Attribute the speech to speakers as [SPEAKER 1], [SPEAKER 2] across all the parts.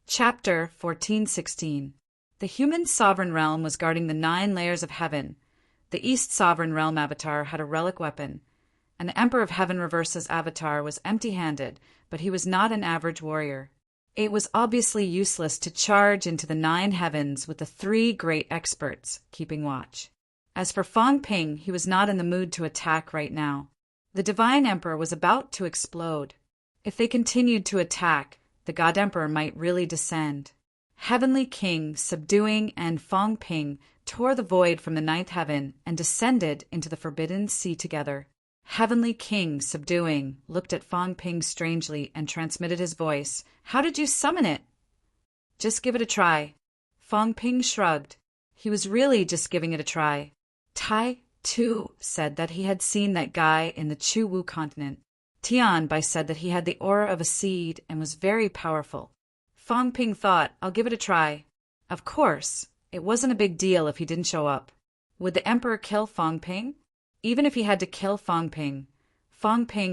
[SPEAKER 1] Chapter 1416. The human sovereign realm was guarding the 9 layers of heaven. The East Sovereign Realm avatar had a relic weapon. An Emperor of Heaven Reverse's avatar was empty-handed, but he was not an average warrior. It was obviously useless to charge into the 9 heavens with the 3 great experts keeping watch. As for Fong Ping, he was not in the mood to attack right now. The Divine Emperor was about to explode. If they continued to attack, the God Emperor might really descend. Heavenly King, subduing, and Fong Ping tore the void from the 9th heaven and descended into the Forbidden Sea together. Heavenly King, subduing, looked at Fong Ping strangely and transmitted his voice. "How did you summon it?" "Just give it a try." Fong Ping shrugged. He was really just giving it a try. Tai, too, said that he had seen that guy in the Chu Wu continent. Tian Bai said that he had the aura of a seed and was very powerful. Fong Ping thought, "I'll give it a try." Of course, it wasn't a big deal if he didn't show up. Would the Emperor kill Fong Ping? Even if he had to kill Fong Ping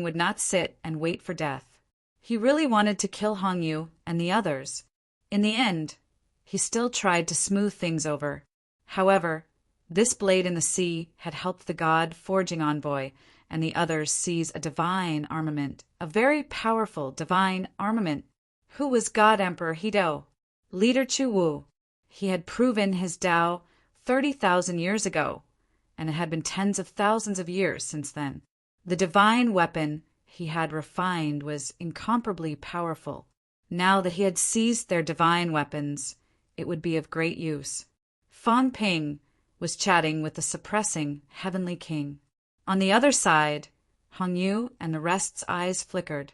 [SPEAKER 1] would not sit and wait for death. He really wanted to kill Hong Yu and the others. In the end, he still tried to smooth things over. However, this blade in the sea had helped the god forging envoy and the others seize a divine armament, a very powerful divine armament. Who was God Emperor Hedo? Leader Chu Wu. He had proven his Tao 30,000 years ago, and it had been tens of thousands of years since then. The divine weapon he had refined was incomparably powerful. Now that he had seized their divine weapons, it would be of great use. Fong Ping was chatting with the suppressing Heavenly King. On the other side, Hong Yu and the rest's eyes flickered.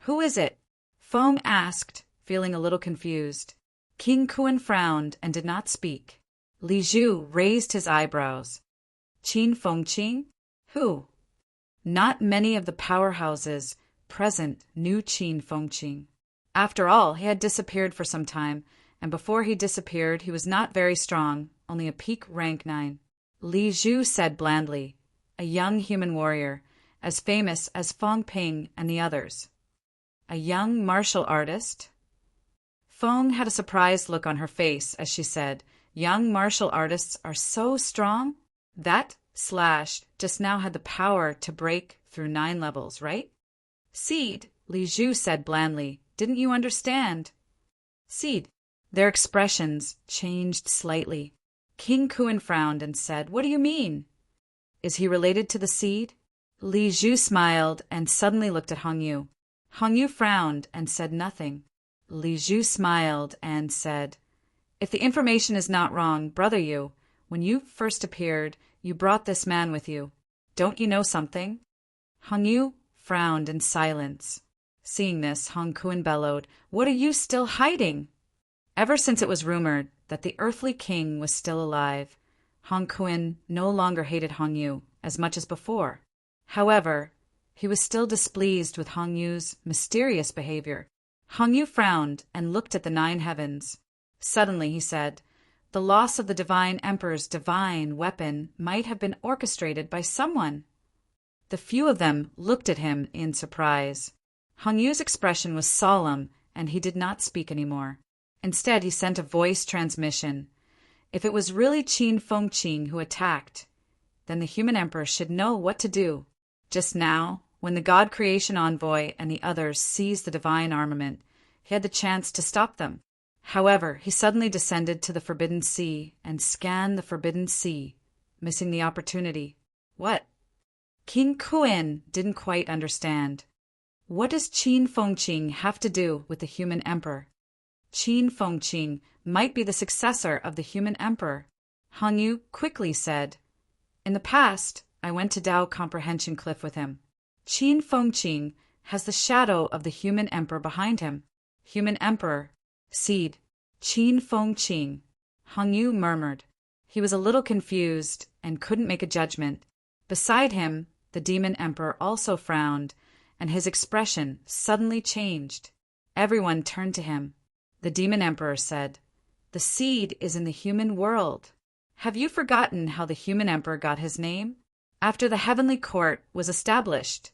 [SPEAKER 1] "Who is it?" Fong asked, feeling a little confused. King Kuan frowned and did not speak. Li Zhu raised his eyebrows. Qin Fengqing? Who? Not many of the powerhouses present knew Qin Fengqing. After all, he had disappeared for some time, and before he disappeared he was not very strong, only a peak rank 9. Li Zhu said blandly, "A young human warrior, as famous as Fong Ping and the others." "A young martial artist?" Fong had a surprised look on her face as she said, "Young martial artists are so strong?" That slash just now had the power to break through 9 levels, right? "Seed," Li Zhu said blandly. "Didn't you understand?" "Seed." Their expressions changed slightly. King Kuan frowned and said, "What do you mean? Is he related to the seed?" Li Zhu smiled and suddenly looked at Hong Yu. Hong Yu frowned and said nothing. Li Zhu smiled and said, "If the information is not wrong, Brother Yu, when you first appeared, you brought this man with you. Don't you know something?" Hong Yu frowned in silence. Seeing this, Hong Kuan bellowed, "What are you still hiding?" Ever since it was rumored that the earthly king was still alive, Hong Kuan no longer hated Hong Yu as much as before. However, he was still displeased with Hong Yu's mysterious behavior. Hong Yu frowned and looked at the 9 heavens. Suddenly he said, "The loss of the Divine Emperor's divine weapon might have been orchestrated by someone." The few of them looked at him in surprise. Hong Yu's expression was solemn and he did not speak anymore. Instead, he sent a voice transmission. If it was really Qin Fengqing who attacked, then the human emperor should know what to do. Just now, when the God Creation Envoy and the others seized the divine armament, he had the chance to stop them. However, he suddenly descended to the Forbidden Sea and scanned the Forbidden Sea, missing the opportunity. What? King Kuan didn't quite understand. What does Qin Fengqing have to do with the human emperor? Qin Fengqing might be the successor of the human emperor. Hong Yu quickly said, "In the past, I went to Tao Comprehension Cliff with him. Qin Fengqing has the shadow of the human emperor behind him." Human emperor. Seed. Qin Fengqing. Hong Yu murmured. He was a little confused and couldn't make a judgment. Beside him, the demon emperor also frowned, and his expression suddenly changed. Everyone turned to him. The demon emperor said, "The seed is in the human world. Have you forgotten how the human emperor got his name? After the heavenly court was established,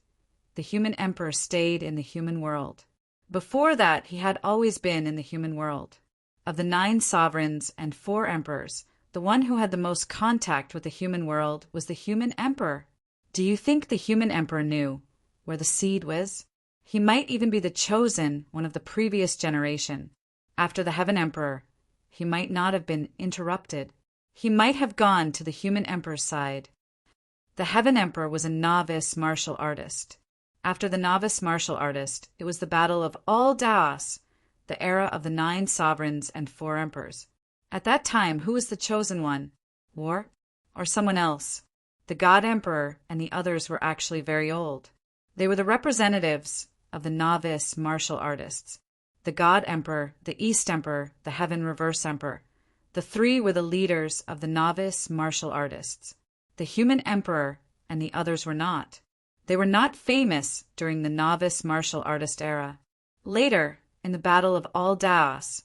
[SPEAKER 1] the human emperor stayed in the human world. Before that, he had always been in the human world. Of the 9 sovereigns and 4 emperors, the one who had the most contact with the human world was the human emperor. Do you think the human emperor knew where the seed was? He might even be the chosen one of the previous generation. After the heaven emperor, he might not have been interrupted. He might have gone to the human emperor's side. The heaven emperor was a novice martial artist. After the novice martial artist, it was the battle of all Daos, the era of the 9 sovereigns and 4 emperors. At that time, who was the chosen one? War? Or someone else? The god emperor and the others were actually very old. They were the representatives of the novice martial artists. The god emperor, the east emperor, the heaven reverse emperor. The 3 were the leaders of the novice martial artists. The human emperor and the others were not. They were not famous during the novice martial artist era. Later, in the battle of all Daos,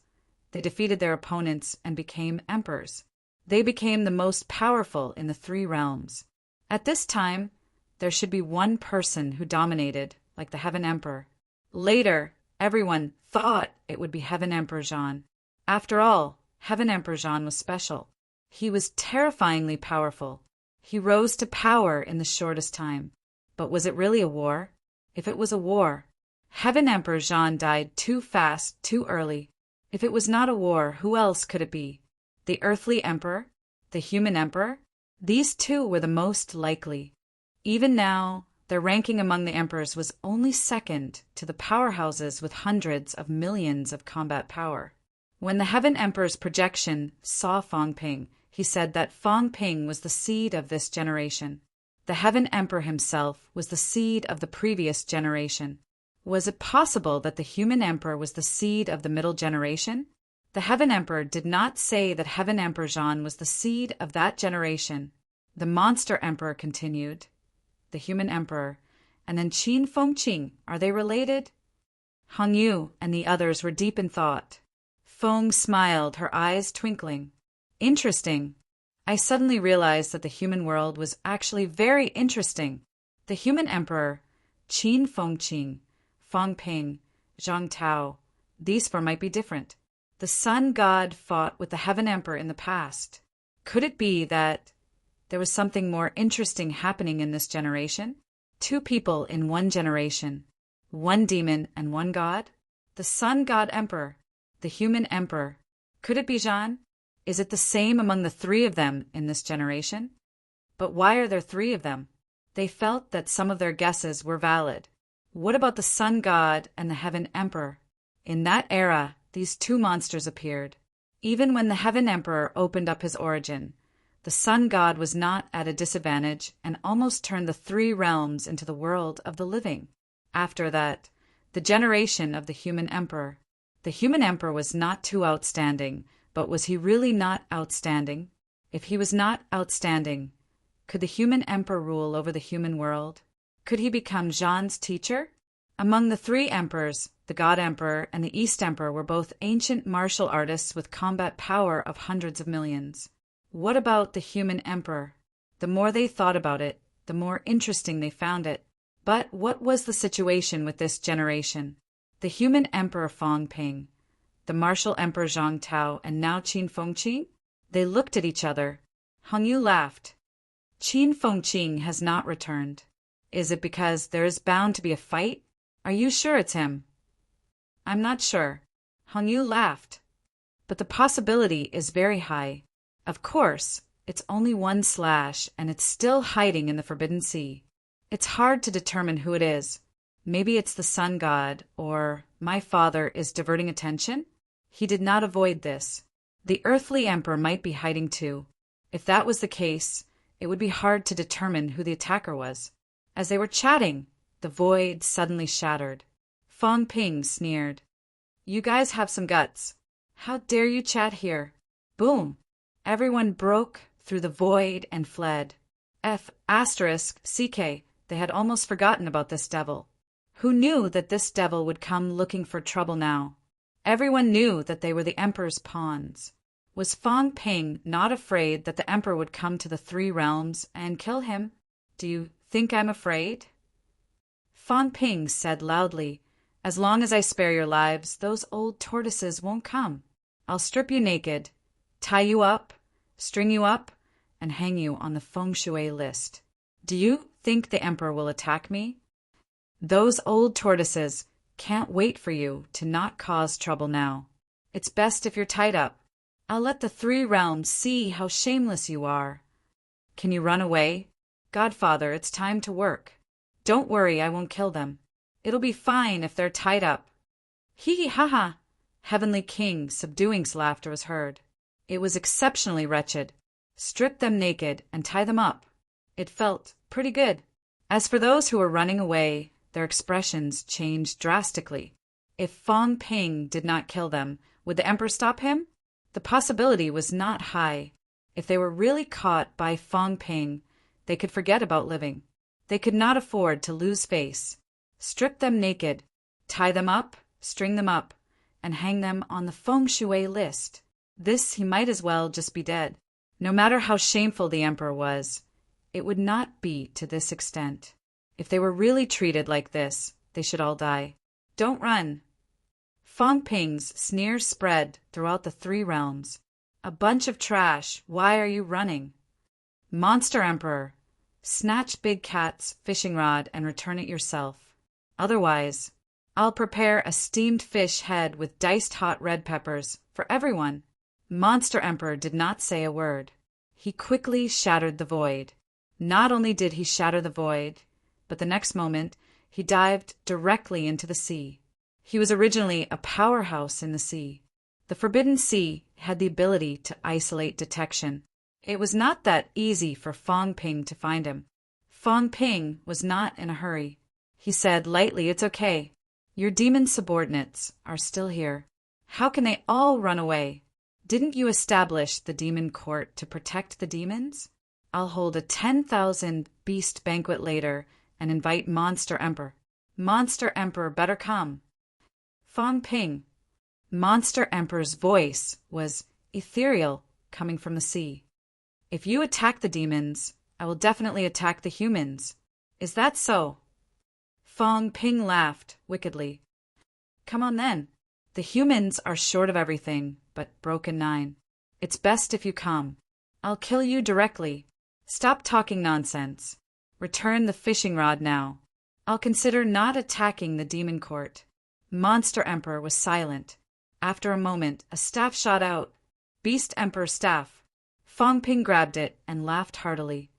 [SPEAKER 1] they defeated their opponents and became emperors. They became the most powerful in the 3 realms. At this time, there should be one person who dominated, like the heaven emperor. Later, everyone thought it would be heaven emperor Jean. After all, heaven emperor Jean was special. He was terrifyingly powerful. He rose to power in the shortest time. But was it really a war? If it was a war, heaven emperor Jean died too fast, too early. If it was not a war, who else could it be? The earthly emperor? The human emperor? These 2 were the most likely. Even now, their ranking among the emperors was only second to the powerhouses with hundreds of millions of combat power. When the heaven emperor's projection saw Fong Ping, he said that Fong Ping was the seed of this generation. The heaven emperor himself was the seed of the previous generation. Was it possible that the human emperor was the seed of the middle generation? The heaven emperor did not say that heaven emperor Jean was the seed of that generation. The monster emperor continued, the human emperor, and then Qin Fengqing, are they related? Hong Yu and the others were deep in thought. Feng smiled, her eyes twinkling. Interesting. I suddenly realized that the human world was actually very interesting. The human emperor, Qin Fengqing, Fong Ping, Zhang Tao, these 4 might be different. The sun god fought with the heaven emperor in the past. Could it be that there was something more interesting happening in this generation? 2 people in one generation, 1 demon and 1 god? The sun god emperor, the human emperor. Could it be Jean? Is it the same among the 3 of them in this generation? But why are there 3 of them? They felt that some of their guesses were valid. What about the sun god and the heaven emperor? In that era, these 2 monsters appeared. Even when the heaven emperor opened up his origin, the sun god was not at a disadvantage and almost turned the 3 realms into the world of the living. After that, the generation of the human emperor. The human emperor was not too outstanding, but was he really not outstanding? If he was not outstanding, could the human emperor rule over the human world? Could he become Jean's teacher? Among the 3 emperors, the god emperor and the east emperor were both ancient martial artists with combat power of hundreds of millions. What about the human emperor? The more they thought about it, the more interesting they found it. But what was the situation with this generation? The human emperor Fong Ping, the martial emperor Zhang Tao, and now Qin Fengqing? They looked at each other. Hong Yu laughed. Qin Fengqing has not returned. Is it because there is bound to be a fight? Are you sure it's him? I'm not sure. Hong Yu laughed. But the possibility is very high. Of course, it's only 1 slash, and it's still hiding in the Forbidden Sea. It's hard to determine who it is. Maybe it's the sun god, or my father is diverting attention? He did not avoid this. The earthly emperor might be hiding too. If that was the case, it would be hard to determine who the attacker was. As they were chatting, the void suddenly shattered. Fong Ping sneered. You guys have some guts. How dare you chat here? Boom! Everyone broke through the void and fled. CK, they had almost forgotten about this devil. Who knew that this devil would come looking for trouble now? Everyone knew that they were the emperor's pawns. Was Fong Ping not afraid that the emperor would come to the 3 realms and kill him? Do you think I'm afraid? Fong Ping said loudly, As long as I spare your lives, those old tortoises won't come. I'll strip you naked, tie you up, string you up, and hang you on the feng shui list. Do you think the emperor will attack me? Those old tortoises can't wait for you to not cause trouble now. It's best if you're tied up. I'll let the 3 realms see how shameless you are. Can you run away? Godfather, it's time to work. Don't worry, I won't kill them. It'll be fine if they're tied up. Hee ha ha! Heavenly King subduing's laughter was heard. It was exceptionally wretched. Strip them naked and tie them up. It felt pretty good. As for those who were running away, their expressions changed drastically. If Fong Ping did not kill them, would the emperor stop him? The possibility was not high. If they were really caught by Fong Ping, they could forget about living. They could not afford to lose face. Strip them naked, tie them up, string them up, and hang them on the feng shui list. This he might as well just be dead. No matter how shameful the emperor was, it would not be to this extent. If they were really treated like this, they should all die. Don't run. Fong Ping's sneers spread throughout the 3 realms. A bunch of trash, why are you running? Monster Emperor, snatch Big Cat's fishing rod and return it yourself. Otherwise, I'll prepare a steamed fish head with diced hot red peppers for everyone. Monster Emperor did not say a word. He quickly shattered the void. Not only did he shatter the void, but the next moment he dived directly into the sea. He was originally a powerhouse in the sea. The Forbidden Sea had the ability to isolate detection. It was not that easy for Fong Ping to find him. Fong Ping was not in a hurry. He said lightly, "It's okay. Your demon subordinates are still here. How can they all run away? Didn't you establish the demon court to protect the demons? I'll hold a 10,000 beast banquet later and invite Monster Emperor. Monster Emperor better come." Fong Ping. Monster Emperor's voice was ethereal, coming from the sea. "If you attack the demons, I will definitely attack the humans. Is that so?" Fong Ping laughed wickedly. "Come on then. The humans are short of everything but broken 9. It's best if you come. I'll kill you directly. Stop talking nonsense. Return the fishing rod now. I'll consider not attacking the demon court." Monster Emperor was silent. After a moment, a staff shot out. "Beast Emperor staff." Fong Ping grabbed it and laughed heartily.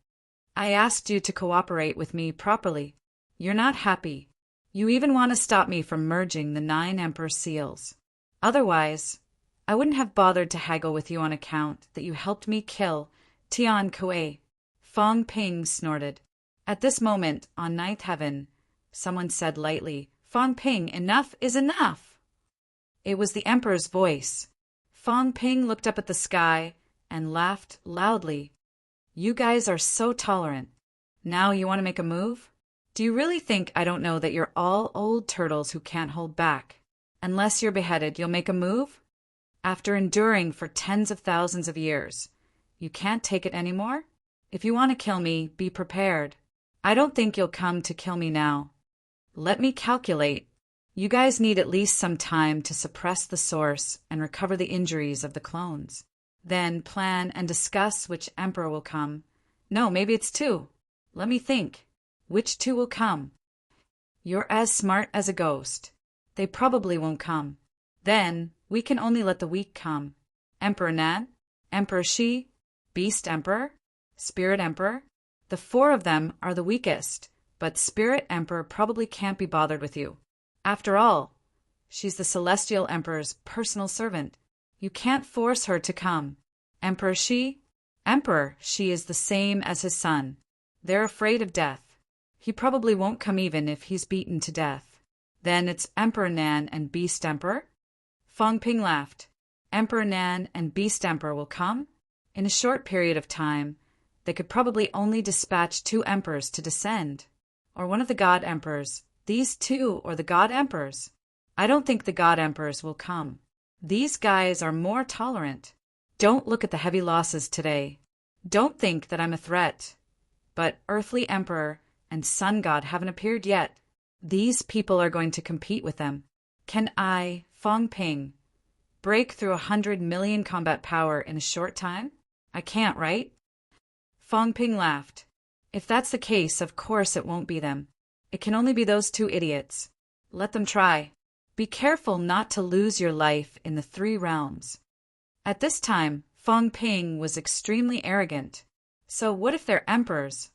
[SPEAKER 1] "I asked you to cooperate with me properly. You're not happy. You even want to stop me from merging the 9 Emperor seals. Otherwise, I wouldn't have bothered to haggle with you on account that you helped me kill Tian Kuei." Fong Ping snorted. At this moment, on 9th heaven, someone said lightly, "Fong Ping, enough is enough." It was the Emperor's voice. Fong Ping looked up at the sky and laughed loudly. "You guys are so tolerant. Now you want to make a move? Do you really think I don't know that you're all old turtles who can't hold back? Unless you're beheaded, you'll make a move? After enduring for tens of thousands of years, you can't take it anymore? If you want to kill me, be prepared. I don't think you'll come to kill me now. Let me calculate. You guys need at least some time to suppress the source and recover the injuries of the clones. Then plan and discuss which emperor will come. No, maybe it's 2. Let me think. Which 2 will come? You're as smart as a ghost. They probably won't come. Then we can only let the weak come. Emperor Nan, Emperor Shi, Beast Emperor, Spirit Emperor. The 4 of them are the weakest, but Spirit Emperor probably can't be bothered with you. After all, she's the Celestial Emperor's personal servant. You can't force her to come. Emperor Shi? Emperor Shi is the same as his son. They're afraid of death. He probably won't come even if he's beaten to death. Then it's Emperor Nan and Beast Emperor? Fong Ping laughed. Emperor Nan and Beast Emperor will come? In a short period of time, they could probably only dispatch 2 emperors to descend. Or one of the God Emperors. These 2 or the God Emperors. I don't think the God Emperors will come. These guys are more tolerant. Don't look at the heavy losses today. Don't think that I'm a threat. But Earthly Emperor and Sun God haven't appeared yet. These people are going to compete with them. Can I, Fong Ping, break through 100 million combat power in a short time? I can't, right? Fong Ping laughed. If that's the case, of course it won't be them. It can only be those two idiots. Let them try. Be careful not to lose your life in the three realms. At this time, Fong Ping was extremely arrogant. So what if they're emperors?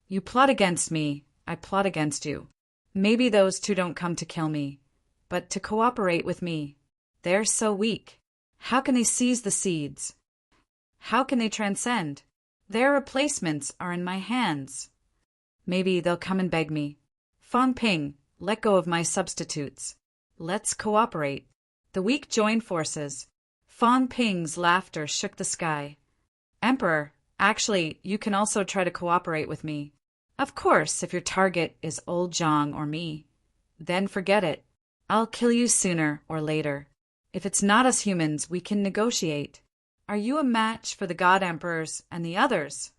[SPEAKER 1] You plot against me, I plot against you. Maybe those two don't come to kill me, but to cooperate with me. They're so weak. How can they seize the seeds? How can they transcend? Their replacements are in my hands. Maybe they'll come and beg me. Fong Ping, let go of my substitutes. Let's cooperate. The weak join forces. Fong Ping's laughter shook the sky. Emperor, actually, you can also try to cooperate with me. Of course, if your target is old Zhang or me. Then forget it. I'll kill you sooner or later. If it's not us humans, we can negotiate. Are you a match for the God Emperors and the others?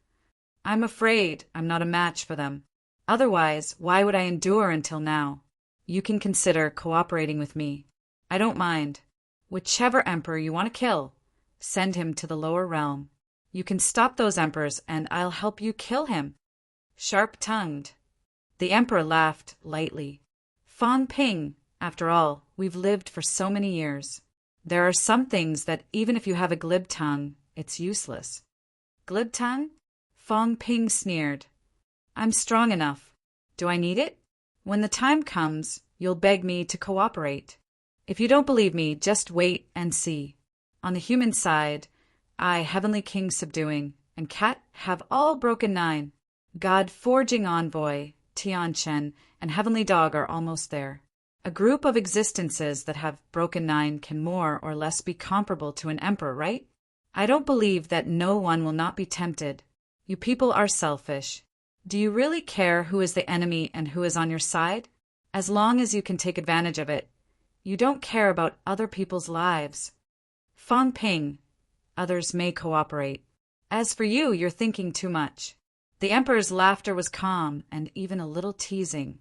[SPEAKER 1] I'm afraid I'm not a match for them. Otherwise, why would I endure until now? You can consider cooperating with me. I don't mind. Whichever emperor you want to kill, send him to the lower realm. You can stop those emperors and I'll help you kill him. Sharp-tongued. The emperor laughed lightly. Fong Ping, after all, we've lived for so many years. There are some things that even if you have a glib tongue, it's useless. Glib tongue? Fong Ping sneered. I'm strong enough. Do I need it? When the time comes, you'll beg me to cooperate. If you don't believe me, just wait and see. On the human side, I, Heavenly King Subduing, and Cat have all broken 9. God Forging Envoy, Tian Chen, and Heavenly Dog are almost there. A group of existences that have broken 9 can more or less be comparable to an emperor, right? I don't believe that no one will not be tempted. You people are selfish. Do you really care who is the enemy and who is on your side? As long as you can take advantage of it. You don't care about other people's lives. Fong Ping, others may cooperate. As for you, you're thinking too much. The emperor's laughter was calm and even a little teasing.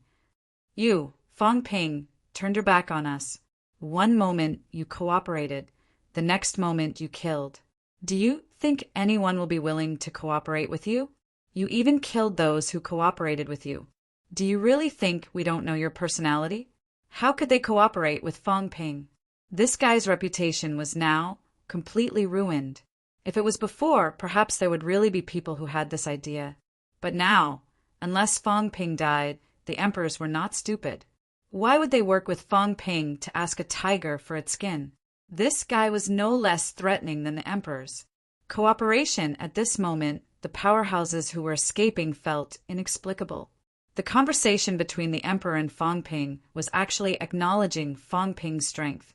[SPEAKER 1] You, Fong Ping, turned your back on us. One moment you cooperated, the next moment you killed. Do you think anyone will be willing to cooperate with you? You even killed those who cooperated with you. Do you really think we don't know your personality? How could they cooperate with Fong Ping? This guy's reputation was now completely ruined. If it was before, perhaps there would really be people who had this idea. But now, unless Fong Ping died, the emperors were not stupid. Why would they work with Fong Ping to ask a tiger for its skin? This guy was no less threatening than the emperors. Cooperation at this moment, the powerhouses who were escaping felt inexplicable. The conversation between the emperor and Fong Ping was actually acknowledging Fong Ping's strength,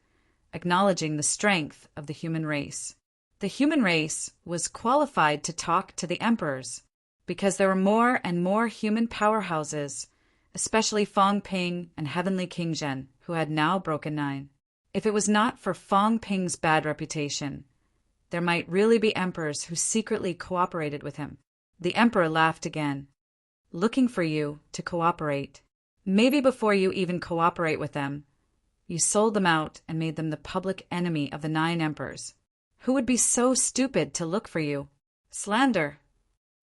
[SPEAKER 1] acknowledging the strength of the human race. The human race was qualified to talk to the emperors, because there were more and more human powerhouses, especially Fong Ping and Heavenly King Zhen, who had now broken 9. If it was not for Fong Ping's bad reputation, there might really be emperors who secretly cooperated with him. The emperor laughed again. Looking for you to cooperate. Maybe before you even cooperate with them, you sold them out and made them the public enemy of the 9 emperors. Who would be so stupid to look for you? Slander.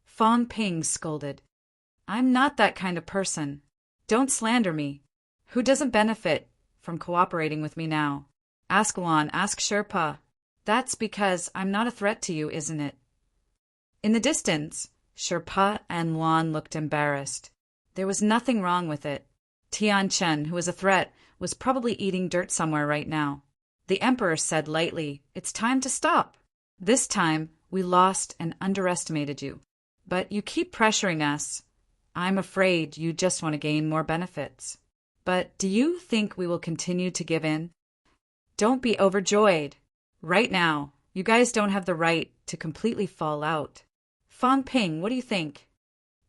[SPEAKER 1] Fong Ping scolded. I'm not that kind of person. Don't slander me. Who doesn't benefit from cooperating with me now? Ask Luan, ask Sherpa. That's because I'm not a threat to you, isn't it? In the distance, Sherpa and Luan looked embarrassed. There was nothing wrong with it. Tian Chen, who was a threat, was probably eating dirt somewhere right now. The emperor said lightly, "It's time to stop. This time, we lost and underestimated you. But you keep pressuring us. I'm afraid you just want to gain more benefits. But do you think we will continue to give in? Don't be overjoyed. Right now, you guys don't have the right to completely fall out. Fong Ping, what do you think?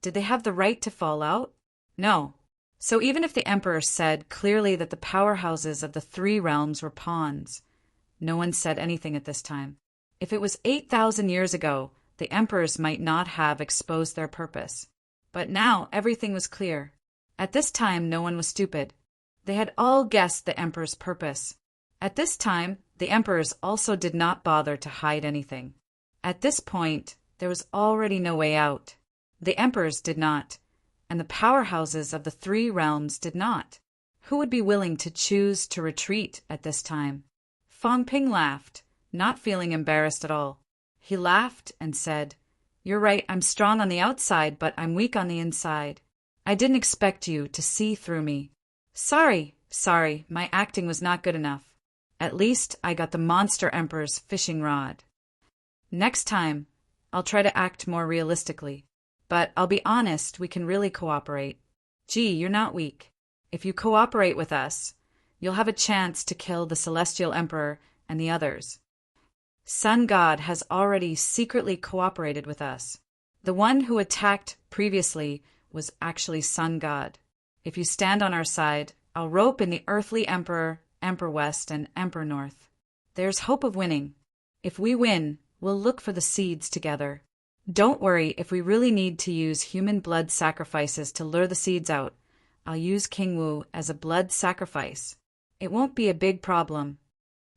[SPEAKER 1] Did they have the right to fall out? No. So even if the emperor said clearly that the powerhouses of the 3 realms were pawns, no one said anything at this time. If it was 8,000 years ago, the emperors might not have exposed their purpose. But now everything was clear. At this time, no one was stupid. They had all guessed the emperor's purpose. At this time, the emperors also did not bother to hide anything. At this point, there was already no way out. The emperors did not, and the powerhouses of the three realms did not. Who would be willing to choose to retreat at this time? Fang Ping laughed, not feeling embarrassed at all. He laughed and said, "You're right, I'm strong on the outside, but I'm weak on the inside. I didn't expect you to see through me. Sorry, my acting was not good enough. At least I got the monster emperor's fishing rod. Next time, I'll try to act more realistically. But I'll be honest, we can really cooperate. Gee, you're not weak. If you cooperate with us, you'll have a chance to kill the Celestial Emperor and the others. Sun God has already secretly cooperated with us. The one who attacked previously was actually Sun God. If you stand on our side, I'll rope in the earthly Emperor, Emperor West, and Emperor North. There's hope of winning. If we win, we'll look for the seeds together. Don't worry if we really need to use human blood sacrifices to lure the seeds out. I'll use King Wu as a blood sacrifice. It won't be a big problem.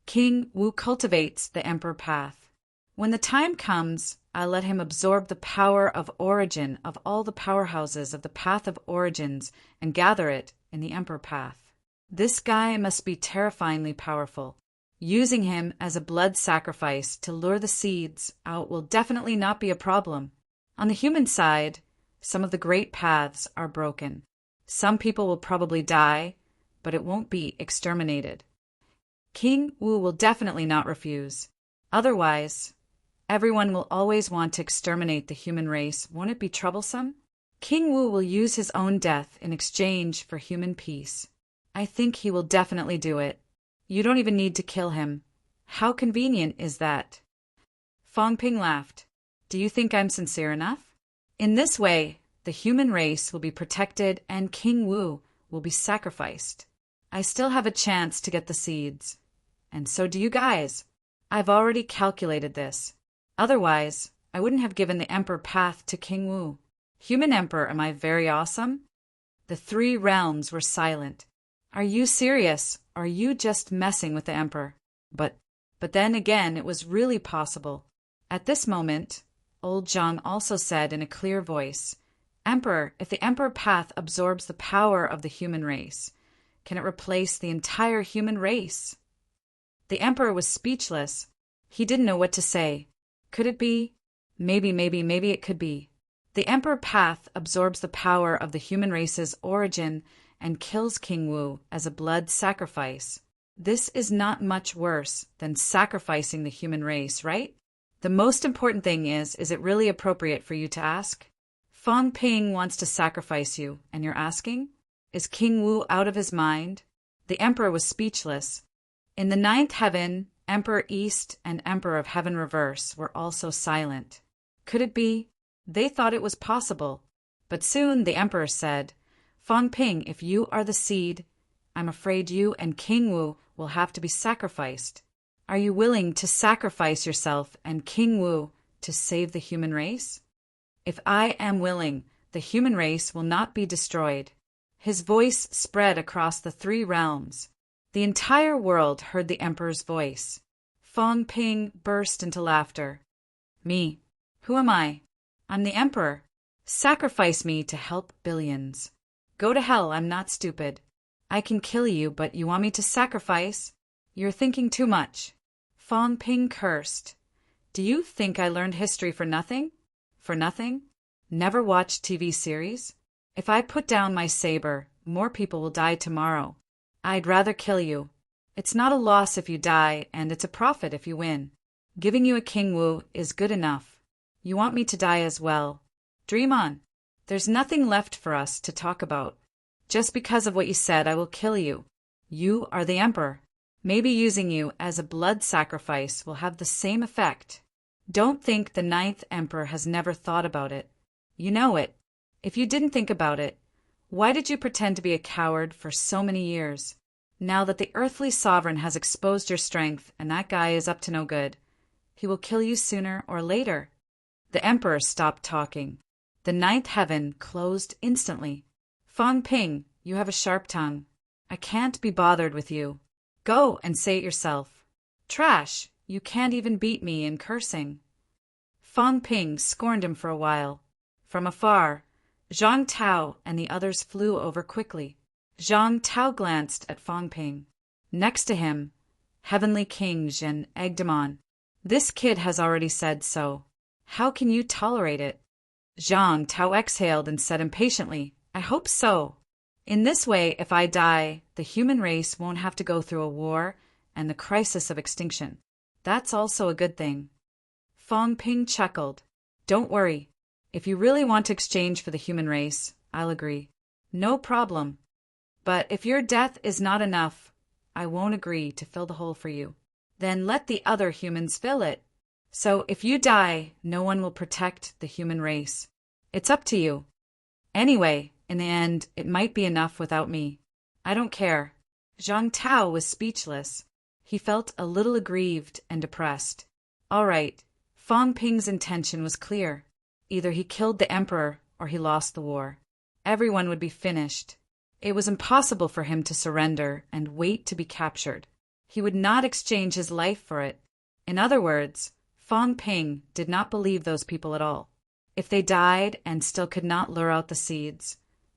[SPEAKER 1] King Wu cultivates the Emperor path. When the time comes, I'll let him absorb the power of origin of all the powerhouses of the Path of Origins and gather it in the Emperor path. This guy must be terrifyingly powerful. Using him as a blood sacrifice to lure the seeds out will definitely not be a problem. On the human side, some of the great paths are broken. Some people will probably die, but it won't be exterminated. King Wu will definitely not refuse. Otherwise, everyone will always want to exterminate the human race. Won't it be troublesome? King Wu will use his own death in exchange for human peace. I think he will definitely do it. You don't even need to kill him. How convenient is that? Fang Ping laughed. Do you think I'm sincere enough? In this way, the human race will be protected and King Wu will be sacrificed. I still have a chance to get the seeds. And so do you guys. I've already calculated this. Otherwise, I wouldn't have given the Emperor path to King Wu. Human Emperor, am I very awesome? The three realms were silent. Are you serious, or are you just messing with the Emperor? But then again, it was really possible. At this moment, old Zhang also said in a clear voice, Emperor, if the Emperor path absorbs the power of the human race, can it replace the entire human race? The Emperor was speechless. He didn't know what to say. Could it be? Maybe it could be. The Emperor path absorbs the power of the human race's origin and kills King Wu as a blood sacrifice. This is not much worse than sacrificing the human race, right? The most important thing is it really appropriate for you to ask? Fang Ping wants to sacrifice you, and you're asking? Is King Wu out of his mind? The Emperor was speechless. In the ninth heaven, Emperor East and Emperor of Heaven Reverse were also silent. Could it be? They thought it was possible. But soon the Emperor said, Fang Ping, if you are the seed, I'm afraid you and King Wu will have to be sacrificed. Are you willing to sacrifice yourself and King Wu to save the human race? If I am willing, the human race will not be destroyed. His voice spread across the three realms. The entire world heard the Emperor's voice. Fang Ping burst into laughter. Me? Who am I? I'm the Emperor. Sacrifice me to help billions. Go to hell, I'm not stupid. I can kill you, but you want me to sacrifice? You're thinking too much. Fang Ping cursed. Do you think I learned history for nothing? For nothing? Never watched TV series? If I put down my saber, more people will die tomorrow. I'd rather kill you. It's not a loss if you die, and it's a profit if you win. Giving you a King Wu is good enough. You want me to die as well. Dream on. There's nothing left for us to talk about. Just because of what you said, I will kill you. You are the Emperor. Maybe using you as a blood sacrifice will have the same effect. Don't think the ninth Emperor has never thought about it. You know it. If you didn't think about it, why did you pretend to be a coward for so many years? Now that the earthly sovereign has exposed your strength and that guy is up to no good, he will kill you sooner or later. The Emperor stopped talking. The ninth heaven closed instantly. Fang Ping, you have a sharp tongue. I can't be bothered with you. Go and say it yourself. Trash, you can't even beat me in cursing. Fang Ping scorned him for a while. From afar, Zhang Tao and the others flew over quickly. Zhang Tao glanced at Fang Ping. Next to him, Heavenly King Zhen egged him on. This kid has already said so. How can you tolerate it? Zhang Tao exhaled and said impatiently, I hope so. In this way, if I die, the human race won't have to go through a war and the crisis of extinction. That's also a good thing. Fang Ping chuckled. Don't worry. If you really want to exchange for the human race, I'll agree. No problem. But if your death is not enough, I won't agree to fill the hole for you. Then let the other humans fill it. So if you die, no one will protect the human race. It's up to you. Anyway, in the end, it might be enough without me. I don't care. Zhang Tao was speechless. He felt a little aggrieved and depressed. All right, Fang Ping's intention was clear. Either he killed the emperor or he lost the war. Everyone would be finished. It was impossible for him to surrender and wait to be captured. He would not exchange his life for it. In other words, Fang Ping did not believe those people at all. If they died and still could not lure out the seeds,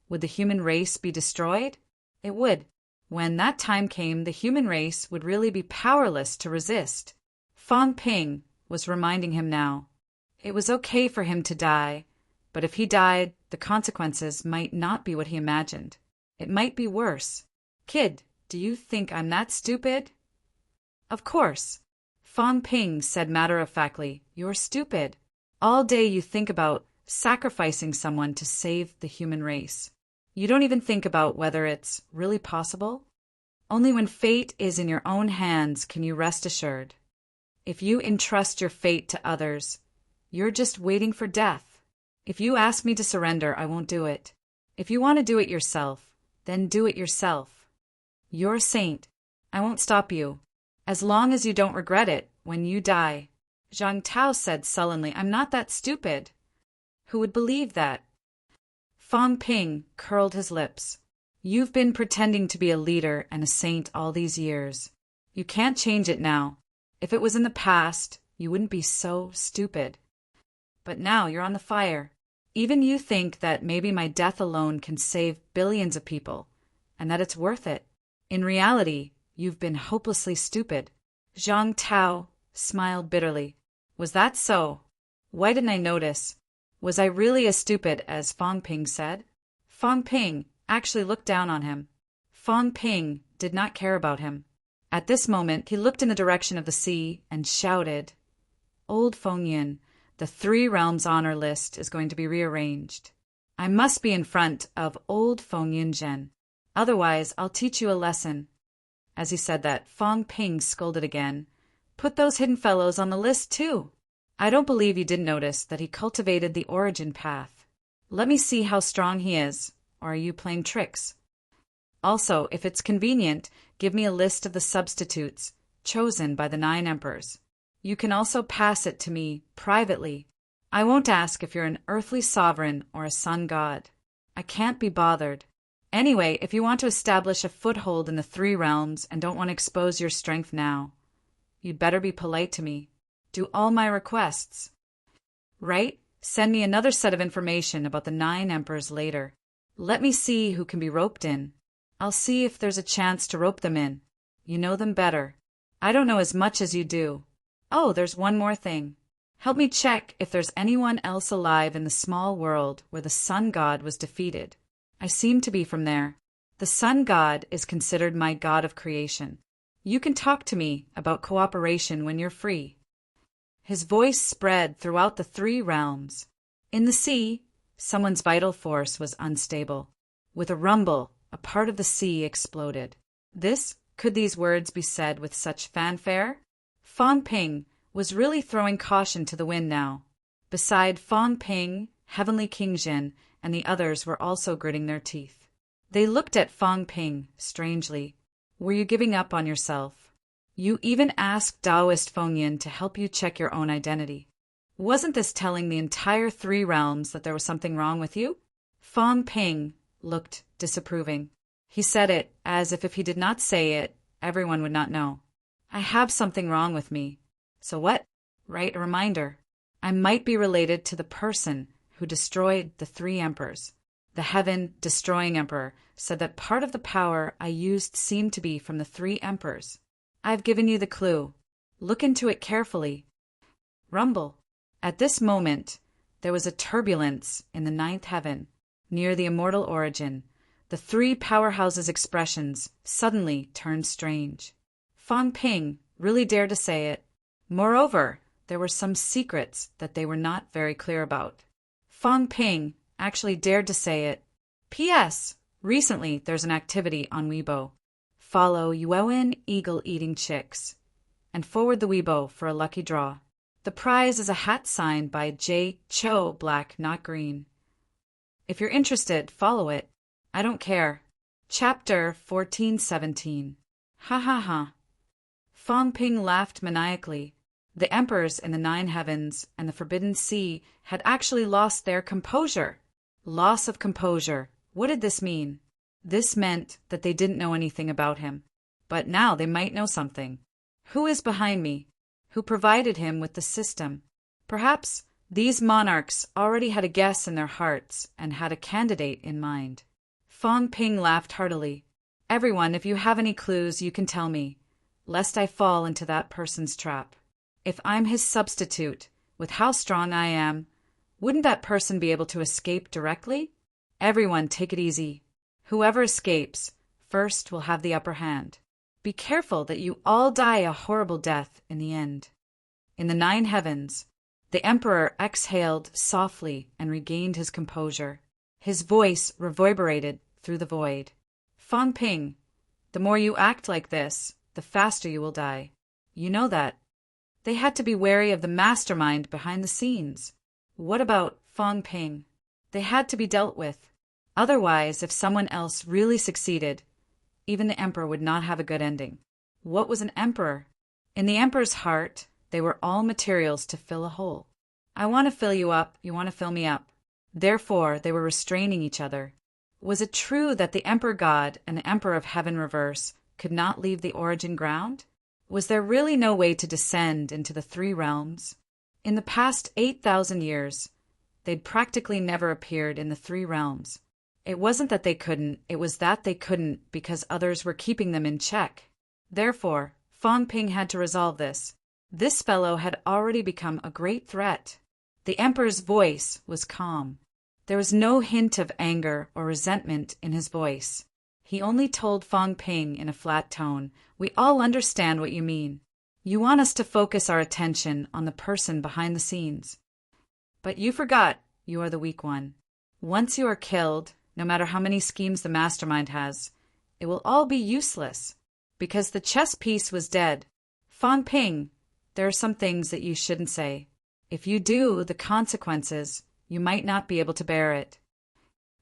[SPEAKER 1] would the human race be destroyed? It would. When that time came, the human race would really be powerless to resist. Fang Ping was reminding him now. It was okay for him to die, but if he died, the consequences might not be what he imagined. It might be worse. Kid, do you think I'm that stupid? Of course. Fang Ping said matter-of-factly, you're stupid. All day you think about sacrificing someone to save the human race. You don't even think about whether it's really possible. Only when fate is in your own hands can you rest assured. If you entrust your fate to others, you're just waiting for death. If you ask me to surrender, I won't do it. If you want to do it yourself, then do it yourself. You're a saint. I won't stop you. As long as you don't regret it when you die. Zhang Tao said sullenly, I'm not that stupid. Who would believe that? Fang Ping curled his lips. You've been pretending to be a leader and a saint all these years. You can't change it now. If it was in the past, you wouldn't be so stupid. But now you're on the fire. Even you think that maybe my death alone can save billions of people, and that it's worth it. In reality, you've been hopelessly stupid. Zhang Tao smiled bitterly. Was that so? Why didn't I notice? Was I really as stupid as Fang Ping said? Fang Ping actually looked down on him. Fang Ping did not care about him. At this moment, he looked in the direction of the sea and shouted, Old Fengyin, the 3 realms honor list is going to be rearranged. I must be in front of Old Fengyin Zhen. Otherwise, I'll teach you a lesson. As he said that, Fang Ping scolded again. Put those hidden fellows on the list, too. I don't believe you didn't notice that he cultivated the origin path. Let me see how strong he is, or are you playing tricks? Also, if it's convenient, give me a list of the substitutes chosen by the 9 emperors. You can also pass it to me privately. I won't ask if you're an earthly sovereign or a sun god. I can't be bothered. Anyway, if you want to establish a foothold in the 3 realms and don't want to expose your strength now, you'd better be polite to me. Do all my requests. Right? Send me another set of information about the 9 emperors later. Let me see who can be roped in. I'll see if there's a chance to rope them in. You know them better. I don't know as much as you do. Oh, there's one more thing. Help me check if there's anyone else alive in the small world where the sun god was defeated. I seem to be from there. The sun god is considered my god of creation. You can talk to me about cooperation when you're free. His voice spread throughout the 3 realms. In the sea, someone's vital force was unstable. With a rumble, a part of the sea exploded. Could these words be said with such fanfare? Fang Ping was really throwing caution to the wind now. Beside Fang Ping, Heavenly King Zhen and the others were also gritting their teeth. They looked at Fang Ping strangely. Were you giving up on yourself? You even asked Taoist Fengyin to help you check your own identity. Wasn't this telling the entire 3 realms that there was something wrong with you? Fang Ping looked disapproving. He said it as if he did not say it, everyone would not know. I have something wrong with me. So what? Right, a reminder. I might be related to the person who destroyed the 3 emperors. The heaven-destroying emperor said that part of the power I used seemed to be from the 3 emperors. I've given you the clue. Look into it carefully. Rumble. At this moment, there was a turbulence in the 9th heaven, near the immortal origin. The 3 powerhouses' expressions suddenly turned strange. Fang Ping really dared to say it. Moreover, there were some secrets that they were not very clear about. Fang Ping actually dared to say it. P.S. Recently, there's an activity on Weibo. Follow Yuan Eagle Eating Chicks and forward the Weibo for a lucky draw. The prize is a hat signed by J. Cho, black, not green. If you're interested, follow it. I don't care. Chapter 1417. Ha ha ha. Fang Ping laughed maniacally. The emperors in the 9 heavens and the Forbidden Sea had actually lost their composure. Loss of composure. What did this mean? This meant that they didn't know anything about him. But now they might know something. Who is behind me? Who provided him with the system? Perhaps these monarchs already had a guess in their hearts and had a candidate in mind. Fang Ping laughed heartily. Everyone, if you have any clues, you can tell me, lest I fall into that person's trap. If I'm his substitute, with how strong I am, wouldn't that person be able to escape directly? Everyone, take it easy. Whoever escapes first will have the upper hand. Be careful that you all die a horrible death in the end. In the 9 heavens, the emperor exhaled softly and regained his composure. His voice reverberated through the void. Fang Ping, the more you act like this, the faster you will die. You know that. They had to be wary of the mastermind behind the scenes. What about Fang Ping? They had to be dealt with. Otherwise, if someone else really succeeded, even the emperor would not have a good ending. What was an emperor? In the emperor's heart, they were all materials to fill a hole. I want to fill you up, you want to fill me up. Therefore, they were restraining each other. Was it true that the emperor god and the emperor of heaven reverse could not leave the origin ground? Was there really no way to descend into the 3 realms? In the past 8,000 years, they'd practically never appeared in the 3 realms. It wasn't that they couldn't, it was that they couldn't because others were keeping them in check. Therefore, Fang Ping had to resolve this. This fellow had already become a great threat. The emperor's voice was calm. There was no hint of anger or resentment in his voice. He only told Fang Ping in a flat tone, "We all understand what you mean. You want us to focus our attention on the person behind the scenes. But you forgot you are the weak one. Once you are killed, no matter how many schemes the mastermind has, it will all be useless, because the chess piece was dead. Fang Ping, there are some things that you shouldn't say. If you do, the consequences, you might not be able to bear it."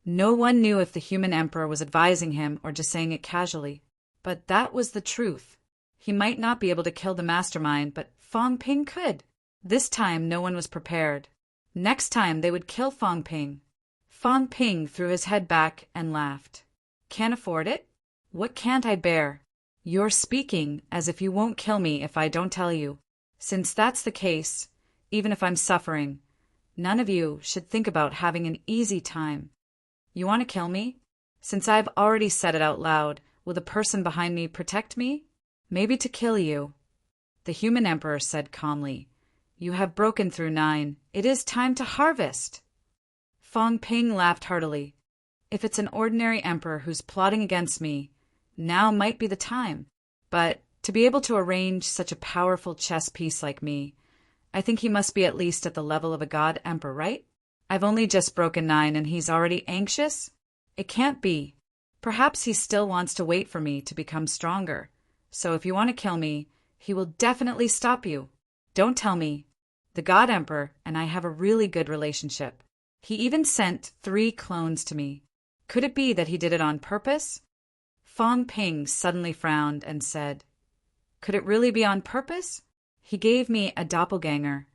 [SPEAKER 1] No one knew if the human emperor was advising him or just saying it casually. But that was the truth. He might not be able to kill the mastermind, but Fang Ping could. This time no one was prepared. Next time they would kill Fang Ping. Fang Ping threw his head back and laughed. "Can't afford it? What can't I bear? You're speaking as if you won't kill me if I don't tell you. Since that's the case, even if I'm suffering, none of you should think about having an easy time. You want to kill me? Since I've already said it out loud, will the person behind me protect me? Maybe to kill you." The human emperor said calmly, "You have broken through 9. It is time to harvest." Fang Ping laughed heartily. "If it's an ordinary emperor who's plotting against me, now might be the time. But to be able to arrange such a powerful chess piece like me, I think he must be at least at the level of a god emperor, right? I've only just broken 9 and he's already anxious? It can't be. Perhaps he still wants to wait for me to become stronger. So if you want to kill me, he will definitely stop you. Don't tell me. The god emperor and I have a really good relationship. He even sent 3 clones to me. Could it be that he did it on purpose?" Fang Ping suddenly frowned and said, "Could it really be on purpose? He gave me a doppelganger,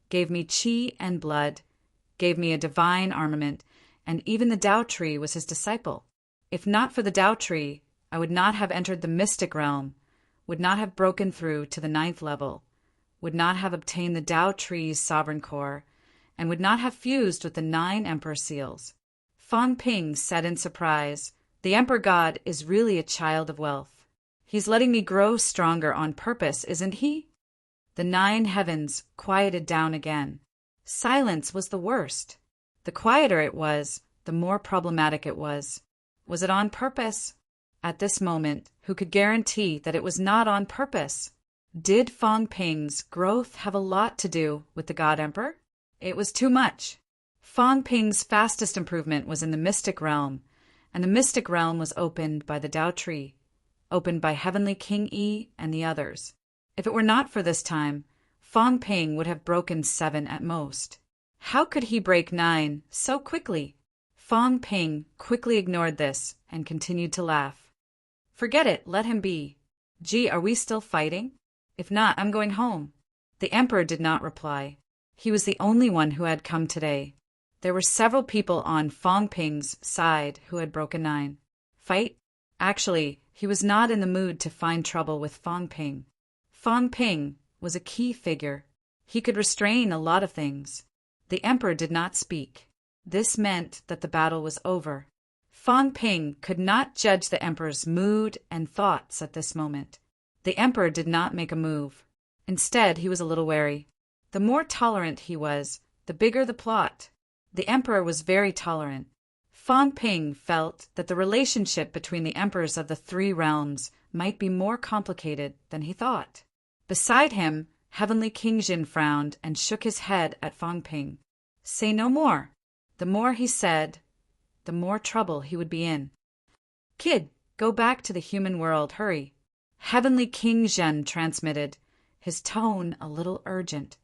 [SPEAKER 1] gave me qi and blood, gave me a divine armament, and even the Tao tree was his disciple. If not for the Tao tree, I would not have entered the mystic realm, would not have broken through to the 9th level, would not have obtained the Tao tree's sovereign core, and would not have fused with the 9 emperor seals. Fang Ping said in surprise, "The Emperor God is really a child of wealth. He's letting me grow stronger on purpose, isn't he?" The 9 heavens quieted down again. Silence was the worst. The quieter it was, the more problematic it was. Was it on purpose? At this moment, who could guarantee that it was not on purpose? Did Fang Ping's growth have a lot to do with the God Emperor? It was too much. Fang Ping's fastest improvement was in the mystic realm, and the mystic realm was opened by the Tao tree, opened by Heavenly King Yi and the others. If it were not for this time, Fang Ping would have broken 7 at most. How could he break 9 so quickly? Fang Ping quickly ignored this and continued to laugh. "Forget it, let him be. Gee, are we still fighting? If not, I'm going home." The Emperor did not reply. He was the only one who had come today. There were several people on Fang Ping's side who had broken 9. Fight? Actually, he was not in the mood to find trouble with Fang Ping. Fang Ping was a key figure. He could restrain a lot of things. The Emperor did not speak. This meant that the battle was over. Fang Ping could not judge the Emperor's mood and thoughts at this moment. The Emperor did not make a move. Instead, he was a little wary. The more tolerant he was, the bigger the plot. The Emperor was very tolerant. Fang Ping felt that the relationship between the emperors of the 3 realms might be more complicated than he thought. Beside him, Heavenly King Jin frowned and shook his head at Fang Ping. "Say no more." The more he said, the more trouble he would be in. "Kid, go back to the human world, hurry." Heavenly King Zhen transmitted, his tone a little urgent.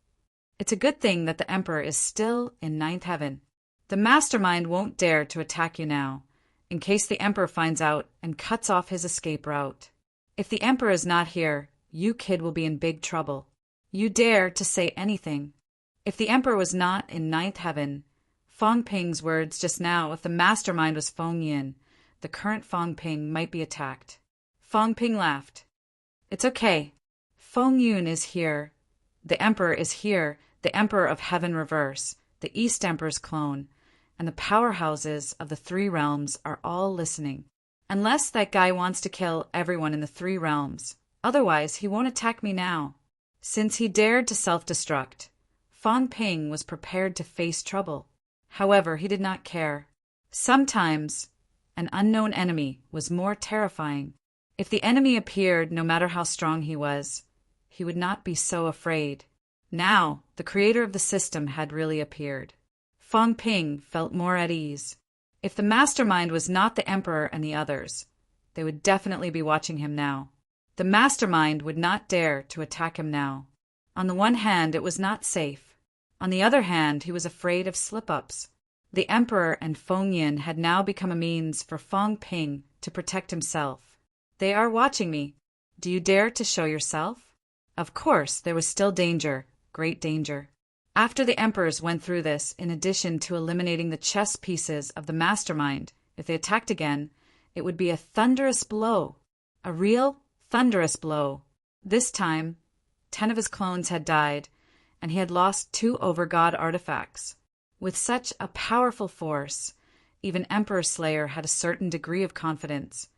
[SPEAKER 1] "It's a good thing that the Emperor is still in 9th heaven. The mastermind won't dare to attack you now, in case the Emperor finds out and cuts off his escape route. If the Emperor is not here, you kid will be in big trouble. You dare to say anything. If the Emperor was not in 9th heaven, Fang Ping's words just now, if the mastermind was Feng Yin, the current Fang Ping might be attacked." Fang Ping laughed. "It's okay. Feng Yun is here. The Emperor is here, the Emperor of Heaven Reverse, the East Emperor's clone, and the powerhouses of the 3 realms are all listening. Unless that guy wants to kill everyone in the 3 realms. Otherwise, he won't attack me now." Since he dared to self-destruct, Fang Ping was prepared to face trouble. However, he did not care. Sometimes, an unknown enemy was more terrifying. If the enemy appeared, no matter how strong he was, he would not be so afraid. Now, the creator of the system had really appeared. Fang Ping felt more at ease. If the mastermind was not the Emperor and the others, they would definitely be watching him now. The mastermind would not dare to attack him now. On the one hand, it was not safe. On the other hand, he was afraid of slip-ups. The Emperor and Feng Yin had now become a means for Fang Ping to protect himself. "They are watching me. Do you dare to show yourself?" Of course, there was still danger, great danger. After the emperors went through this, in addition to eliminating the chess pieces of the mastermind, if they attacked again, it would be a thunderous blow. A real thunderous blow. This time, 10 of his clones had died, and he had lost 2 over-god artifacts. With such a powerful force, even Emperor Slayer had a certain degree of confidence,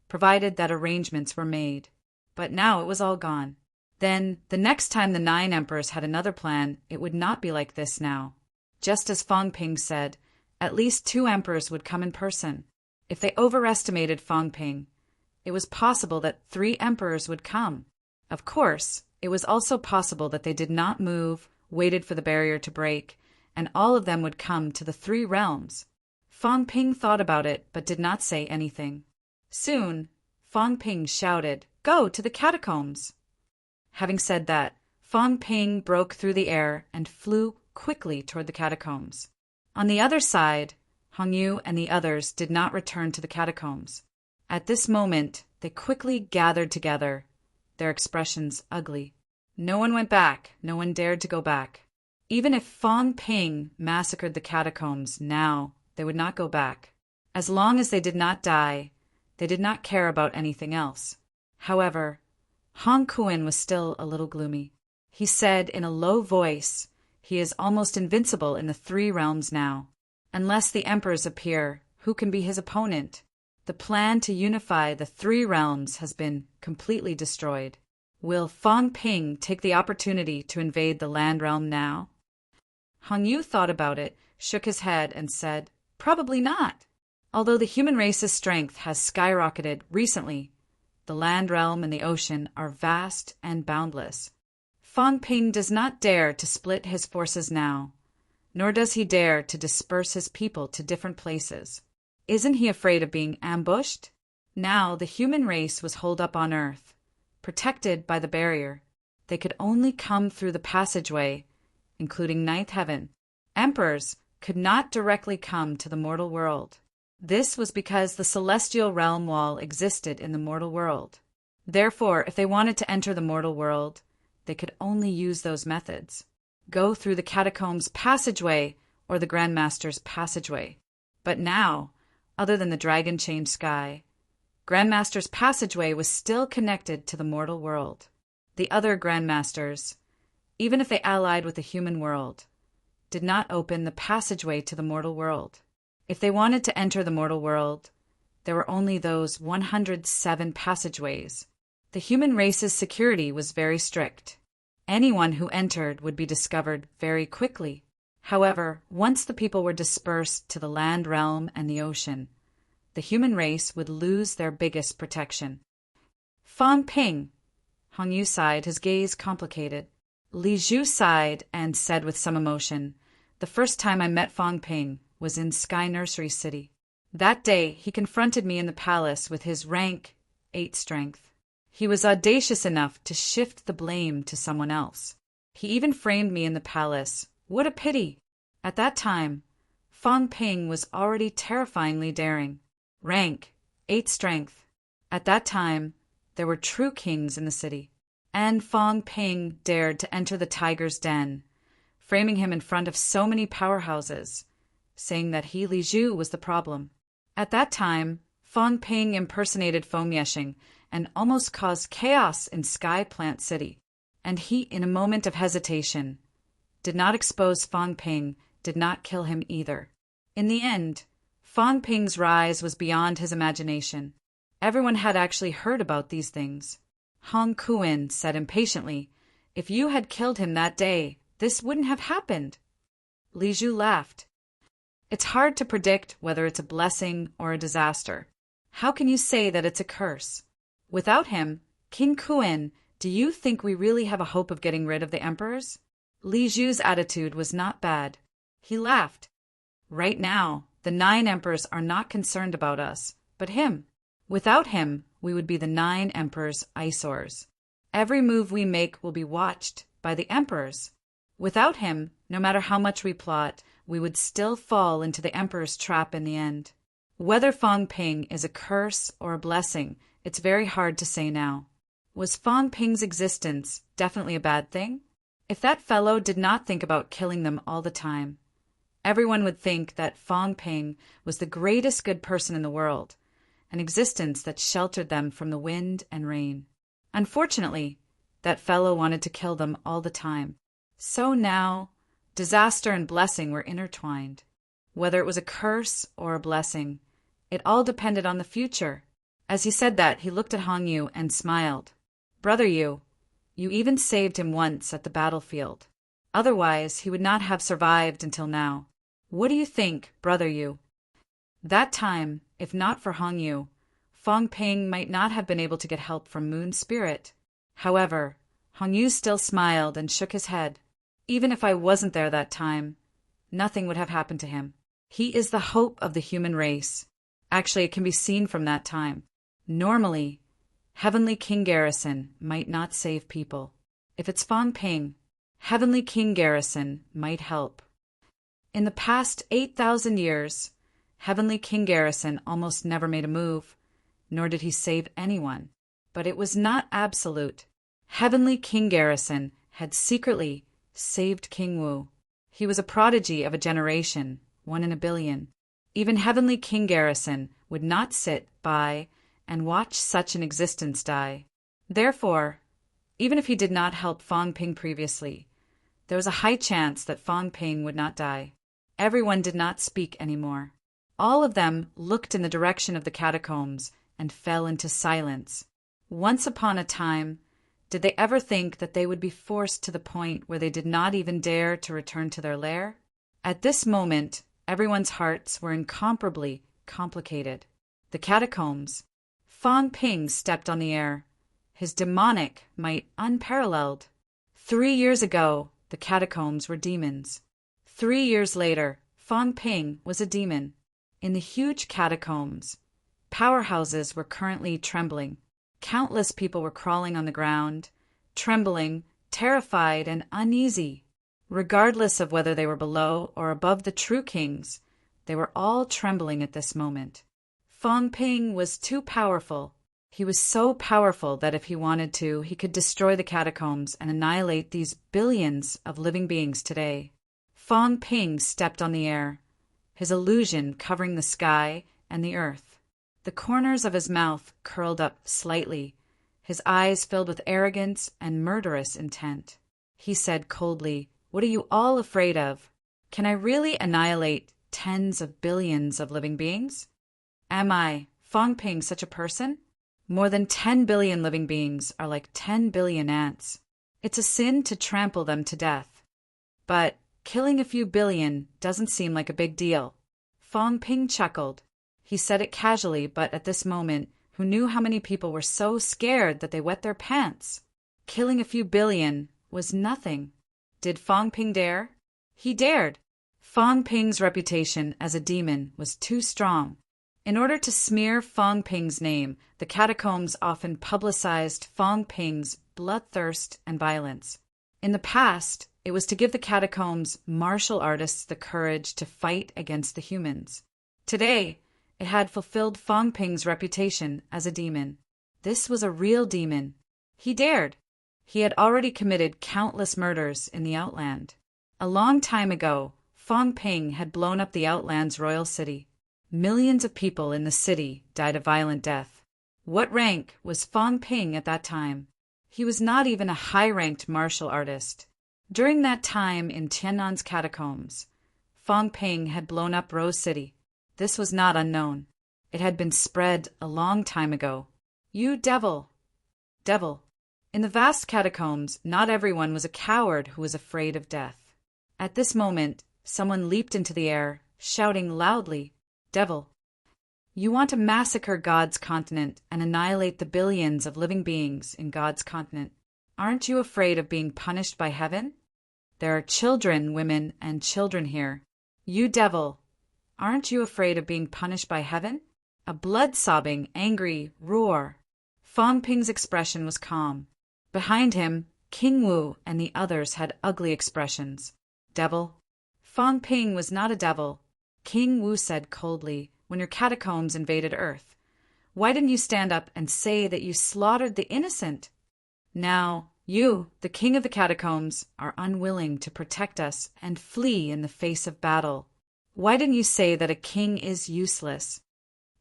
[SPEAKER 1] provided that arrangements were made. But now it was all gone. Then, the next time the 9 emperors had another plan, it would not be like this now. Just as Fang Ping said, at least 2 emperors would come in person. If they overestimated Fang Ping, it was possible that 3 emperors would come. Of course, it was also possible that they did not move, waited for the barrier to break, and all of them would come to the 3 realms. Fang Ping thought about it, but did not say anything. Soon, Fang Ping shouted, "Go to the catacombs!" Having said that, Fang Ping broke through the air and flew quickly toward the catacombs. On the other side, Hong Yu and the others did not return to the catacombs. At this moment, they quickly gathered together, their expressions ugly. No one went back, no one dared to go back. Even if Fang Ping massacred the catacombs now, they would not go back. As long as they did not die, they did not care about anything else. However, Hong Kuan was still a little gloomy. He said in a low voice, "He is almost invincible in the three realms now. Unless the emperors appear, who can be his opponent? The plan to unify the three realms has been completely destroyed. Will Fang Ping take the opportunity to invade the land realm now?" Hong Yu thought about it, shook his head, and said, "Probably not. Although the human race's strength has skyrocketed recently, the land realm and the ocean are vast and boundless. Fang Ping does not dare to split his forces now, nor does he dare to disperse his people to different places. Isn't he afraid of being ambushed? Now the human race was holed up on Earth, protected by the barrier. They could only come through the passageway, including ninth heaven. Emperors could not directly come to the mortal world. This was because the celestial realm wall existed in the mortal world. Therefore, if they wanted to enter the mortal world, they could only use those methods. Go through the catacombs passageway or the Grandmaster's passageway. But now, other than the dragon-chained sky, Grandmaster's passageway was still connected to the mortal world. The other Grandmasters, even if they allied with the human world, did not open the passageway to the mortal world. If they wanted to enter the mortal world, there were only those 107 passageways. The human race's security was very strict. Anyone who entered would be discovered very quickly. However, once the people were dispersed to the land realm and the ocean, the human race would lose their biggest protection. Fang Ping. Hong Yu sighed, his gaze complicated. Li Zhu sighed and said with some emotion, "The first time I met Fang Ping was in Sky Nursery City. That day he confronted me in the palace with his rank 8 strength. He was audacious enough to shift the blame to someone else. He even framed me in the palace. What a pity! At that time, Fang Ping was already terrifyingly daring. Rank 8 strength. At that time, there were true kings in the city. And Fang Ping dared to enter the tiger's den, framing him in front of so many powerhouses, saying that he, Li Zhu, was the problem. At that time, Fang Ping impersonated Feng Yeshing and almost caused chaos in Sky Plant City. And he, in a moment of hesitation, did not expose Fang Ping, did not kill him either. In the end, Fang Ping's rise was beyond his imagination. Everyone had actually heard about these things. Hong Kuan said impatiently, "If you had killed him that day, this wouldn't have happened." Li Zhu laughed. "It's hard to predict whether it's a blessing or a disaster. How can you say that it's a curse? Without him, King Kuan, do you think we really have a hope of getting rid of the emperors?" Li Zhu's attitude was not bad. He laughed. "Right now, the 9 emperors are not concerned about us, but him. Without him, we would be the 9 emperors' eyesores. Every move we make will be watched by the emperors. Without him, no matter how much we plot, we would still fall into the emperor's trap in the end. Whether Fang Ping is a curse or a blessing, it's very hard to say now. Was Fang Ping's existence definitely a bad thing? If that fellow did not think about killing them all the time, everyone would think that Fang Ping was the greatest good person in the world, an existence that sheltered them from the wind and rain. Unfortunately, that fellow wanted to kill them all the time. So now, disaster and blessing were intertwined. Whether it was a curse or a blessing, it all depended on the future. As he said that, he looked at Hong Yu and smiled. "Brother Yu, you even saved him once at the battlefield. Otherwise, he would not have survived until now. What do you think, Brother Yu?" That time, if not for Hong Yu, Fang Ping might not have been able to get help from Moon Spirit. However, Hong Yu still smiled and shook his head. "Even if I wasn't there that time, nothing would have happened to him. He is the hope of the human race. Actually, it can be seen from that time. Normally, Heavenly King Garrison might not save people. If it's Fang Ping, Heavenly King Garrison might help. In the past 8,000 years, Heavenly King Garrison almost never made a move, nor did he save anyone. But it was not absolute. Heavenly King Garrison had secretly saved King Wu. He was a prodigy of a generation, 1 in a billion. Even Heavenly King Garrison would not sit by and watch such an existence die. Therefore, even if he did not help Fong Ping previously, there was a high chance that Fong Ping would not die. Everyone did not speak anymore. All of them looked in the direction of the catacombs and fell into silence. Once upon a time, did they ever think that they would be forced to the point where they did not even dare to return to their lair? At this moment, everyone's hearts were incomparably complicated. The catacombs. Fong Ping stepped on the air, his demonic might unparalleled. 3 years ago, the catacombs were demons. 3 years later, Fong Ping was a demon. In the huge catacombs, powerhouses were currently trembling. Countless people were crawling on the ground, trembling, terrified, and uneasy. Regardless of whether they were below or above the true kings, they were all trembling at this moment. Fong Ping was too powerful. He was so powerful that if he wanted to, he could destroy the catacombs and annihilate these billions of living beings today. Fong Ping stepped on the air, his illusion covering the sky and the earth. The corners of his mouth curled up slightly, his eyes filled with arrogance and murderous intent. He said coldly, "What are you all afraid of? Can I really annihilate tens of billions of living beings? Am I, Fong Ping, such a person? More than 10 billion living beings are like 10 billion ants. It's a sin to trample them to death. But killing a few billion doesn't seem like a big deal." Fong Ping chuckled. He said it casually, but at this moment, who knew how many people were so scared that they wet their pants? Killing a few billion was nothing. Did Fong Ping dare? He dared. Fong Ping's reputation as a demon was too strong. In order to smear Fong Ping's name, the catacombs often publicized Fong Ping's bloodthirst and violence. In the past, it was to give the catacombs martial artists the courage to fight against the humans. Today, it had fulfilled Fong Ping's reputation as a demon. This was a real demon. He dared. He had already committed countless murders in the Outland. A long time ago, Fong Ping had blown up the Outland's royal city. Millions of people in the city died a violent death. What rank was Fong Ping at that time? He was not even a high-ranked martial artist. During that time in Tiannan's catacombs, Fong Ping had blown up Rose City. This was not unknown. It had been spread a long time ago. You devil! Devil! In the vast catacombs, not everyone was a coward who was afraid of death. At this moment, someone leaped into the air, shouting loudly, "Devil! You want to massacre God's continent and annihilate the billions of living beings in God's continent. Aren't you afraid of being punished by heaven? There are children, women, and children here. You devil! Aren't you afraid of being punished by heaven?" A blood-sobbing, angry roar. Fong Ping's expression was calm. Behind him, King Wu and the others had ugly expressions. Devil? Fong Ping was not a devil. King Wu said coldly, "When your catacombs invaded Earth, why didn't you stand up and say that you slaughtered the innocent? Now, you, the king of the catacombs, are unwilling to protect us and flee in the face of battle. Why didn't you say that a king is useless?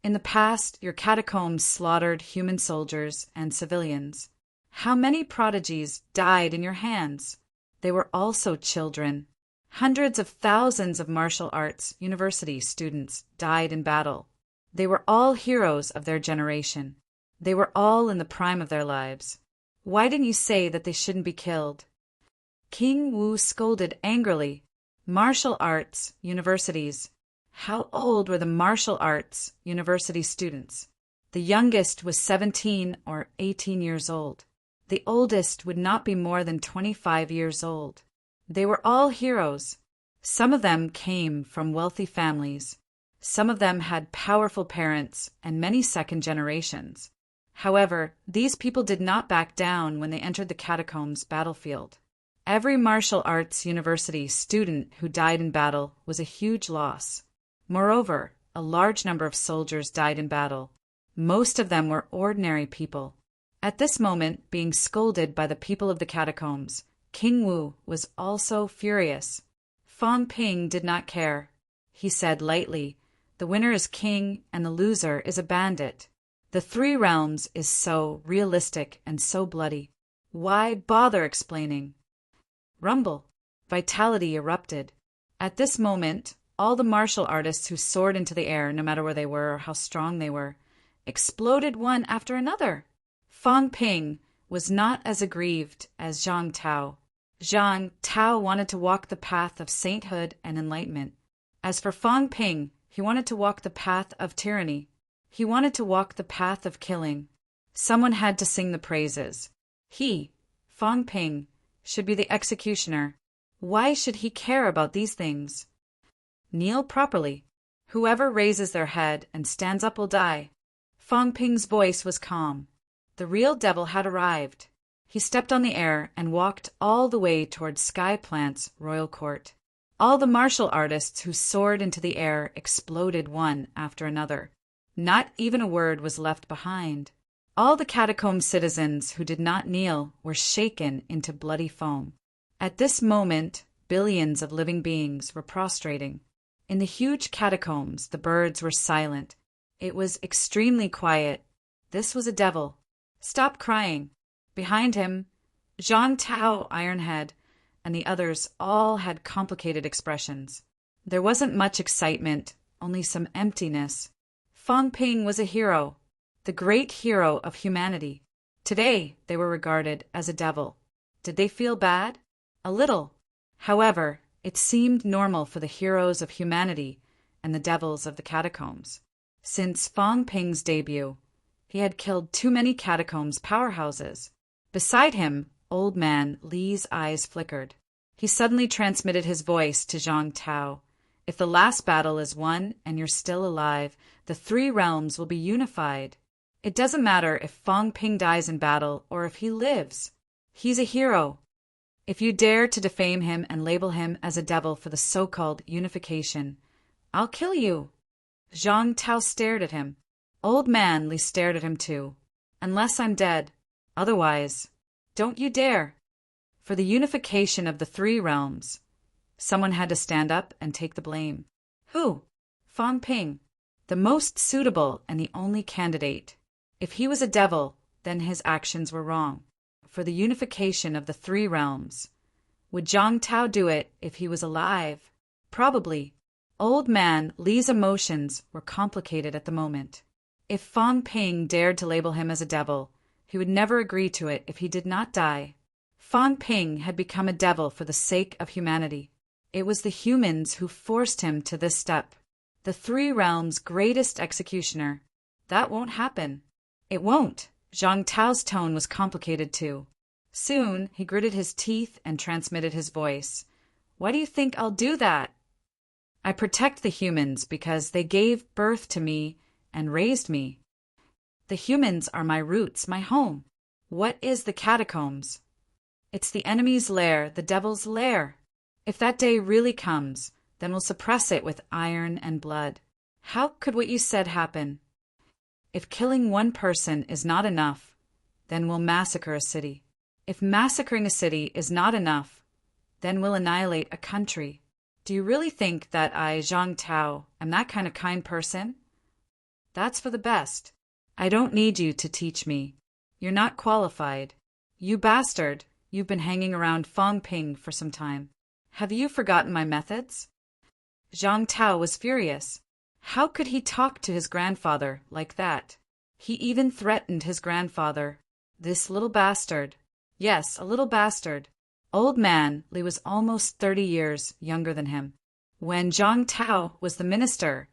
[SPEAKER 1] In the past, your catacombs slaughtered human soldiers and civilians. How many prodigies died in your hands? They were also children. Hundreds of thousands of martial arts university students died in battle. They were all heroes of their generation. They were all in the prime of their lives. Why didn't you say that they shouldn't be killed?" King Wu scolded angrily. Martial arts universities. How old were the martial arts university students? The youngest was 17 or 18 years old. The oldest would not be more than 25 years old. They were all heroes. Some of them came from wealthy families. Some of them had powerful parents and many second generations. However, these people did not back down when they entered the catacombs battlefield. Every martial arts university student who died in battle was a huge loss. Moreover, a large number of soldiers died in battle. Most of them were ordinary people. At this moment, being scolded by the people of the catacombs, King Wu was also furious. Fong Ping did not care. He said lightly, The winner is king and the loser is a bandit. The three realms is so realistic and so bloody. Why bother explaining? Rumble. Vitality erupted. At this moment, all the martial artists who soared into the air, no matter where they were or how strong they were, exploded one after another. Fang Ping was not as aggrieved as Zhang Tao. Zhang Tao wanted to walk the path of sainthood and enlightenment. As for Fang Ping, he wanted to walk the path of tyranny. He wanted to walk the path of killing. Someone had to sing the praises. He, Fang Ping, should be the executioner. Why should he care about these things? Kneel properly. Whoever raises their head and stands up will die. Fang Ping's voice was calm. The real devil had arrived. He stepped on the air and walked all the way towards Sky Plant's royal court. All the martial artists who soared into the air exploded one after another. Not even a word was left behind. All the catacomb citizens who did not kneel were shaken into bloody foam. At this moment, billions of living beings were prostrating. In the huge catacombs, the birds were silent. It was extremely quiet. This was a devil. Stop crying. Behind him, Zhang Tao, Ironhead, and the others all had complicated expressions. There wasn't much excitement, only some emptiness. Fang Ping was a hero, the great hero of humanity. Today, they were regarded as a devil. Did they feel bad? A little. However, it seemed normal for the heroes of humanity and the devils of the catacombs. Since Fang Ping's debut, he had killed too many catacombs powerhouses. Beside him, Old Man Li's eyes flickered. He suddenly transmitted his voice to Zhang Tao. If the last battle is won and you're still alive, the three realms will be unified. It doesn't matter if Fang Ping dies in battle or if he lives. He's a hero. If you dare to defame him and label him as a devil for the so-called unification, I'll kill you. Zhang Tao stared at him. Old Man Li stared at him too. Unless I'm dead. Otherwise, don't you dare. For the unification of the three realms, someone had to stand up and take the blame. Who? Fang Ping, the most suitable and the only candidate. If he was a devil, then his actions were wrong. For the unification of the three realms. Would Zhang Tao do it if he was alive? Probably. Old Man Li's emotions were complicated at the moment. If Fang Ping dared to label him as a devil, he would never agree to it if he did not die. Fang Ping had become a devil for the sake of humanity. It was the humans who forced him to this step. The three realms' greatest executioner. That won't happen. It won't. Zhang Tao's tone was complicated too. Soon, he gritted his teeth and transmitted his voice. Why do you think I'll do that? I protect the humans because they gave birth to me and raised me. The humans are my roots, my home. What is the catacombs? It's the enemy's lair, the devil's lair. If that day really comes, then we'll suppress it with iron and blood. How could what you said happen? If killing one person is not enough, then we'll massacre a city. If massacring a city is not enough, then we'll annihilate a country. Do you really think that I, Zhang Tao, am that kind of kind person? That's for the best. I don't need you to teach me. You're not qualified. You bastard, you've been hanging around Fang Ping for some time. Have you forgotten my methods? Zhang Tao was furious. How could he talk to his grandfather like that? He even threatened his grandfather. This little bastard. Yes, a little bastard. Old Man Li was almost 30 years younger than him. When Zhang Tao was the minister,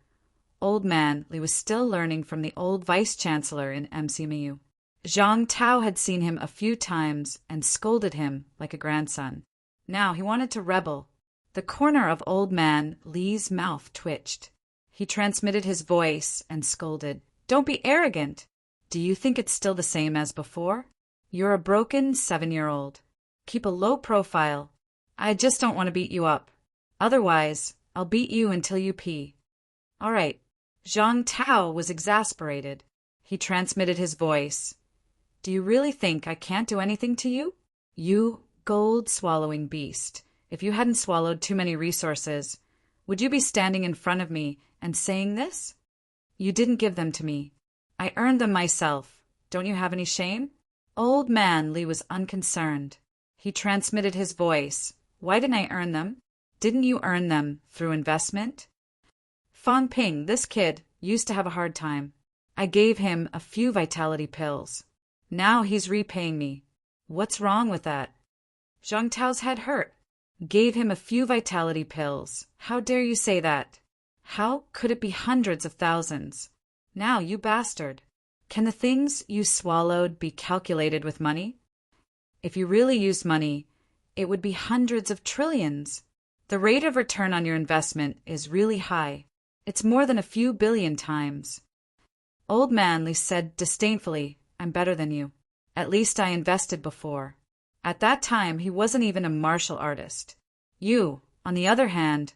[SPEAKER 1] Old Man Li was still learning from the old vice-chancellor in MCMU. Zhang Tao had seen him a few times and scolded him like a grandson. Now he wanted to rebel. The corner of Old Man Li's mouth twitched. He transmitted his voice and scolded. Don't be arrogant. Do you think it's still the same as before? You're a broken 7-year-old. Keep a low profile. I just don't want to beat you up. Otherwise, I'll beat you until you pee. All right. Zhang Tao was exasperated. He transmitted his voice. Do you really think I can't do anything to you? You gold-swallowing beast. If you hadn't swallowed too many resources, Would you be standing in front of me and saying this? You didn't give them to me. I earned them myself. Don't you have any shame? Old man Li was unconcerned. He transmitted his voice. Why didn't I earn them? Didn't you earn them through investment? Fang Ping, this kid, used to have a hard time. I gave him a few vitality pills. Now he's repaying me. What's wrong with that? Zhang Tao's head hurt. Gave him a few vitality pills. How dare you say that? How could it be hundreds of thousands? Now, you bastard. Can the things you swallowed be calculated with money? If you really used money, it would be hundreds of trillions. The rate of return on your investment is really high. It's more than a few billion times. Old man Li said disdainfully, I'm better than you. At least I invested before. At that time, he wasn't even a martial artist. You, on the other hand,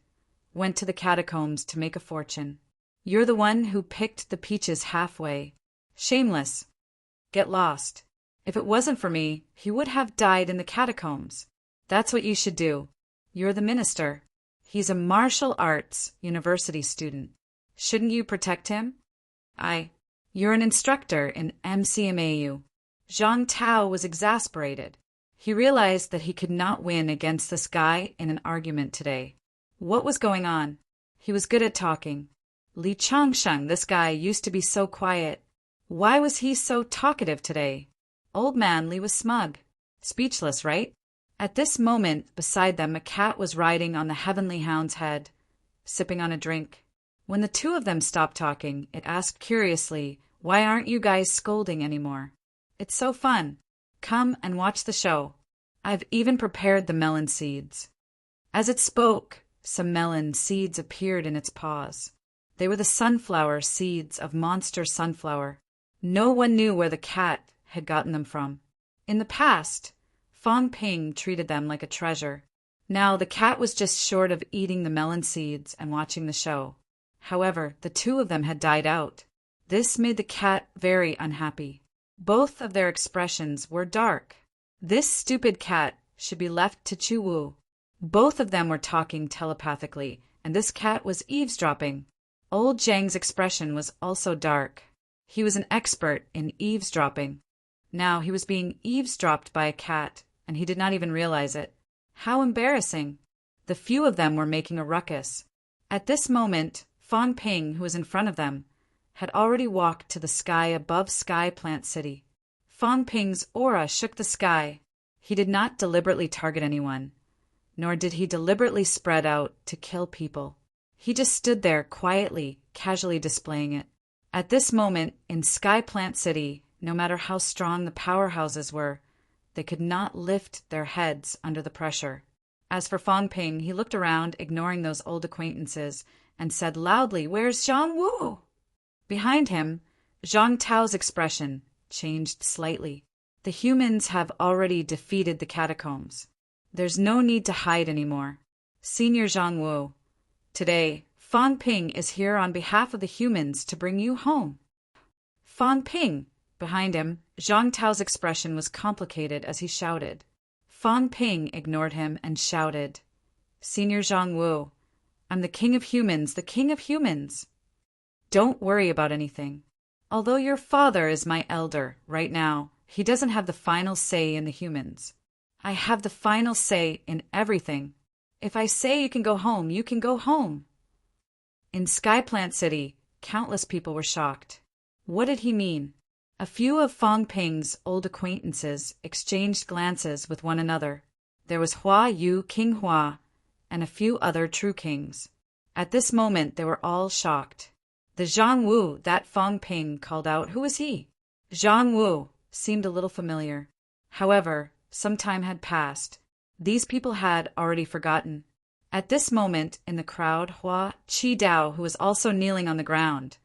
[SPEAKER 1] went to the catacombs to make a fortune. You're the one who picked the peaches halfway. Shameless. Get lost. If it wasn't for me, he would have died in the catacombs. That's what you should do. You're the minister. He's a martial arts university student. Shouldn't you protect him? You're an instructor in MCMAU. Zhang Tao was exasperated. He realized that he could not win against this guy in an argument today. What was going on? He was good at talking. Li Changsheng, this guy, used to be so quiet. Why was he so talkative today? Old man Li was smug. Speechless, right? At this moment, beside them, a cat was riding on the heavenly hound's head, sipping on a drink. When the two of them stopped talking, it asked curiously, why aren't you guys scolding anymore? It's so fun. Come and watch the show. I've even prepared the melon seeds. As it spoke, some melon seeds appeared in its paws. They were the sunflower seeds of Monster Sunflower. No one knew where the cat had gotten them from. In the past, Fang Ping treated them like a treasure. Now the cat was just short of eating the melon seeds and watching the show. However, the two of them had died out. This made the cat very unhappy. Both of their expressions were dark. This stupid cat should be left to Chu Wu. Both of them were talking telepathically, and this cat was eavesdropping. Old Zhang's expression was also dark. He was an expert in eavesdropping. Now he was being eavesdropped by a cat, and he did not even realize it. How embarrassing! The few of them were making a ruckus. At this moment, Fang Ping, who was in front of them, had already walked to the sky above Sky Plant City. Fang Ping's aura shook the sky. He did not deliberately target anyone, nor did he deliberately spread out to kill people. He just stood there quietly, casually displaying it. At this moment, in Sky Plant City, no matter how strong the powerhouses were, they could not lift their heads under the pressure. As for Fang Ping, he looked around, ignoring those old acquaintances, and said loudly, "Where's Zhang Wu?" Behind him, Zhang Tao's expression changed slightly. The humans have already defeated the catacombs. There's no need to hide anymore. Senior Zhang Wu, today, Fang Ping is here on behalf of the humans to bring you home. Fang Ping! Behind him, Zhang Tao's expression was complicated as he shouted. Fang Ping ignored him and shouted, "Senior Zhang Wu, I'm the king of humans, the king of humans. Don't worry about anything. Although your father is my elder right now, he doesn't have the final say in the humans. I have the final say in everything. If I say you can go home, you can go home." In Skyplant City, countless people were shocked. What did he mean? A few of Fang Ping's old acquaintances exchanged glances with one another. There was Hua Yu, King Hua, and a few other true kings. At this moment, they were all shocked. The Zhang Wu that Fang Ping called out, who was he? Zhang Wu seemed a little familiar. However, some time had passed. These people had already forgotten. At this moment, in the crowd, Hua Qidao, who was also kneeling on the ground,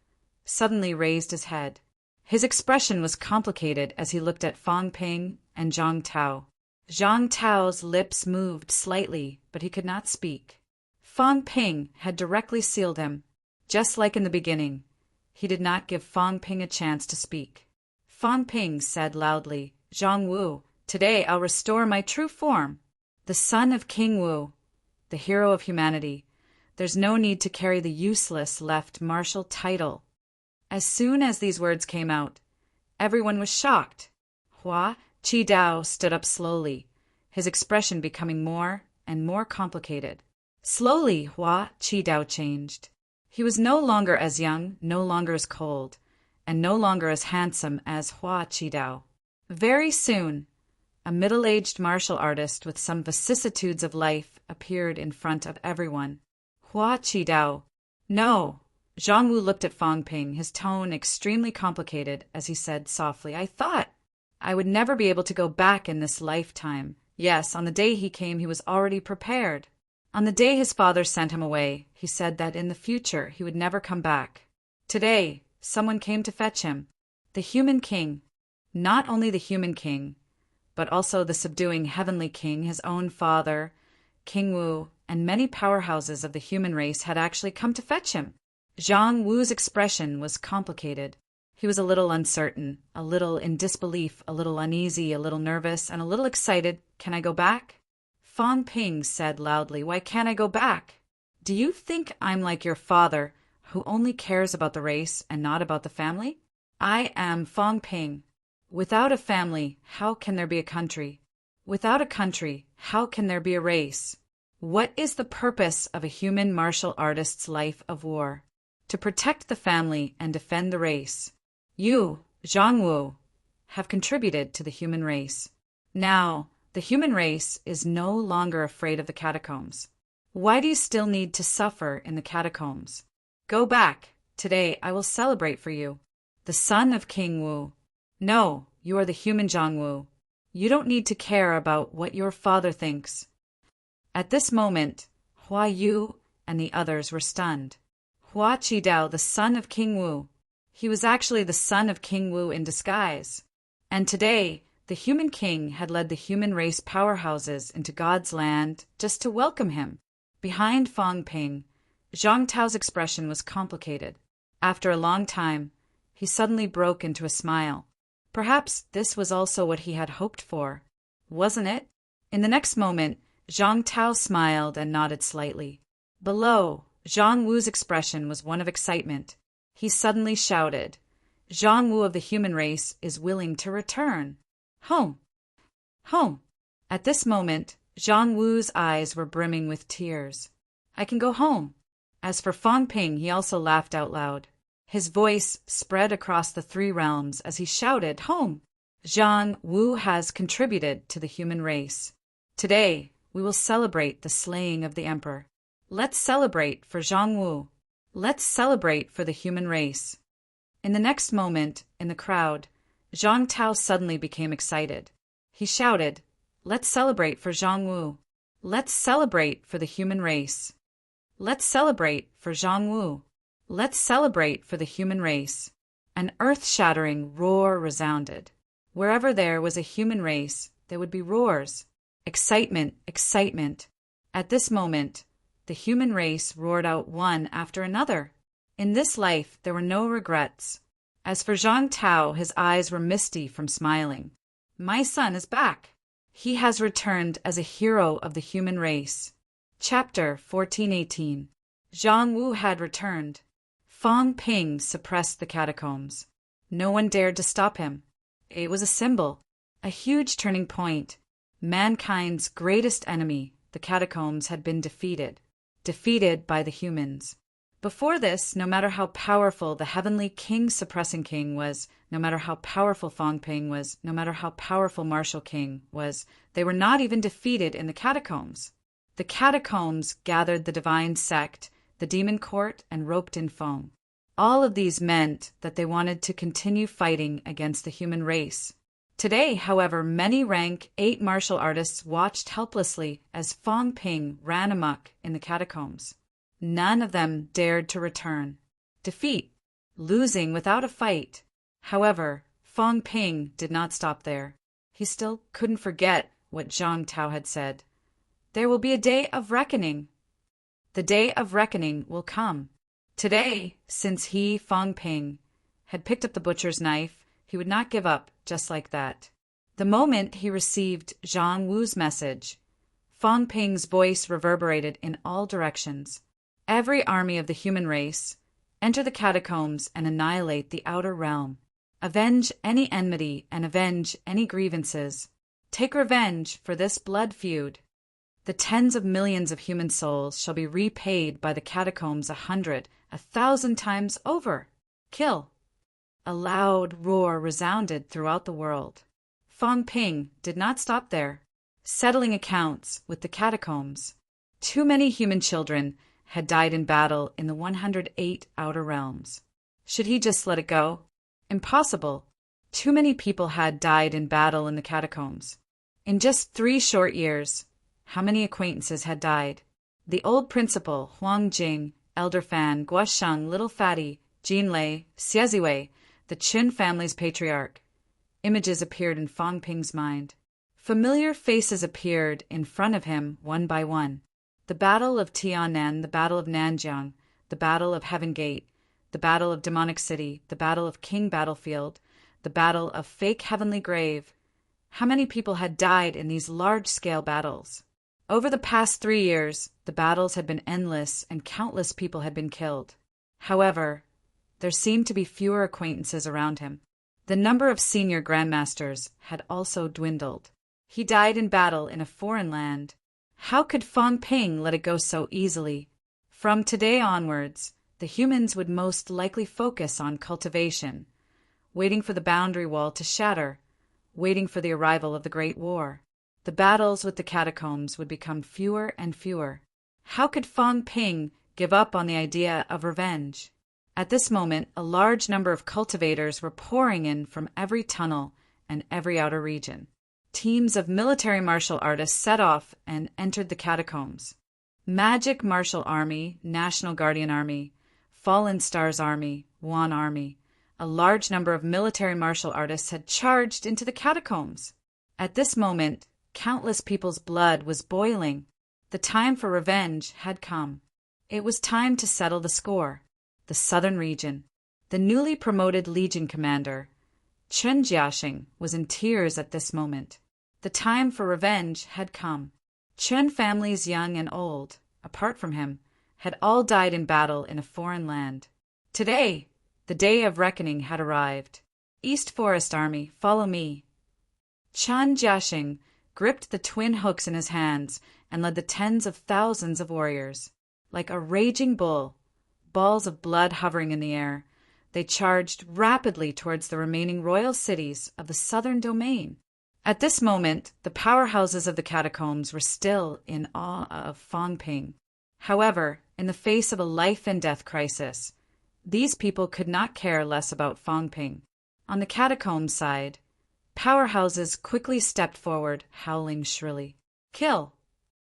[SPEAKER 1] suddenly raised his head. His expression was complicated as he looked at Fang Ping and Zhang Tao. Zhang Tao's lips moved slightly, but he could not speak. Fang Ping had directly sealed him. Just like in the beginning, he did not give Fang Ping a chance to speak. Fang Ping said loudly, "Zhang Wu, today I'll restore my true form. The son of King Wu, the hero of humanity, There's no need to carry the useless left martial title." As soon as these words came out, everyone was shocked. Hua Qidao stood up slowly, his expression becoming more and more complicated. Slowly, Hua Qidao changed. He was no longer as young, no longer as cold, and no longer as handsome as Hua Qidao. Very soon, a middle-aged martial artist with some vicissitudes of life appeared in front of everyone. Hua Qidao. "No." Zhang Wu looked at Fang Ping, his tone extremely complicated, as he said softly, "I thought I would never be able to go back in this lifetime." Yes, on the day he came, he was already prepared. On the day his father sent him away, he said that in the future he would never come back. Today, someone came to fetch him. The human king. Not only the human king, but also the subduing heavenly king, his own father, King Wu, and many powerhouses of the human race had actually come to fetch him. Zhang Wu's expression was complicated. He was a little uncertain, a little in disbelief, a little uneasy, a little nervous, and a little excited. "Can I go back?" Fang Ping said loudly, "Why can't I go back? Do you think I'm like your father, who only cares about the race and not about the family? I am Fang Ping. Without a family, how can there be a country? Without a country, how can there be a race? What is the purpose of a human martial artist's life of war? To protect the family and defend the race. You, Zhang Wu, have contributed to the human race. Now, the human race is no longer afraid of the catacombs. Why do you still need to suffer in the catacombs? Go back. Today I will celebrate for you, the son of King Wu. No, you are the human Zhang Wu. You don't need to care about what your father thinks." At this moment, Hua Yu and the others were stunned. Hua Qidao, the son of King Wu. He was actually the son of King Wu in disguise. And today, the human king had led the human race powerhouses into God's land just to welcome him. Behind Fang Ping, Zhang Tao's expression was complicated. After a long time, he suddenly broke into a smile. Perhaps this was also what he had hoped for, wasn't it? In the next moment, Zhang Tao smiled and nodded slightly. Below, Zhang Wu's expression was one of excitement. He suddenly shouted, "Zhang Wu of the human race is willing to return. Home! Home!" At this moment, Zhang Wu's eyes were brimming with tears. "I can go home." As for Fang Ping, he also laughed out loud. His voice spread across the three realms as he shouted, "Home! Zhang Wu has contributed to the human race. Today, we will celebrate the slaying of the emperor. Let's celebrate for Zhang Wu. Let's celebrate for the human race." In the next moment, in the crowd, Zhang Tao suddenly became excited. He shouted, "Let's celebrate for Zhang Wu. Let's celebrate for the human race. Let's celebrate for Zhang Wu. Let's celebrate for the human race." An earth-shattering roar resounded. Wherever there was a human race, there would be roars. Excitement, excitement. At this moment, the human race roared out one after another. In this life, there were no regrets. As for Zhang Tao, his eyes were misty from smiling. "My son is back. He has returned as a hero of the human race." Chapter 1418. Zhang Wu had returned. Fang Ping suppressed the catacombs. No one dared to stop him. It was a symbol, a huge turning point. Mankind's greatest enemy, the catacombs, had been defeated by the humans. Before this, no matter how powerful the heavenly king-suppressing king was, no matter how powerful Fang Ping was, no matter how powerful Martial King was, they were not even defeated in the catacombs. The catacombs gathered the divine sect, the demon court, and roped in Feng. All of these meant that they wanted to continue fighting against the human race. Today, however, many rank 8 martial artists watched helplessly as Fang Ping ran amok in the catacombs. None of them dared to return. Defeat, losing without a fight. However, Fang Ping did not stop there. He still couldn't forget what Zhang Tao had said. There will be a day of reckoning. The day of reckoning will come. Today, since he, Fang Ping, had picked up the butcher's knife, he would not give up just like that. The moment he received Zhang Wu's message, Fang Ping's voice reverberated in all directions. Every army of the human race, enter the catacombs and annihilate the outer realm. Avenge any enmity and avenge any grievances. Take revenge for this blood feud. The tens of millions of human souls shall be repaid by the catacombs 100, 1,000 times over. Kill. A loud roar resounded throughout the world. Fang Ping did not stop there, settling accounts with the catacombs. Too many human children had died in battle in the 108 outer realms. Should he just let it go? Impossible. Too many people had died in battle in the catacombs. In just 3 short years, how many acquaintances had died? The old principal, Huang Jing, Elder Fan, Guosheng, Little Fatty, Jin Lei, Xieziwei, the Qin family's patriarch. Images appeared in Fang Ping's mind. Familiar faces appeared in front of him one by one. The Battle of Tianan, the Battle of Nanjiang, the Battle of Heaven Gate, the Battle of Demonic City, the Battle of King Battlefield, the Battle of Fake Heavenly Grave. How many people had died in these large-scale battles? Over the past 3 years, the battles had been endless and countless people had been killed. However, there seemed to be fewer acquaintances around him. The number of senior grandmasters had also dwindled. He died in battle in a foreign land. How could Fang Ping let it go so easily? From today onwards, the humans would most likely focus on cultivation, waiting for the boundary wall to shatter, waiting for the arrival of the Great War. The battles with the catacombs would become fewer and fewer. How could Fang Ping give up on the idea of revenge? At this moment, a large number of cultivators were pouring in from every tunnel and every outer region. Teams of military martial artists set off and entered the catacombs. Magic Martial Army, National Guardian Army, Fallen Stars Army, Wan Army. A large number of military martial artists had charged into the catacombs. At this moment, countless people's blood was boiling. The time for revenge had come. It was time to settle the score. The southern region. The newly promoted Legion commander, Chen Jiaxing, was in tears at this moment. The time for revenge had come. Chen families, young and old, apart from him, had all died in battle in a foreign land. Today, the day of reckoning had arrived. East Forest Army, follow me. Chen Jiaxing gripped the twin hooks in his hands and led the tens of thousands of warriors. Like a raging bull, balls of blood hovering in the air, they charged rapidly towards the remaining royal cities of the southern domain. At this moment, the powerhouses of the catacombs were still in awe of Fang Ping. However, in the face of a life-and-death crisis, these people could not care less about Fang Ping. On the catacombs side, powerhouses quickly stepped forward, howling shrilly. Kill!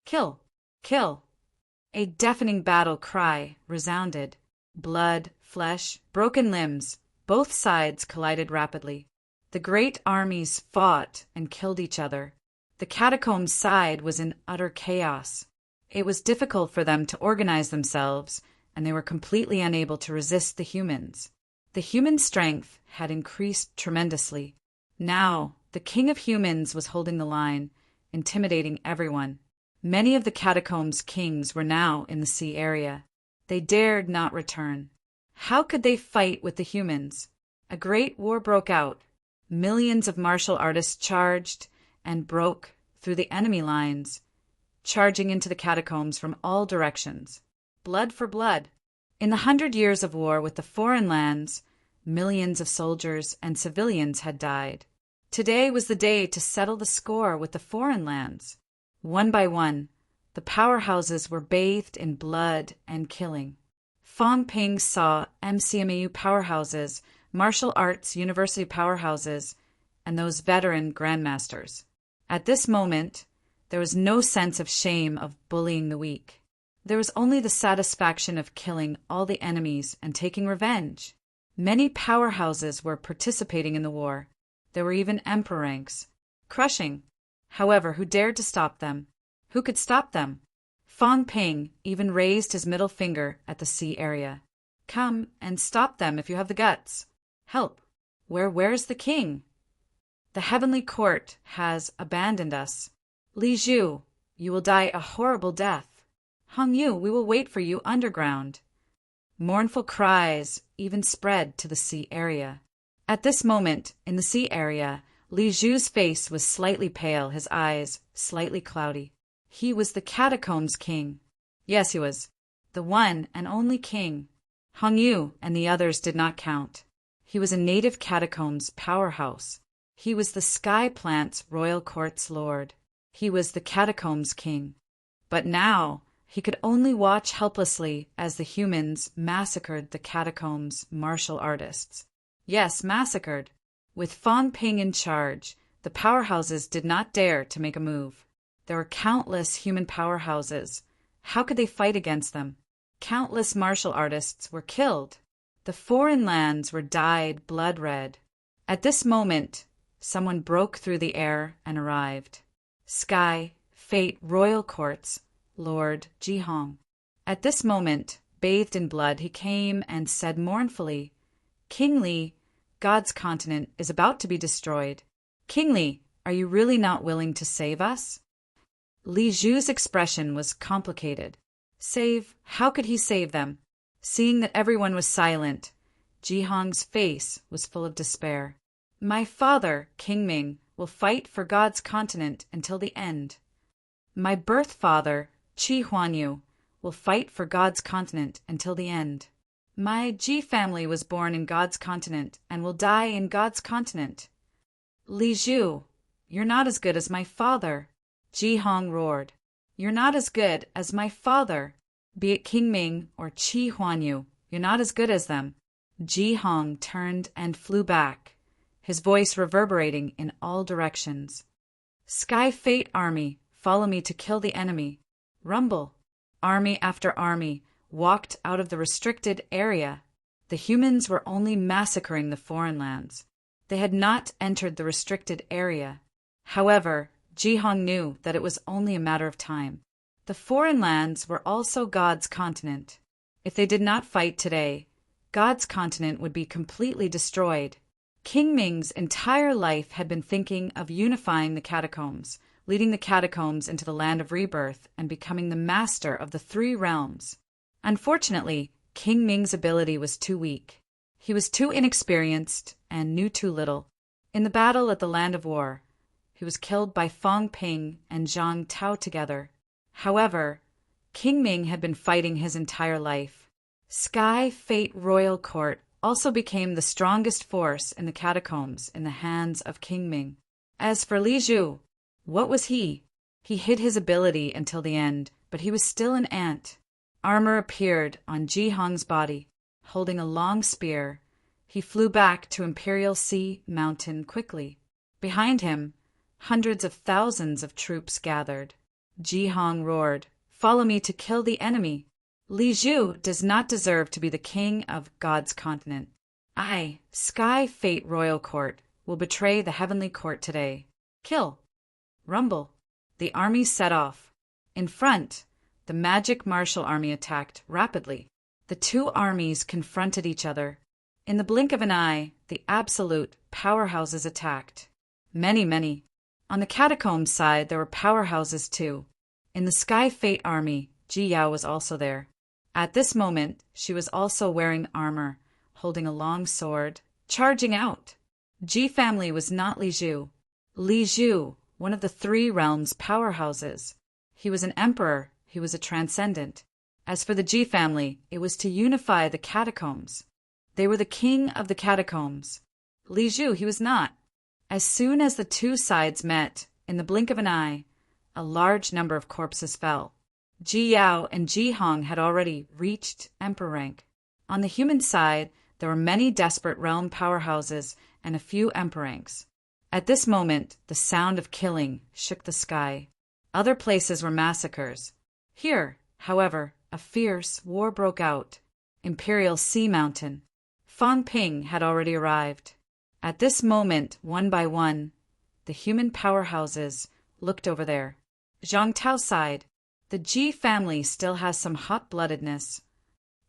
[SPEAKER 1] Kill! Kill! A deafening battle cry resounded. Blood, flesh, broken limbs, both sides collided rapidly. The great armies fought and killed each other. The catacombs side was in utter chaos. It was difficult for them to organize themselves, and they were completely unable to resist the humans. The human strength had increased tremendously. Now, the king of humans was holding the line, intimidating everyone. Many of the catacombs' kings were now in the sea area. They dared not return. How could they fight with the humans? A great war broke out. Millions of martial artists charged and broke through the enemy lines, charging into the catacombs from all directions. Blood for blood. In the 100 years of war with the foreign lands, millions of soldiers and civilians had died. Today was the day to settle the score with the foreign lands. One by one, the powerhouses were bathed in blood and killing. Fang Ping saw MCMAU powerhouses, martial arts university powerhouses, and those veteran grandmasters. At this moment, there was no sense of shame of bullying the weak. There was only the satisfaction of killing all the enemies and taking revenge. Many powerhouses were participating in the war. There were even emperor ranks. Crushing. However, who dared to stop them? Who could stop them? Fang Ping even raised his middle finger at the sea area. Come and stop them if you have the guts. Help. Where's the king? The heavenly court has abandoned us. Li Zhu, you will die a horrible death. Hongyu, we will wait for you underground. Mournful cries even spread to the sea area. At this moment, in the sea area, Li Zhu's face was slightly pale, his eyes slightly cloudy. He was the catacombs king. Yes, he was. The one and only king. Hongyu and the others did not count. He was a native catacombs powerhouse. He was the Sky Plant's royal court's lord. He was the catacombs king. But now, he could only watch helplessly as the humans massacred the catacombs martial artists. Yes, massacred. With Fang Ping in charge, the powerhouses did not dare to make a move. There were countless human powerhouses. How could they fight against them? Countless martial artists were killed. The foreign lands were dyed blood red. At this moment, someone broke through the air and arrived. Sky, Fate, Royal Courts, Lord Jihong. At this moment, bathed in blood, he came and said mournfully, King Li, God's continent is about to be destroyed. King Li, are you really not willing to save us? Li Zhu's expression was complicated. Save? How could he save them? Seeing that everyone was silent, Jihong's face was full of despair. My father, King Ming, will fight for God's continent until the end. My birth father, Qi Huanyu, will fight for God's continent until the end. My Ji family was born in God's continent and will die in God's continent. Li Zhu, you're not as good as my father. Jihong roared. You're not as good as my father. Be it King Ming or Qi Huanyu, you're not as good as them. Jihong turned and flew back, his voice reverberating in all directions. Sky Fate Army, follow me to kill the enemy. Rumble. Army after army walked out of the restricted area. The humans were only massacring the foreign lands. They had not entered the restricted area. However, Jihong knew that it was only a matter of time. The foreign lands were also God's continent. If they did not fight today, God's continent would be completely destroyed. King Ming's entire life had been thinking of unifying the catacombs, leading the catacombs into the land of rebirth and becoming the master of the three realms. Unfortunately, King Ming's ability was too weak. He was too inexperienced and knew too little. In the battle at the Land of War, he was killed by Fang Ping and Zhang Tao together. However, King Ming had been fighting his entire life. Sky Fate Royal Court also became the strongest force in the catacombs in the hands of King Ming. As for Li Zhu, what was he? He hid his ability until the end, but he was still an ant. Armor appeared on Jihong's body, holding a long spear. He flew back to Imperial Sea Mountain quickly. Behind him, hundreds of thousands of troops gathered. Jihong roared, "Follow me to kill the enemy. Li Zhu does not deserve to be the king of God's continent. I, Sky Fate Royal Court, will betray the Heavenly Court today. Kill!" Rumble. The army set off. In front, the magic martial army attacked rapidly. The two armies confronted each other. In the blink of an eye, the absolute powerhouses attacked. Many. On the catacombs side, there were powerhouses too. In the Sky Fate army, Ji Yao was also there. At this moment, she was also wearing armor, holding a long sword, charging out. Ji family was not Li Zhu. Li Zhu, one of the three realms' powerhouses. He was an emperor, he was a transcendent. As for the Ji family, it was to unify the catacombs. They were the king of the catacombs. Li Zhu, he was not. As soon as the two sides met, in the blink of an eye, a large number of corpses fell. Ji Yao and Jihong had already reached emperor rank. On the human side, there were many desperate realm powerhouses and a few emperor ranks. At this moment, the sound of killing shook the sky. Other places were massacres. Here, however, a fierce war broke out. Imperial Sea Mountain. Fang Ping had already arrived. At this moment, one by one, the human powerhouses looked over there. Zhang Tao sighed. The Ji family still has some hot-bloodedness.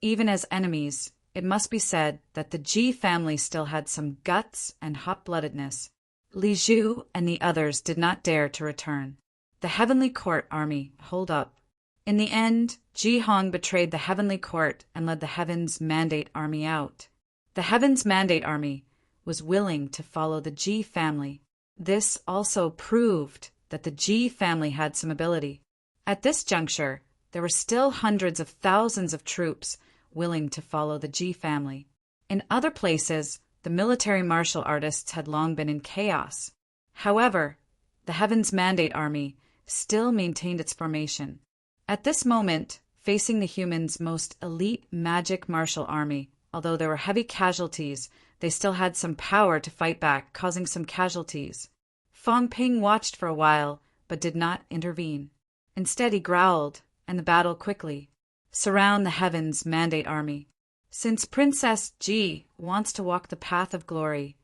[SPEAKER 1] Even as enemies, it must be said that the Ji family still had some guts and hot-bloodedness. Li Zhu and the others did not dare to return. The Heavenly Court army holed up. In the end, Ji Hong betrayed the heavenly court and led the Heaven's Mandate Army out. The Heaven's Mandate Army was willing to follow the Ji family. This also proved that the Ji family had some ability. At this juncture, there were still hundreds of thousands of troops willing to follow the Ji family. In other places, the military martial artists had long been in chaos. However, the Heaven's Mandate Army still maintained its formation. At this moment, facing the humans' most elite magic martial army, although there were heavy casualties, they still had some power to fight back, causing some casualties. Fong Ping watched for a while, but did not intervene. Instead, he growled, and the battle quickly. Surround the Heaven's Mandate Army. Since Princess Ji wants to walk the path of glory,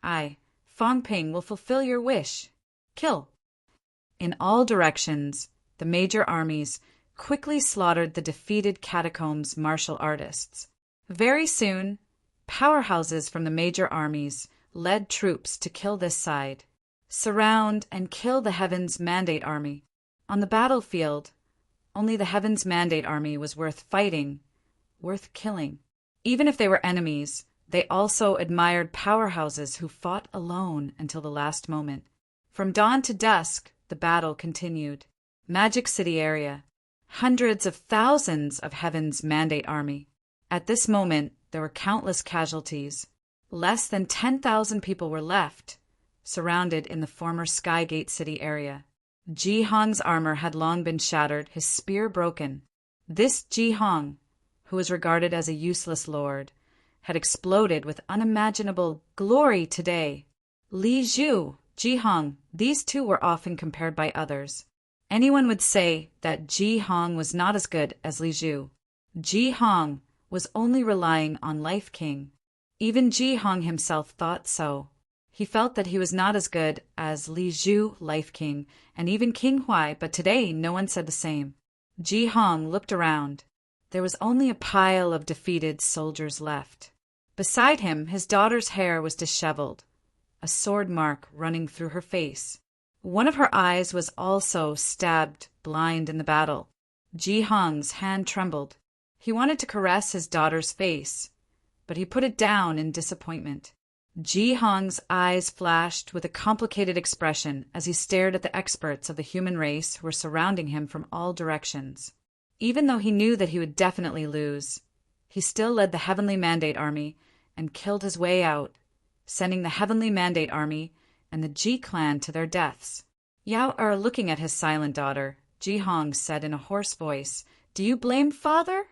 [SPEAKER 1] I, Fong Ping, will fulfill your wish. Kill. In all directions, the major armies quickly slaughtered the defeated catacombs martial artists. Very soon, powerhouses from the major armies led troops to kill this side. Surround and kill the Heaven's Mandate Army. On the battlefield, only the Heaven's Mandate Army was worth fighting, worth killing. Even if they were enemies, they also admired powerhouses who fought alone until the last moment. From dawn to dusk, the battle continued. Magic City area. Hundreds of thousands of Heaven's Mandate Army. At this moment, there were countless casualties. Less than 10,000 people were left, surrounded in the former Skygate City area. Ji Hong's armor had long been shattered, his spear broken. This Ji Hong, who was regarded as a useless lord, had exploded with unimaginable glory today. Li Zhu, Ji Hong, these two were often compared by others. Anyone would say that Ji Hong was not as good as Li Zhu. Ji Hong was only relying on Life King. Even Ji Hong himself thought so. He felt that he was not as good as Li Zhu, Life King, and even King Huai, but today no one said the same. Ji Hong looked around. There was only a pile of defeated soldiers left. Beside him, his daughter's hair was disheveled, a sword mark running through her face. One of her eyes was also stabbed blind in the battle. Ji Hong's hand trembled. He wanted to caress his daughter's face, but he put it down in disappointment. Ji Hong's eyes flashed with a complicated expression as he stared at the experts of the human race who were surrounding him from all directions. Even though he knew that he would definitely lose, he still led the Heavenly Mandate Army and killed his way out, sending the Heavenly Mandate Army and the Ji clan to their deaths. Yao Er, looking at his silent daughter, Ji Hong said in a hoarse voice, "Do you blame father?"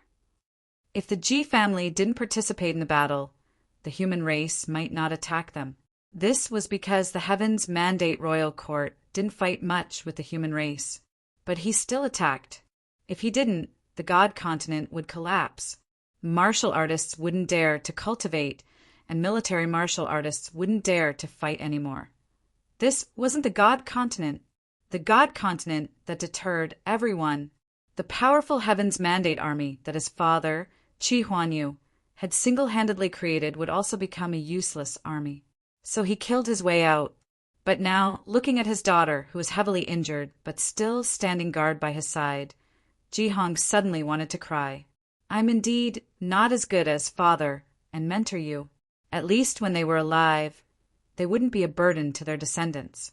[SPEAKER 1] If the Ji family didn't participate in the battle, the human race might not attack them. This was because the Heaven's Mandate Royal Court didn't fight much with the human race. But he still attacked. If he didn't, the God continent would collapse. Martial artists wouldn't dare to cultivate, and military martial artists wouldn't dare to fight anymore. This wasn't the God continent. The God continent that deterred everyone. The powerful Heaven's Mandate Army that his father, Qi Huanyu, had single-handedly created would also become a useless army. So he killed his way out. But now, looking at his daughter, who was heavily injured, but still standing guard by his side, Ji Hong suddenly wanted to cry. "I'm indeed not as good as father and mentor you. At least when they were alive, they wouldn't be a burden to their descendants."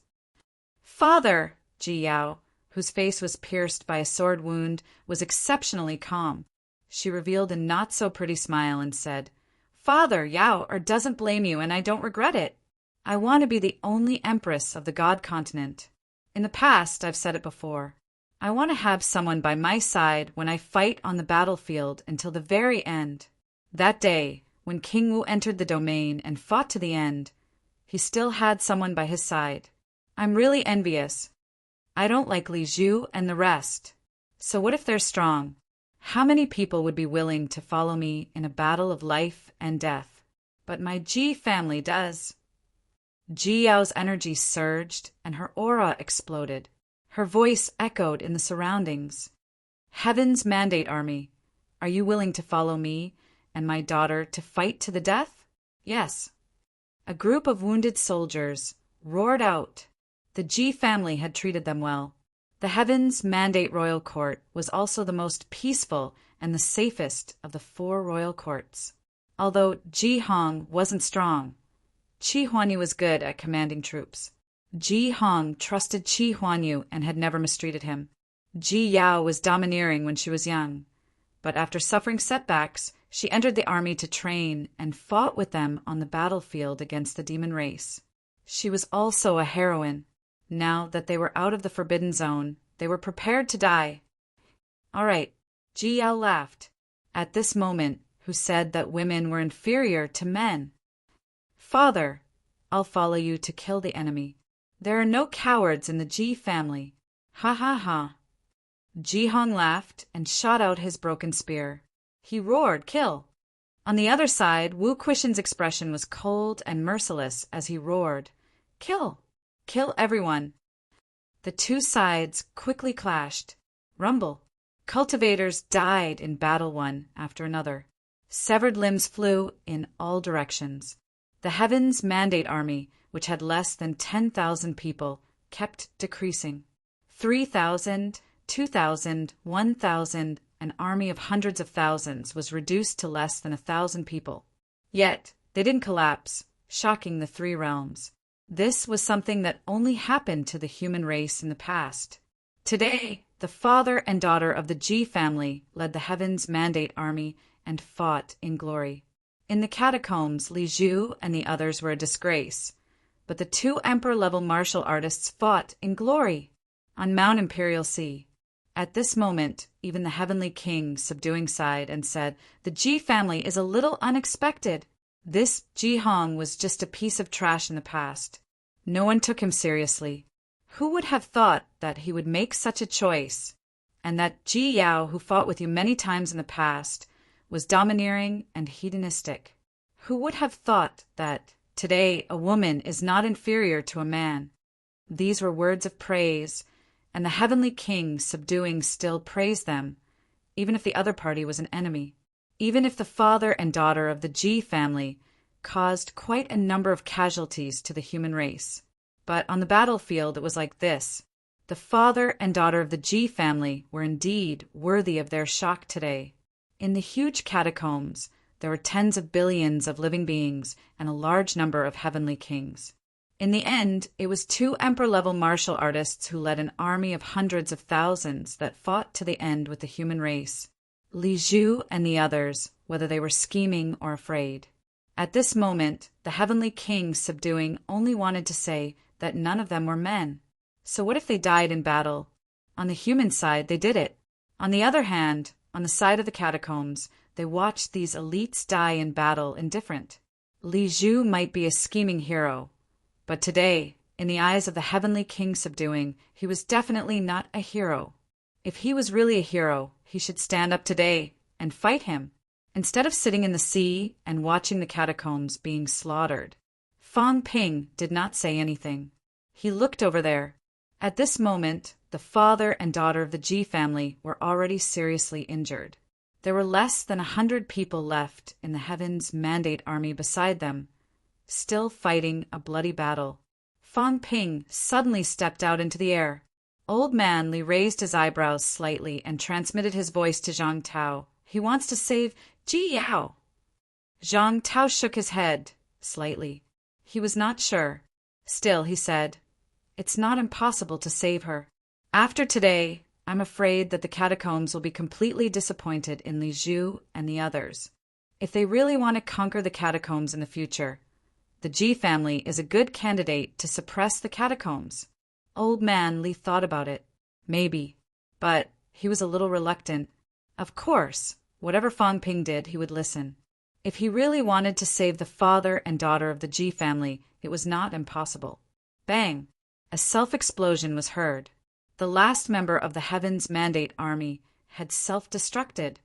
[SPEAKER 1] "Father!" Ji Yao, whose face was pierced by a sword wound, was exceptionally calm. She revealed a not-so-pretty smile and said, "Father, Yao Er doesn't blame you, and I don't regret it. I want to be the only empress of the God continent. In the past, I've said it before, I want to have someone by my side when I fight on the battlefield until the very end." That day, when King Wu entered the domain and fought to the end, he still had someone by his side. I'm really envious. I don't like Li Zhu and the rest. So what if they're strong? How many people would be willing to follow me in a battle of life and death? But my Ji family does. Ji Yao's energy surged and her aura exploded. Her voice echoed in the surroundings. "Heaven's Mandate Army, are you willing to follow me and my daughter to fight to the death?" "Yes." A group of wounded soldiers roared out. The Ji family had treated them well. The Heavens Mandate Royal Court was also the most peaceful and the safest of the 4 royal courts. Although Ji Hong wasn't strong, Qi Huanyu was good at commanding troops. Ji Hong trusted Qi Huanyu and had never mistreated him. Ji Yao was domineering when she was young, but after suffering setbacks, she entered the army to train and fought with them on the battlefield against the demon race. She was also a heroine. Now that they were out of the forbidden zone, they were prepared to die. All right, Ji Yao laughed at this moment, who said that women were inferior to men. Father, I'll follow you to kill the enemy. There are no cowards in the Ji family. Ha ha ha. Ji Hong laughed and shot out his broken spear. He roared, "Kill!" On the other side, Wu Quishen's expression was cold and merciless as he roared, "Kill! Kill everyone!" The 2 sides quickly clashed. Rumble. Cultivators died in battle one after another. Severed limbs flew in all directions. The Heavens Mandate Army, which had less than 10,000 people, kept decreasing. 3,000, 2,000, 1,000, an army of hundreds of thousands was reduced to less than 1,000 people. Yet, they didn't collapse, shocking the 3 realms. This was something that only happened to the human race in the past. Today, the father and daughter of the Ji family led the Heavens Mandate Army and fought in glory. In the catacombs, Li Zhu and the others were a disgrace, but the 2 emperor-level martial artists fought in glory on Mount Imperial Sea. At this moment, even the Heavenly King subduing sighed and said, "The Ji family is a little unexpected." This Ji Hong was just a piece of trash in the past. No one took him seriously. Who would have thought that he would make such a choice, and that Ji Yao, who fought with you many times in the past, was domineering and hedonistic? Who would have thought that today a woman is not inferior to a man? These were words of praise, and the Heavenly King, subduing, still praised them, even if the other party was an enemy. Even if the father and daughter of the Ji family caused quite a number of casualties to the human race. But on the battlefield it was like this. The father and daughter of the Ji family were indeed worthy of their shock today. In the huge catacombs, there were tens of billions of living beings and a large number of heavenly kings. In the end, it was 2 emperor-level martial artists who led an army of hundreds of thousands that fought to the end with the human race. Li Zhu and the others, whether they were scheming or afraid. At this moment, the Heavenly King, subduing, only wanted to say that none of them were men. So what if they died in battle? On the human side, they did it. On the other hand, on the side of the catacombs, they watched these elites die in battle indifferent. Li Zhu might be a scheming hero, but today, in the eyes of the Heavenly King subduing, he was definitely not a hero. If he was really a hero, he should stand up today and fight him, instead of sitting in the sea and watching the catacombs being slaughtered. Fang Ping did not say anything. He looked over there. At this moment, the father and daughter of the Ji family were already seriously injured. There were less than 100 people left in the Heavens Mandate Army beside them, still fighting a bloody battle. Fang Ping suddenly stepped out into the air. Old Man Li raised his eyebrows slightly and transmitted his voice to Zhang Tao. He wants to save Ji Yao. Zhang Tao shook his head slightly. He was not sure. Still, he said, "It's not impossible to save her. After today, I'm afraid that the catacombs will be completely disappointed in Li Zhu and the others. If they really want to conquer the catacombs in the future, the Ji family is a good candidate to suppress the catacombs." Old Man Li thought about it. Maybe. But he was a little reluctant. Of course, whatever Fang Ping did, he would listen. If he really wanted to save the father and daughter of the Ji family, it was not impossible. Bang! A self-explosion was heard. The last member of the Heavens Mandate Army had self-destructed.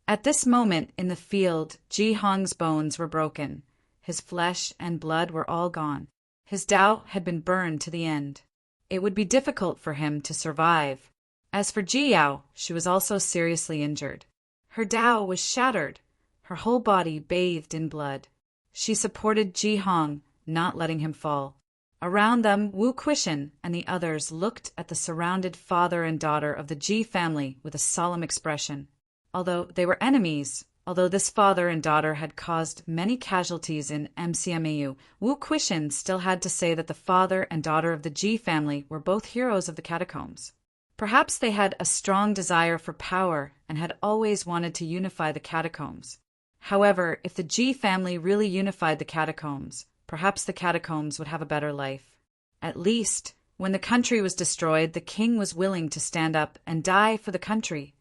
[SPEAKER 1] At this moment in the field, Ji Hong's bones were broken. His flesh and blood were all gone. His Tao had been burned to the end. It would be difficult for him to survive. As for Ji Yao, she was also seriously injured. Her Tao was shattered, her whole body bathed in blood. She supported Ji Hong, not letting him fall. Around them, Wu Quishan and the others looked at the surrounded father and daughter of the Ji family with a solemn expression. Although they were enemies, although this father and daughter had caused many casualties in MCMAU, Wu Quishan still had to say that the father and daughter of the Ji family were both heroes of the catacombs. Perhaps they had a strong desire for power and had always wanted to unify the catacombs. However, if the Ji family really unified the catacombs, perhaps the catacombs would have a better life. At least, when the country was destroyed, the king was willing to stand up and die for the country.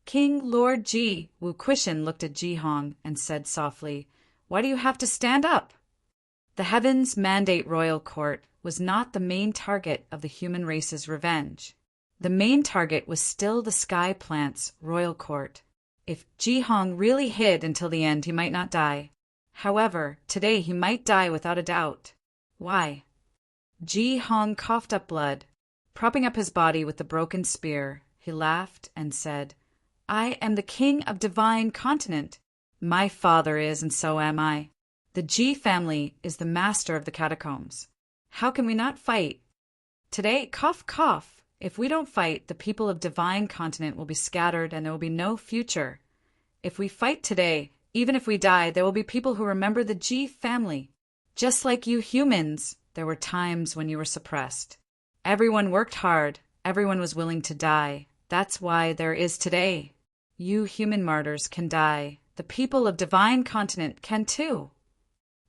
[SPEAKER 1] King Lord Ji, Wu Quishan looked at Ji Hong and said softly, "Why do you have to stand up?" The Heavens Mandate Royal Court was not the main target of the human race's revenge. The main target was still the Sky Plant's Royal Court. If Ji Hong really hid until the end, he might not die. However, today he might die without a doubt. Why? Ji Hong coughed up blood. Propping up his body with the broken spear, he laughed and said, "I am the king of Divine Continent. My father is, and so am I. The Ji family is the master of the catacombs. How can we not fight? Today, cough, cough. If we don't fight, the people of Divine Continent will be scattered and there will be no future. If we fight today, even if we die, there will be people who remember the Ji family. Just like you humans, there were times when you were suppressed. Everyone worked hard. Everyone was willing to die. That's why there is today. You human martyrs can die. The people of Divine Continent can too."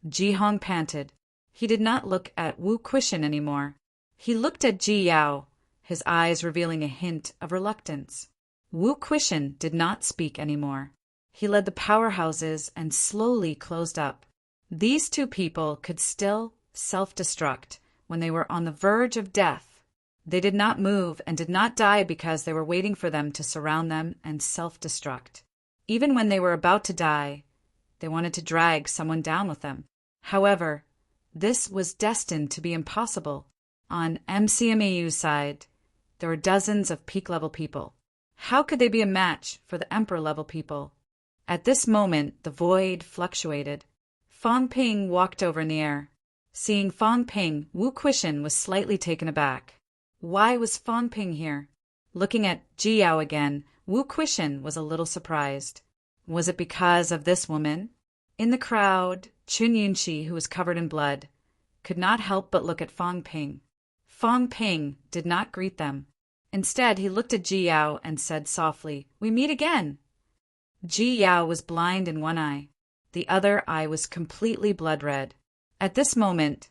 [SPEAKER 1] Ji Hong panted. He did not look at Wu Quishan anymore. He looked at Ji Yao, his eyes revealing a hint of reluctance. Wu Quishan did not speak anymore. He led the powerhouses and slowly closed up. These two people could still self-destruct when they were on the verge of death. They did not move and did not die because they were waiting for them to surround them and self-destruct. Even when they were about to die, they wanted to drag someone down with them. However, this was destined to be impossible. On MCMAU's side, there were dozens of peak-level people. How could they be a match for the Emperor-level people? At this moment, the void fluctuated. Fang Ping walked over in the air. Seeing Fang Ping, Wu Quishan was slightly taken aback. Why was Fang Ping here? Looking at Ji Yao again, Wu Quishan was a little surprised. Was it because of this woman? In the crowd, Chun Yunshi, who was covered in blood, could not help but look at Fang Ping. Fang Ping did not greet them. Instead, he looked at Ji Yao and said softly, "We meet again." Ji Yao was blind in one eye. The other eye was completely blood red. At this moment,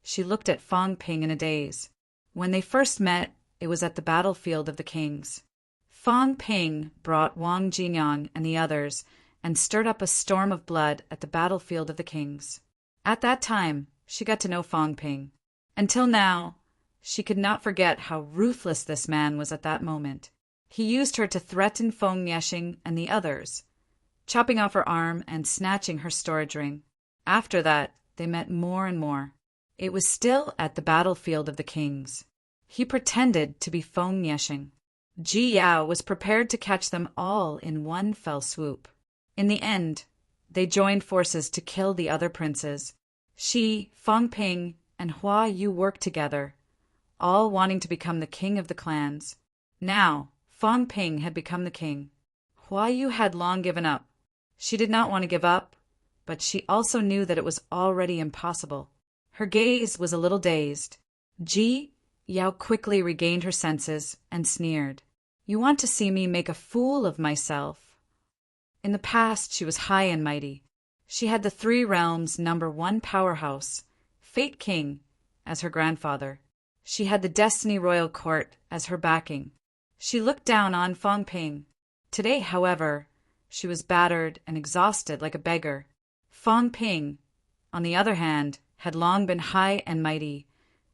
[SPEAKER 1] she looked at Fang Ping in a daze. When they first met, it was at the battlefield of the kings. Fang Ping brought Wang Jinyang and the others and stirred up a storm of blood at the battlefield of the kings. At that time, she got to know Fang Ping. Until now, she could not forget how ruthless this man was at that moment. He used her to threaten Feng Yeshing and the others, chopping off her arm and snatching her storage ring. After that, they met more and more. It was still at the battlefield of the kings. He pretended to be Feng Yeshing. Ji Yao was prepared to catch them all in one fell swoop. In the end, they joined forces to kill the other princes. She, Fang Ping, and Hua Yu worked together, all wanting to become the king of the clans. Now, Fang Ping had become the king. Hua Yu had long given up. She did not want to give up, but she also knew that it was already impossible. Her gaze was a little dazed. Ji Yao quickly regained her senses and sneered. "You want to see me make a fool of myself?" In the past, she was high and mighty. She had the three realms' #1 powerhouse, Fate King, as her grandfather. She had the Destiny Royal Court as her backing. She looked down on Fang Ping. Today, however, she was battered and exhausted like a beggar. Fang Ping, on the other hand, had long been high and mighty,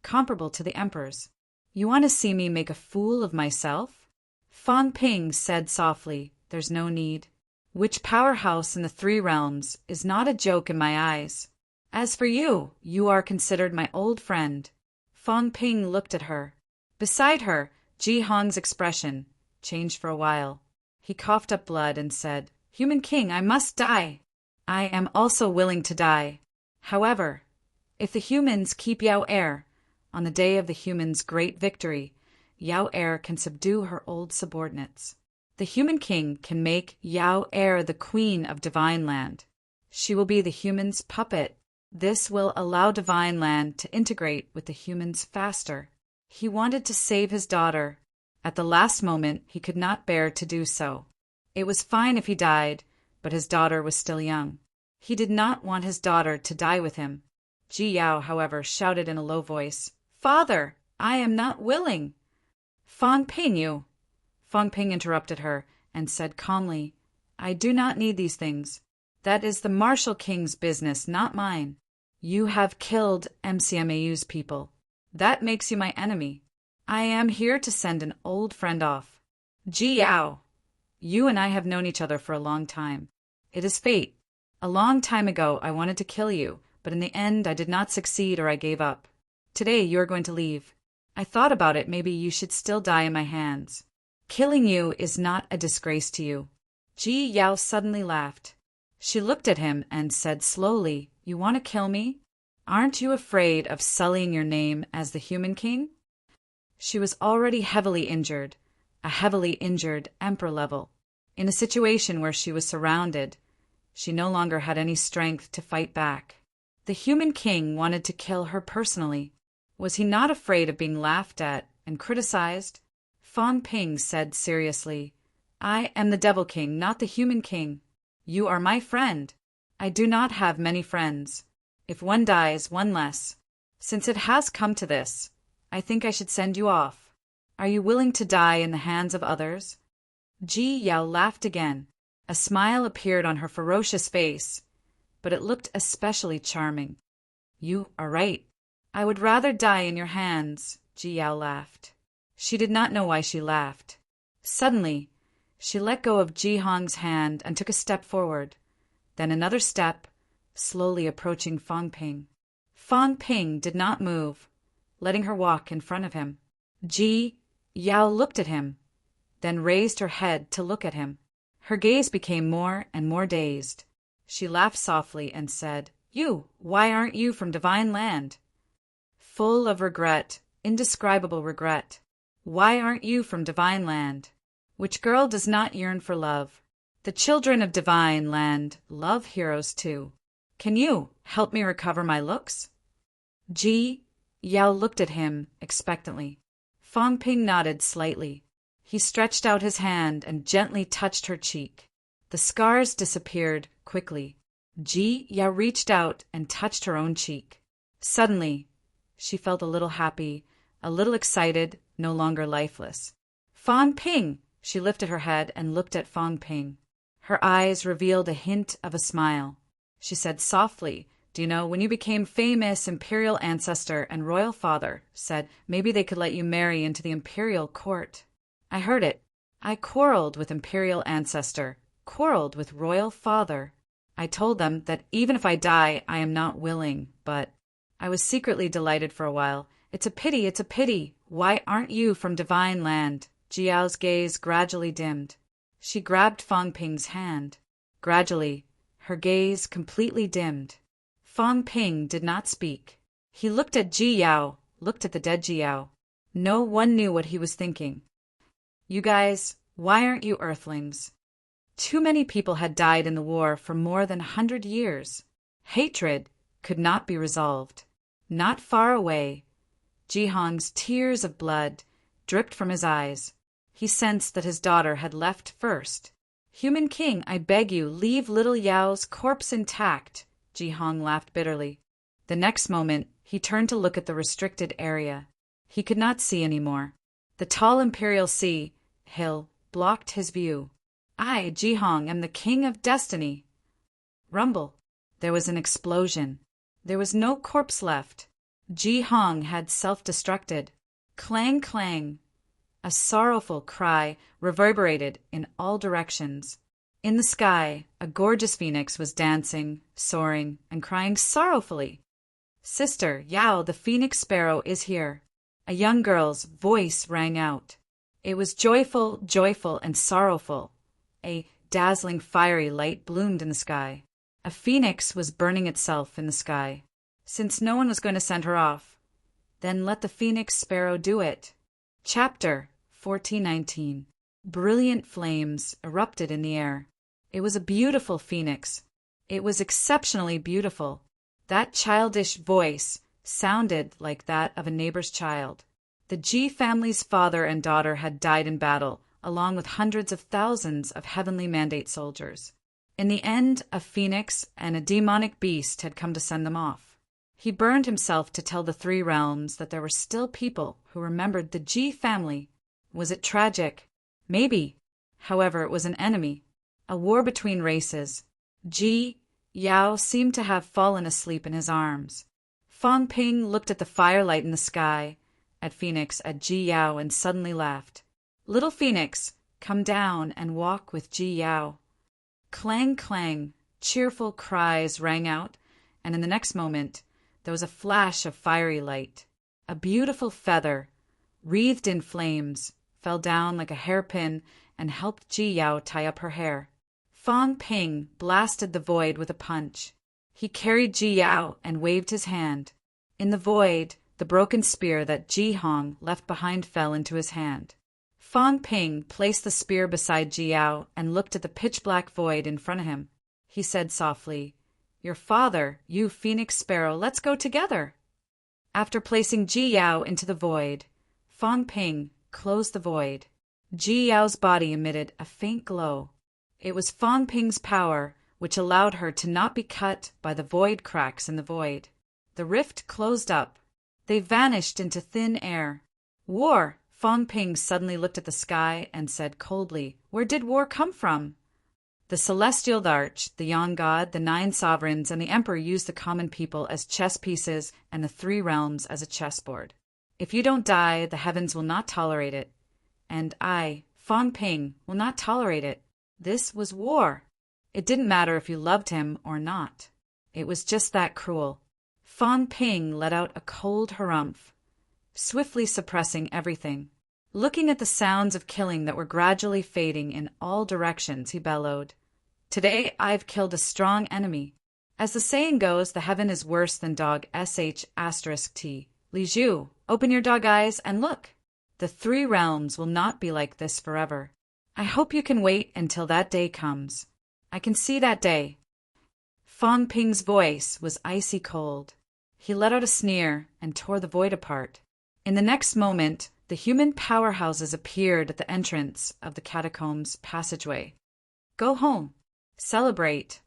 [SPEAKER 1] comparable to the emperors. "You want to see me make a fool of myself?" Fang Ping said softly, "There's no need. Which powerhouse in the three realms is not a joke in my eyes. As for you, you are considered my old friend." Fang Ping looked at her. Beside her, Ji Hong's expression changed for a while. He coughed up blood and said, "Human King, I must die. I am also willing to die. However, If the humans keep Yao Er, on the day of the humans' great victory, Yao Er can subdue her old subordinates. The human king can make Yao Er the queen of Divine Land. She will be the humans' puppet. This will allow Divine Land to integrate with the humans faster. He wanted to save his daughter. At the last moment, he could not bear to do so. It was fine if he died, but his daughter was still young. He did not want his daughter to die with him. Ji Yao, however, shouted in a low voice, "Father, I am not willing." "Fang Ping, you!" Fang Ping interrupted her and said calmly, "I do not need these things. That is the Martial King's business, not mine. You have killed MCMAU's people. That makes you my enemy. I am here to send an old friend off. Ji Yao, you and I have known each other for a long time. It is fate. A long time ago I wanted to kill you, but in the end I did not succeed or I gave up. Today you are going to leave. I thought about it, maybe you should still die in my hands. Killing you is not a disgrace to you." Ji Yao suddenly laughed. She looked at him and said slowly, "You want to kill me? Aren't you afraid of sullying your name as the human king?" She was already heavily injured, a heavily injured emperor level. In a situation where she was surrounded, she no longer had any strength to fight back. The human king wanted to kill her personally. Was he not afraid of being laughed at and criticized? Fang Ping said seriously, "I am the Devil King, not the human king. You are my friend. I do not have many friends. If one dies, one less. Since it has come to this, I think I should send you off. Are you willing to die in the hands of others?" Ji Yao laughed again. A smile appeared on her ferocious face, but it looked especially charming. "You are right. I would rather die in your hands," Ji Yao laughed. She did not know why she laughed. Suddenly, she let go of Ji Hong's hand and took a step forward, then another step, slowly approaching Fang Ping. Fang Ping did not move, letting her walk in front of him. Ji Yao looked at him, then raised her head to look at him. Her gaze became more and more dazed. She laughed softly and said, "You, why aren't you from Divine Land?" Full of regret, indescribable regret. Why aren't you from Divine Land? Which girl does not yearn for love? The children of Divine Land love heroes too. Can you help me recover my looks? Ji Yao looked at him expectantly. Fang Ping nodded slightly. He stretched out his hand and gently touched her cheek. The scars disappeared quickly. Ji Yao reached out and touched her own cheek. Suddenly, she felt a little happy, a little excited, no longer lifeless. "Fang Ping!" She lifted her head and looked at Fang Ping. Her eyes revealed a hint of a smile. She said softly, "Do you know, when you became famous imperial ancestor and royal father said maybe they could let you marry into the imperial court. I heard it. I quarreled with imperial ancestor, quarreled with royal father. I told them that even if I die, I am not willing, but I was secretly delighted for a while. It's a pity, it's a pity. Why aren't you from Divine Land?" Ji Yao's gaze gradually dimmed. She grabbed Fang Ping's hand. Gradually, her gaze completely dimmed. Fang Ping did not speak. He looked at Ji Yao, looked at the dead Ji Yao. No one knew what he was thinking. "You guys, why aren't you Earthlings?" Too many people had died in the war for more than 100 years. Hatred could not be resolved. Not far away, Ji Hong's tears of blood dripped from his eyes. He sensed that his daughter had left first. "Human King, I beg you, leave little Yao's corpse intact," Ji Hong laughed bitterly. The next moment, he turned to look at the restricted area. He could not see anymore. The tall imperial sea hill blocked his view. "I, Ji Hong, am the King of Destiny." Rumble. There was an explosion. There was no corpse left. Ji Hong had self-destructed. Clang, clang. A sorrowful cry reverberated in all directions. In the sky, a gorgeous phoenix was dancing, soaring, and crying sorrowfully. "Sister, Yao, the phoenix sparrow is here." A young girl's voice rang out. It was joyful, joyful, and sorrowful. A dazzling fiery light bloomed in the sky. A phoenix was burning itself in the sky. since no one was going to send her off. Then let the phoenix sparrow do it. Chapter 1419. Brilliant flames erupted in the air. It was a beautiful phoenix. It was exceptionally beautiful. That childish voice sounded like that of a neighbor's child. The G family's father and daughter had died in battle, along with hundreds of thousands of heavenly mandate soldiers. In the end, a phoenix and a demonic beast had come to send them off. He burned himself to tell the three realms that there were still people who remembered the G family. Was it tragic? Maybe. However, it was an enemy. A war between races. Ji Yao seemed to have fallen asleep in his arms. Fang Ping looked at the firelight in the sky, at Phoenix, at Ji Yao, and suddenly laughed. "Little Phoenix, come down and walk with Ji Yao." Clang, clang, cheerful cries rang out, and in the next moment there was a flash of fiery light. A beautiful feather, wreathed in flames, fell down like a hairpin and helped Ji Yao tie up her hair. Fang Ping blasted the void with a punch. He carried Ji Yao and waved his hand. In the void, the broken spear that Ji Hong left behind fell into his hand. Fang Ping placed the spear beside Ji Yao and looked at the pitch-black void in front of him. He said softly, "Your father, you Phoenix Sparrow, let's go together." After placing Ji Yao into the void, Fang Ping closed the void. Ji Yao's body emitted a faint glow. It was Fang Ping's power which allowed her to not be cut by the void cracks in the void. The rift closed up. They vanished into thin air. War! Fang Ping suddenly looked at the sky and said coldly, "Where did war come from?" The celestial arch, the Yon God, the 9 sovereigns, and the emperor used the common people as chess pieces and the 3 realms as a chessboard. If you don't die, the heavens will not tolerate it. And I, Fang Ping, will not tolerate it. This was war. It didn't matter if you loved him or not. It was just that cruel. Fang Ping let out a cold harumph, swiftly suppressing everything. Looking at the sounds of killing that were gradually fading in all directions, he bellowed, "Today I've killed a strong enemy. As the saying goes, the heaven is worse than dog sh*t. Li Zhu, open your dog eyes and look. The 3 realms will not be like this forever. I hope you can wait until that day comes. I can see that day." Fang Ping's voice was icy cold. He let out a sneer and tore the void apart. In the next moment, the human powerhouses appeared at the entrance of the catacombs passageway. "Go home. Celebrate.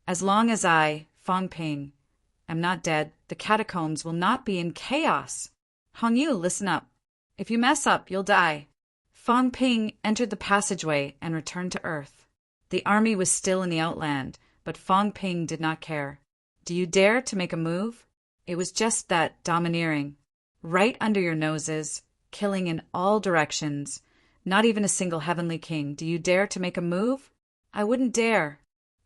[SPEAKER 1] As long as I, Fang Ping, am not dead, the catacombs will not be in chaos. Hong Yu, listen up. If you mess up, you'll die." Fang Ping entered the passageway and returned to Earth. The army was still in the outland, but Fang Ping did not care. Do you dare to make a move? It was just that, domineering. Right under your noses, killing in all directions. Not even a single heavenly king. Do you dare to make a move? I wouldn't dare.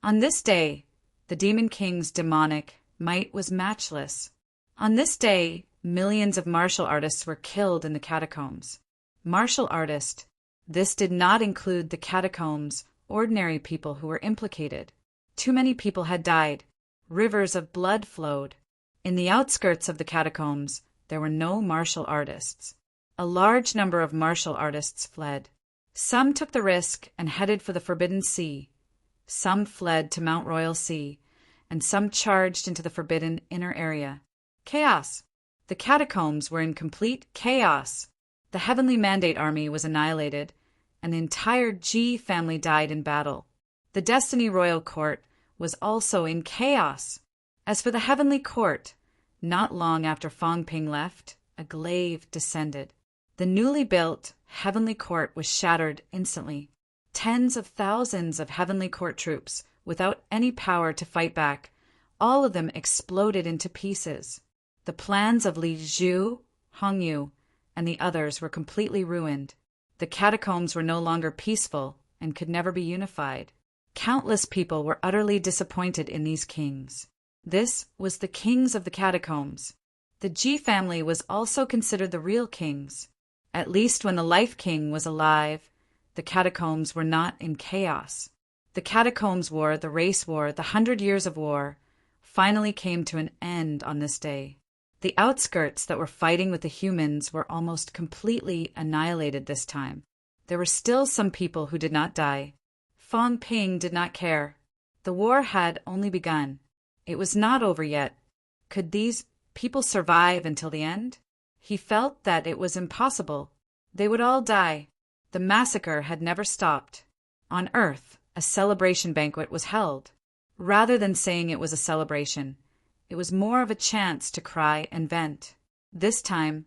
[SPEAKER 1] On this day, the demon king's demonic might was matchless. On this day, millions of martial artists were killed in the catacombs. Martial artist. This did not include the catacombs, ordinary people who were implicated. Too many people had died. Rivers of blood flowed. In the outskirts of the catacombs, there were no martial artists. A large number of martial artists fled. Some took the risk and headed for the Forbidden Sea. Some fled to Mount Royal Sea, and some charged into the forbidden inner area. Chaos. The catacombs were in complete chaos. The Heavenly Mandate Army was annihilated, and the entire G family died in battle. The Destiny Royal Court was also in chaos. As for the Heavenly Court, not long after Fang Ping left, a glaive descended. The newly built Heavenly Court was shattered instantly. Tens of thousands of Heavenly Court troops, without any power to fight back, all of them exploded into pieces. The plans of Li Zhu, Hong Yu, and the others were completely ruined. The catacombs were no longer peaceful and could never be unified. Countless people were utterly disappointed in these kings. This was the kings of the catacombs. The Ji family was also considered the real kings. At least when the Life King was alive, the catacombs were not in chaos. The catacombs war, the race war, the 100 years of war, finally came to an end on this day. The outskirts that were fighting with the humans were almost completely annihilated this time. There were still some people who did not die. Fong Ping did not care. The war had only begun. It was not over yet. Could these people survive until the end? He felt that it was impossible. They would all die. The massacre had never stopped. On Earth, a celebration banquet was held. Rather than saying it was a celebration, it was more of a chance to cry and vent. This time,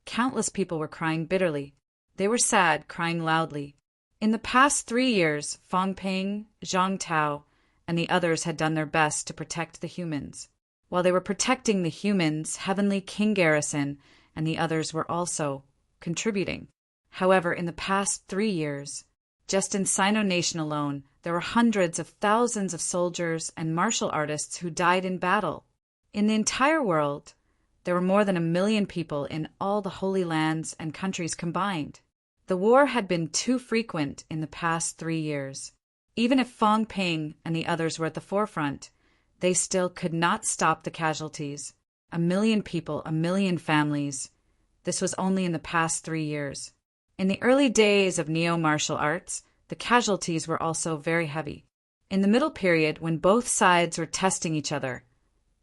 [SPEAKER 1] countless people were crying bitterly. They were sad, crying loudly. In the past 3 years, Fong Ping, Zhang Tao, and the others had done their best to protect the humans. While they were protecting the humans, Heavenly King Garrison and the others were also contributing. However, in the past 3 years, just in Sino Nation alone, there were hundreds of thousands of soldiers and martial artists who died in battle. In the entire world, there were more than 1 million people in all the Holy Lands and countries combined. The war had been too frequent in the past 3 years. Even if Fong Ping and the others were at the forefront, they still could not stop the casualties. 1 million people, 1 million families. This was only in the past 3 years. In the early days of neo-martial arts, the casualties were also very heavy. In the middle period, when both sides were testing each other,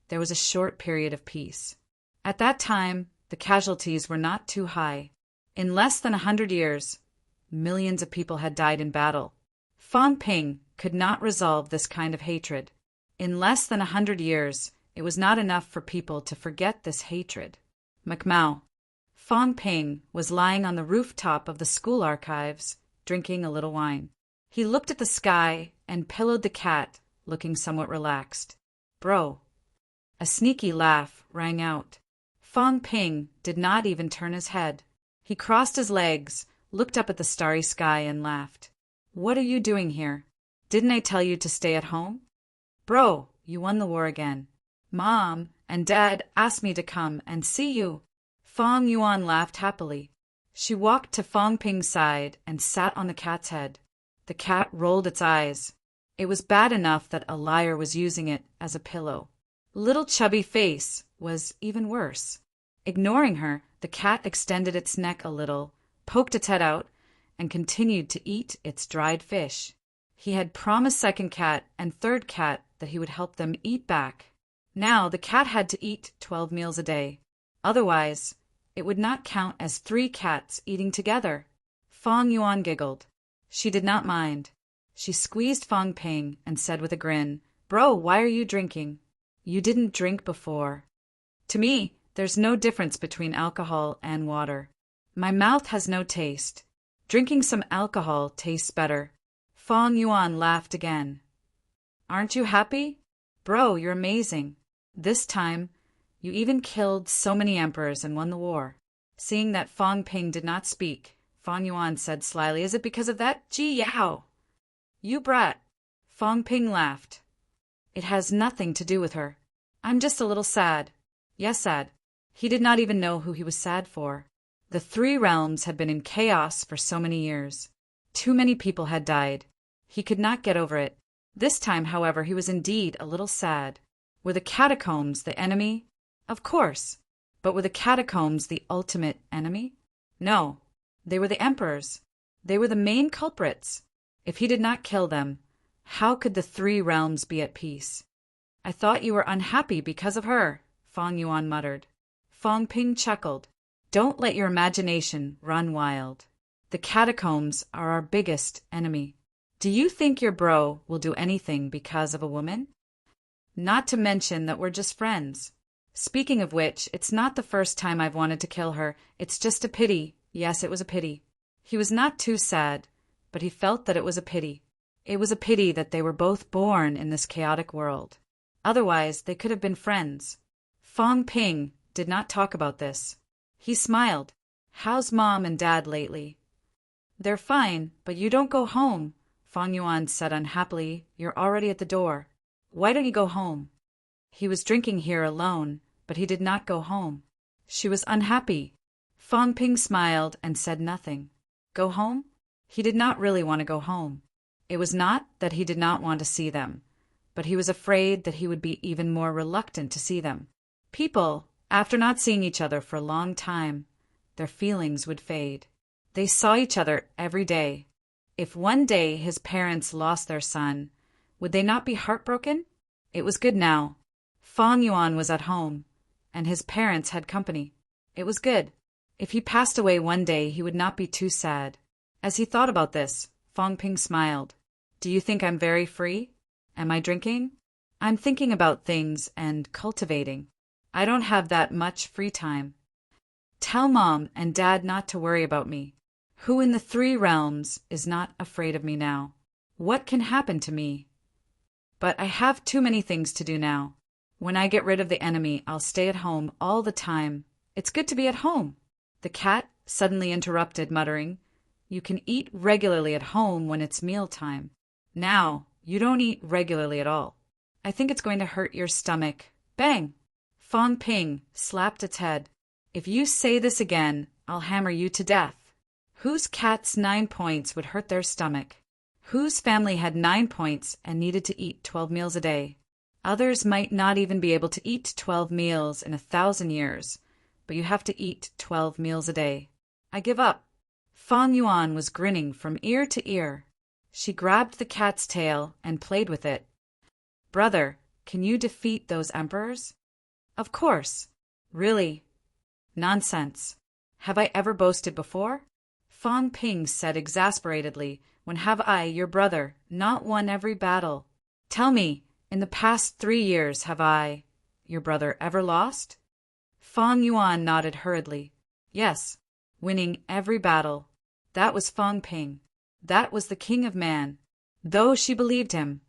[SPEAKER 1] there was a short period of peace. At that time, the casualties were not too high. In less than 100 years, millions of people had died in battle. Fong Ping could not resolve this kind of hatred. In less than 100 years, it was not enough for people to forget this hatred. Macmao. Fong Ping was lying on the rooftop of the school archives, drinking a little wine. He looked at the sky and pillowed the cat, looking somewhat relaxed. Bro. A sneaky laugh rang out. Fong Ping did not even turn his head. He crossed his legs, looked up at the starry sky, and laughed. What are you doing here? Didn't I tell you to stay at home? Bro, you won the war again. Mom and Dad asked me to come and see you. Fong Yuan laughed happily. She walked to Fong Ping's side and sat on the cat's head. The cat rolled its eyes. It was bad enough that a liar was using it as a pillow. Little chubby face was even worse. Ignoring her, the cat extended its neck a little, poked its head out, and continued to eat its dried fish. He had promised second cat and third cat that he would help them eat back. Now the cat had to eat 12 meals a day. Otherwise, it would not count as 3 cats eating together. Fong Yuan giggled. She did not mind. She squeezed Fong Ping and said with a grin, Bro, why are you drinking? You didn't drink before. To me, there's no difference between alcohol and water. My mouth has no taste. Drinking some alcohol tastes better. Fong Yuan laughed again. Aren't you happy? Bro, you're amazing. This time, you even killed so many emperors and won the war. Seeing that Fong Ping did not speak, Fong Yuan said slyly, Is it because of that? Gee yow! You brat. Fong Ping laughed. It has nothing to do with her. I'm just a little sad. Yes, sad. He did not even know who he was sad for. The 3 realms had been in chaos for so many years. Too many people had died. He could not get over it. This time, however, he was indeed a little sad. Were the catacombs the enemy? Of course. But were the catacombs the ultimate enemy? No. They were the emperors. They were the main culprits. If he did not kill them, how could the 3 realms be at peace? I thought you were unhappy because of her, Fong Yuan muttered. Fong Ping chuckled. Don't let your imagination run wild. The catacombs are our biggest enemy. Do you think your bro will do anything because of a woman? Not to mention that we're just friends. Speaking of which, it's not the first time I've wanted to kill her. It's just a pity. Yes, it was a pity. He was not too sad, but he felt that it was a pity. It was a pity that they were both born in this chaotic world. Otherwise, they could have been friends. Fong Ping did not talk about this. He smiled. How's Mom and Dad lately? They're fine, but you don't go home, Fong Yuan said unhappily. You're already at the door. Why don't you go home? He was drinking here alone, but he did not go home. She was unhappy. Fong Ping smiled and said nothing. Go home? He did not really want to go home. It was not that he did not want to see them, but he was afraid that he would be even more reluctant to see them. People, after not seeing each other for a long time, their feelings would fade. They saw each other every day. If one day his parents lost their son, would they not be heartbroken? It was good now. Fang Yuan was at home, and his parents had company. It was good. If he passed away one day, he would not be too sad. As he thought about this, Fang Ping smiled. Do you think I'm very free? Am I drinking? I'm thinking about things and cultivating. I don't have that much free time. Tell Mom and Dad not to worry about me. Who in the 3 realms is not afraid of me now? What can happen to me? But I have too many things to do now. When I get rid of the enemy, I'll stay at home all the time. It's good to be at home. The cat suddenly interrupted, muttering, You can eat regularly at home when it's mealtime. Now, you don't eat regularly at all. I think it's going to hurt your stomach. Bang! Fang Ping slapped its head. If you say this again, I'll hammer you to death. Whose cat's 9 points would hurt their stomach? Whose family had 9 points and needed to eat 12 meals a day? Others might not even be able to eat 12 meals in 1,000 years, but you have to eat 12 meals a day. I give up. Fang Yuan was grinning from ear to ear. She grabbed the cat's tail and played with it. Brother, can you defeat those emperors? Of course. Really? Nonsense. Have I ever boasted before? Fang Ping said exasperatedly, When have I, your brother, not won every battle? Tell me, in the past 3 years have I, your brother, ever lost? Fang Yuan nodded hurriedly. Yes, winning every battle. That was Fang Ping. That was the king of man. Though she believed him,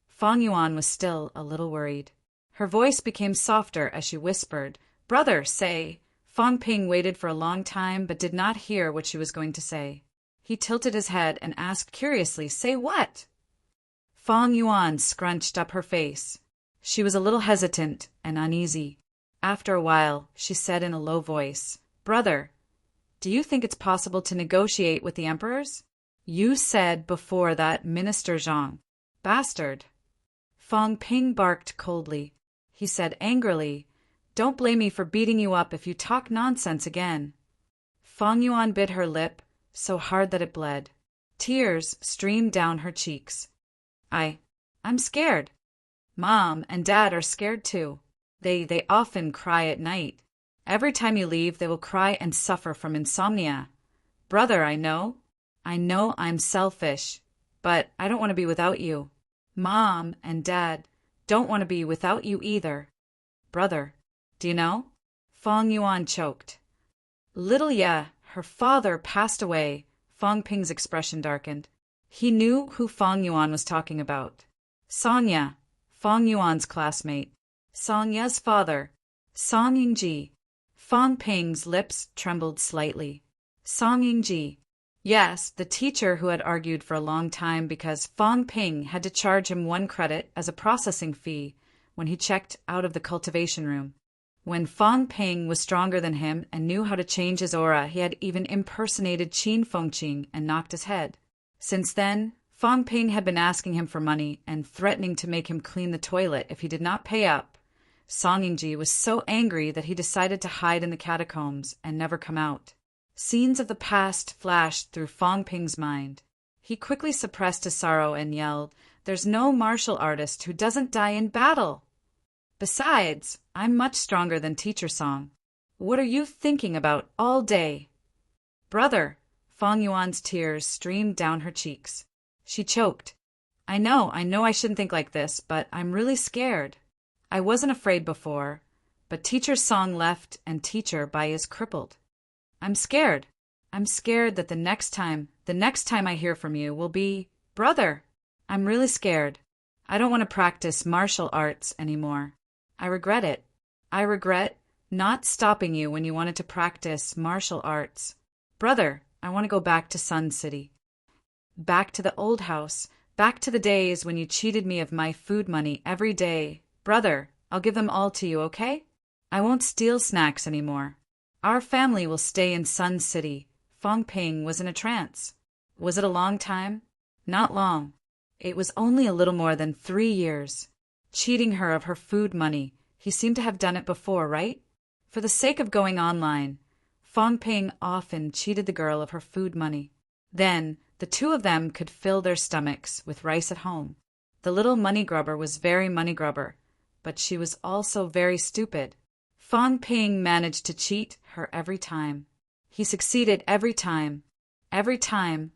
[SPEAKER 1] Fang Yuan was still a little worried. Her voice became softer as she whispered, Brother, say. Fang Ping waited for a long time but did not hear what she was going to say. He tilted his head and asked curiously, Say what? Fang Yuan scrunched up her face. She was a little hesitant and uneasy. After a while, she said in a low voice, Brother, do you think it's possible to negotiate with the emperors? You said before that Minister Zhang. Bastard. Fang Ping barked coldly. He said angrily, Don't blame me for beating you up if you talk nonsense again. Fang Yuan bit her lip so hard that it bled. Tears streamed down her cheeks. I'm scared. Mom and Dad are scared too. They often cry at night. Every time you leave, they will cry and suffer from insomnia. Brother, I know I'm selfish, but I don't want to be without you. Mom and Dad don't want to be without you either. Brother, do you know? Fang Yuan choked. Little Ye, her father passed away. Fang Ping's expression darkened. He knew who Fang Yuan was talking about. Sanya, Fang Yuan's classmate. Sanya's father, Song Yingji. Fang Ping's lips trembled slightly. Song Yingji. Yes, the teacher who had argued for a long time because Fang Ping had to charge him 1 credit as a processing fee when he checked out of the cultivation room. When Fang Ping was stronger than him and knew how to change his aura, he had even impersonated Qin Fengqing and knocked his head. Since then, Fang Ping had been asking him for money and threatening to make him clean the toilet if he did not pay up. Song Yingji was so angry that he decided to hide in the catacombs and never come out. Scenes of the past flashed through Fang Ping's mind. He quickly suppressed his sorrow and yelled, There's no martial artist who doesn't die in battle. Besides, I'm much stronger than Teacher Song. What are you thinking about all day? Brother, Fang Yuan's tears streamed down her cheeks. She choked. I know I shouldn't think like this, but I'm really scared. I wasn't afraid before, but Teacher Song left and Teacher Bai is crippled. I'm scared. I'm scared that the next time I hear from you will be, Brother, I'm really scared. I don't want to practice martial arts anymore. I regret it. I regret not stopping you when you wanted to practice martial arts. Brother, I want to go back to Sun City. Back to the old house, back to the days when you cheated me of my food money every day. Brother, I'll give them all to you, okay? I won't steal snacks anymore. Our family will stay in Sun City. Fang Ping was in a trance. Was it a long time? Not long. It was only a little more than 3 years. cheating her of her food money. He seemed to have done it before, right? For the sake of going online, Fong Ping often cheated the girl of her food money. Then, the two of them could fill their stomachs with rice at home. The little money grubber was very money grubber, but she was also very stupid. Fong Ping managed to cheat her every time. He succeeded every time. Every time,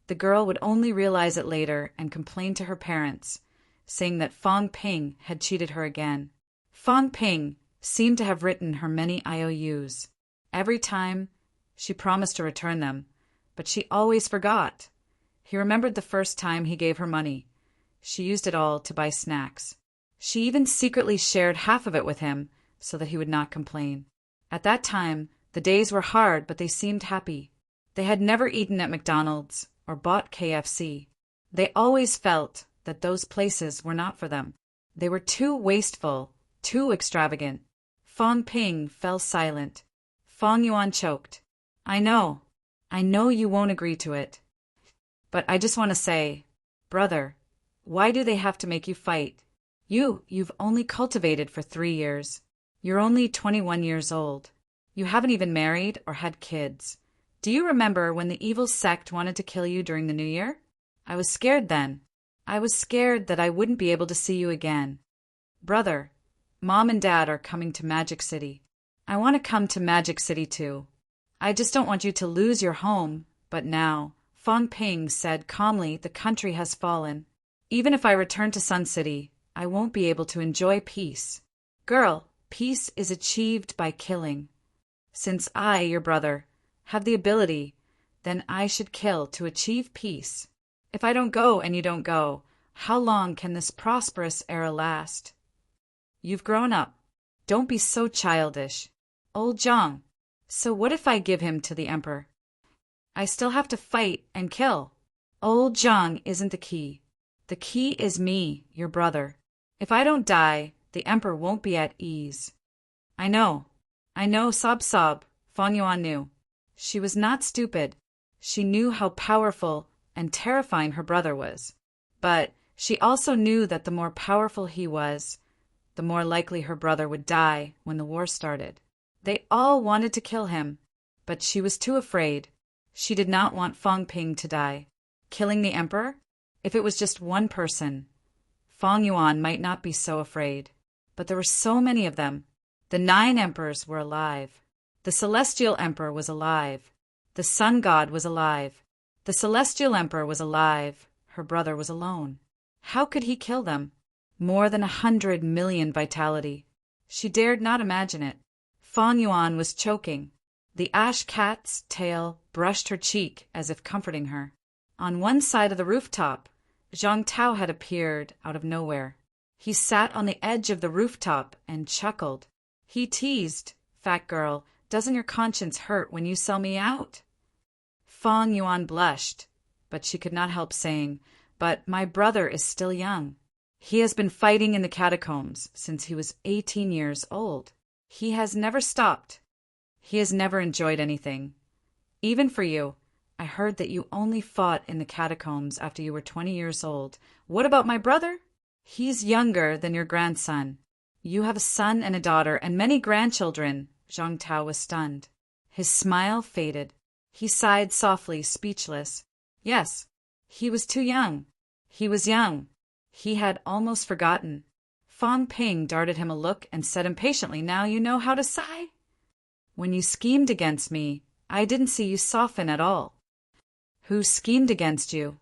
[SPEAKER 1] the girl would only realize it later and complain to her parents, saying that Fong Ping had cheated her again. Fong Ping seemed to have written her many IOUs. Every time, she promised to return them, but she always forgot. He remembered the first time he gave her money. She used it all to buy snacks. She even secretly shared half of it with him so that he would not complain. At that time, the days were hard, but they seemed happy. They had never eaten at McDonald's or bought KFC. They always felt that those places were not for them. They were too wasteful, too extravagant. Fong Ping fell silent. Fong Yuan choked. I know you won't agree to it. But I just want to say, brother, why do they have to make you fight? You've only cultivated for 3 years. You're only 21 years old. You haven't even married or had kids. Do you remember when the evil sect wanted to kill you during the New Year? I was scared then. I was scared that I wouldn't be able to see you again. Brother, Mom and Dad are coming to Magic City. I want to come to Magic City too. I just don't want you to lose your home. But now, Fong Ping said calmly, the country has fallen. Even if I return to Sun City, I won't be able to enjoy peace. Girl, peace is achieved by killing. Since I, your brother, have the ability, then I should kill to achieve peace. If I don't go and you don't go, how long can this prosperous era last? You've grown up. Don't be so childish. Old Zhang. So what if I give him to the emperor? I still have to fight and kill. Old Zhang isn't the key. The key is me, your brother. If I don't die, the emperor won't be at ease. I know, sob, Fong Yuan knew. She was not stupid. She knew how powerful and terrifying her brother was. But she also knew that the more powerful he was, the more likely her brother would die when the war started. They all wanted to kill him, but she was too afraid. She did not want Fong Ping to die. Killing the emperor? If it was just one person, Fong Yuan might not be so afraid. But there were so many of them. The 9 emperors were alive. The celestial emperor was alive. The sun god was alive. The celestial emperor was alive. Her brother was alone. How could he kill them? More than 100 million vitality. She dared not imagine it. Fong Yuan was choking. The ash cat's tail brushed her cheek as if comforting her. On one side of the rooftop, Zhang Tao had appeared out of nowhere. He sat on the edge of the rooftop and chuckled. He teased, "Fat girl, doesn't your conscience hurt when you sell me out?" Fong Yuan blushed, but she could not help saying, "But my brother is still young. He has been fighting in the catacombs since he was 18 years old. He has never stopped. He has never enjoyed anything. Even for you, I heard that you only fought in the catacombs after you were 20 years old. What about my brother? He's younger than your grandson. You have a son and a daughter and many grandchildren." Zhang Tao was stunned. His smile faded. He sighed softly, speechless. Yes, he was too young. He was young. He had almost forgotten. Fong Ping darted him a look and said impatiently, "Now you know how to sigh? When you schemed against me, I didn't see you soften at all." "Who schemed against you?"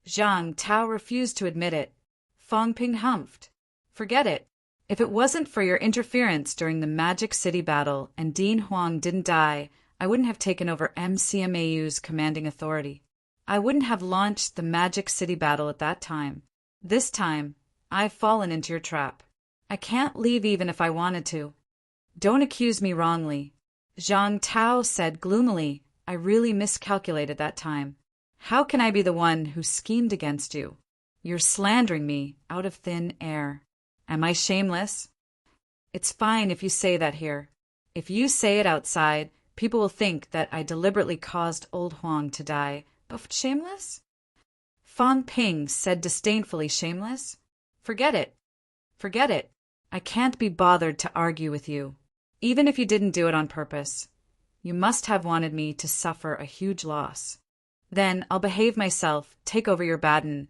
[SPEAKER 1] Zhang Tao refused to admit it. Fong Ping humphed. "Forget it. If it wasn't for your interference during the Magic City battle and Dean Huang didn't die, I wouldn't have taken over MCMAU's commanding authority. I wouldn't have launched the Magic City battle at that time. This time, I've fallen into your trap. I can't leave even if I wanted to. Don't accuse me wrongly." Zhang Tao said gloomily, "I really miscalculated that time. How can I be the one who schemed against you? You're slandering me out of thin air. Am I shameless?" "It's fine if you say that here. If you say it outside, people will think that I deliberately caused old Huang to die. But shameless?" Fong Ping said disdainfully, "Shameless? Forget it. Forget it. I can't be bothered to argue with you. Even if you didn't do it on purpose, you must have wanted me to suffer a huge loss. Then I'll behave myself, take over your baden,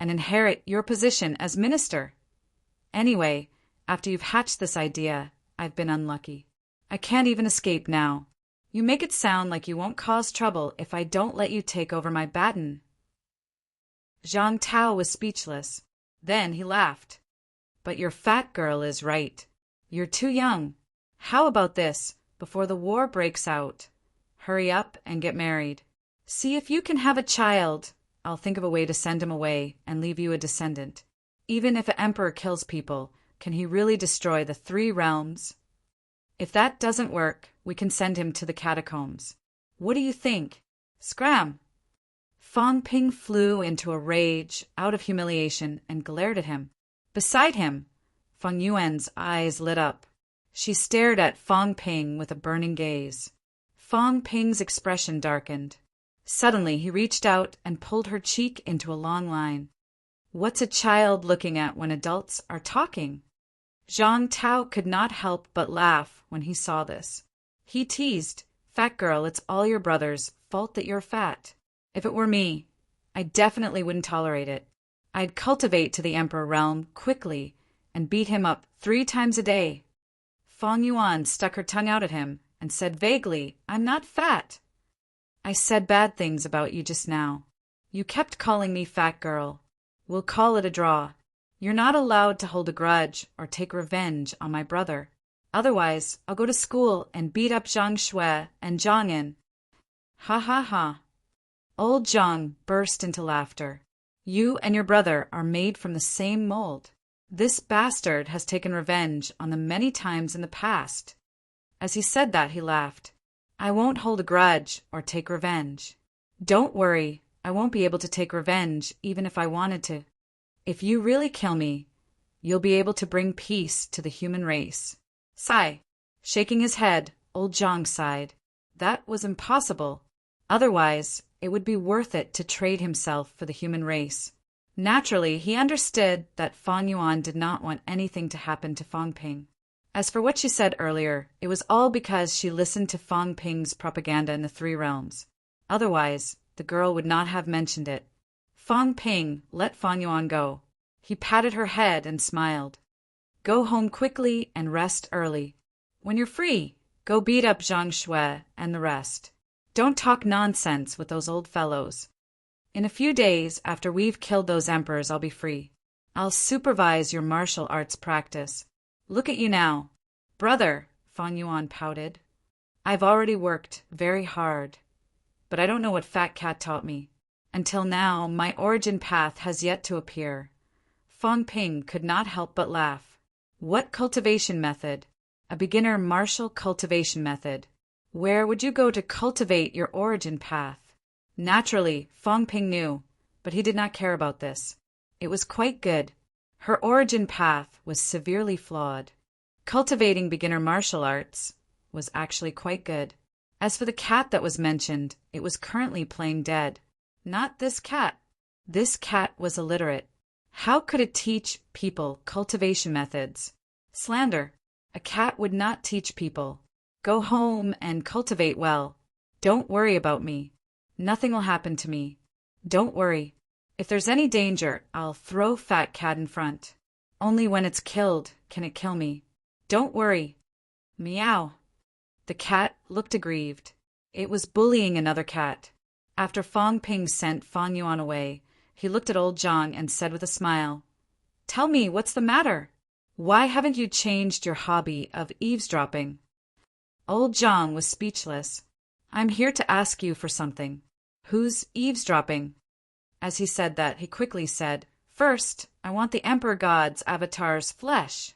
[SPEAKER 1] and inherit your position as minister. Anyway, after you've hatched this idea, I've been unlucky. I can't even escape now. You make it sound like you won't cause trouble if I don't let you take over my baton. Zhang Tao was speechless. Then he laughed. But your fat girl is right. You're too young. How about this, before the war breaks out? Hurry up and get married. See if you can have a child. I'll think of a way to send him away and leave you a descendant. Even if an emperor kills people, can he really destroy the 3 realms? If that doesn't work, we can send him to the catacombs. What do you think? Scram! Fang Ping flew into a rage, out of humiliation, and glared at him. Beside him, Feng Yuan's eyes lit up. She stared at Fang Ping with a burning gaze. Fang Ping's expression darkened. Suddenly, he reached out and pulled her cheek into a long line. What's a child looking at when adults are talking? Zhang Tao could not help but laugh when he saw this. He teased, Fat girl, it's all your brother's fault that you're fat. If it were me, I definitely wouldn't tolerate it. I'd cultivate to the emperor realm quickly and beat him up 3 times a day. Feng Yuan stuck her tongue out at him and said vaguely, I'm not fat. I said bad things about you just now. You kept calling me fat girl. We'll call it a draw. You're not allowed to hold a grudge or take revenge on my brother. Otherwise, I'll go to school and beat up Zhang Shui and Zhang In. Ha ha ha. Old Zhang burst into laughter. You and your brother are made from the same mold. This bastard has taken revenge on them many times in the past. As he said that, he laughed. I won't hold a grudge or take revenge. Don't worry, I won't be able to take revenge even if I wanted to. If you really kill me, you'll be able to bring peace to the human race. Sigh. Shaking his head, old Zhang sighed. That was impossible. Otherwise, it would be worth it to trade himself for the human race. Naturally, he understood that Feng Yuan did not want anything to happen to Fang Ping. As for what she said earlier, it was all because she listened to Fang Ping's propaganda in the 3 realms. Otherwise, the girl would not have mentioned it. Fang Ping let Feng Yuan go. He patted her head and smiled. Go home quickly and rest early. When you're free, go beat up Zhang Shui and the rest. Don't talk nonsense with those old fellows. In a few days, after we've killed those emperors, I'll be free. I'll supervise your martial arts practice. Look at you now. Brother, Feng Yuan pouted. I've already worked very hard, but I don't know what Fat Cat taught me. Until now, my origin path has yet to appear. Fang Ping could not help but laugh. What cultivation method? A beginner martial cultivation method. Where would you go to cultivate your origin path? Naturally, Fang Ping knew, but he did not care about this. It was quite good. Her origin path was severely flawed. Cultivating beginner martial arts was actually quite good. As for the cat that was mentioned, it was currently playing dead. Not this cat. This cat was illiterate. How could it teach people cultivation methods? Slander. A cat would not teach people. Go home and cultivate well. Don't worry about me. Nothing will happen to me. Don't worry. If there's any danger, I'll throw Fat Cat in front. Only when it's killed can it kill me. Don't worry. Meow. The cat looked aggrieved. It was bullying another cat. After Fang Ping sent Feng Yuan away, he looked at old Zhang and said with a smile, Tell me, what's the matter? Why haven't you changed your hobby of eavesdropping? Old Zhang was speechless. I'm here to ask you for something. Who's eavesdropping? As he said that, he quickly said, First, I want the Emperor God's avatar's flesh.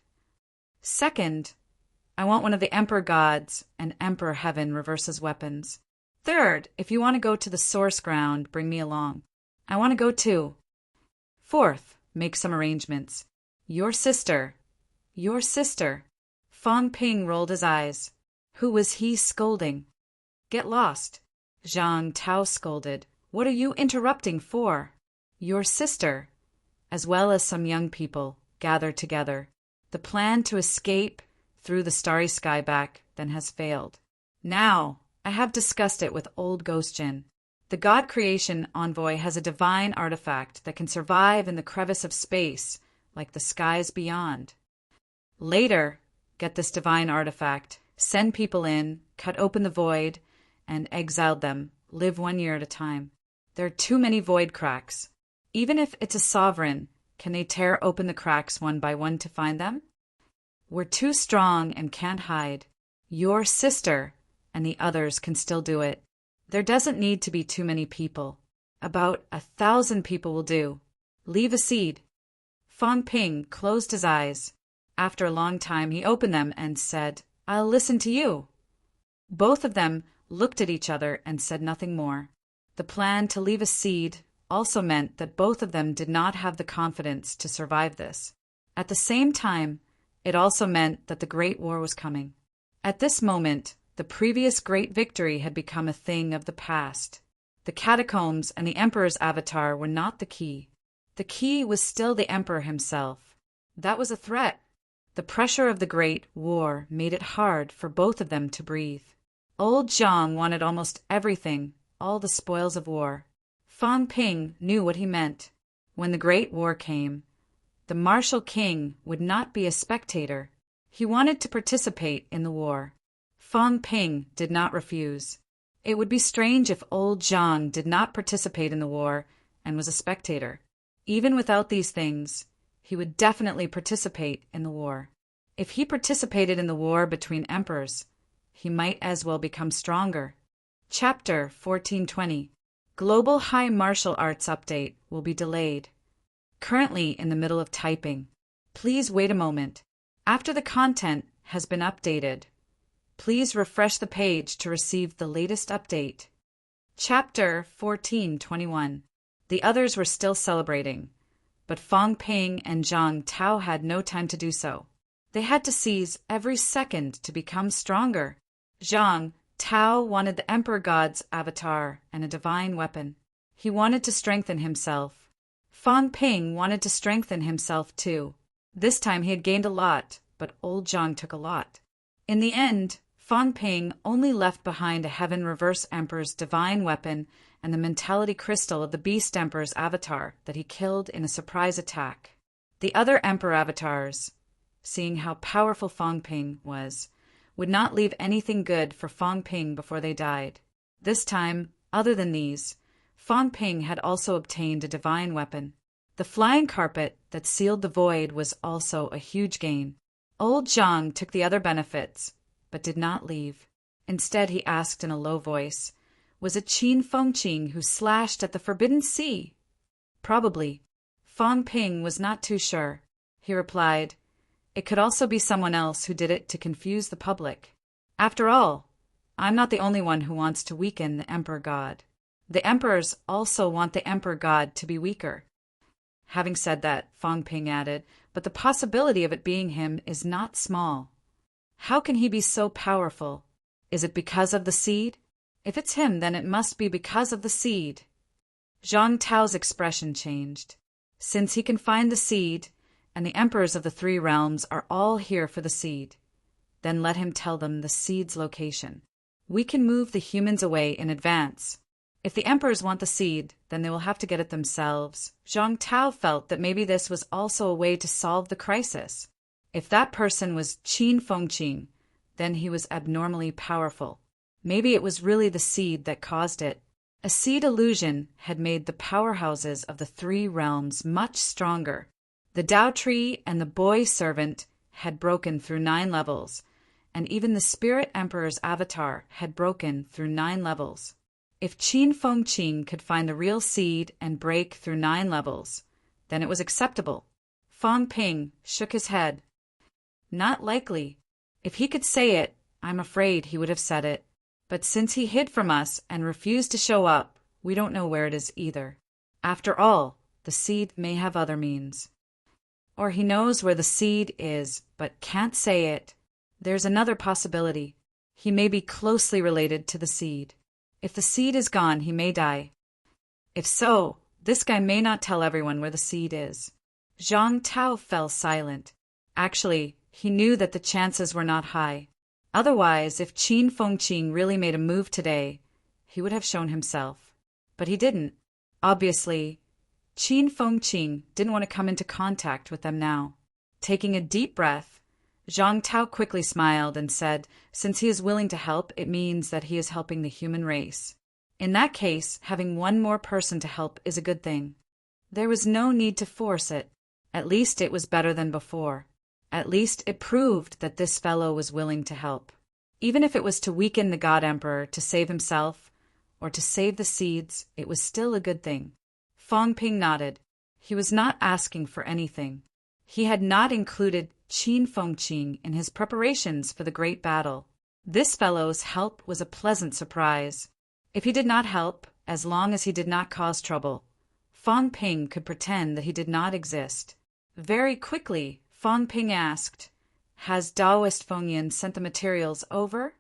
[SPEAKER 1] Second, I want one of the Emperor Gods and Emperor Heaven reverses weapons. Third, if you want to go to the source ground, bring me along. I want to go too. Fourth, make some arrangements. Your sister. Fang Ping rolled his eyes. Who was he scolding? Get lost. Zhang Tao scolded. What are you interrupting for? Your sister, as well as some young people, gather together. The plan to escape through the starry sky back then has failed. Now, I have discussed it with old Ghost Jin. The God Creation Envoy has a divine artifact that can survive in the crevice of space, like the skies beyond. Later, get this divine artifact, send people in, cut open the void, and exile them, live 1 year at a time. There are too many void cracks. Even if it's a sovereign, can they tear open the cracks one by one to find them? We're too strong and can't hide. Your sister and the others can still do it. There doesn't need to be too many people. About 1,000 people will do. Leave a seed. Fong Ping closed his eyes. After a long time, he opened them and said, "I'll listen to you." Both of them looked at each other and said nothing more. The plan to leave a seed also meant that both of them did not have the confidence to survive this. At the same time, it also meant that the Great War was coming. At this moment, the previous great victory had become a thing of the past. The catacombs and the Emperor's avatar were not the key. The key was still the Emperor himself. That was a threat. The pressure of the Great War made it hard for both of them to breathe. Old Zhang wanted almost everything, all the spoils of war. Fong Ping knew what he meant. When the Great War came, the martial king would not be a spectator. He wanted to participate in the war. Fong Ping did not refuse. It would be strange if old Zhang did not participate in the war and was a spectator. Even without these things, he would definitely participate in the war. If he participated in the war between emperors, he might as well become stronger. Chapter 1420. Global High Martial Arts Update will be delayed. Currently in the middle of typing. Please wait a moment. After the content has been updated, please refresh the page to receive the latest update. Chapter 1421. The others were still celebrating, but Fong Ping and Zhang Tao had no time to do so. They had to seize every second to become stronger. Zhang Tao wanted the Emperor God's avatar and a divine weapon. He wanted to strengthen himself. Fong Ping wanted to strengthen himself too. This time he had gained a lot, but old Zhang took a lot. In the end, Fong Ping only left behind a Heaven Reverse Emperor's divine weapon and the mentality crystal of the Beast Emperor's avatar that he killed in a surprise attack. The other Emperor avatars, seeing how powerful Fong Ping was, would not leave anything good for Fong Ping before they died. This time, other than these, Fong Ping had also obtained a divine weapon. The flying carpet that sealed the void was also a huge gain. Old Zhang took the other benefits, but did not leave. Instead, he asked in a low voice, "Was it Qin Fengqing who slashed at the Forbidden Sea?" "Probably." Fong Ping was not too sure. He replied, "It could also be someone else who did it to confuse the public. After all, I'm not the only one who wants to weaken the Emperor God. The emperors also want the Emperor God to be weaker." Having said that, Fong Ping added, "But the possibility of it being him is not small. How can he be so powerful? Is it because of the seed? If it's him, then it must be because of the seed." Zhang Tao's expression changed. Since he can find the seed, and the emperors of the three realms are all here for the seed, then let him tell them the seed's location. We can move the humans away in advance. If the emperors want the seed, then they will have to get it themselves. Zhang Tao felt that maybe this was also a way to solve the crisis. If that person was Qin Fengqing, then he was abnormally powerful. Maybe it was really the seed that caused it. A seed illusion had made the powerhouses of the three realms much stronger. The Tao Tree and the Boy Servant had broken through 9 levels, and even the Spirit Emperor's avatar had broken through 9 levels. If Qin Fengqing could find the real seed and break through 9 levels, then it was acceptable. Fong Ping shook his head. Not likely. If he could say it, I'm afraid he would have said it. But since he hid from us and refused to show up, we don't know where it is either. After all, the seed may have other means. Or he knows where the seed is, but can't say it. There's another possibility. He may be closely related to the seed. If the seed is gone, he may die. If so, this guy may not tell everyone where the seed is. Zhang Tao fell silent. Actually, he knew that the chances were not high. Otherwise, if Qin Fengqing really made a move today, he would have shown himself. But he didn't. Obviously, Qin Fengqing didn't want to come into contact with them now. Taking a deep breath, Zhang Tao quickly smiled and said, since he is willing to help, it means that he is helping the human race. In that case, having one more person to help is a good thing. There was no need to force it. At least it was better than before. At least it proved that this fellow was willing to help. Even if it was to weaken the God Emperor to save himself, or to save the seeds, it was still a good thing. Fang Ping nodded. He was not asking for anything. He had not included Qin Fengqing in his preparations for the great battle. This fellow's help was a pleasant surprise. If he did not help, as long as he did not cause trouble, Fang Ping could pretend that he did not exist. Very quickly, Fang Ping asked, "Has Taoist Fengyan sent the materials over?"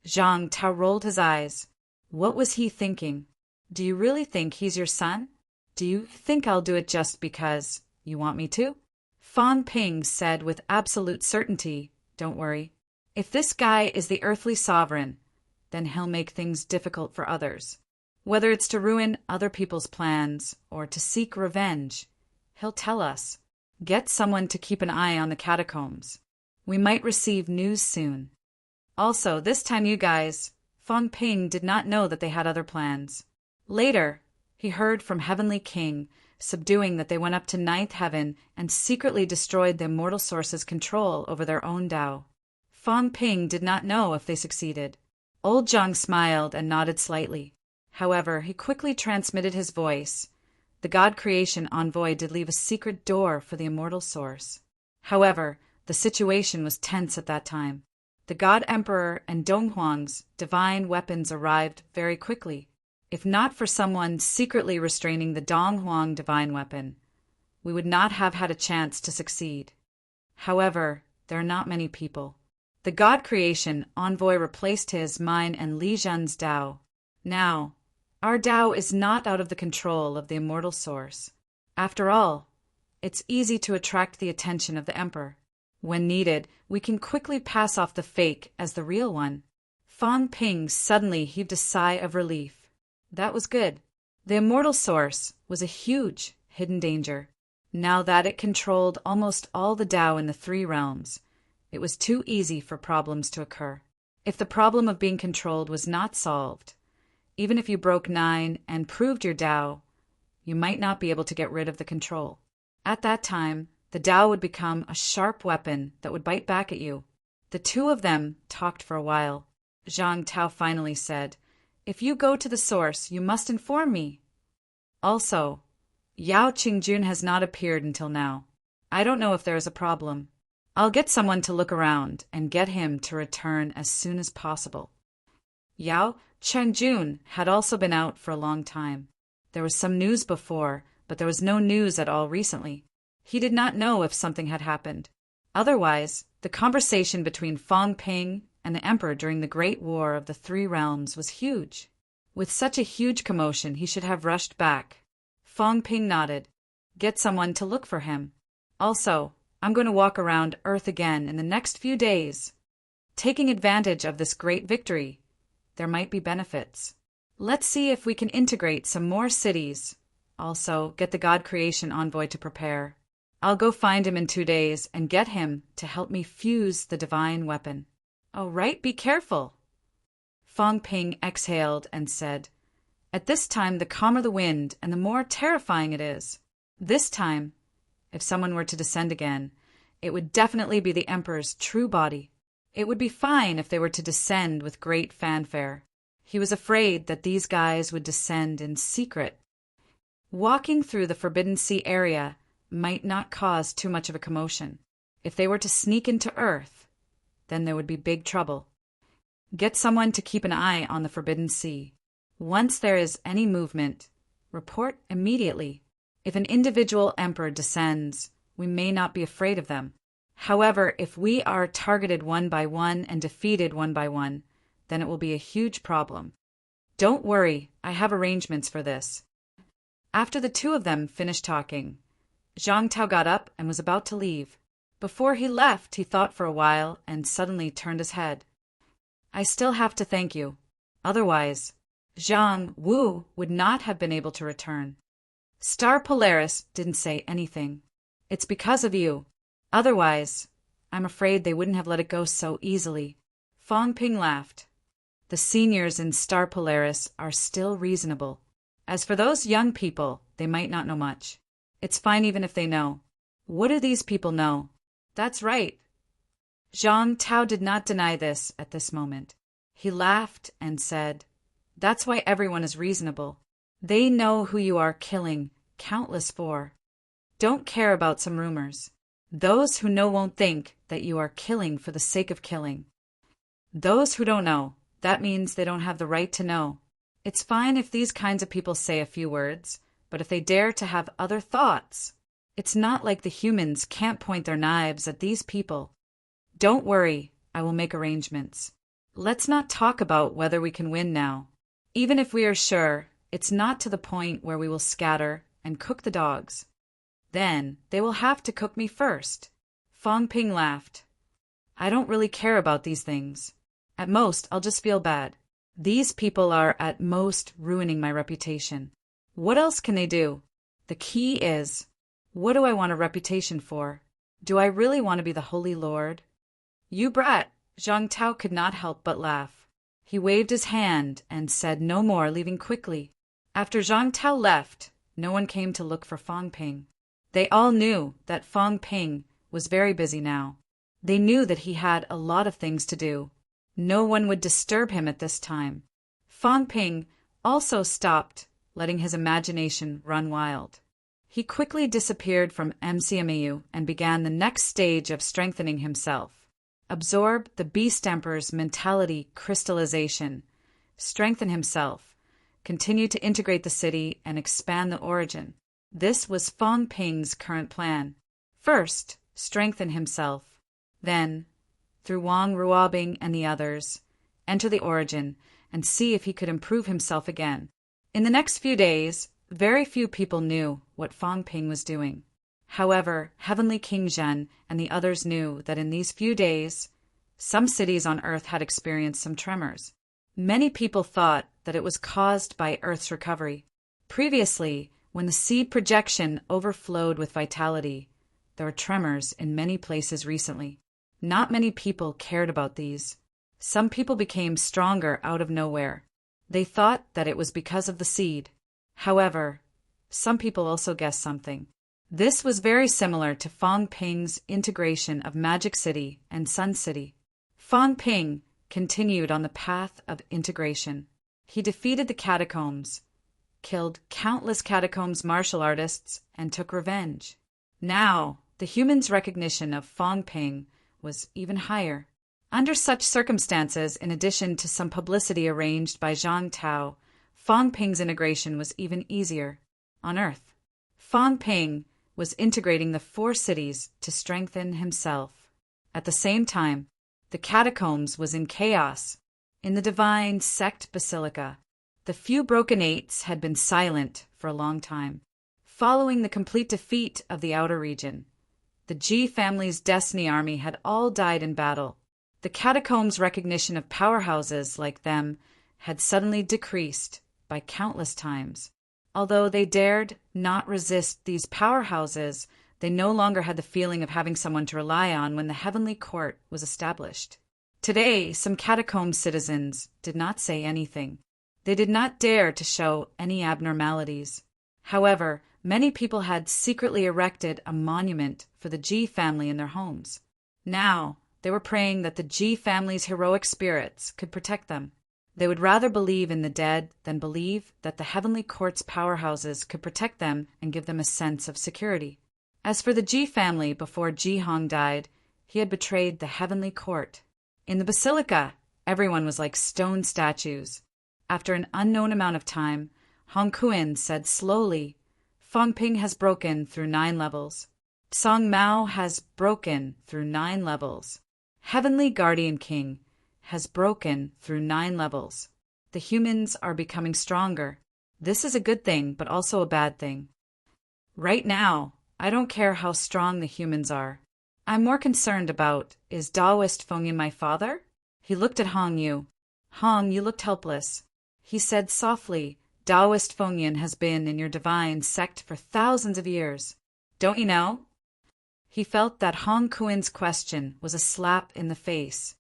[SPEAKER 1] Zhang Tao rolled his eyes. What was he thinking? Do you really think he's your son? Do you think I'll do it just because you want me to? Fang Ping said with absolute certainty, "Don't worry. If this guy is the earthly sovereign, then he'll make things difficult for others. Whether it's to ruin other people's plans or to seek revenge, he'll tell us. Get someone to keep an eye on the catacombs. We might receive news soon. Also, this time you guys," Fang Ping did not know that they had other plans. Later, he heard from Heavenly King, subduing that they went up to ninth heaven and secretly destroyed the immortal source's control over their own Tao. Fang Ping did not know if they succeeded. Old Zhang smiled and nodded slightly. However, he quickly transmitted his voice. The God Creation Envoy did leave a secret door for the immortal source. However, the situation was tense at that time. The God Emperor and Donghuang's divine weapons arrived very quickly. If not for someone secretly restraining the Donghuang divine weapon, we would not have had a chance to succeed. However, there are not many people. The God Creation Envoy replaced his, mine, and Li Zhen's Tao. Now, our Tao is not out of the control of the immortal source. After all, it's easy to attract the attention of the Emperor. When needed, we can quickly pass off the fake as the real one. Fang Ping suddenly heaved a sigh of relief. That was good. The immortal source was a huge, hidden danger. Now that it controlled almost all the Tao in the three realms, it was too easy for problems to occur. If the problem of being controlled was not solved, even if you broke 9 and proved your Tao, you might not be able to get rid of the control. At that time, the Tao would become a sharp weapon that would bite back at you. The two of them talked for a while. Zhang Tao finally said, "If you go to the source, you must inform me. Also, Yao Qingjun has not appeared until now. I don't know if there is a problem. I'll get someone to look around and get him to return as soon as possible." Yao Qingjun had also been out for a long time. There was some news before, but there was no news at all recently. He did not know if something had happened. Otherwise, the conversation between Fang Ping and the Emperor during the Great War of the Three Realms was huge. With such a huge commotion, he should have rushed back. Fang Ping nodded. Get someone to look for him. Also, I'm going to walk around Earth again in the next few days. Taking advantage of this great victory, there might be benefits. Let's see if we can integrate some more cities. Also, get the God Creation Envoy to prepare. I'll go find him in 2 days and get him to help me fuse the divine weapon. Oh, right, be careful. Fang Ping exhaled and said, "At this time, the calmer the wind and the more terrifying it is. This time, if someone were to descend again, it would definitely be the Emperor's true body. It would be fine if they were to descend with great fanfare. He was afraid that these guys would descend in secret. Walking through the Forbidden Sea area might not cause too much of a commotion. If they were to sneak into Earth, then there would be big trouble. Get someone to keep an eye on the Forbidden Sea. Once there is any movement, report immediately. If an individual emperor descends, we may not be afraid of them. However, if we are targeted one by one and defeated one by one, then it will be a huge problem. Don't worry, I have arrangements for this." After the two of them finished talking, Zhang Tao got up and was about to leave. Before he left, he thought for a while and suddenly turned his head. I still have to thank you. Otherwise, Zhang Wu would not have been able to return. Star Polaris didn't say anything. It's because of you. Otherwise, I'm afraid they wouldn't have let it go so easily. Fong Ping laughed. The seniors in Star Polaris are still reasonable. As for those young people, they might not know much. It's fine even if they know. What do these people know? That's right. Zhang Tao did not deny this at this moment. He laughed and said, That's why everyone is reasonable. They know who you are killing countless for. Don't care about some rumors. Those who know won't think that you are killing for the sake of killing. Those who don't know, that means they don't have the right to know. It's fine if these kinds of people say a few words, but if they dare to have other thoughts, it's not like the humans can't point their knives at these people. Don't worry, I will make arrangements. Let's not talk about whether we can win now. Even if we are sure, it's not to the point where we will scatter and cook the dogs. Then they will have to cook me first. Fong Ping laughed. I don't really care about these things. At most, I'll just feel bad. These people are at most ruining my reputation. What else can they do? The key is, what do I want a reputation for? Do I really want to be the Holy Lord? You brat! Zhang Tao could not help but laugh. He waved his hand and said no more, leaving quickly. After Zhang Tao left, no one came to look for Fong Ping. They all knew that Fong Ping was very busy now. They knew that he had a lot of things to do. No one would disturb him at this time. Fong Ping also stopped letting his imagination run wild. He quickly disappeared from MCMAU and began the next stage of strengthening himself. Absorb the Beast Emperor's mentality crystallization. Strengthen himself. Continue to integrate the city and expand the origin. This was Fong Ping's current plan. First, strengthen himself. Then, through Wang Ruobing and the others, enter the origin and see if he could improve himself again. In the next few days, very few people knew what Fong Ping was doing. However, Heavenly King Zhen and the others knew that in these few days, some cities on Earth had experienced some tremors. Many people thought that it was caused by Earth's recovery. Previously, when the seed projection overflowed with vitality, there were tremors in many places recently. Not many people cared about these. Some people became stronger out of nowhere. They thought that it was because of the seed. However, some people also guessed something. This was very similar to Fong Ping's integration of Magic City and Sun City. Fong Ping continued on the path of integration. He defeated the catacombs, killed countless catacombs martial artists, and took revenge. Now, the humans' recognition of Fong Ping was even higher. Under such circumstances, in addition to some publicity arranged by Zhang Tao, Fong Ping's integration was even easier. On Earth, Fong Ping was integrating the 4 cities to strengthen himself. At the same time, the catacombs was in chaos. In the divine sect basilica, the few broken eights had been silent for a long time. Following the complete defeat of the outer region, the Ji family's destiny army had all died in battle. The catacombs' recognition of powerhouses like them had suddenly decreased by countless times. Although they dared not resist these powerhouses, they no longer had the feeling of having someone to rely on when the heavenly court was established. Today, some catacomb citizens did not say anything. They did not dare to show any abnormalities. However, many people had secretly erected a monument for the Ji family in their homes. Now, they were praying that the Ji family's heroic spirits could protect them. They would rather believe in the dead than believe that the heavenly court's powerhouses could protect them and give them a sense of security. As for the Ji family, before Ji Hong died, he had betrayed the heavenly court. In the basilica, everyone was like stone statues. After an unknown amount of time, Hong Kuan said slowly, Fong Ping has broken through 9 levels. Song Mao has broken through 9 levels. Heavenly Guardian King has broken through 9 levels. The humans are becoming stronger. This is a good thing, but also a bad thing. Right now, I don't care how strong the humans are. I'm more concerned about, is Taoist Fengyan my father? He looked at Hong Yu. Hong, you looked helpless. He said softly, Taoist Fengyan has been in your divine sect for thousands of years. Don't you know? He felt that Hong Kuin's question was a slap in the face.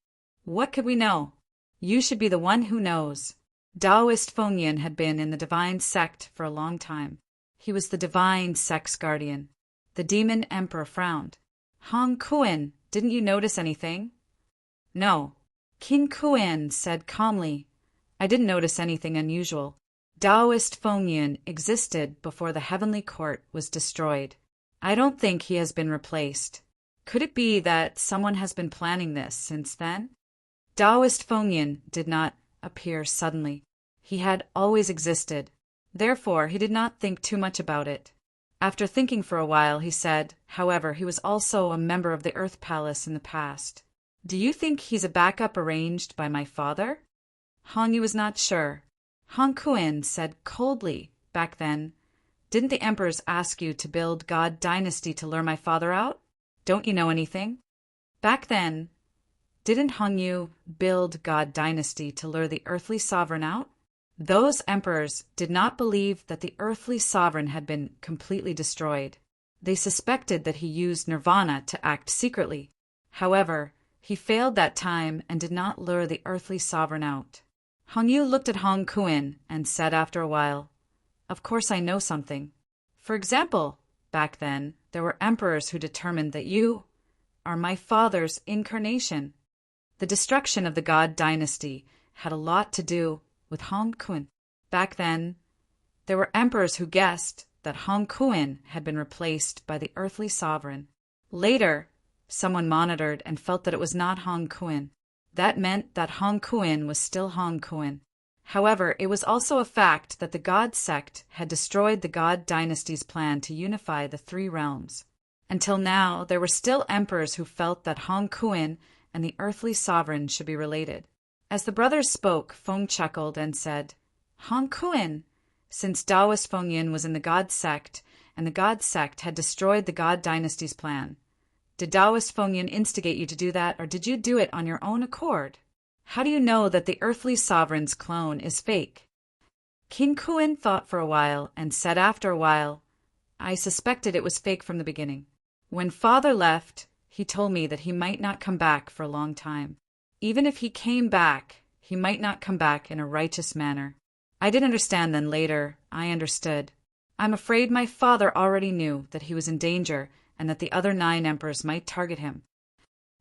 [SPEAKER 1] What could we know? You should be the one who knows. Taoist Fengyan had been in the divine sect for a long time. He was the divine sect's guardian. The demon emperor frowned. Hong Kuin, didn't you notice anything? No. King Kuin said calmly, I didn't notice anything unusual. Taoist Fengyan existed before the heavenly court was destroyed. I don't think he has been replaced. Could it be that someone has been planning this since then? Taoist Fengyan did not appear suddenly. He had always existed. Therefore, he did not think too much about it. After thinking for a while, he said, however, he was also a member of the Earth Palace in the past. Do you think he's a backup arranged by my father? Hong Yu was not sure. Hong Kuin said coldly, back then, didn't the emperors ask you to build God Dynasty to lure my father out? Don't you know anything? Back then, didn't Hong Yu build God Dynasty to lure the earthly sovereign out? Those emperors did not believe that the earthly sovereign had been completely destroyed. They suspected that he used nirvana to act secretly. However, he failed that time and did not lure the earthly sovereign out. Hong Yu looked at Hong Kuin and said after a while, Of course I know something. For example, back then, there were emperors who determined that you are my father's incarnation. The destruction of the God Dynasty had a lot to do with Hong Kuin. Back then, there were emperors who guessed that Hong Kuin had been replaced by the earthly sovereign. Later, someone monitored and felt that it was not Hong Kuin. That meant that Hong Kuin was still Hong Kuin. However, it was also a fact that the God sect had destroyed the God Dynasty's plan to unify the three realms. Until now, there were still emperors who felt that Hong Kuin and the earthly sovereign should be related. As the brothers spoke, Feng chuckled and said, Hong Kuin, since Taoist Fengyan was in the God sect, and the God sect had destroyed the God Dynasty's plan. Did Taoist Fengyan instigate you to do that, or did you do it on your own accord? How do you know that the earthly sovereign's clone is fake? King Kuin thought for a while and said after a while, I suspected it was fake from the beginning. When father left, he told me that he might not come back for a long time. Even if he came back, he might not come back in a righteous manner. I didn't understand then. Later, I understood. I'm afraid my father already knew that he was in danger and that the other 9 emperors might target him.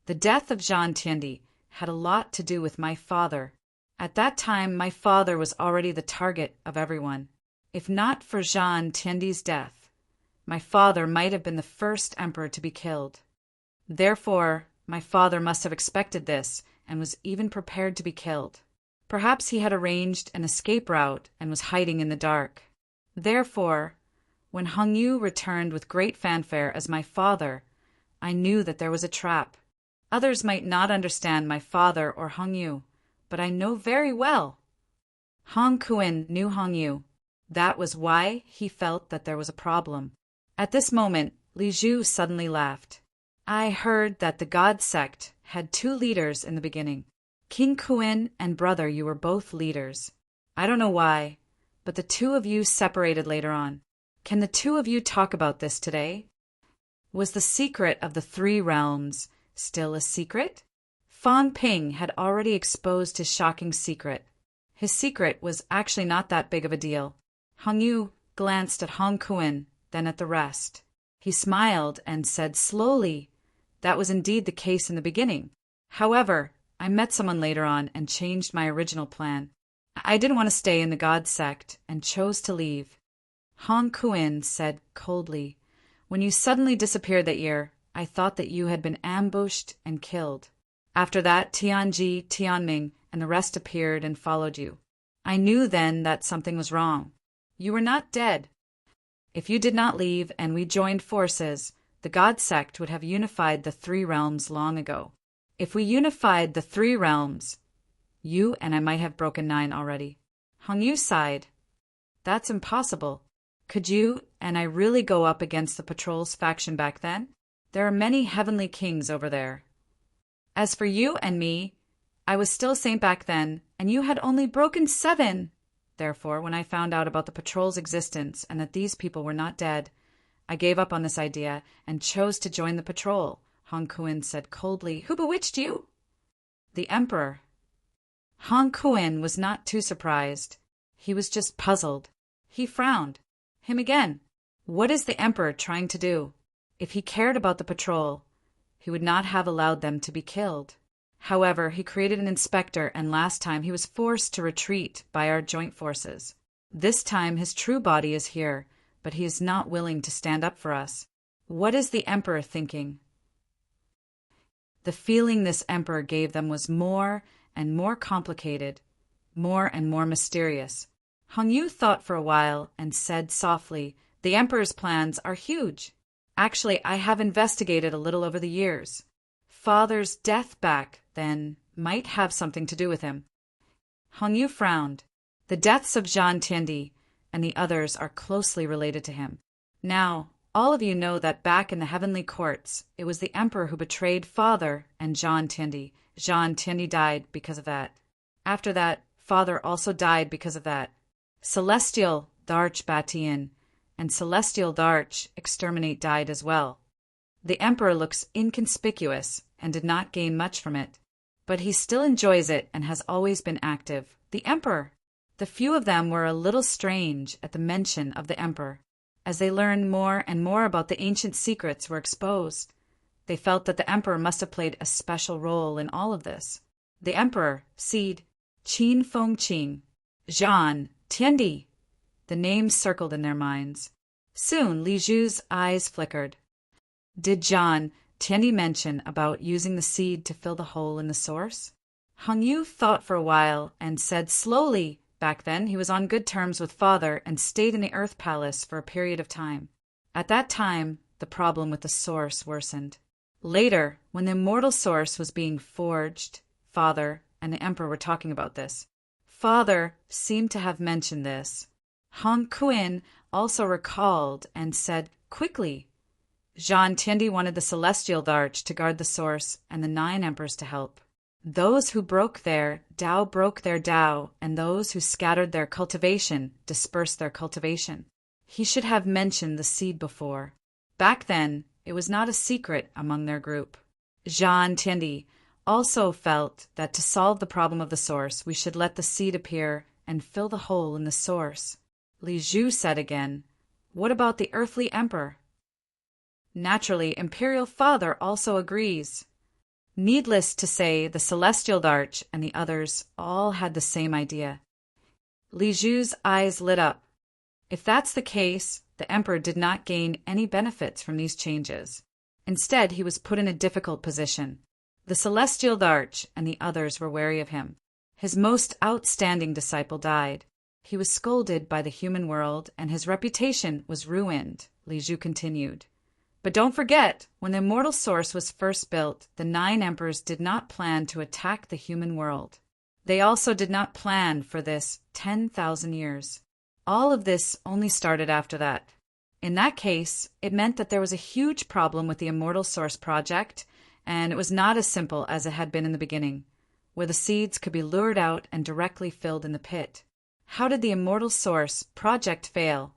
[SPEAKER 1] The death of Zhang Tiandi had a lot to do with my father. At that time, my father was already the target of everyone. If not for Zhang Tiandi's death, my father might have been the first emperor to be killed. Therefore, my father must have expected this and was even prepared to be killed. Perhaps he had arranged an escape route and was hiding in the dark. Therefore, when Hong Yu returned with great fanfare as my father, I knew that there was a trap. Others might not understand my father or Hong Yu, but I know very well. Hong Kuin knew Hong Yu. That was why he felt that there was a problem. At this moment, Li Zhu suddenly laughed. I heard that the God sect had 2 leaders in the beginning. King Kuin and brother, you were both leaders. I don't know why, but the 2 of you separated later on. Can the 2 of you talk about this today? Was the secret of the 3 realms still a secret? Fang Ping had already exposed his shocking secret. His secret was actually not that big of a deal. Hong Yu glanced at Hong Kuin, then at the rest. He smiled and said slowly, that was indeed the case in the beginning. However, I met someone later on and changed my original plan. I didn't want to stay in the God sect and chose to leave. Hong Kuin said coldly, when you suddenly disappeared that year, I thought that you had been ambushed and killed. After that, Tianji, Tianming, and the rest appeared and followed you. I knew then that something was wrong. You were not dead. If you did not leave and we joined forces, the God sect would have unified the 3 realms long ago. If we unified the 3 realms, you and I might have broken 9 already. Hong Yu sighed. That's impossible. Could you and I really go up against the patrol's faction back then? There are many heavenly kings over there. As for you and me, I was still saint back then, and you had only broken 7. Therefore, when I found out about the patrol's existence and that these people were not dead, I gave up on this idea and chose to join the patrol, Han Kuan said coldly. Who bewitched you? The Emperor. Han Kuan was not too surprised. He was just puzzled. He frowned. Him again. What is the Emperor trying to do? If he cared about the patrol, he would not have allowed them to be killed. However, he created an inspector, and last time he was forced to retreat by our joint forces. This time his true body is here, but he is not willing to stand up for us. What is the Emperor thinking? The feeling this Emperor gave them was more and more complicated, more and more mysterious. Hong Yu thought for a while and said softly, the Emperor's plans are huge. Actually, I have investigated a little over the years. Father's death back then might have something to do with him. Hong Yu frowned. The deaths of Zhan Tiandi and the others are closely related to him. Now, all of you know that back in the heavenly courts, it was the Emperor who betrayed Father and Zhan Tiandi. Zhan Tiandi died because of that. After that, Father also died because of that. Celestial Darch Batian and Celestial Darch Exterminate died as well. The Emperor looks inconspicuous and did not gain much from it, but he still enjoys it and has always been active. The Emperor! The few of them were a little strange at the mention of the Emperor. As they learned more and more about the ancient secrets were exposed, they felt that the Emperor must have played a special role in all of this. The Emperor, Seed, Qin Feng Qing, Zhan, Tiandi. The names circled in their minds. Soon Li Zhu's eyes flickered. Did Zhan Tiandi mention about using the seed to fill the hole in the source? Hong Yu thought for a while and said slowly, back then he was on good terms with Father and stayed in the Earth Palace for a period of time. At that time, the problem with the source worsened. Later, when the immortal source was being forged, Father and the Emperor were talking about this. Father seemed to have mentioned this. Han Kuan also recalled and said quickly, Zhan Tiandi wanted the Celestial Darch to guard the source and the 9 emperors to help. Those who broke their Tao, and those who scattered their cultivation dispersed their cultivation. He should have mentioned the seed before. Back then, it was not a secret among their group. Zhan Tiandi also felt that to solve the problem of the source, we should let the seed appear and fill the hole in the source. Li Zhu said again, what about the earthly emperor? Naturally, Imperial Father also agrees. Needless to say, the Celestial Darch and the others all had the same idea. Li Zhu's eyes lit up. If that's the case, the Emperor did not gain any benefits from these changes. Instead, he was put in a difficult position. The Celestial Darch and the others were wary of him. His most outstanding disciple died. He was scolded by the human world, and his reputation was ruined, Li Zhu continued. But don't forget, when the immortal source was first built, the 9 emperors did not plan to attack the human world. They also did not plan for this 10,000 years. All of this only started after that. In that case, it meant that there was a huge problem with the immortal source project, and it was not as simple as it had been in the beginning, where the seeds could be lured out and directly filled in the pit. How did the immortal source project fail?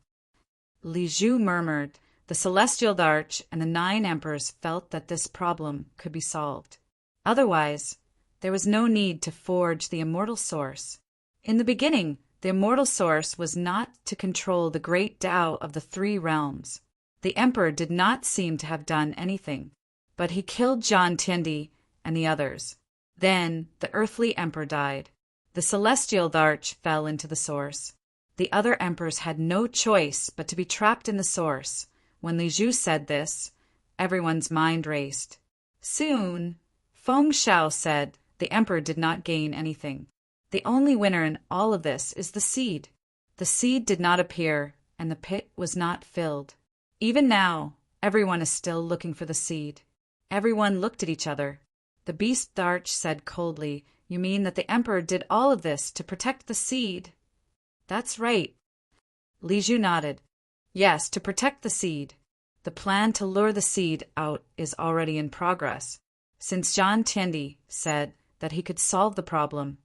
[SPEAKER 1] Li Zhu murmured. The Celestial Darch and the 9 emperors felt that this problem could be solved. Otherwise, there was no need to forge the immortal source. In the beginning, the immortal source was not to control the great Tao of the 3 realms. The emperor did not seem to have done anything, but he killed Zhan Tiandi and the others. Then the earthly emperor died. The Celestial Darch fell into the source. The other emperors had no choice but to be trapped in the source. When Li Zhu said this, everyone's mind raced. Soon, Feng Shao said the emperor did not gain anything. The only winner in all of this is the seed. The seed did not appear, and the pit was not filled. Even now, everyone is still looking for the seed. Everyone looked at each other. The beast Darch said coldly, you mean that the emperor did all of this to protect the seed? That's right. Li Zhu nodded. Yes, to protect the seed. The plan to lure the seed out is already in progress. Since John Tiandi said that he could solve the problem,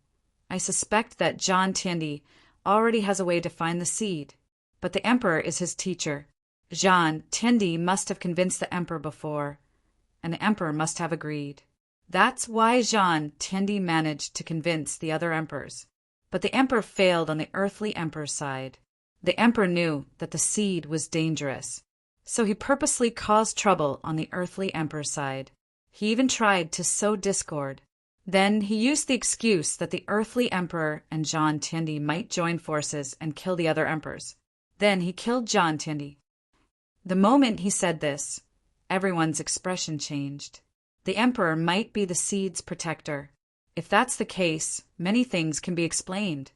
[SPEAKER 1] I suspect that John Tiandi already has a way to find the seed. But the emperor is his teacher. John Tiandi must have convinced the emperor before, and the emperor must have agreed. That's why John Tiandi managed to convince the other emperors. But the emperor failed on the earthly emperor's side. The emperor knew that the seed was dangerous, so he purposely caused trouble on the earthly emperor's side. He even tried to sow discord. Then he used the excuse that the earthly emperor and John Tiandi might join forces and kill the other emperors. Then he killed John Tiandi. The moment he said this, everyone's expression changed. The emperor might be the seed's protector. If that's the case, many things can be explained.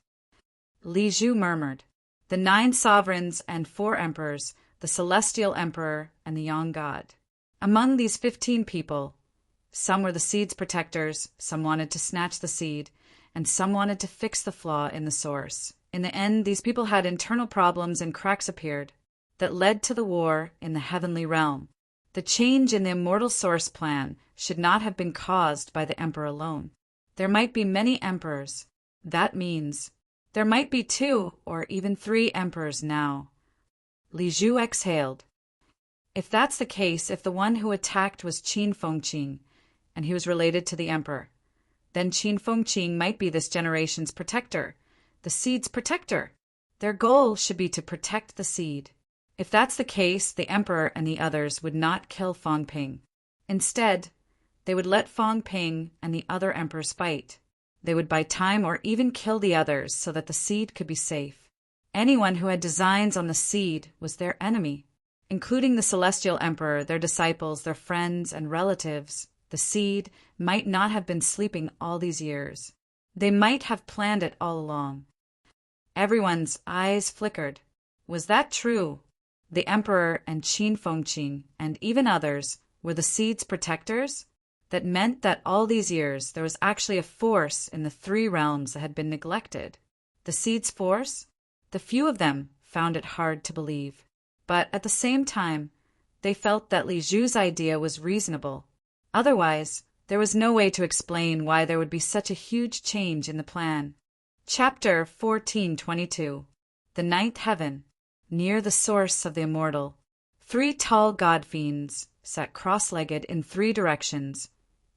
[SPEAKER 1] Li Zhu murmured. The 9 sovereigns and 4 emperors, the celestial emperor and the yang god. Among these 15 people, some were the seed's protectors, some wanted to snatch the seed, and some wanted to fix the flaw in the source. In the end, these people had internal problems and cracks appeared that led to the war in the heavenly realm. The change in the immortal source plan should not have been caused by the emperor alone. There might be many emperors. That means there might be 2 or even 3 emperors now. Li Zhu exhaled. If that's the case, if the one who attacked was Qin Fengqing, and he was related to the emperor, then Qin Fengqing might be this generation's protector, the seed's protector. Their goal should be to protect the seed. If that's the case, the emperor and the others would not kill Fang Ping. Instead, they would let Fang Ping and the other emperors fight. They would buy time or even kill the others so that the seed could be safe. Anyone who had designs on the seed was their enemy, including the celestial emperor, their disciples, their friends and relatives. The seed might not have been sleeping all these years. They might have planned it all along. Everyone's eyes flickered. Was that true? The emperor and Qin Fengqing and even others were the seed's protectors? That meant that all these years there was actually a force in the 3 realms that had been neglected. The seed's force? The few of them found it hard to believe. But at the same time, they felt that Li Zhu's idea was reasonable. Otherwise, there was no way to explain why there would be such a huge change in the plan. Chapter 1422. The Ninth Heaven. Near the source of the immortal. 3 tall god-fiends sat cross-legged in 3 directions,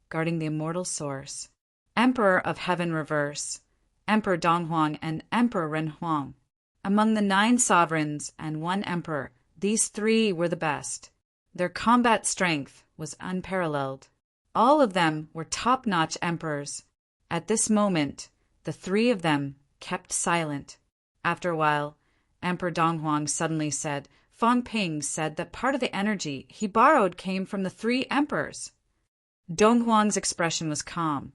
[SPEAKER 1] guarding the immortal source. Emperor of Heaven Reverse, Emperor Donghuang and Emperor Renhuang. Among the 9 sovereigns and 1 emperor, these 3 were the best. Their combat strength was unparalleled. All of them were top-notch emperors. At this moment, the 3 of them kept silent. After a while, Emperor Donghuang suddenly said, Fang Ping said that part of the energy he borrowed came from the 3 emperors. Donghuang's expression was calm,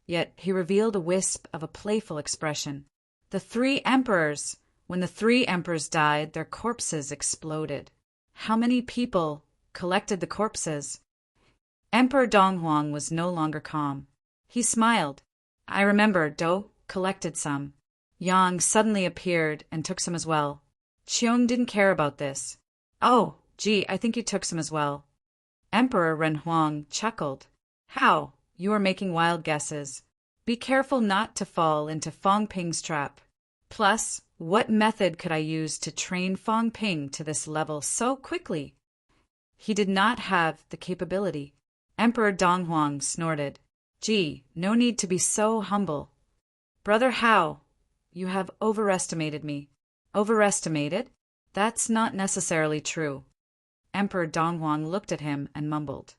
[SPEAKER 1] yet he revealed a wisp of a playful expression. The 3 emperors, when the 3 emperors died, their corpses exploded. How many people collected the corpses? Emperor Donghuang was no longer calm. He smiled. I remember Do collected some. Yang suddenly appeared and took some as well. Qiong didn't care about this. Oh, gee, I think you took some as well. Emperor Renhuang chuckled. How? You are making wild guesses. Be careful not to fall into Fang Ping's trap. Plus, what method could I use to train Fang Ping to this level so quickly? He did not have the capability. Emperor Donghuang snorted. Gee, no need to be so humble. Brother Hao, you have overestimated me. Overestimated? That's not necessarily true. Emperor Donghuang looked at him and mumbled.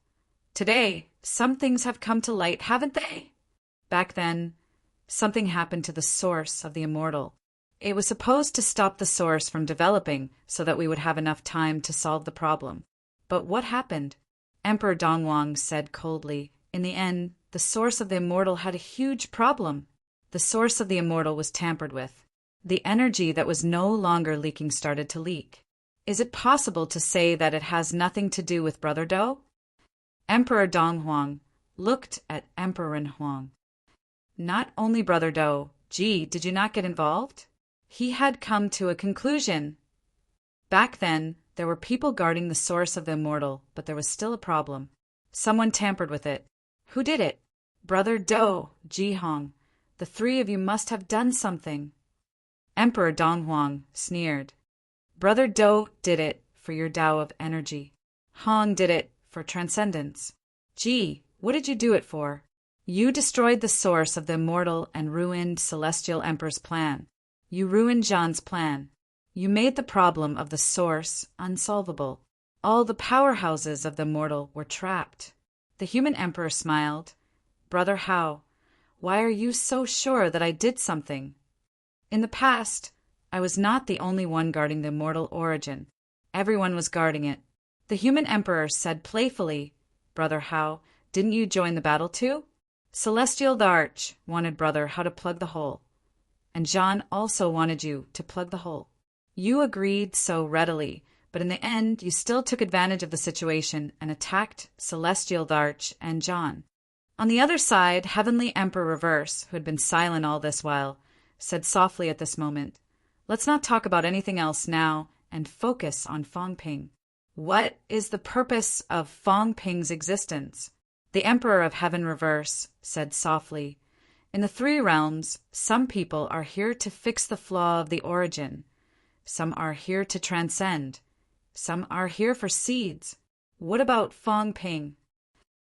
[SPEAKER 1] Today, some things have come to light, haven't they? Back then, something happened to the source of the immortal. It was supposed to stop the source from developing so that we would have enough time to solve the problem. But what happened? Emperor Donghuang said coldly. In the end, the source of the immortal had a huge problem. The source of the immortal was tampered with. The energy that was no longer leaking started to leak. Is it possible to say that it has nothing to do with Brother Do? Emperor Donghuang looked at Emperor Renhuang. Not only Brother Do. Gee, did you not get involved? He had come to a conclusion. Back then, there were people guarding the source of the immortal, but there was still a problem. Someone tampered with it. Who did it? Brother Do, Ji Hong. The three of you must have done something. Emperor Donghuang sneered. Brother Do did it for your Tao of energy. Hong did it for transcendence. Ji, what did you do it for? You destroyed the source of the immortal and ruined Celestial Emperor's plan. You ruined Zhan's plan. You made the problem of the source unsolvable. All the powerhouses of the immortal were trapped. The human emperor smiled. Brother Hao, why are you so sure that I did something? In the past, I was not the only one guarding the immortal origin. Everyone was guarding it. The human emperor said playfully, Brother Hao, didn't you join the battle too? Celestial Darch wanted Brother Hao to plug the hole. And Zhan also wanted you to plug the hole. You agreed so readily, but in the end you still took advantage of the situation and attacked Celestial Darch and Zhan. On the other side, Heavenly Emperor Reverse, who had been silent all this while, said softly at this moment, Let's not talk about anything else now and focus on Fang Ping. What is the purpose of Fang Ping's existence? The Emperor of Heaven Reverse said softly, In the three realms, some people are here to fix the flaw of the origin. Some are here to transcend. Some are here for seeds. What about Fang Ping?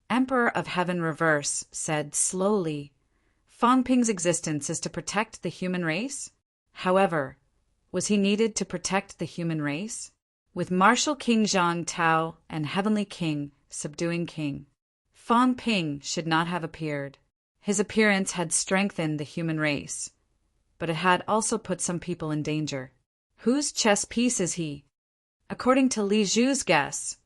[SPEAKER 1] Emperor of Heaven Reverse said slowly, Fang Ping's existence is to protect the human race. However, was he needed to protect the human race? With Martial King Zhang Tao and Heavenly King subduing King, Fang Ping should not have appeared. His appearance had strengthened the human race, but it had also put some people in danger. Whose chess piece is he? According to Li Zhu's guess,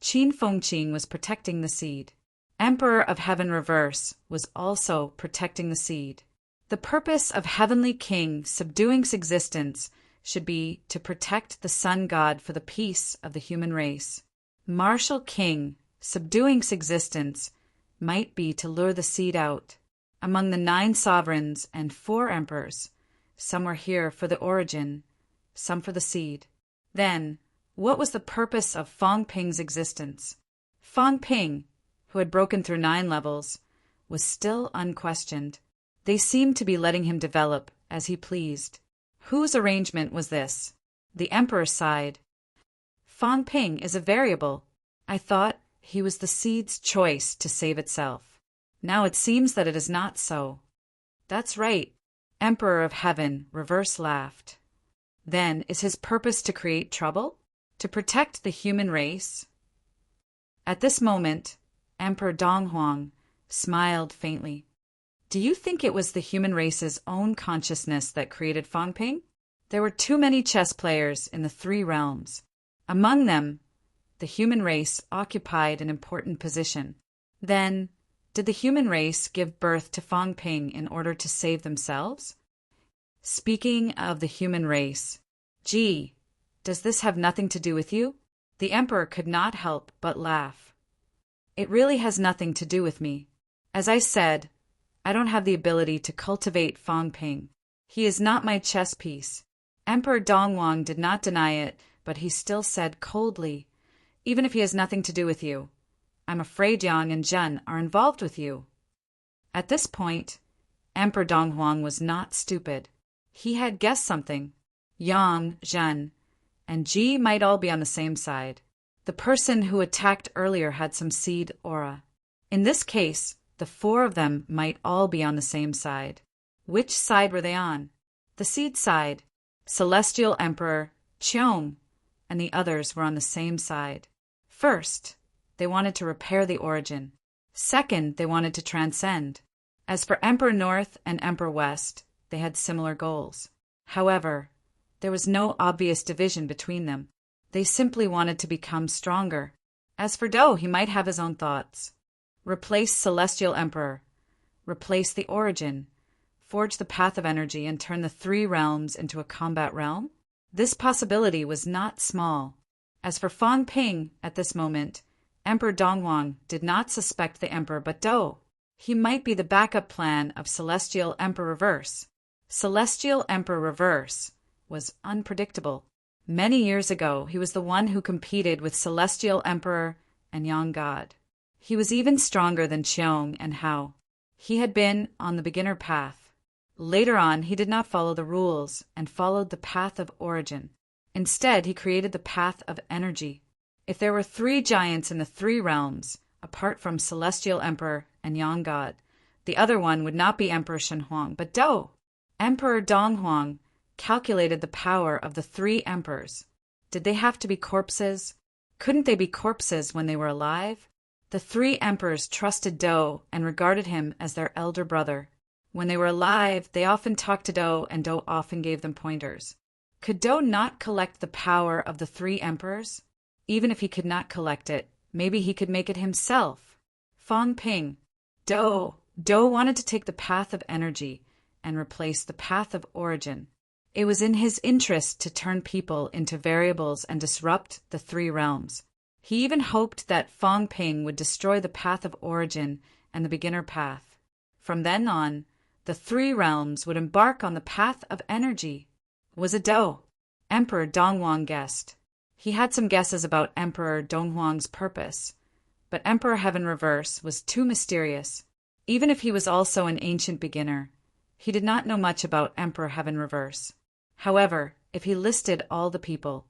[SPEAKER 1] Qin Fengqing was protecting the seed. Emperor of Heaven Reverse was also protecting the seed. The purpose of Heavenly King subduing's existence should be to protect the Sun God for the peace of the human race. Martial King subduing's existence might be to lure the seed out. Among the 9 sovereigns and 4 emperors, some were here for the origin, some for the seed. Then, what was the purpose of Fang Ping's existence? Fang Ping, who had broken through 9 levels, was still unquestioned. They seemed to be letting him develop as he pleased. Whose arrangement was this? The Emperor sighed. Fang Ping is a variable. I thought he was the seed's choice to save itself. Now it seems that it is not so. That's right. Emperor of Heaven Reverse laughed. Then is his purpose to create trouble? To protect the human race? At this moment, Emperor Donghuang smiled faintly. Do you think it was the human race's own consciousness that created Fang Ping? There were too many chess players in the 3 realms. Among them, the human race occupied an important position. Then, did the human race give birth to Fang Ping in order to save themselves? Speaking of the human race, Gee, does this have nothing to do with you? The Emperor could not help but laugh. It really has nothing to do with me. As I said, I don't have the ability to cultivate Fang Ping. He is not my chess piece. Emperor Donghuang did not deny it, but he still said coldly, Even if he has nothing to do with you, I'm afraid Yang and Zhen are involved with you. At this point, Emperor Donghuang was not stupid. He had guessed something. Yang, Zhen, and Ji might all be on the same side. The person who attacked earlier had some seed aura. In this case, the 4 of them might all be on the same side. Which side were they on? The seed side. Celestial Emperor Qiong and the others were on the same side. First, they wanted to repair the origin. Second, they wanted to transcend. As for Emperor North and Emperor West, they had similar goals. However, there was no obvious division between them. They simply wanted to become stronger. As for Do, he might have his own thoughts. Replace Celestial Emperor. Replace the origin. Forge the path of energy and turn the 3 realms into a combat realm? This possibility was not small. As for Fang Ping, at this moment, Emperor Donghuang did not suspect the Emperor but Do. He might be the backup plan of Celestial Emperor Reverse. Celestial Emperor Reverse was unpredictable. Many years ago, he was the one who competed with Celestial Emperor and Yang God. He was even stronger than Cheong and Hao. He had been on the beginner path. Later on, he did not follow the rules and followed the path of origin. Instead, he created the path of energy. If there were 3 giants in the 3 realms, apart from Celestial Emperor and Yang God, the other one would not be Emperor Shen Huang, but Do. Emperor Dong Huang calculated the power of the 3 emperors. Did they have to be corpses? Couldn't they be corpses when they were alive? The 3 emperors trusted Do and regarded him as their elder brother. When they were alive, they often talked to Do, and Do often gave them pointers. Could Do not collect the power of the 3 emperors? Even if he could not collect it, maybe he could make it himself. Fang Ping. Do wanted to take the path of energy and replace the path of origin. It was in his interest to turn people into variables and disrupt the 3 realms. He even hoped that Fang Ping would destroy the path of origin and the beginner path. From then on, the 3 realms would embark on the path of energy. Was it Do? Emperor Donghuang guessed. He had some guesses about Emperor Donghuang's purpose, but Emperor Heaven Reverse was too mysterious. Even if he was also an ancient beginner, he did not know much about Emperor Heaven Reverse. However, if he listed all the people,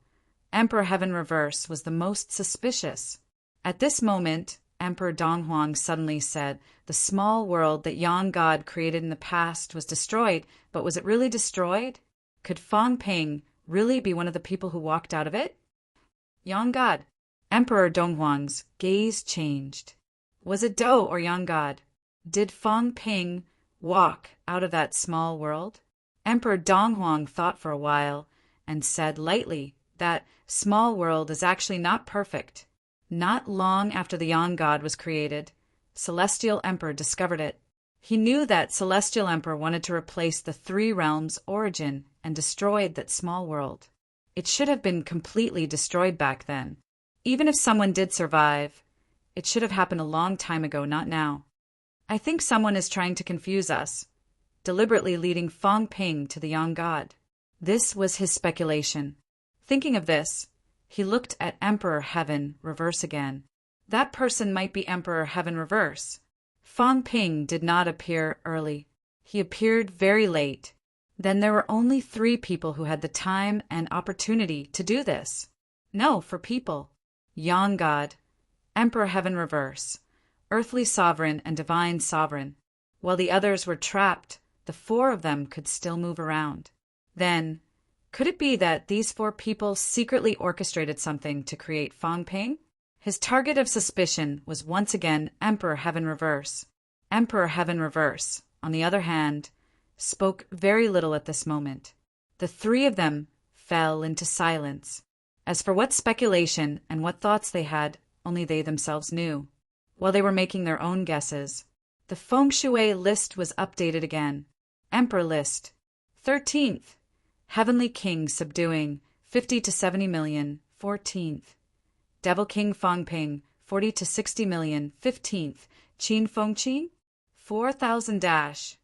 [SPEAKER 1] Emperor Heaven Reverse was the most suspicious. At this moment, Emperor Donghuang suddenly said the small world that Yang God created in the past was destroyed, but was it really destroyed? Could Fang Ping really be one of the people who walked out of it? Yang God. Emperor Donghuang's gaze changed. Was it Do or Yang God? Did Fang Ping walk out of that small world? Emperor Donghuang thought for a while and said lightly that small world is actually not perfect. Not long after the Yang God was created, Celestial Emperor discovered it. He knew that Celestial Emperor wanted to replace the 3 realms' origin and destroyed that small world. It should have been completely destroyed back then. Even if someone did survive, it should have happened a long time ago, not now. I think someone is trying to confuse us, deliberately leading Fang Ping to the Yang God. This was his speculation. Thinking of this, he looked at Emperor Heaven Reverse again. That person might be Emperor Heaven Reverse. Fang Ping did not appear early. He appeared very late. Then there were only 3 people who had the time and opportunity to do this. No, for people. Yang God, Emperor Heaven Reverse, Earthly Sovereign and Divine Sovereign. While the others were trapped, the 4 of them could still move around. Then, could it be that these 4 people secretly orchestrated something to create Fang Ping? His target of suspicion was once again Emperor Heaven Reverse. Emperor Heaven Reverse, on the other hand, spoke very little at this moment. The 3 of them fell into silence. As for what speculation and what thoughts they had, only they themselves knew. While they were making their own guesses, the feng shui list was updated again. Emperor list. 13th. Heavenly King subduing 50 to 70 million. 14th. Devil King Fang Ping 40 to 60 million. 15th. Qin Feng Qin 4,000 dash.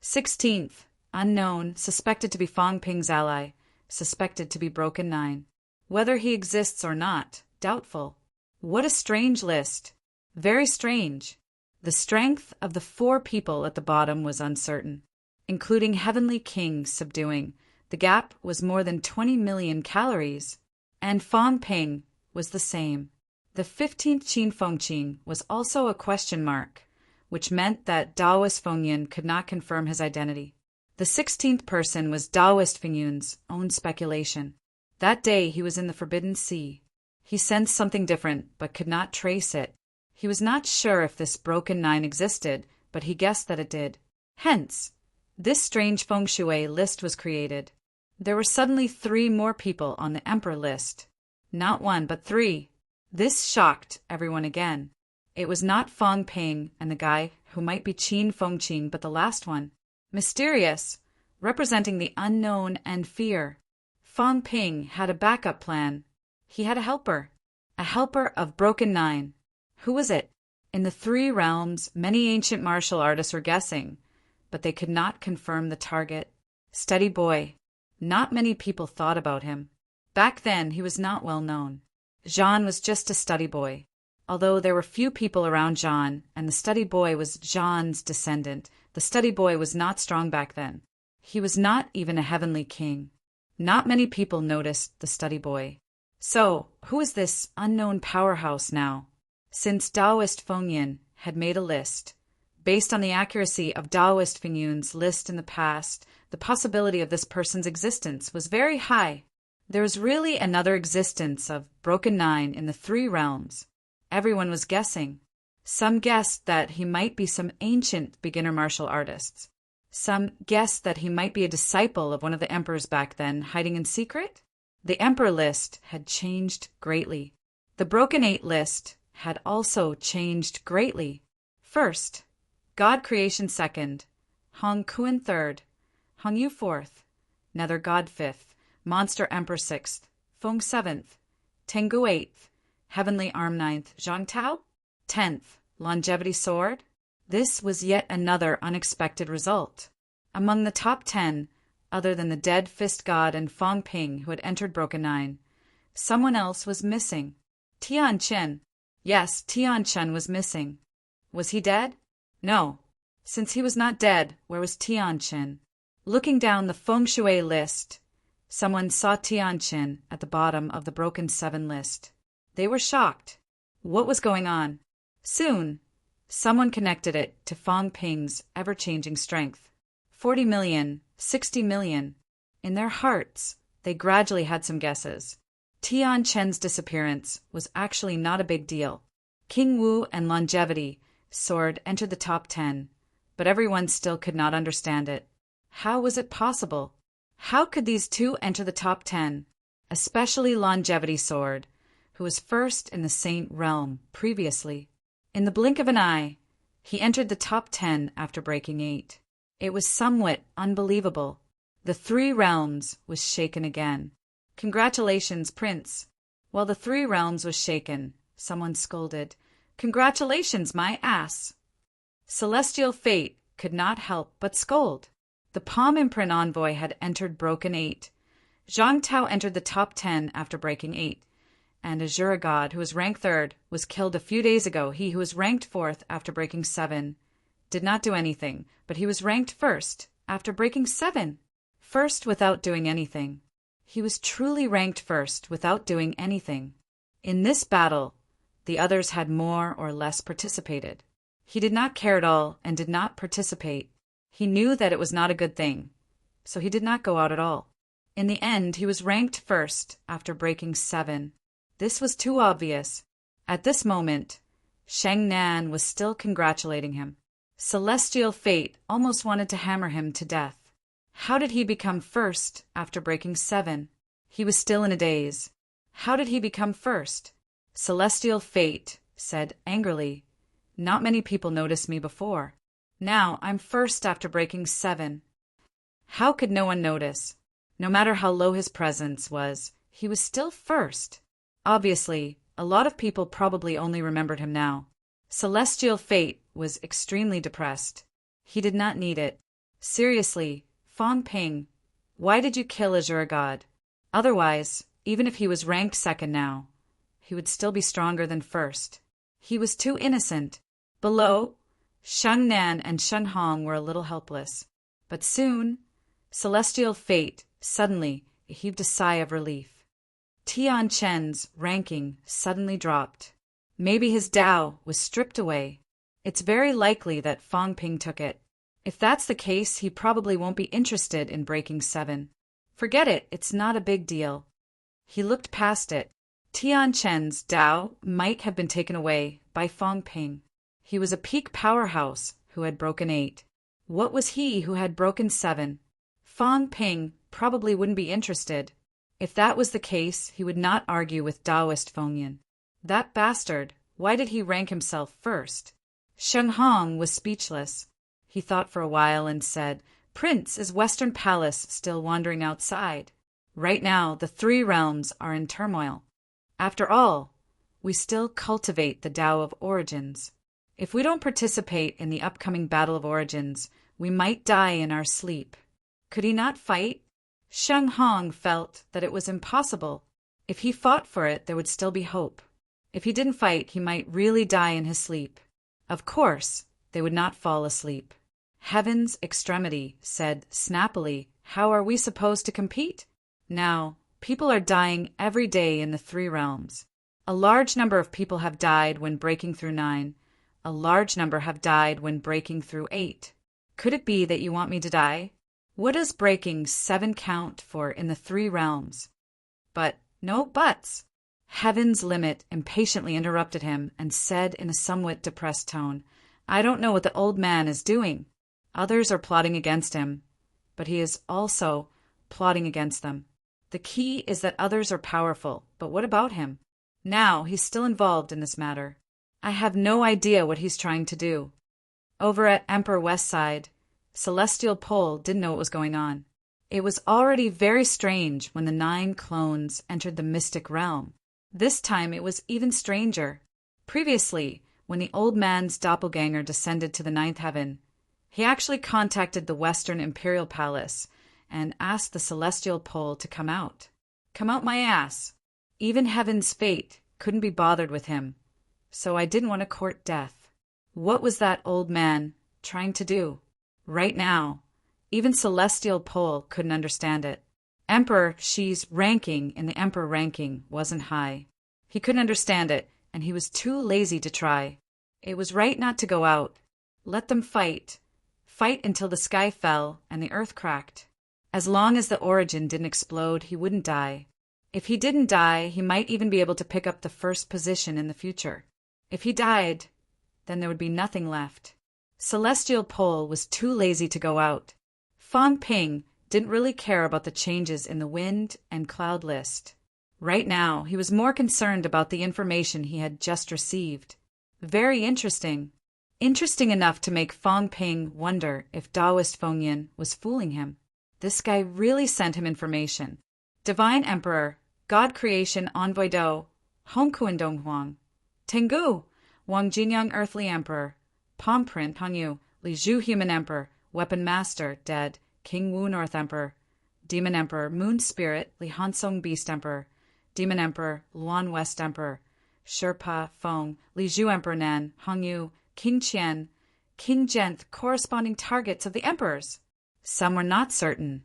[SPEAKER 1] 16th. Unknown, suspected to be Fang Ping's ally, suspected to be Broken 9. Whether he exists or not, doubtful. What a strange list. Very strange. The strength of the 4 people at the bottom was uncertain, including Heavenly King subduing. The gap was more than 20 million calories, and Fang Ping was the same. The 15th Qin Feng Qin was also a question mark, which meant that Taoist Feng Yun could not confirm his identity. The 16th person was Taoist Feng Yun's own speculation. That day he was in the Forbidden Sea. He sensed something different, but could not trace it. He was not sure if this Broken 9 existed, but he guessed that it did. Hence, this strange feng shui list was created. There were suddenly 3 more people on the Emperor list. Not 1, but 3. This shocked everyone again. It was not Fang Ping and the guy who might be Qin Feng Qin, but the last one. Mysterious, representing the unknown and fear. Fang Ping had a backup plan. He had a helper of Broken 9. Who was it? In the 3 realms, many ancient martial artists were guessing, but they could not confirm the target. Steady boy. Not many people thought about him. Back then, he was not well known. Jean was just a study boy. Although there were few people around Jean, and the study boy was Jean's descendant, the study boy was not strong back then. He was not even a heavenly king. Not many people noticed the study boy. So, who is this unknown powerhouse now? Since Taoist Fengyan had made a list, based on the accuracy of Taoist Fengyun's list in the past, the possibility of this person's existence was very high. There was really another existence of Broken Nine in the three realms. Everyone was guessing. Some guessed that he might be some ancient beginner martial artist. Some guessed that he might be a disciple of one of the emperors back then, hiding in secret. The emperor list had changed greatly. The Broken Eight list had also changed greatly. First, God Creation second, Hong Kuan third, Hong Yu fourth, Nether God fifth, Monster Emperor sixth, Feng seventh, Tengu eighth, Heavenly Arm ninth, Zhang Tao 10th, Longevity Sword. This was yet another unexpected result. Among the top 10, other than the dead Fist God and Fong Ping who had entered Broken Nine, someone else was missing. Tian Chen. Yes, Tian Chen was missing. Was he dead? No. Since he was not dead, where was Tian Chen? Looking down the Feng Shui list, someone saw Tian Chen at the bottom of the Broken Seven list. They were shocked. What was going on? Soon, someone connected it to Fong Ping's ever-changing strength. 40 million, 60 million. In their hearts, they gradually had some guesses. Tian Chen's disappearance was actually not a big deal. King Wu and Longevity Sword entered the top 10, but everyone still could not understand it. How was it possible? How could these two enter the top 10, especially Longevity Sword, who was first in the Saint Realm previously? In the blink of an eye, he entered the top 10 after breaking 8. It was somewhat unbelievable. The three realms was shaken again. Congratulations, Prince. While the three realms was shaken, someone scolded, Congratulations, my ass. Celestial Fate could not help but scold. The Palm Imprint Envoy had entered Broken 8. Zhang Tao entered the top 10 after breaking 8. And Azura God, who was ranked 3rd, was killed a few days ago. He who was ranked 4th after breaking 7 did not do anything, but he was ranked 1st after breaking 7. First without doing anything. He was truly ranked 1st without doing anything. In this battle, the others had more or less participated. He did not care at all and did not participate. He knew that it was not a good thing, so he did not go out at all. In the end, he was ranked 1st after breaking 7. This was too obvious. At this moment, Sheng Nan was still congratulating him. Celestial Fate almost wanted to hammer him to death. How did he become 1st after breaking 7? He was still in a daze. How did he become 1st? Celestial Fate said angrily, Not many people noticed me before. Now I'm 1st after breaking 7. How could no one notice? No matter how low his presence was, he was still 1st. Obviously, a lot of people probably only remembered him now. Celestial Fate was extremely depressed. He did not need it. Seriously, Fong Ping, why did you kill Azura God? Otherwise, even if he was ranked 2nd now, he would still be stronger than 1st. He was too innocent. Below, Sheng Nan and Shen Hong were a little helpless. But soon, Celestial Fate suddenly heaved a sigh of relief. Tian Chen's ranking suddenly dropped. Maybe his Dao was stripped away. It's very likely that Fong Ping took it. If that's the case, he probably won't be interested in breaking 7. Forget it, it's not a big deal. He looked past it. Tian Chen's Dao might have been taken away by Fong Ping. He was a peak powerhouse who had broken 8. What was he who had broken 7? Fong Ping probably wouldn't be interested. If that was the case, he would not argue with Taoist Fengyan. That bastard, why did he rank himself 1st? Sheng Hong was speechless. He thought for a while and said, Prince, is Western Palace still wandering outside? Right now, the three realms are in turmoil. After all, we still cultivate the Tao of Origins. If we don't participate in the upcoming Battle of Origins, we might die in our sleep. Could he not fight? Sheng Hong felt that it was impossible. If he fought for it, there would still be hope. If he didn't fight, he might really die in his sleep. Of course, they would not fall asleep. Heaven's extremity said snappily, "How are we supposed to compete? Now, people are dying every day in the three realms. A large number of people have died when breaking through 9. A large number have died when breaking through 8. Could it be that you want me to die? What does breaking 7 count for in the three realms?" But no buts. Heaven's limit impatiently interrupted him and said in a somewhat depressed tone, "I don't know what the old man is doing. Others are plotting against him, but he is also plotting against them. The key is that others are powerful, but what about him? Now he's still involved in this matter. I have no idea what he's trying to do." Over at Emperor West Side, Celestial Pole didn't know what was going on. It was already very strange when the 9 clones entered the mystic realm. This time it was even stranger. Previously, when the old man's doppelganger descended to the 9th heaven, he actually contacted the Western Imperial Palace and asked the Celestial Pole to come out. Come out my ass. Even Heaven's fate couldn't be bothered with him, so I didn't want to court death. What was that old man trying to do? Right now, even Celestial Pole couldn't understand it. Emperor Shi's ranking in the Emperor ranking wasn't high. He couldn't understand it, and he was too lazy to try. It was right not to go out. Let them fight. Fight until the sky fell and the earth cracked. As long as the origin didn't explode, he wouldn't die. If he didn't die, he might even be able to pick up the first position in the future. If he died, then there would be nothing left. Celestial Pole was too lazy to go out. Fang Ping didn't really care about the changes in the wind and cloud list. Right now, he was more concerned about the information he had just received. Very interesting. Interesting enough to make Fang Ping wonder if Taoist Fengyin was fooling him. This guy really sent him information. Divine Emperor, God Creation Envoy Do, Hongkuan Donghuang, Tengu, Wang Jinyang Earthly Emperor, Palm Print Hangyu, Li Zhu Human Emperor, Weapon Master, dead, King Wu North Emperor, Demon Emperor, Moon Spirit, Li Hansong Beast Emperor, Demon Emperor, Luan West Emperor, Sherpa Feng, Li Zhu Emperor Nan, Hangyu, King Qian, King Genth, corresponding targets of the emperors. Some were not certain,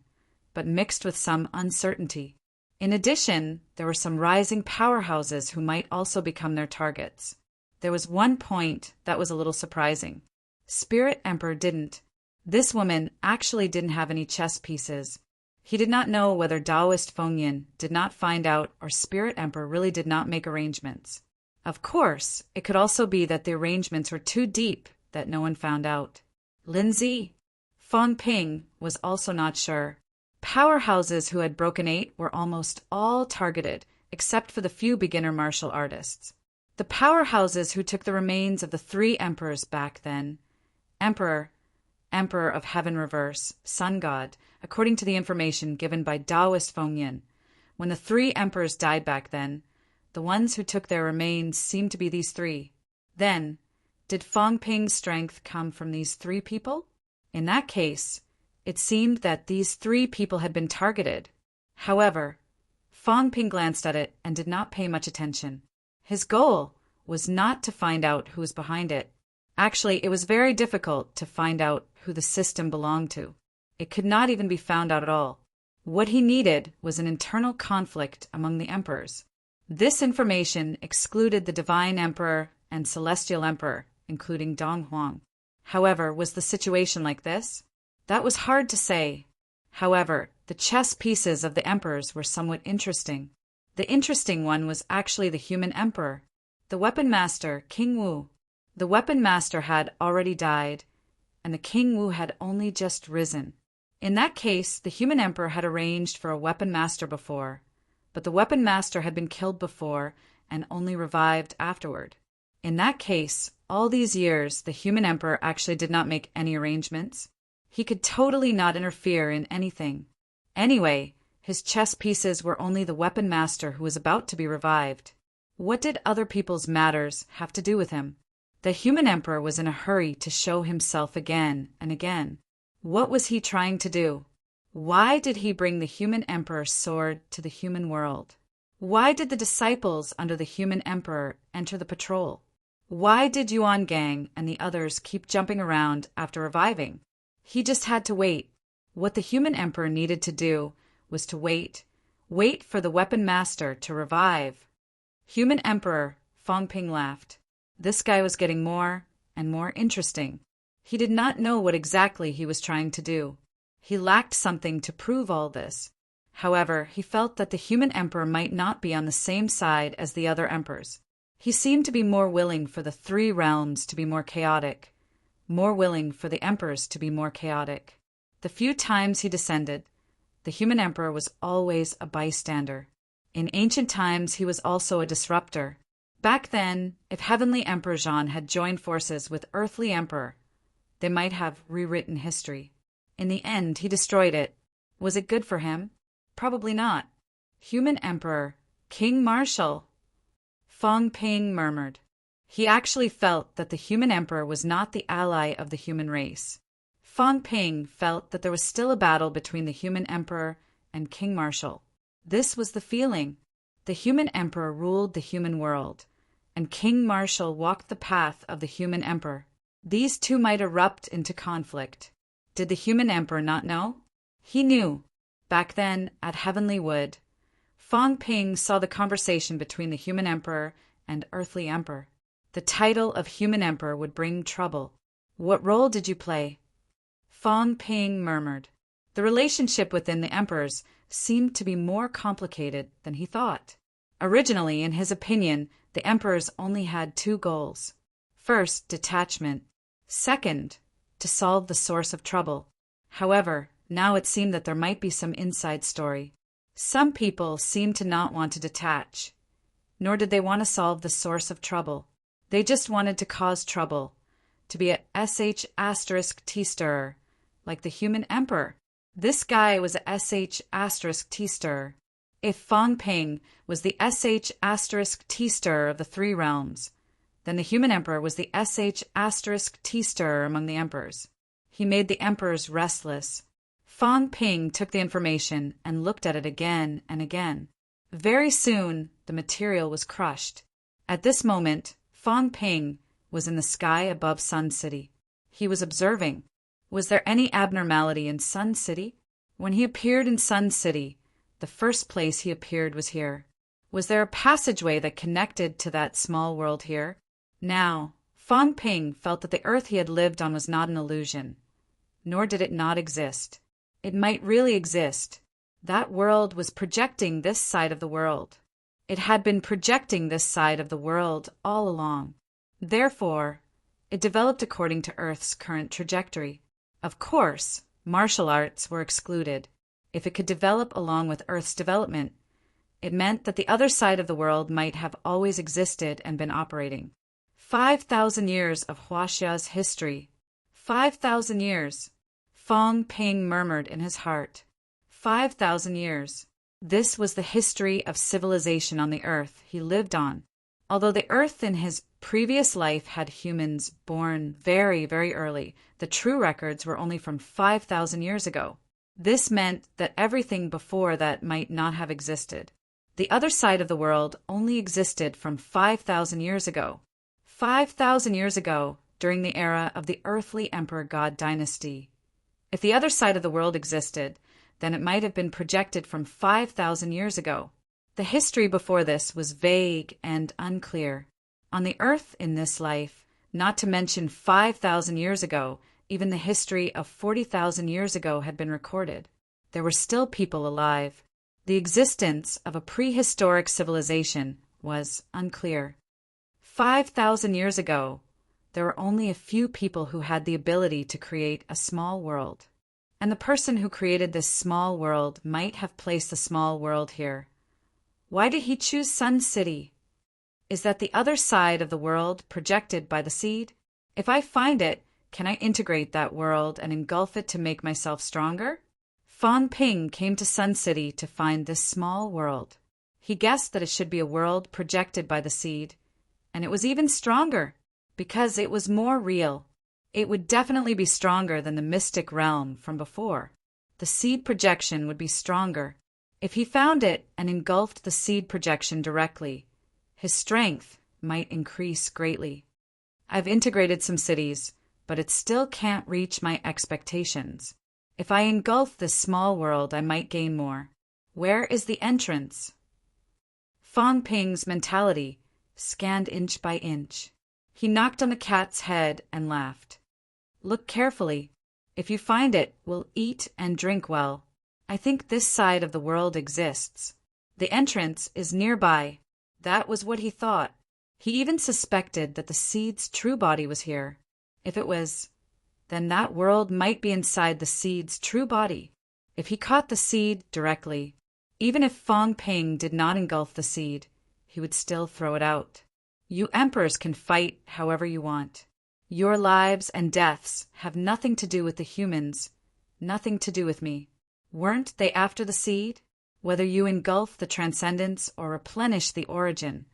[SPEAKER 1] but mixed with some uncertainty. In addition, there were some rising powerhouses who might also become their targets. There was one point that was a little surprising. Spirit Emperor didn't. This woman actually didn't have any chess pieces. He did not know whether Taoist Fengyin did not find out or Spirit Emperor really did not make arrangements. Of course, it could also be that the arrangements were too deep that no one found out. Lindsay, Fang Ping was also not sure. Powerhouses who had broken 8 were almost all targeted, except for the few beginner martial artists. The powerhouses who took the remains of the 3 emperors back then, Emperor of Heaven Reverse, Sun God, according to the information given by Taoist Fengyin. When the 3 emperors died back then, the ones who took their remains seemed to be these 3. Then, did Fang Ping's strength come from these 3 people? In that case, it seemed that these 3 people had been targeted. However, Fang Ping glanced at it and did not pay much attention. His goal was not to find out who was behind it. Actually, it was very difficult to find out who the system belonged to. It could not even be found out at all. What he needed was an internal conflict among the emperors. This information excluded the Divine Emperor and Celestial Emperor, including Dong Huang. However, was the situation like this? That was hard to say. However, the chess pieces of the emperors were somewhat interesting. The interesting one was actually the human emperor, the weapon master, King Wu. The weapon master had already died, and the King Wu had only just risen. In that case, the human emperor had arranged for a weapon master before, but the weapon master had been killed before and only revived afterward. In that case, all these years, the human emperor actually did not make any arrangements. He could totally not interfere in anything. Anyway, his chess pieces were only the weapon master who was about to be revived. What did other people's matters have to do with him? The human emperor was in a hurry to show himself again and again. What was he trying to do? Why did he bring the human emperor's sword to the human world? Why did the disciples under the human emperor enter the patrol? Why did Yuan Gang and the others keep jumping around after reviving? He just had to wait. What the human emperor needed to do was to wait for the weapon master to revive. Human emperor, Fong Ping laughed. This guy was getting more and more interesting. He did not know what exactly he was trying to do. He lacked something to prove all this. However, he felt that the human emperor might not be on the same side as the other emperors. He seemed to be more willing for the three realms to be more chaotic, more willing for the emperors to be more chaotic. The few times he descended, the human emperor was always a bystander. In ancient times, he was also a disruptor. Back then, if Heavenly Emperor Zhan had joined forces with Earthly Emperor, they might have rewritten history. In the end, he destroyed it. Was it good for him? Probably not. Human Emperor, King Marshal. Fong Ping murmured. He actually felt that the human emperor was not the ally of the human race. Fong Ping felt that there was still a battle between the human emperor and King Marshal. This was the feeling. The human emperor ruled the human world, and King Marshal walked the path of the human emperor. These two might erupt into conflict. Did the human emperor not know? He knew. Back then, at Heavenly Wood, Fong Ping saw the conversation between the human emperor and Earthly Emperor. The title of human emperor would bring trouble. What role did you play? Fong Ping murmured. The relationship within the emperors seemed to be more complicated than he thought. Originally, in his opinion, the emperors only had two goals. First, detachment. Second, to solve the source of trouble. However, now it seemed that there might be some inside story. Some people seemed to not want to detach, nor did they want to solve the source of trouble. They just wanted to cause trouble, to be a sh*t stirrer, like the human emperor. This guy was a sh*t stirrer. If Fong Ping was the sh*t stirrer of the three realms, then the human emperor was the sh*t stirrer among the emperors. He made the emperors restless. Fong Ping took the information and looked at it again and again. Very soon, the material was crushed. At this moment, Fong Ping was in the sky above Sun City. He was observing. Was there any abnormality in Sun City? When he appeared in Sun City, the first place he appeared was here. Was there a passageway that connected to that small world here? Now, Fong Ping felt that the earth he had lived on was not an illusion, nor did it not exist. It might really exist. That world was projecting this side of the world. It had been projecting this side of the world all along. Therefore, it developed according to Earth's current trajectory. Of course, martial arts were excluded. If it could develop along with Earth's development, it meant that the other side of the world might have always existed and been operating. 5,000 years of Huaxia's history. 5,000 years. Fong Ping murmured in his heart. 5,000 years. This was the history of civilization on the earth he lived on. Although the earth in his previous life had humans born very, very early, the true records were only from 5,000 years ago. This meant that everything before that might not have existed. The other side of the world only existed from 5,000 years ago. 5,000 years ago, during the era of the Earthly Emperor God dynasty. If the other side of the world existed, then it might have been projected from 5,000 years ago. The history before this was vague and unclear. On the earth in this life, not to mention 5,000 years ago, even the history of 40,000 years ago had been recorded. There were still people alive. The existence of a prehistoric civilization was unclear. 5,000 years ago, there were only a few people who had the ability to create a small world. And the person who created this small world might have placed the small world here. Why did he choose Sun City? Is that the other side of the world projected by the seed? If I find it, can I integrate that world and engulf it to make myself stronger? Fong Ping came to Sun City to find this small world. He guessed that it should be a world projected by the seed, and it was even stronger. Because it was more real. It would definitely be stronger than the mystic realm from before. the seed projection would be stronger. If he found it and engulfed the seed projection directly, his strength might increase greatly. I've integrated some cities, but it still can't reach my expectations. If I engulf this small world, I might gain more. Where is the entrance? Fong Ping's mentality scanned inch by inch. He knocked on the cat's head and laughed. Look carefully. If you find it, we'll eat and drink well. I think this side of the world exists. The entrance is nearby. That was what he thought. He even suspected that the seed's true body was here. If it was, then that world might be inside the seed's true body. If he caught the seed directly, even if Fong Ping did not engulf the seed, he would still throw it out. You emperors can fight however you want. Your lives and deaths have nothing to do with the humans, nothing to do with me. Weren't they after the seed? Whether you engulf the transcendence or replenish the origin,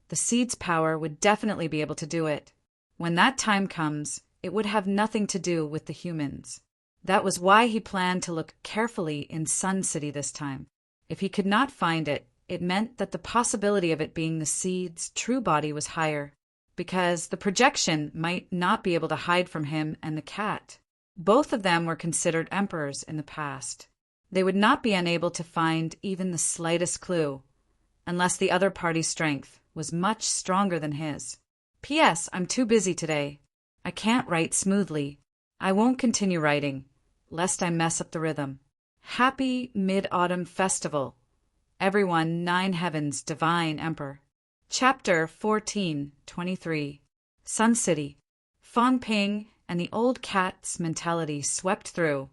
[SPEAKER 1] the seed's power would definitely be able to do it. When that time comes, it would have nothing to do with the humans. That was why he planned to look carefully in Sun City this time. If he could not find it, it meant that the possibility of it being the seed's true body was higher, because the projection might not be able to hide from him and the cat. Both of them were considered emperors in the past. They would not be unable to find even the slightest clue, unless the other party's strength was much stronger than his. P.S. I'm too busy today. I can't write smoothly. I won't continue writing, lest I mess up the rhythm. Happy Mid-Autumn Festival, everyone, Nine Heavens, Divine Emperor. Chapter 14:23. Sun City. Fong Ping and the old cat's mentality swept through,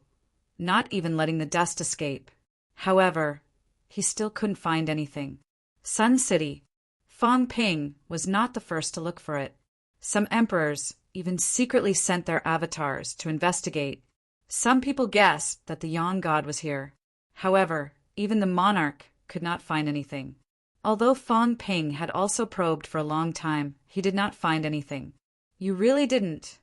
[SPEAKER 1] not even letting the dust escape. However, he still couldn't find anything. Sun City. Fong Ping was not the first to look for it. Some emperors even secretly sent their avatars to investigate. Some people guessed that the Yang god was here. However, even the monarch could not find anything. Although Fong Ping had also probed for a long time, he did not find anything. You really didn't.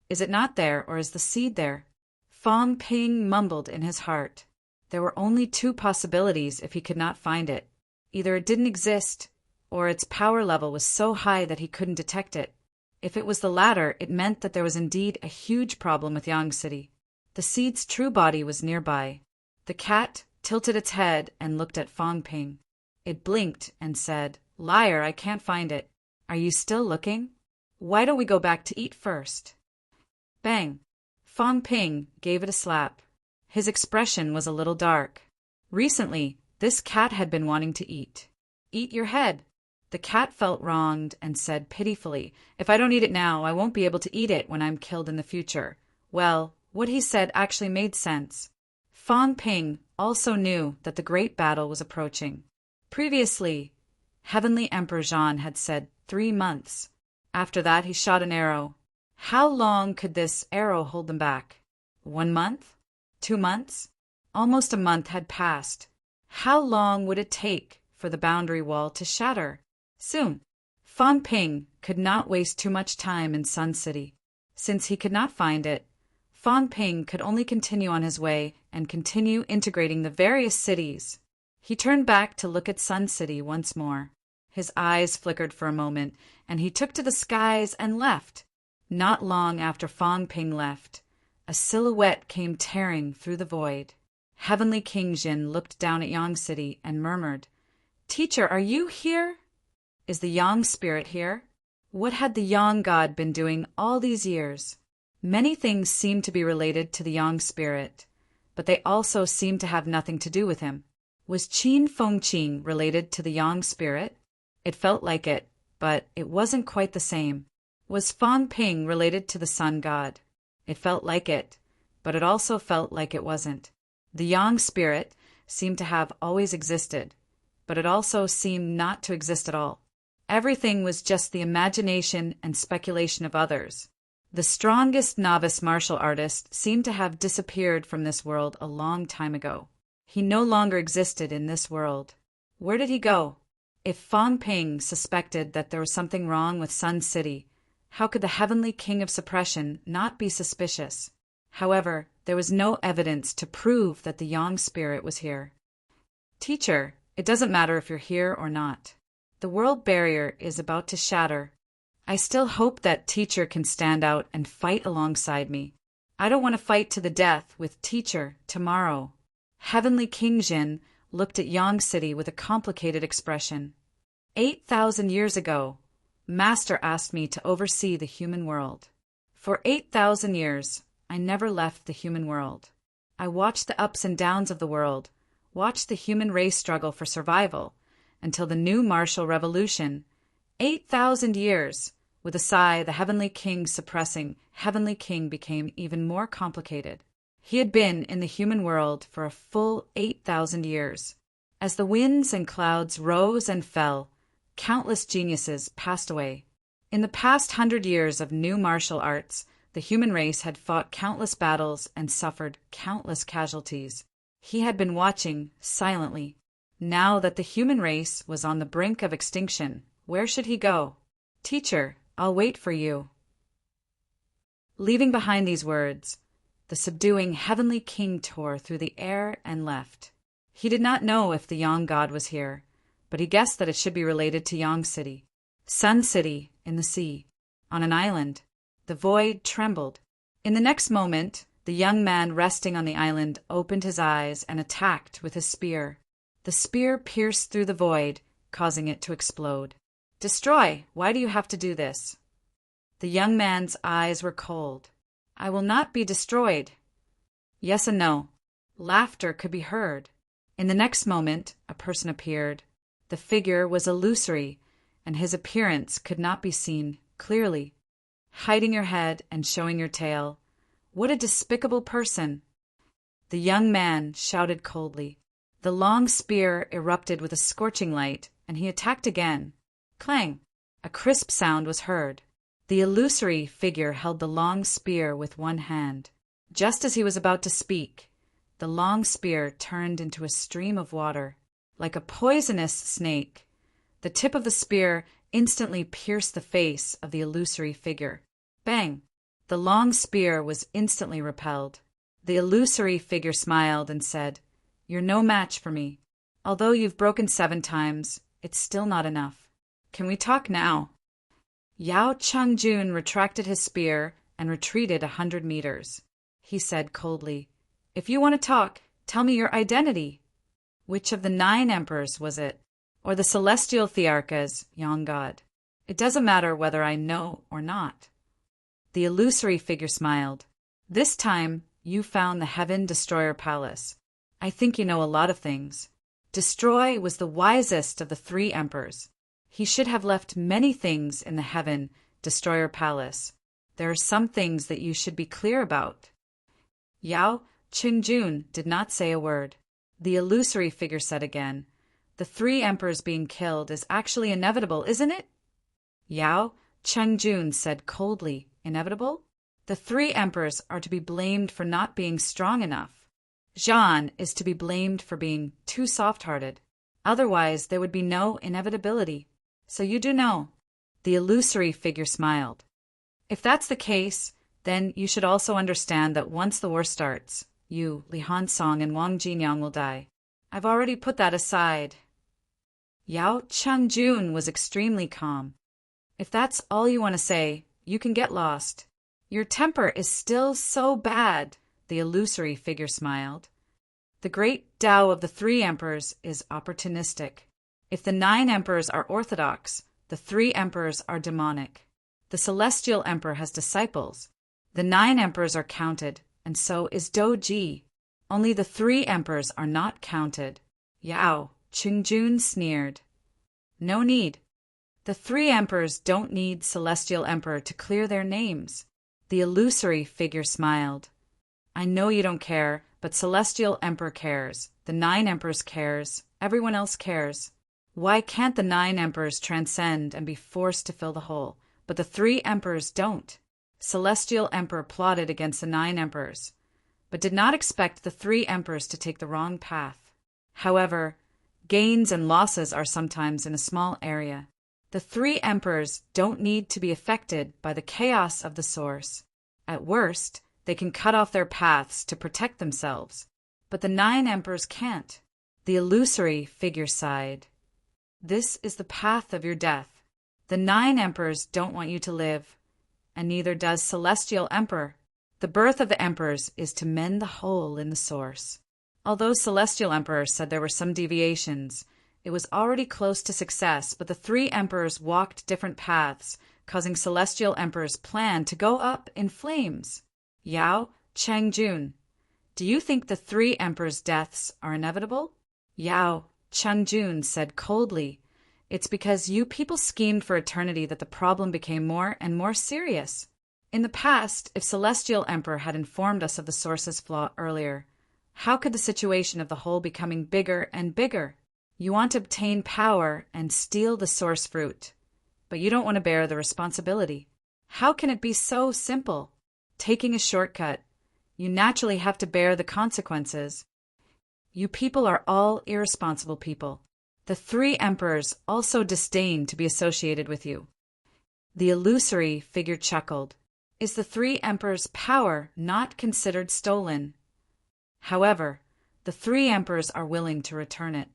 [SPEAKER 1] Is it not there, or is the seed there? Fong Ping mumbled in his heart. There were only two possibilities if he could not find it. Either it didn't exist, or its power level was so high that he couldn't detect it. If it was the latter, it meant that there was indeed a huge problem with Yang City. The seed's true body was nearby. The cat tilted its head and looked at Fong Ping. It blinked and said, "Liar, I can't find it. Are you still looking? Why don't we go back to eat first?" Bang! Fong Ping gave it a slap. His expression was a little dark. Recently, this cat had been wanting to eat. Eat your head. The cat felt wronged and said pitifully, "If I don't eat it now, I won't be able to eat it when I'm killed in the future." Well, what he said actually made sense. Fong Ping also knew that the great battle was approaching. Previously, Heavenly Emperor Zhan had said 3 months. After that, he shot an arrow. How long could this arrow hold them back? 1 month? 2 months? Almost a month had passed. How long would it take for the boundary wall to shatter? Soon. Fong Ping could not waste too much time in Sun City. Since he could not find it, Fong Ping could only continue on his way and continue integrating the various cities. He turned back to look at Sun City once more. His eyes flickered for a moment, and he took to the skies and left. Not long after Fong Ping left, a silhouette came tearing through the void. Heavenly King Jin looked down at Yang City and murmured, "Teacher, are you here? Is the Yang spirit here?" What had the Yang god been doing all these years? Many things seemed to be related to the Yang spirit, but they also seemed to have nothing to do with him. Was Qin Fengqing related to the Yang spirit? It felt like it, but it wasn't quite the same. Was Fong Ping related to the sun god? It felt like it, but it also felt like it wasn't. The Yang spirit seemed to have always existed, but it also seemed not to exist at all. Everything was just the imagination and speculation of others. The strongest novice martial artist seemed to have disappeared from this world a long time ago. He no longer existed in this world. Where did he go? If Fong Ping suspected that there was something wrong with Sun City, how could the Heavenly King of Suppression not be suspicious? However, There was no evidence to prove that the Yang spirit was here. Teacher, it doesn't matter if you're here or not. The world barrier is about to shatter. I still hope that teacher can stand out and fight alongside me. I don't want to fight to the death with teacher tomorrow. Heavenly King Jin looked at Yang City with a complicated expression. 8,000 years ago, Master asked me to oversee the human world. For 8,000 years, I never left the human world. I watched the ups and downs of the world, watched the human race struggle for survival, until the new martial revolution. 8,000 years. With a sigh, the Heavenly King suppressing Heavenly King became even more complicated. He had been in the human world for a full 8,000 years. As the winds and clouds rose and fell, countless geniuses passed away. In the past 100 years of new martial arts, the human race had fought countless battles and suffered countless casualties. He had been watching silently. Now that the human race was on the brink of extinction, where should he go? Teacher, I'll wait for you. Leaving behind these words, the subduing Heavenly King tore through the air and left. He did not know if the Yang god was here, but he guessed that it should be related to Yang City. Sun City, in the sea, on an island. The void trembled. In the next moment, the young man resting on the island opened his eyes and attacked with his spear. The spear pierced through the void, causing it to explode. Destroy! Why do you have to do this? The young man's eyes were cold. I will not be destroyed. Yes and no. Laughter could be heard. In the next moment, a person appeared. The figure was illusory, and his appearance could not be seen clearly. Hiding your head and showing your tail. What a despicable person! The young man shouted coldly. The long spear erupted with a scorching light, and he attacked again. Clang! A crisp sound was heard. The illusory figure held the long spear with one hand. Just as he was about to speak, the long spear turned into a stream of water. Like a poisonous snake, the tip of the spear instantly pierced the face of the illusory figure. Bang! The long spear was instantly repelled. The illusory figure smiled and said, You're no match for me. Although you've broken 7 times, it's still not enough. Can we talk now? Yao Changjun retracted his spear and retreated 100 meters. He said coldly, If you want to talk, tell me your identity. Which of the 9 emperors was it? Or the celestial Thearchas, Yang God? It doesn't matter whether I know or not. The illusory figure smiled. This time, you found the Heaven Destroyer Palace. I think you know a lot of things. Destroy was the wisest of the 3 emperors. He should have left many things in the Heaven Destroyer Palace. There are some things that you should be clear about. Yao Qingjun did not say a word. The illusory figure said again, The 3 emperors being killed is actually inevitable, isn't it? Yao Changjun said coldly, Inevitable? The 3 emperors are to be blamed for not being strong enough. Zhan is to be blamed for being too soft-hearted. Otherwise, there would be no inevitability. So you do know. The illusory figure smiled. If that's the case, then you should also understand that once the war starts, you, Li Hansong, and Wang Jinyang will die. I've already put that aside. Yao Changjun was extremely calm. If that's all you want to say, you can get lost. Your temper is still so bad, the illusory figure smiled. The great Tao of the 3 emperors is opportunistic. If the 9 emperors are orthodox, the 3 emperors are demonic. The celestial emperor has disciples. The 9 emperors are counted, and so is Doji. Only the 3 emperors are not counted. Yao Qingjun sneered. No need. The 3 emperors don't need celestial emperor to clear their names. The illusory figure smiled. I know you don't care, but celestial emperor cares. The 9 emperors cares. Everyone else cares. Why can't the 9 emperors transcend and be forced to fill the hole, but the 3 emperors don't? Celestial emperor plotted against the 9 emperors, but did not expect the 3 emperors to take the wrong path. However, gains and losses are sometimes in a small area. The 3 emperors don't need to be affected by the chaos of the source. At worst, They can cut off their paths to protect themselves. But the 9 emperors can't. The illusory figure sighed. This is the path of your death. The 9 emperors don't want you to live, and neither does Celestial Emperor. The birth of the emperors is to mend the hole in the source. Although Celestial Emperor said there were some deviations, it was already close to success, but the 3 emperors walked different paths, causing Celestial Emperor's plan to go up in flames. Yao Changjun, do you think the 3 emperors' deaths are inevitable? Yao Changjun said coldly, it's because you people schemed for eternity that the problem became more and more serious. In the past, if Celestial Emperor had informed us of the source's flaw earlier, how could the situation of the whole becoming bigger and bigger? You want to obtain power and steal the source fruit, but you don't want to bear the responsibility. How can it be so simple? Taking a shortcut, you naturally have to bear the consequences. You people are all irresponsible people. The 3 emperors also disdain to be associated with you. The illusory figure chuckled. Is the 3 emperors' power not considered stolen? However, the 3 emperors are willing to return it.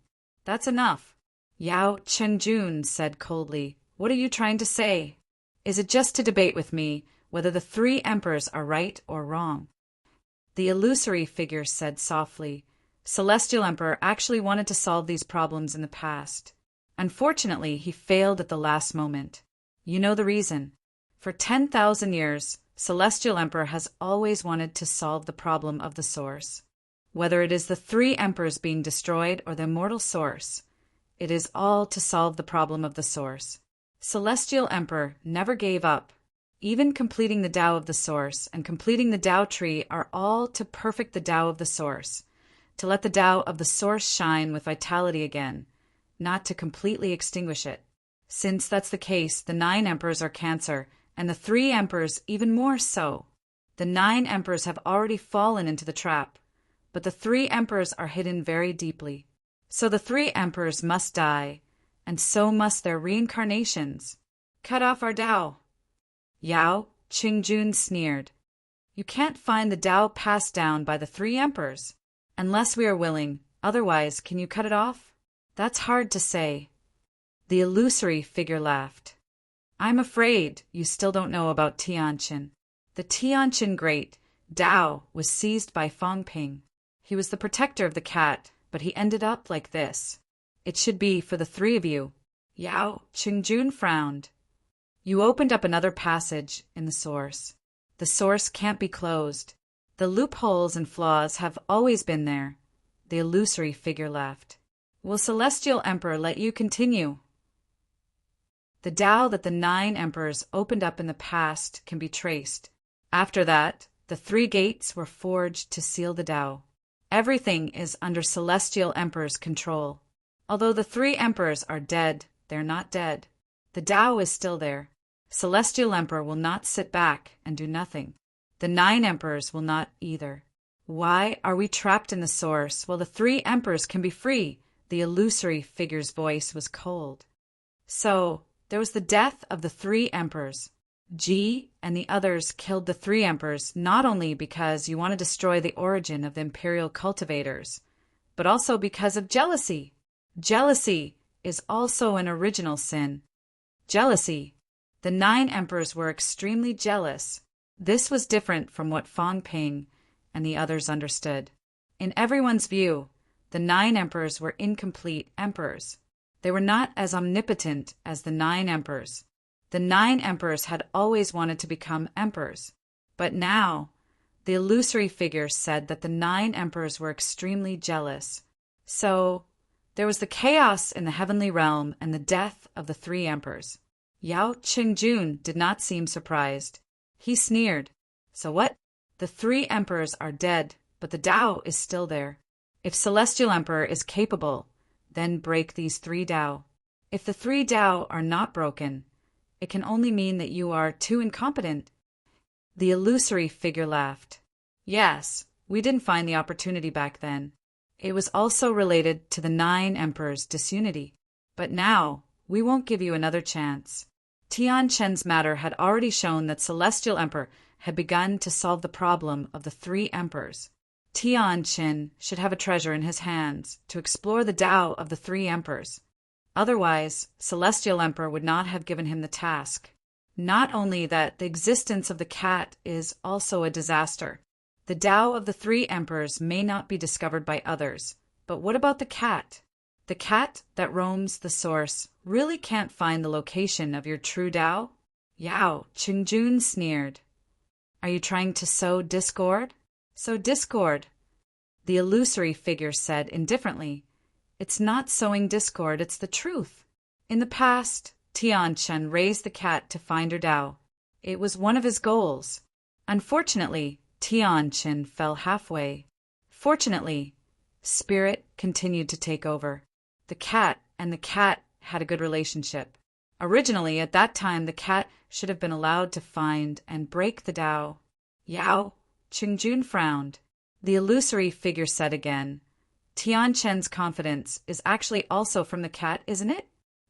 [SPEAKER 1] That's enough. Yao Chenjun said coldly, what are you trying to say? Is it just to debate with me whether the 3 emperors are right or wrong? The illusory figure said softly, Celestial Emperor actually wanted to solve these problems in the past. Unfortunately, he failed at the last moment. You know the reason. For 10,000 years, Celestial Emperor has always wanted to solve the problem of the source. Whether it is the 3 emperors being destroyed or the immortal source, it is all to solve the problem of the source. Celestial Emperor never gave up. Even completing the Tao of the source and completing the Tao tree are all to perfect the Tao of the source, to let the Tao of the source shine with vitality again, not to completely extinguish it. Since that's the case, the 9 emperors are Cancer, and the 3 emperors even more so. The 9 emperors have already fallen into the trap, but the 3 emperors are hidden very deeply. So the 3 emperors must die, and so must their reincarnations. Cut off our Tao. Yao Qingjun sneered. You can't find the Tao passed down by the 3 emperors. Unless we are willing, otherwise can you cut it off? That's hard to say. The illusory figure laughed. I'm afraid you still don't know about Tianqin. The Tianqin Great Tao was seized by Fang Ping. He was the protector of the cat, but he ended up like this. It should be for the 3 of you. Yao Qingjun frowned. You opened up another passage in the source. The source can't be closed. The loopholes and flaws have always been there. The illusory figure laughed. Will Celestial Emperor let you continue? The Tao that the 9 emperors opened up in the past can be traced. After that, the 3 gates were forged to seal the Tao. Everything is under Celestial Emperor's control. Although the 3 emperors are dead, they're not dead. The Tao is still there. Celestial Emperor will not sit back and do nothing. The 9 emperors will not either. Why are we trapped in the source while the 3 emperors can be free? The illusory figure's voice was cold. So, there was the death of the 3 emperors. Ji and the others killed the 3 emperors not only because you want to destroy the origin of the imperial cultivators, but also because of jealousy. Jealousy is also an original sin. Jealousy. The 9 emperors were extremely jealous. This was different from what Fang Ping and the others understood. In everyone's view, the 9 emperors were incomplete emperors. They were not as omnipotent as the 9 emperors. The 9 emperors had always wanted to become emperors. But now, the illusory figure said that the 9 emperors were extremely jealous. So, there was the chaos in the heavenly realm and the death of the 3 emperors. Yao Qingjun did not seem surprised. He sneered. So what? The 3 emperors are dead, but the Tao is still there. If Celestial Emperor is capable, then break these 3 Tao. If the 3 Tao are not broken, it can only mean that you are too incompetent. The illusory figure laughed. Yes, we didn't find the opportunity back then. It was also related to the 9 emperors' disunity. But now, we won't give you another chance. Tianqin's matter had already shown that Celestial Emperor had begun to solve the problem of the three emperors. Tianqin should have a treasure in his hands to explore the Tao of the three emperors. Otherwise, Celestial Emperor would not have given him the task. Not only that, the existence of the cat is also a disaster. The Tao of the three emperors may not be discovered by others. But what about the cat? The cat that roams the source really can't find the location of your true Tao? Yao Qingjun sneered. Are you trying to sow discord? Sow discord. The illusory figure said indifferently. It's not sowing discord, it's the truth. In the past, Tianqin raised the cat to find her Tao. It was one of his goals. Unfortunately, Tianqin fell halfway. Fortunately, spirit continued to take over. The cat and the cat had a good relationship. Originally, at that time, the cat should have been allowed to find and break the Tao. Yao Qingjun frowned. The illusory figure said again, Tianqin's confidence is actually also from the cat, isn't it?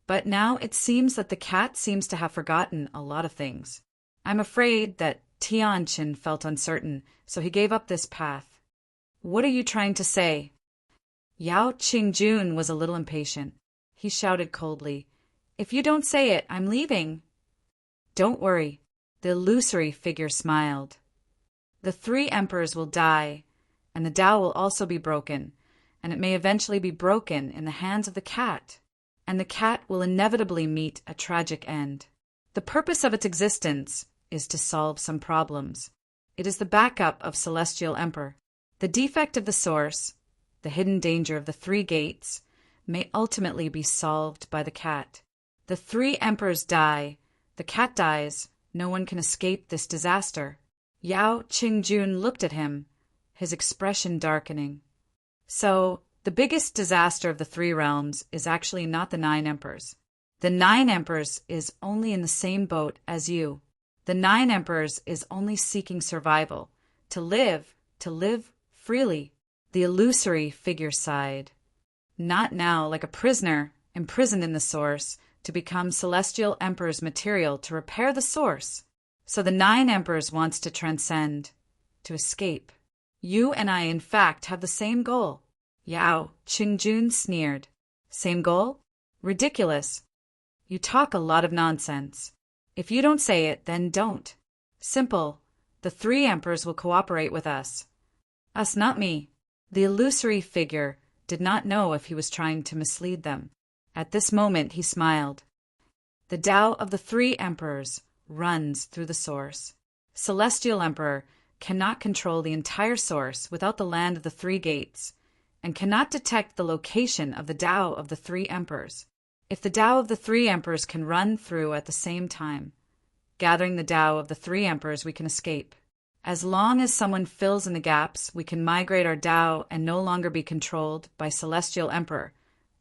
[SPEAKER 1] But now it seems that the cat seems to have forgotten a lot of things. I'm afraid that Tianqin felt uncertain, so he gave up this path. What are you trying to say? Yao Qingjun was a little impatient. He shouted coldly, If you don't say it, I'm leaving. Don't worry. The illusory figure smiled. The three emperors will die, and the Tao will also be broken, and it may eventually be broken in the hands of the cat, and the cat will inevitably meet a tragic end. The purpose of its existence is to solve some problems. It is the backup of Celestial Emperor. The defect of the source, the hidden danger of the three gates, may ultimately be solved by the cat. The three emperors die, the cat dies, no one can escape this disaster. Yao Qingjun looked at him, his expression darkening. So, the biggest disaster of the three realms is actually not the 9 emperors. The 9 emperors is only in the same boat as you. The 9 emperors is only seeking survival, to live freely. The illusory figure sighed. Not now, like a prisoner, imprisoned in the source, to become Celestial Emperor's material to repair the source. So the 9 emperors wants to transcend, to escape. You and I, in fact, have the same goal. Yao Qingjun sneered. Same goal? Ridiculous. You talk a lot of nonsense. If you don't say it, then don't. Simple. The 3 emperors will cooperate with us. Us, not me. The illusory figure did not know if he was trying to mislead them. At this moment he smiled. The Tao of the 3 emperors runs through the source. Celestial Emperor cannot control the entire source without the land of the 3 gates, and cannot detect the location of the Tao of the 3 emperors. If the Tao of the 3 emperors can run through at the same time, gathering the Tao of the 3 emperors, we can escape. As long as someone fills in the gaps, we can migrate our Tao and no longer be controlled by Celestial Emperor.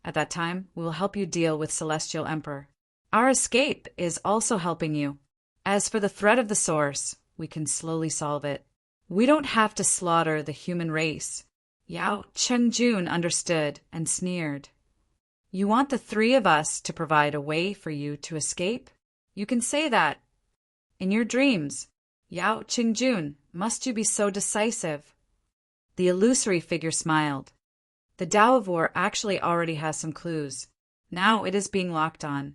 [SPEAKER 1] At that time, we will help you deal with Celestial Emperor. Our escape is also helping you. As for the threat of the source, we can slowly solve it. We don't have to slaughter the human race. Yao Qingjun understood and sneered. You want the 3 of us to provide a way for you to escape? You can say that. In your dreams. Yao Qingjun, must you be so decisive? The illusory figure smiled. The Tao of War actually already has some clues. Now it is being locked on.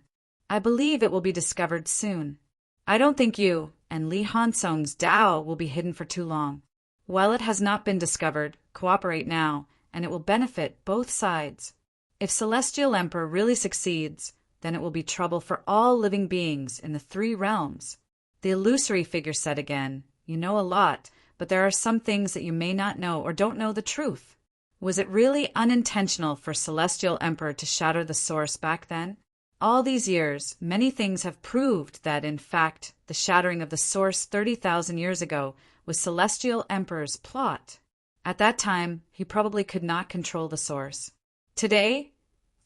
[SPEAKER 1] I believe it will be discovered soon. I don't think you and Li Hansong's Tao will be hidden for too long. While it has not been discovered, cooperate now, and it will benefit both sides. If Celestial Emperor really succeeds, then it will be trouble for all living beings in the 3 realms. The illusory figure said again, You know a lot, but there are some things that you may not know or don't know the truth. Was it really unintentional for Celestial Emperor to shatter the source back then? All these years, many things have proved that, in fact, the shattering of the source 30,000 years ago was Celestial Emperor's plot. At that time, he probably could not control the source. Today,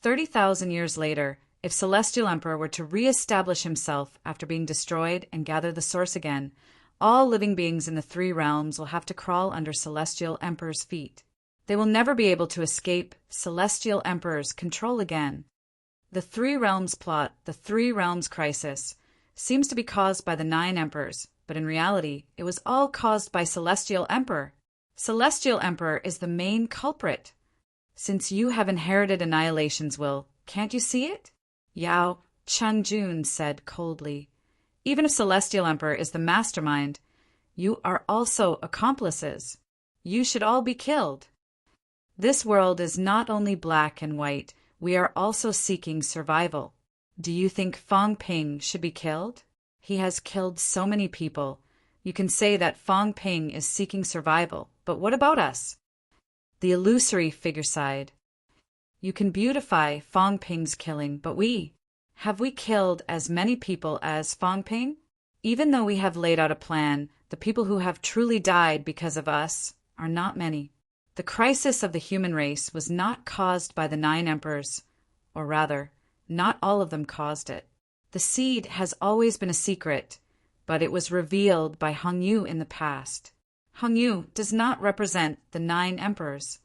[SPEAKER 1] 30,000 years later, if Celestial Emperor were to re-establish himself after being destroyed and gather the source again, all living beings in the 3 realms will have to crawl under Celestial Emperor's feet. They will never be able to escape Celestial Emperor's control again. The 3 realms plot, the 3 realms crisis, seems to be caused by the 9 emperors, but in reality, it was all caused by Celestial Emperor. Celestial Emperor is the main culprit. Since you have inherited Annihilation's will, can't you see it? Yao Chengjun said coldly. Even if Celestial Emperor is the mastermind, you are also accomplices. You should all be killed. This world is not only black and white, we are also seeking survival. Do you think Fang Ping should be killed? He has killed so many people. You can say that Fang Ping is seeking survival, but what about us? The illusory figure sighed. You can beautify Fang Ping's killing, but have we killed as many people as Fang Ping? Even though we have laid out a plan, the people who have truly died because of us are not many. The crisis of the human race was not caused by the 9 emperors, or rather, not all of them caused it. The seed has always been a secret, but it was revealed by Hong Yu in the past. Hong Yu does not represent the 9 emperors.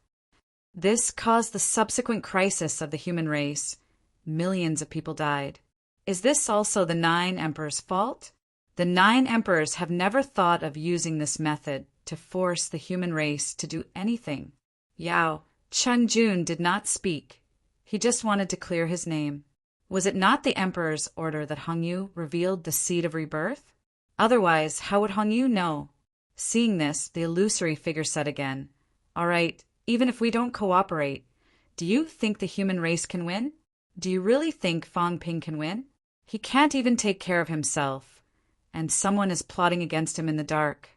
[SPEAKER 1] This caused the subsequent crisis of the human race. Millions of people died. Is this also the 9 emperors' fault? The 9 emperors have never thought of using this method to force the human race to do anything. Yao Chengjun did not speak. He just wanted to clear his name. Was it not the emperor's order that Hong Yu revealed the seed of rebirth? Otherwise, how would Hong Yu know? Seeing this, the illusory figure said again, "All right, even if we don't cooperate, do you think the human race can win? Do you really think Fang Ping can win? He can't even take care of himself, and someone is plotting against him in the dark.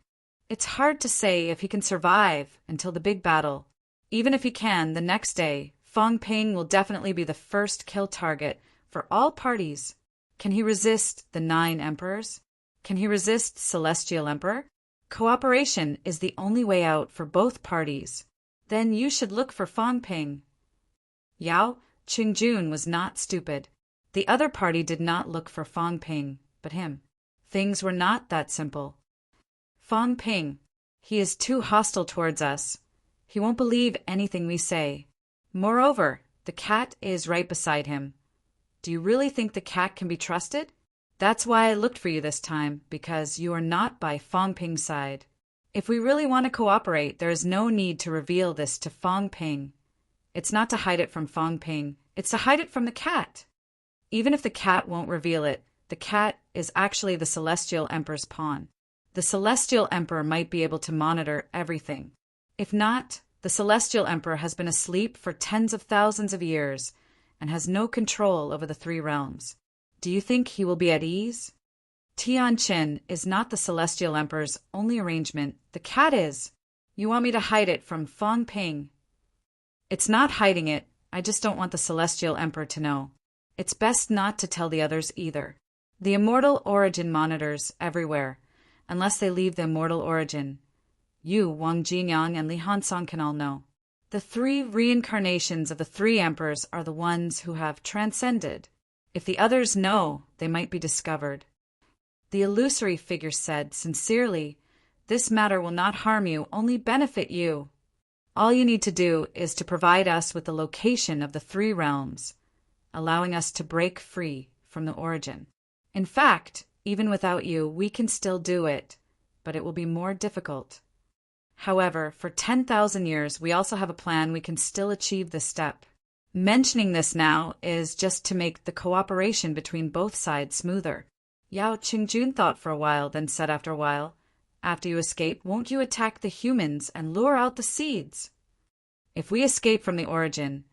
[SPEAKER 1] It's hard to say if he can survive until the big battle. Even if he can, the next day, Fang Ping will definitely be the first kill target for all parties. Can he resist the 9 emperors? Can he resist Celestial Emperor? Cooperation is the only way out for both parties. Then you should look for Fang Ping." Yao Chengjun was not stupid. The other party did not look for Fang Ping, but him. Things were not that simple. Fang Ping, he is too hostile towards us. He won't believe anything we say. Moreover, the cat is right beside him. Do you really think the cat can be trusted? That's why I looked for you this time, because you are not by Fang Ping's side. If we really want to cooperate, there is no need to reveal this to Fang Ping. It's not to hide it from Fang Ping, it's to hide it from the cat. Even if the cat won't reveal it, the cat is actually the Celestial Emperor's pawn. The Celestial Emperor might be able to monitor everything. If not, the Celestial Emperor has been asleep for tens of thousands of years and has no control over the 3 realms. Do you think he will be at ease? Tianqin is not the Celestial Emperor's only arrangement. The cat is. You want me to hide it from Fang Ping? It's not hiding it. I just don't want the Celestial Emperor to know. It's best not to tell the others either. The immortal origin monitors everywhere, unless they leave the immortal origin. You, Wang Jinyang, and Li Hansong can all know. The 3 reincarnations of the 3 emperors are the ones who have transcended. If the others know, they might be discovered. The illusory figure said sincerely, "This matter will not harm you, only benefit you. All you need to do is to provide us with the location of the 3 realms, allowing us to break free from the origin. In fact, even without you, we can still do it, but it will be more difficult. However, for 10,000 years, we also have a plan we can still achieve this step. Mentioning this now is just to make the cooperation between both sides smoother." Yao Chengjun thought for a while, then said after a while, "After you escape, won't you attack the humans and lure out the seeds? If we escape from the origin,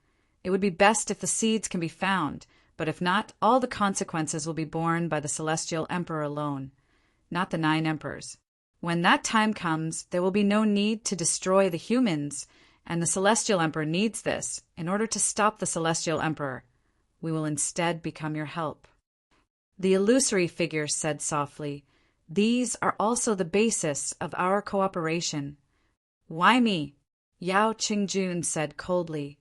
[SPEAKER 1] it would be best if the seeds can be found, but if not, all the consequences will be borne by the Celestial Emperor alone, not the 9 emperors. When that time comes, there will be no need to destroy the humans, and the Celestial Emperor needs this. In order to stop the Celestial Emperor, we will instead become your help." The illusory figure said softly, "These are also the basis of our cooperation." "Why me?" Yao Chengjun said coldly.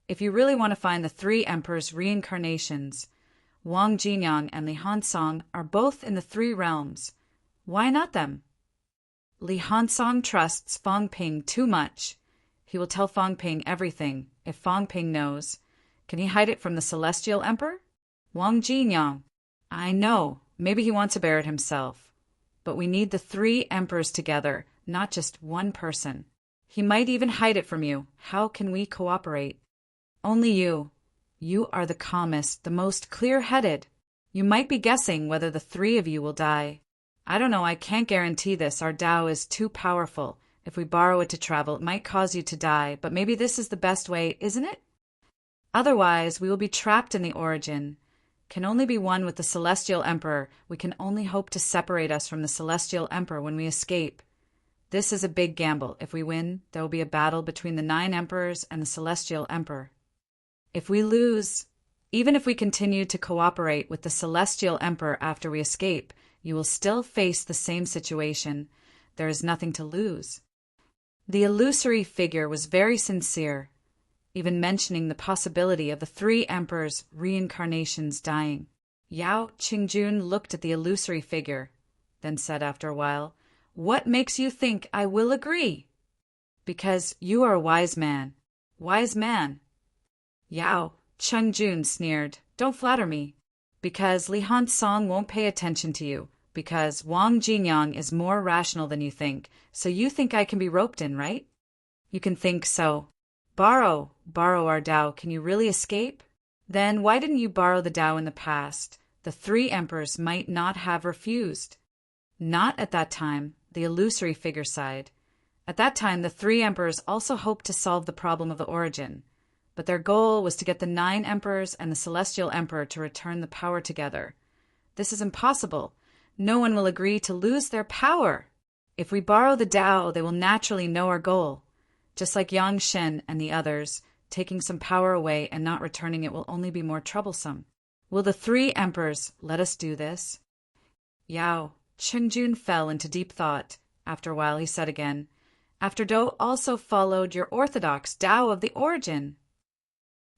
[SPEAKER 1] "If you really want to find the 3 emperors' reincarnations, Wang Jinyang and Li Hansong are both in the 3 realms. Why not them?" Li Hansong trusts Fang Ping too much. He will tell Fang Ping everything. If Fang Ping knows, can he hide it from the Celestial Emperor? Wang Jinyang, I know, maybe he wants to bear it himself. but we need the three emperors together, not just one person. He might even hide it from you. How can we cooperate? Only you. You are the calmest, the most clear-headed. You might be guessing whether the three of you will die. I don't know, I can't guarantee this. Our Tao is too powerful. If we borrow it to travel, it might cause you to die, but maybe this is the best way, isn't it? Otherwise, we will be trapped in the origin. Can only be one with the Celestial Emperor. We can only hope to separate us from the Celestial Emperor when we escape. This is a big gamble. If we win, there will be a battle between the 9 emperors and the Celestial Emperor. If we lose, even if we continue to cooperate with the Celestial Emperor after we escape, you will still face the same situation. There is nothing to lose. The illusory figure was very sincere, even mentioning the possibility of the 3 emperors' reincarnations dying. Yao Qingjun looked at the illusory figure, then said after a while, "What makes you think I will agree?" "Because you are a wise man." "Wise man?" Yao Qingjun sneered, "Don't flatter me." "Because Li Han-song won't pay attention to you. Because Wang Jinyang is more rational than you think. So you think I can be roped in, right?" "You can think so." Borrow our Tao. Can you really escape?" "Then why didn't you borrow the Tao in the past? The 3 emperors might not have refused." "Not at that time," the illusory figure sighed. "At that time, the 3 emperors also hoped to solve the problem of the origin. But their goal was to get the 9 emperors and the Celestial Emperor to return the power together. This is impossible. No one will agree to lose their power. If we borrow the Tao, they will naturally know our goal. Just like Yang Shen and the others, taking some power away and not returning it will only be more troublesome. Will the 3 emperors let us do this?" Yao Qingjun fell into deep thought. After a while he said again, "After Dou also followed your orthodox Tao of the origin."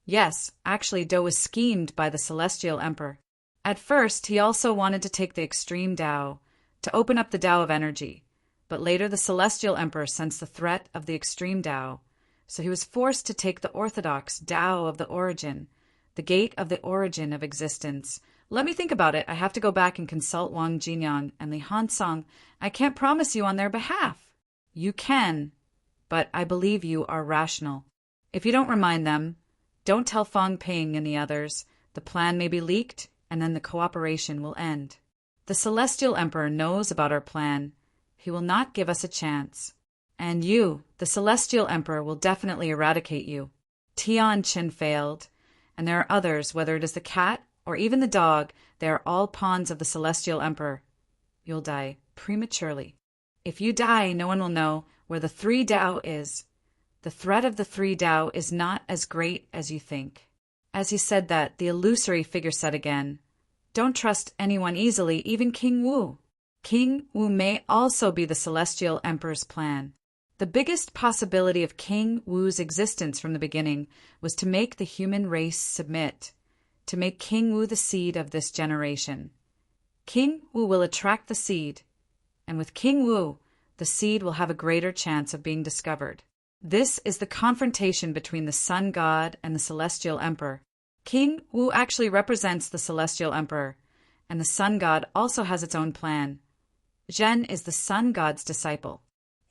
[SPEAKER 1] "Yes, actually Dou was schemed by the Celestial Emperor. At first he also wanted to take the extreme Tao, to open up the Tao of energy. But later the Celestial Emperor sensed the threat of the extreme Tao, so he was forced to take the orthodox Tao of the origin, the gate of the origin of existence. Let me think about it. I have to go back and consult Wang Jinyang and Li Han-song. I can't promise you on their behalf." "You can, but I believe you are rational. If you don't remind them, don't tell Fang Ping and the others. The plan may be leaked, and then the cooperation will end. The Celestial Emperor knows about our plan. He will not give us a chance. And you, the Celestial Emperor, will definitely eradicate you. Tian Qin failed, and there are others, whether it is the cat or even the dog, they are all pawns of the Celestial Emperor. You'll die prematurely. If you die, no one will know where the 3 Tao is. The threat of the 3 Tao is not as great as you think." As he said that, the illusory figure said again, "Don't trust anyone easily, even King Wu. King Wu may also be the Celestial Emperor's plan." The biggest possibility of King Wu's existence from the beginning was to make the human race submit, to make King Wu the seed of this generation. King Wu will attract the seed, and with King Wu, the seed will have a greater chance of being discovered. This is the confrontation between the Sun God and the Celestial Emperor. King Wu actually represents the Celestial Emperor, and the Sun God also has its own plan. Zhen is the Sun God's disciple.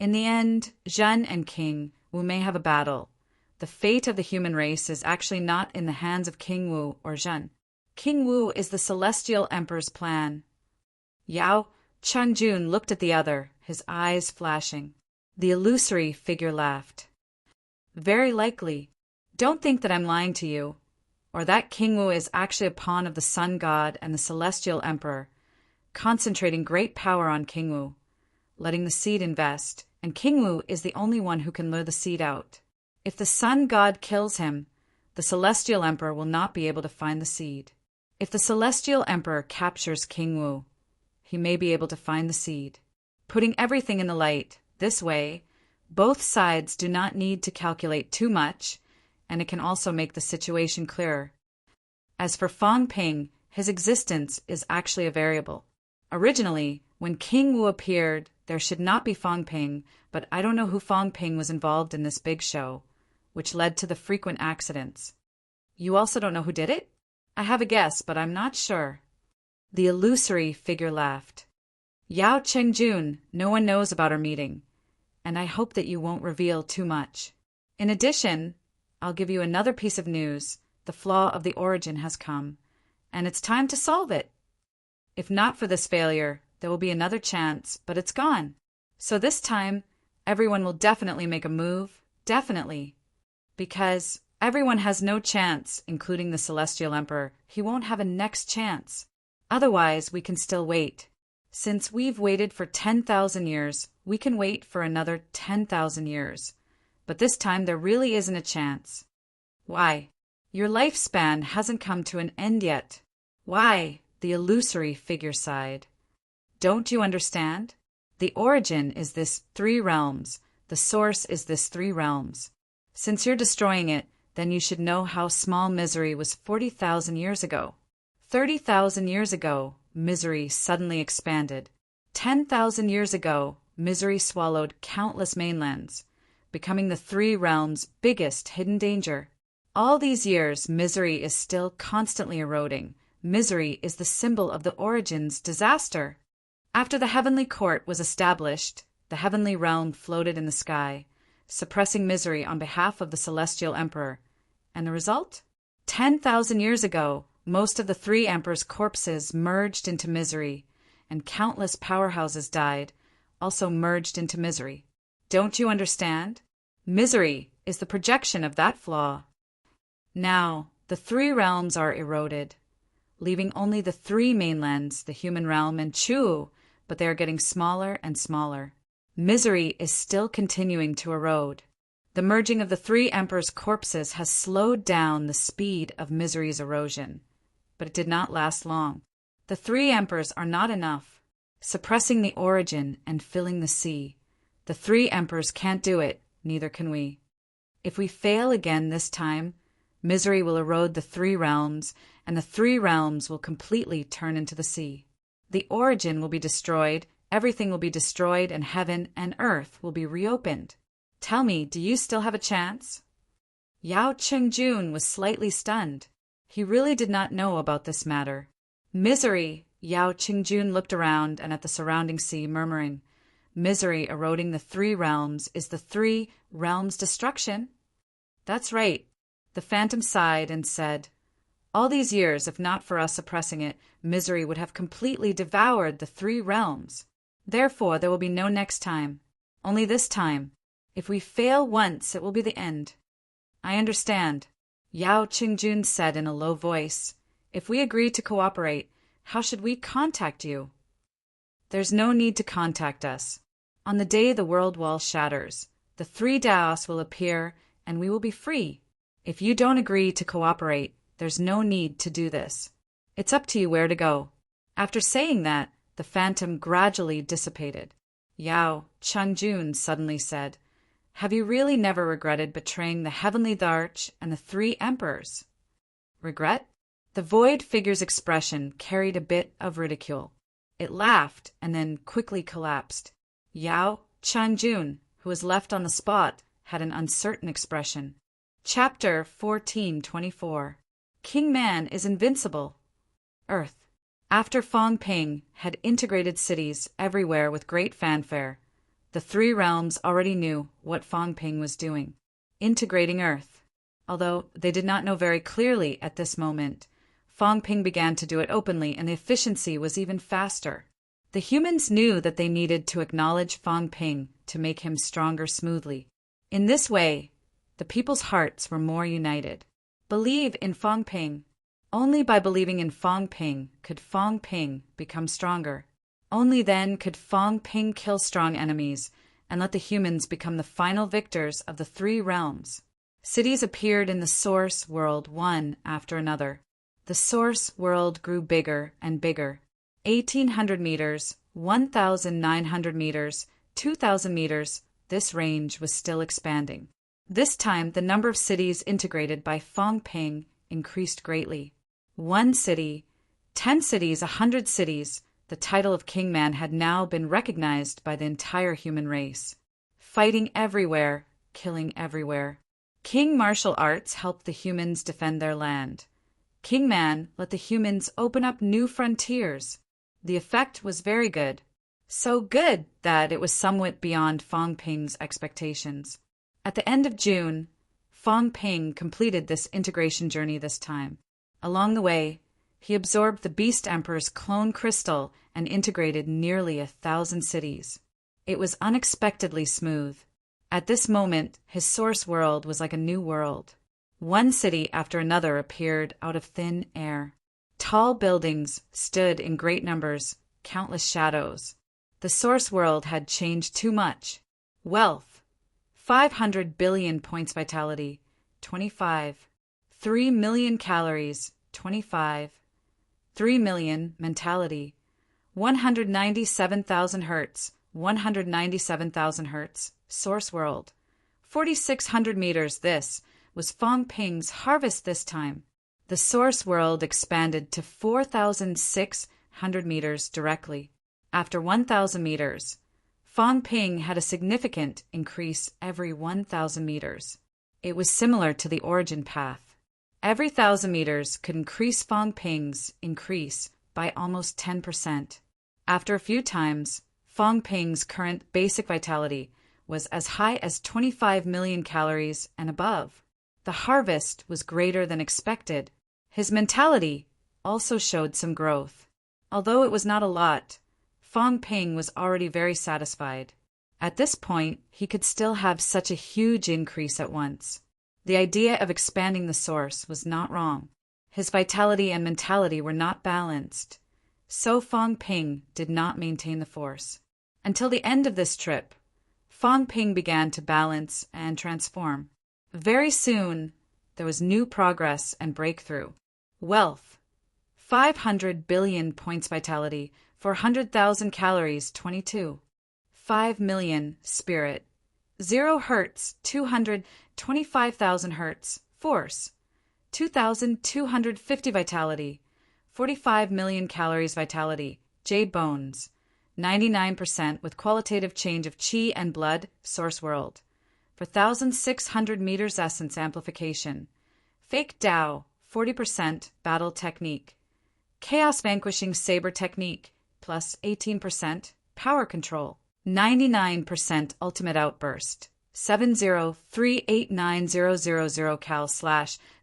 [SPEAKER 1] In the end, Zhen and King Wu may have a battle. The fate of the human race is actually not in the hands of King Wu or Zhen. King Wu is the Celestial Emperor's plan. Yao Qingjun looked at the other, his eyes flashing. The illusory figure laughed. "Very likely. Don't think that I'm lying to you, or that King Wu is actually a pawn of the Sun God and the Celestial Emperor, concentrating great power on King Wu, letting the seed invest, and King Wu is the only one who can lure the seed out. If the Sun God kills him, the Celestial Emperor will not be able to find the seed. If the Celestial Emperor captures King Wu, he may be able to find the seed. Putting everything in the light, this way, both sides do not need to calculate too much, and it can also make the situation clearer. As for Fang Ping, his existence is actually a variable. Originally, when King Wu appeared, there should not be Fang Ping, but I don't know who Fang Ping was involved in this big show, which led to the frequent accidents. You also don't know who did it? I have a guess, but I'm not sure." The illusory figure laughed. Yao Chengjun, no one knows about our meeting, and I hope that you won't reveal too much. In addition, I'll give you another piece of news. The flaw of the origin has come, and it's time to solve it. If not for this failure, there will be another chance, but it's gone. So this time, everyone will definitely make a move. Definitely. Because everyone has no chance, including the Celestial Emperor. He won't have a next chance. Otherwise, we can still wait. Since we've waited for 10,000 years, we can wait for another 10,000 years. But this time, there really isn't a chance. Why? Your lifespan hasn't come to an end yet. Why? The illusory figure sighed. Don't you understand? The origin is this 3 realms. The source is this 3 realms. Since you're destroying it, then you should know how small misery was 40,000 years ago. 30,000 years ago, misery suddenly expanded. 10,000 years ago, misery swallowed countless mainlands, becoming the 3 realms' biggest hidden danger. All these years, misery is still constantly eroding. Misery is the symbol of the origin's disaster. After the heavenly court was established, the heavenly realm floated in the sky, suppressing misery on behalf of the Celestial Emperor. And the result? 10,000 years ago, most of the 3 emperors' corpses merged into misery, and countless powerhouses died, also merged into misery. Don't you understand? Misery is the projection of that flaw. Now, the 3 realms are eroded, leaving only the 3 mainlands, the human realm and Chu, but they are getting smaller and smaller. Misery is still continuing to erode. The merging of the 3 emperors' corpses has slowed down the speed of misery's erosion, but it did not last long. The 3 emperors are not enough, suppressing the origin and filling the sea. The 3 emperors can't do it, neither can we. If we fail again this time, misery will erode the 3 realms, and the 3 realms will completely turn into the sea. The origin will be destroyed, everything will be destroyed, and heaven and earth will be reopened. Tell me, do you still have a chance? Yao Chengjun was slightly stunned. He really did not know about this matter. Misery! Yao Chengjun looked around and at the surrounding sea, murmuring, misery eroding the 3 realms is the 3 realms' destruction? That's right. The phantom sighed and said, all these years, if not for us suppressing it, misery would have completely devoured the 3 realms. Therefore, there will be no next time. Only this time. If we fail once, it will be the end. I understand. Yao Chengjun said in a low voice, if we agree to cooperate, how should we contact you? There's no need to contact us. On the day the world wall shatters, the 3 Daos will appear and we will be free. If you don't agree to cooperate, there's no need to do this. It's up to you where to go. After saying that, the phantom gradually dissipated. Yao Chengjun suddenly said, have you really never regretted betraying the heavenly Dharch and the 3 emperors? Regret? The void figure's expression carried a bit of ridicule. It laughed and then quickly collapsed. Yao Chengjun, who was left on the spot, had an uncertain expression. Chapter 1424. King Man is invincible. Earth. After Fong Ping had integrated cities everywhere with great fanfare, the 3 realms already knew what Fong Ping was doing, integrating Earth. Although they did not know very clearly at this moment, Fong Ping began to do it openly and the efficiency was even faster. The humans knew that they needed to acknowledge Fong Ping to make him stronger smoothly. In this way, the people's hearts were more united. Believe in Fong Ping. Only by believing in Fong Ping could Fong Ping become stronger. Only then could Fong Ping kill strong enemies and let the humans become the final victors of the 3 realms. Cities appeared in the Source world one after another. The Source world grew bigger and bigger. 1,800 meters, 1,900 meters, 2,000 meters, this range was still expanding. This time, the number of cities integrated by Fong Ping increased greatly. 1 city, 10 cities, 100 cities, the title of King Man had now been recognized by the entire human race. Fighting everywhere, killing everywhere. King martial arts helped the humans defend their land. King Man let the humans open up new frontiers. The effect was very good. So good that it was somewhat beyond Fang Ping's expectations. At the end of June, Fang Ping completed this integration journey this time. Along the way, he absorbed the Beast Emperor's clone crystal and integrated nearly 1,000 cities. It was unexpectedly smooth. At this moment, his source world was like a new world. One city after another appeared out of thin air. Tall buildings stood in great numbers, countless shadows. The source world had changed too much. Wealth, 500 billion points vitality, 25. 3 million calories, 25. 3 million mentality, 197,000 hertz, 197,000 hertz, source world. 4,600 meters, this was Fang Ping's harvest this time. The source world expanded to 4,600 meters directly. After 1,000 meters, Fang Ping had a significant increase every 1,000 meters. It was similar to the origin path. Every 1,000 meters could increase Fang Ping's increase by almost 10%. After a few times, Fang Ping's current basic vitality was as high as 25 million calories and above. The harvest was greater than expected. His mentality also showed some growth. Although it was not a lot, Fang Ping was already very satisfied. At this point, he could still have such a huge increase at once. The idea of expanding the source was not wrong. His vitality and mentality were not balanced. So Fang Ping did not maintain the force. Until the end of this trip, Fang Ping began to balance and transform. Very soon, there was new progress and breakthrough. Wealth, 500 billion points vitality, 400,000 calories, 22. 5 million spirit, 0 hertz, 225,000 hertz, force, 2,250 vitality, 45 million calories vitality, jade bones, 99% with qualitative change of chi and blood, source world, 4,600 meters essence amplification, fake Tao, 40% battle technique, chaos vanquishing saber technique, plus 18%, power control, 99% ultimate outburst, 703890000 cal /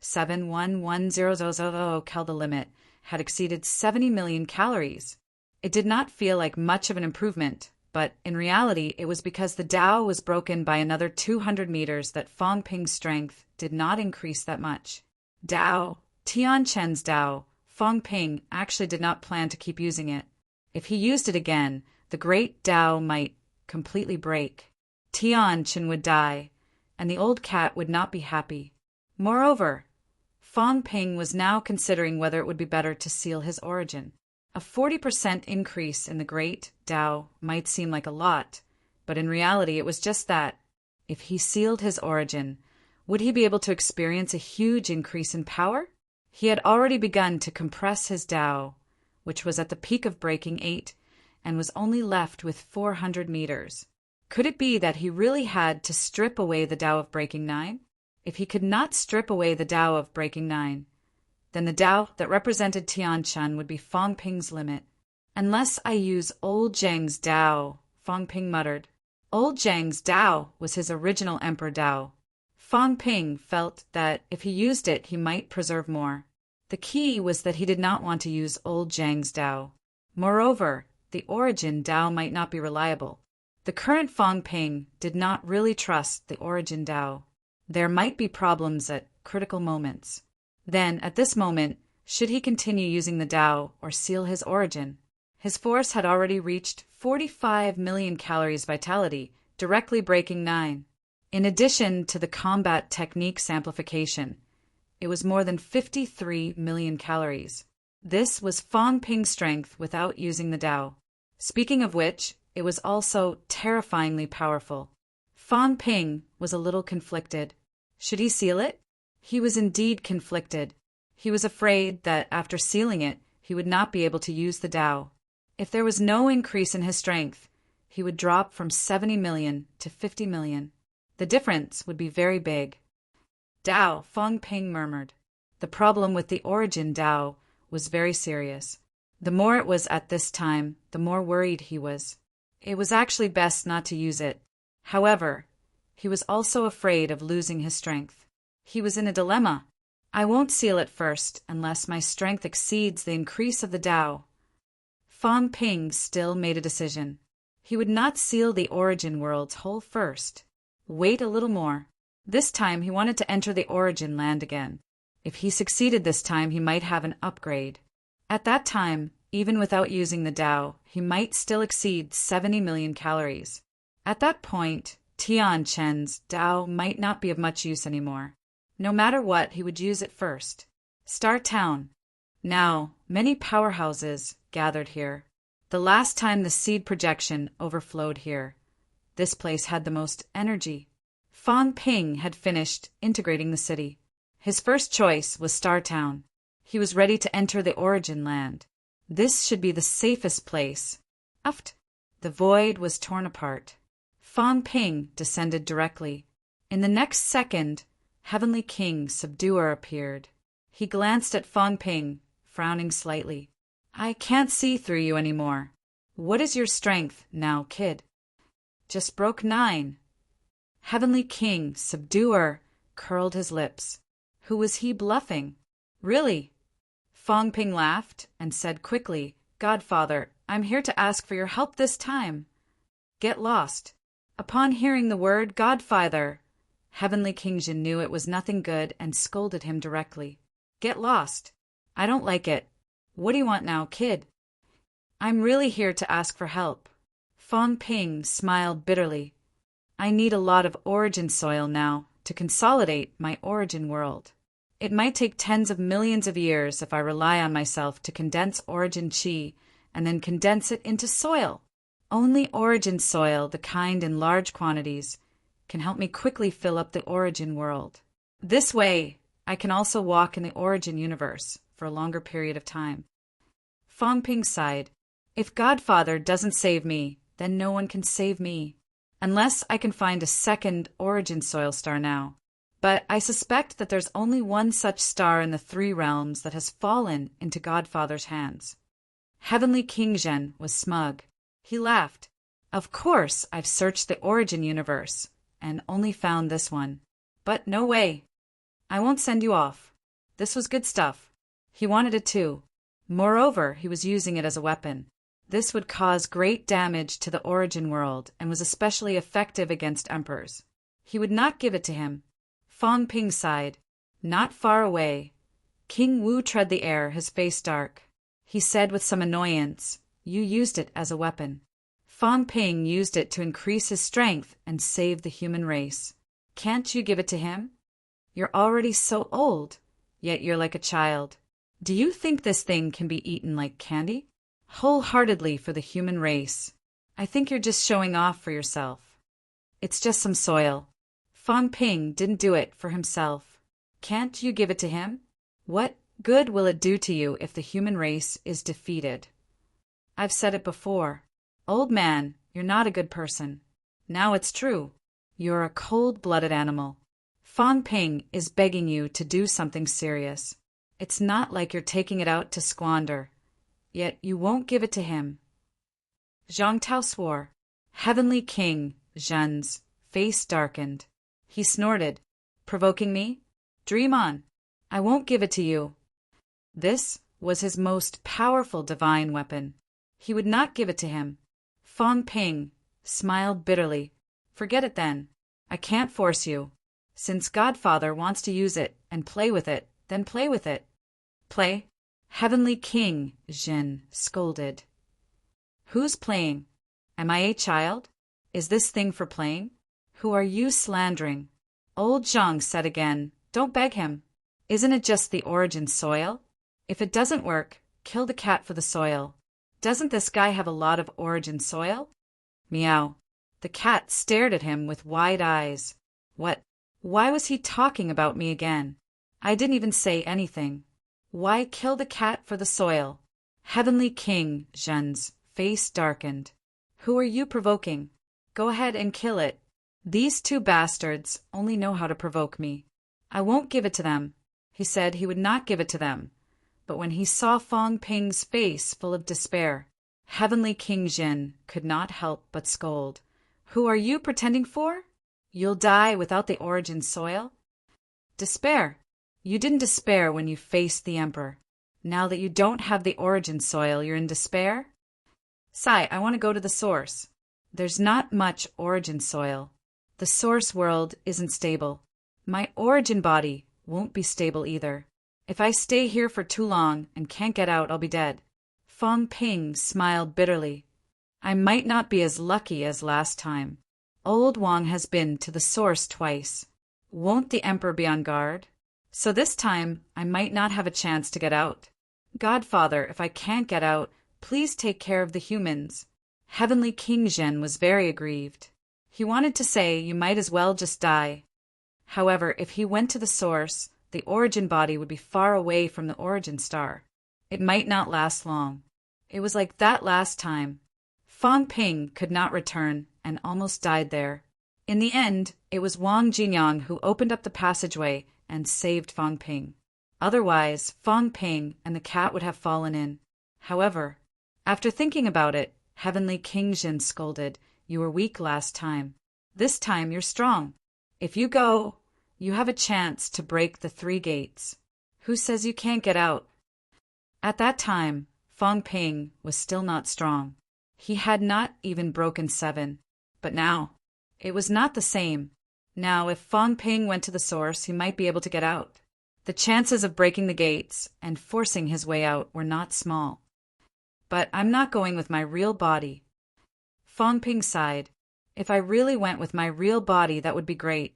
[SPEAKER 1] 7110000 cal. The limit had exceeded 70 million calories. It did not feel like much of an improvement, but in reality it was because the Tao was broken by another 200 meters that Fang Ping's strength did not increase that much. Tao, Tian Chen's Tao, Fang Ping actually did not plan to keep using it. If he used it again, the great Tao might completely break. Tian Chen would die, and the old cat would not be happy. Moreover, Fang Ping was now considering whether it would be better to seal his origin. A 40% increase in the great Tao might seem like a lot, but in reality it was just that. If he sealed his origin, would he be able to experience a huge increase in power? He had already begun to compress his Tao, which was at the peak of breaking 8, and was only left with 400 meters. Could it be that he really had to strip away the Tao of breaking 9? If he could not strip away the Tao of breaking 9, then the Tao that represented Tianshan would be Fang Ping's limit. Unless I use Old Zheng's Tao, Fang Ping muttered. Old Zheng's Tao was his original Emperor Tao. Fang Ping felt that if he used it, he might preserve more. The key was that he did not want to use Old Zheng's Tao. Moreover, the origin Tao might not be reliable. The current Fang Ping did not really trust the origin Tao. There might be problems at critical moments. Then, at this moment, should he continue using the Tao or seal his origin? His force had already reached 45 million calories vitality, directly breaking 9. In addition to the combat techniques amplification, it was more than 53 million calories. This was Fang Ping's strength without using the Tao. Speaking of which, it was also terrifyingly powerful. Fang Ping was a little conflicted. Should he seal it? He was indeed conflicted. He was afraid that after sealing it, he would not be able to use the Tao. If there was no increase in his strength, he would drop from 70 million to 50 million. The difference would be very big. Tao, Fang Ping murmured. The problem with the origin Tao was very serious. The more it was at this time, the more worried he was. It was actually best not to use it. However, he was also afraid of losing his strength. He was in a dilemma. I won't seal it first unless my strength exceeds the increase of the Tao. Fang Ping still made a decision. He would not seal the origin world's whole first. Wait a little more. This time he wanted to enter the origin land again. If he succeeded this time, he might have an upgrade. At that time, even without using the Tao, he might still exceed 70 million calories. At that point, Tian Chen's Tao might not be of much use anymore. No matter what, he would use it first. Star Town. Now, many powerhouses gathered here. The last time the seed projection overflowed here, this place had the most energy. Fang Ping had finished integrating the city. His first choice was Star Town. He was ready to enter the origin land. This should be the safest place. Uft! The void was torn apart. Fang Ping descended directly. In the next second, Heavenly King Subduer appeared. He glanced at Fang Ping, frowning slightly. I can't see through you anymore. What is your strength now, kid? Just broke 9. Heavenly King Subduer curled his lips. Who was he bluffing? Really? Fang Ping laughed and said quickly, Godfather, I'm here to ask for your help this time. Get lost. Upon hearing the word Godfather, Heavenly King Jin knew it was nothing good and scolded him directly. Get lost. I don't like it. What do you want now, kid? I'm really here to ask for help. Fang Ping smiled bitterly. I need a lot of origin soil now to consolidate my origin world. It might take tens of millions of years if I rely on myself to condense origin chi and then condense it into soil. Only origin soil, the kind in large quantities, can help me quickly fill up the origin world. This way, I can also walk in the origin universe for a longer period of time. Fang Ping sighed. If Godfather doesn't save me, then no one can save me. Unless I can find a second origin soil star now. But I suspect that there's only one such star in the 3 realms that has fallen into Godfather's hands. Heavenly King Zhen was smug. He laughed. Of course, I've searched the origin universe and only found this one. But no way. I won't send you off. This was good stuff. He wanted it too. Moreover, he was using it as a weapon. This would cause great damage to the origin world and was especially effective against emperors. He would not give it to him. Fang Ping sighed. Not far away. King Wu tread the air, his face dark. He said with some annoyance, You used it as a weapon. Fang Ping used it to increase his strength and save the human race. Can't you give it to him? You're already so old, yet you're like a child. Do you think this thing can be eaten like candy? Wholeheartedly for the human race. I think you're just showing off for yourself. It's just some soil. Fang Ping didn't do it for himself. Can't you give it to him? What good will it do to you if the human race is defeated? I've said it before. Old man, you're not a good person. Now it's true. You're a cold-blooded animal. Fang Ping is begging you to do something serious. It's not like you're taking it out to squander. Yet you won't give it to him. Zhang Tao swore. Heavenly King Zhen's face darkened. He snorted. Provoking me? Dream on. I won't give it to you. This was his most powerful divine weapon. He would not give it to him. Fang Ping smiled bitterly. Forget it then. I can't force you. Since Godfather wants to use it and play with it, then play with it. Play? Heavenly King Jin scolded. Who's playing? Am I a child? Is this thing for playing? Who are you slandering? Old Zhang said again, Don't beg him. Isn't it just the origin soil? If it doesn't work, kill the cat for the soil. Doesn't this guy have a lot of origin soil? Meow. The cat stared at him with wide eyes. What? Why was he talking about me again? I didn't even say anything. Why kill the cat for the soil? Heavenly King Zhen's face darkened. Who are you provoking? Go ahead and kill it. These 2 bastards only know how to provoke me. I won't give it to them. He said he would not give it to them. But when he saw Fang Ping's face full of despair, Heavenly King Jin could not help but scold. Who are you pretending for? You'll die without the origin soil? Despair. You didn't despair when you faced the Emperor. Now that you don't have the origin soil, you're in despair? Sai, I want to go to the source. There's not much origin soil. The source world isn't stable. My origin body won't be stable either. If I stay here for too long and can't get out, I'll be dead. Fong Ping smiled bitterly. I might not be as lucky as last time. Old Wang has been to the source twice. Won't the Emperor be on guard? So this time, I might not have a chance to get out. Godfather, if I can't get out, please take care of the humans. Heavenly King Zhen was very aggrieved. He wanted to say you might as well just die. However, if he went to the source, the origin body would be far away from the origin star. It might not last long. It was like that last time. Fong Ping could not return and almost died there. In the end, it was Wang Jinyang who opened up the passageway and saved Fong Ping. Otherwise, Fong Ping and the cat would have fallen in. However, after thinking about it, Heavenly King Jin scolded, "You were weak last time. This time you're strong. If you go, you have a chance to break the 3 gates. Who says you can't get out?" At that time, Fong Ping was still not strong. He had not even broken 7. But now, it was not the same. Now, if Fong Ping went to the source, he might be able to get out. The chances of breaking the gates and forcing his way out were not small. But I'm not going with my real body. Fong Ping sighed. If I really went with my real body, that would be great.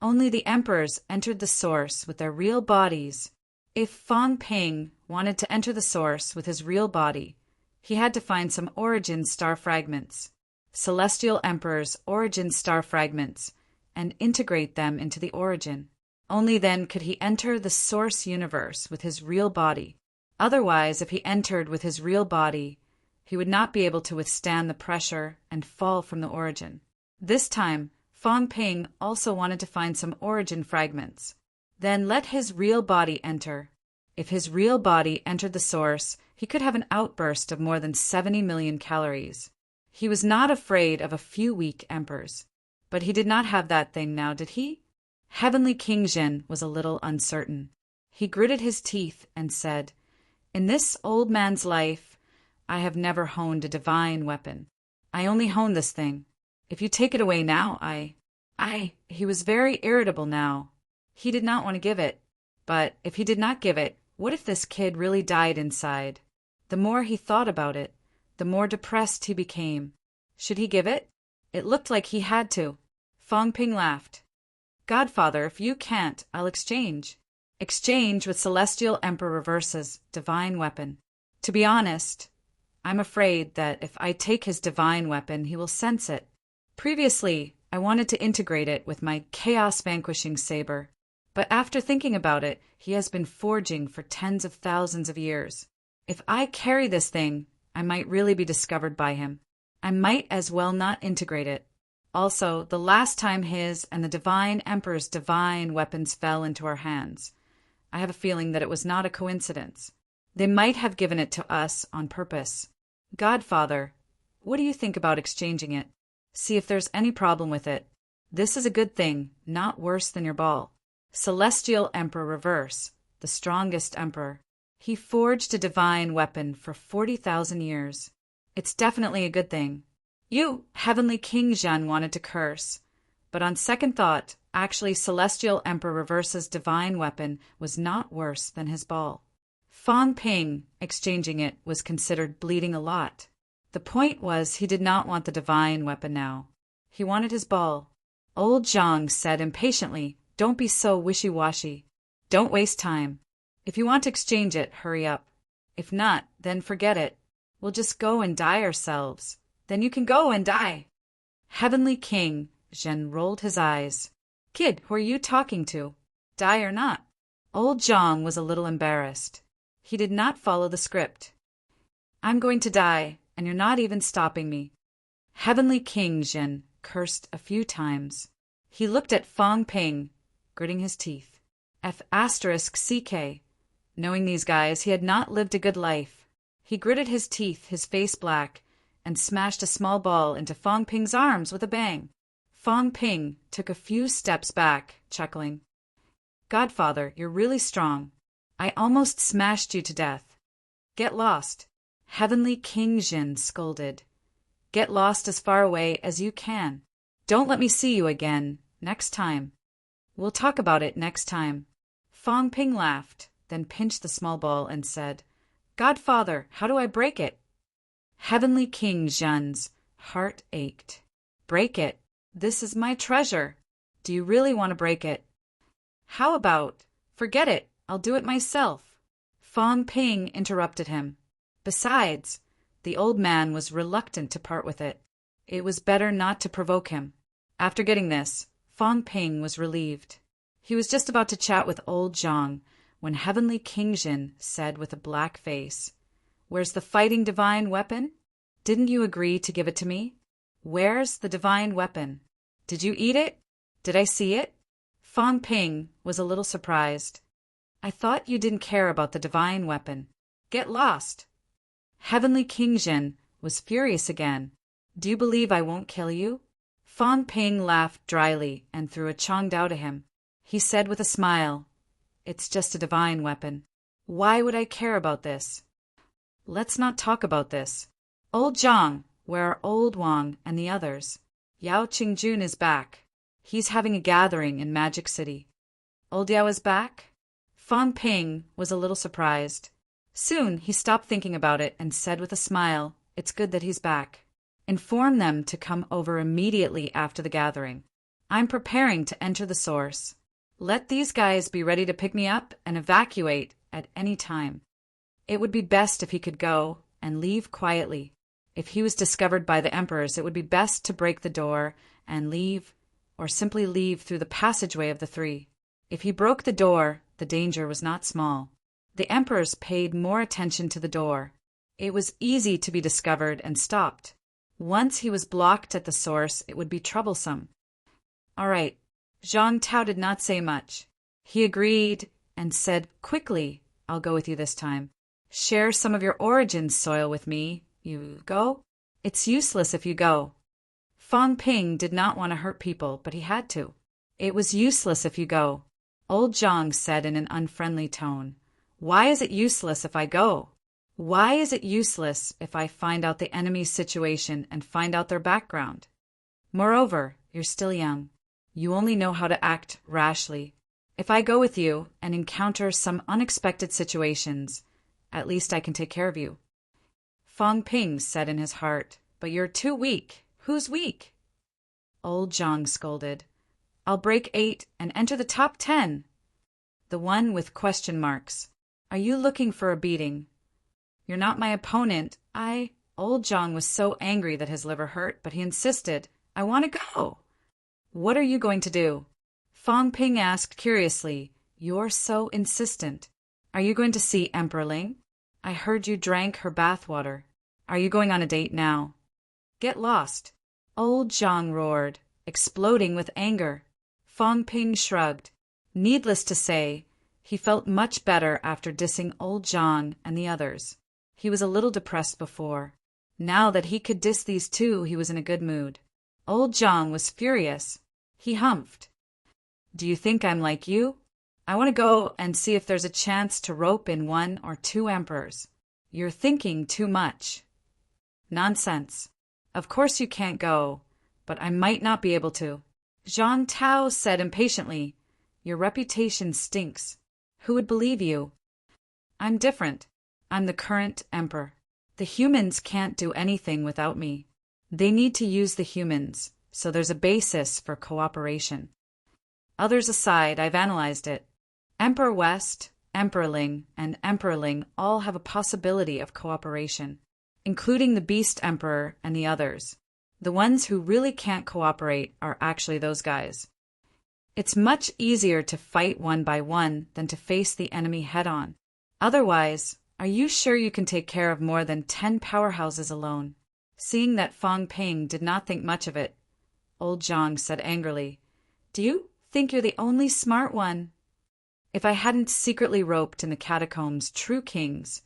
[SPEAKER 1] Only the emperors entered the source with their real bodies. If Fong Ping wanted to enter the source with his real body, he had to find some origin star fragments, celestial emperors' origin star fragments, and integrate them into the origin. Only then could he enter the source universe with his real body. Otherwise, if he entered with his real body, he would not be able to withstand the pressure and fall from the origin. This time, Fong Ping also wanted to find some origin fragments. Then let his real body enter. If his real body entered the source, he could have an outburst of more than 70 million calories. He was not afraid of a few weak emperors. But he did not have that thing now, did he? Heavenly King Jin was a little uncertain. He gritted his teeth and said, "In this old man's life, I have never honed a divine weapon. I only honed this thing. If you take it away now, He was very irritable now. He did not want to give it. But if he did not give it, what if this kid really died inside? The more he thought about it, the more depressed he became. Should he give it? It looked like he had to. Fong Ping laughed. "Godfather, if you can't, I'll exchange. Exchange with Celestial Emperor Reverse's divine weapon. To be honest, I'm afraid that if I take his divine weapon, he will sense it. Previously, I wanted to integrate it with my chaos-vanquishing saber. But after thinking about it, he has been forging for tens of thousands of years. If I carry this thing, I might really be discovered by him. I might as well not integrate it. Also, the last time his and the Divine Emperor's divine weapons fell into our hands, I have a feeling that it was not a coincidence. They might have given it to us on purpose. Godfather, what do you think about exchanging it? See if there's any problem with it. This is a good thing, not worse than your ball. Celestial Emperor Reverse, the strongest emperor. He forged a divine weapon for 40,000 years. It's definitely a good thing. You, Heavenly King Zhen, wanted to curse. But on second thought, actually Celestial Emperor Reverse's divine weapon was not worse than his ball. Fong Ping, exchanging it, was considered bleeding a lot. The point was he did not want the divine weapon now. He wanted his ball. Old Zhang said impatiently, "Don't be so wishy-washy. Don't waste time. If you want to exchange it, hurry up. If not, then forget it. We'll just go and die ourselves. Then you can go and die." Heavenly King Zhen rolled his eyes. "Kid, who are you talking to? Die or not?" Old Zhang was a little embarrassed. He did not follow the script. "I'm going to die, and you're not even stopping me." Heavenly King Zhen cursed a few times. He looked at Fong Ping, gritting his teeth. F***CK. Knowing these guys, he had not lived a good life. He gritted his teeth, his face black, and smashed a small ball into Fong Ping's arms with a bang. Fong Ping took a few steps back, chuckling. Godfather, you're really strong. I almost smashed you to death. Get lost. Heavenly King Jin scolded. Get lost as far away as you can. Don't let me see you again, next time. We'll talk about it next time. Fong Ping laughed, then pinched the small ball and said, Godfather, how do I break it? Heavenly King Jin's heart ached. Break it. This is my treasure. Do you really want to break it? How about, forget it, I'll do it myself. Fong Ping interrupted him. Besides, the old man was reluctant to part with it. It was better not to provoke him. After getting this, Fong Ping was relieved. He was just about to chat with old Zhang when Heavenly King Jin said with a black face, Where's the fighting divine weapon? Didn't you agree to give it to me? Where's the divine weapon? Did you eat it? Did I see it? Fong Ping was a little surprised. I thought you didn't care about the divine weapon. Get lost. Heavenly King Jin was furious again. Do you believe I won't kill you? Fong Ping laughed dryly and threw a Chongdao to him. He said with a smile, It's just a divine weapon. Why would I care about this? Let's not talk about this. Old Zhang, where are Old Wang and the others? Yao Qingjun is back. He's having a gathering in Magic City. Old Yao is back? Fong Ping was a little surprised. Soon he stopped thinking about it and said with a smile, It's good that he's back. Inform them to come over immediately after the gathering. I'm preparing to enter the source. Let these guys be ready to pick me up and evacuate at any time. It would be best if he could go and leave quietly. If he was discovered by the emperors, it would be best to break the door and leave, or simply leave through the passageway of the three. If he broke the door, the danger was not small. The emperors paid more attention to the door. It was easy to be discovered and stopped. Once he was blocked at the source, it would be troublesome. All right. Zhang Tao did not say much. He agreed and said quickly, I'll go with you this time. Share some of your origin soil with me. You go? It's useless if you go. Fong Ping did not want to hurt people, but he had to. It was useless if you go. Old Zhang said in an unfriendly tone. Why is it useless if I go? Why is it useless if I find out the enemy's situation and find out their background? Moreover, you're still young. You only know how to act rashly. If I go with you and encounter some unexpected situations, at least I can take care of you. Fong Ping said in his heart, But you're too weak. Who's weak? Old Zhang scolded. I'll break 8 and enter the top 10. The one with question marks. Are you looking for a beating? You're not my opponent. Old Zhang was so angry that his liver hurt, but he insisted. I want to go. What are you going to do? Fong Ping asked curiously. You're so insistent. Are you going to see Emperor Ling? I heard you drank her bathwater. Are you going on a date now? Get lost. Old Zhang roared, exploding with anger. Fong Ping shrugged. Needless to say, he felt much better after dissing old Zhang and the others. He was a little depressed before. Now that he could diss these two, he was in a good mood. Old Zhang was furious. He humphed. Do you think I'm like you? I want to go and see if there's a chance to rope in 1 or 2 emperors. You're thinking too much. Nonsense. Of course you can't go, but I might not be able to. Zhang Tao said impatiently, Your reputation stinks. Who would believe you? I'm different. I'm the current emperor. The humans can't do anything without me. They need to use the humans, so there's a basis for cooperation. Others aside, I've analyzed it. Emperor West, Emperor Ling, and Emperor Ling all have a possibility of cooperation, including the Beast Emperor and the others. The ones who really can't cooperate are actually those guys. It's much easier to fight one by one than to face the enemy head-on. Otherwise, are you sure you can take care of more than 10 powerhouses alone? Seeing that Fong Ping did not think much of it, old Zhang said angrily, Do you think you're the only smart one? If I hadn't secretly roped in the catacombs true kings,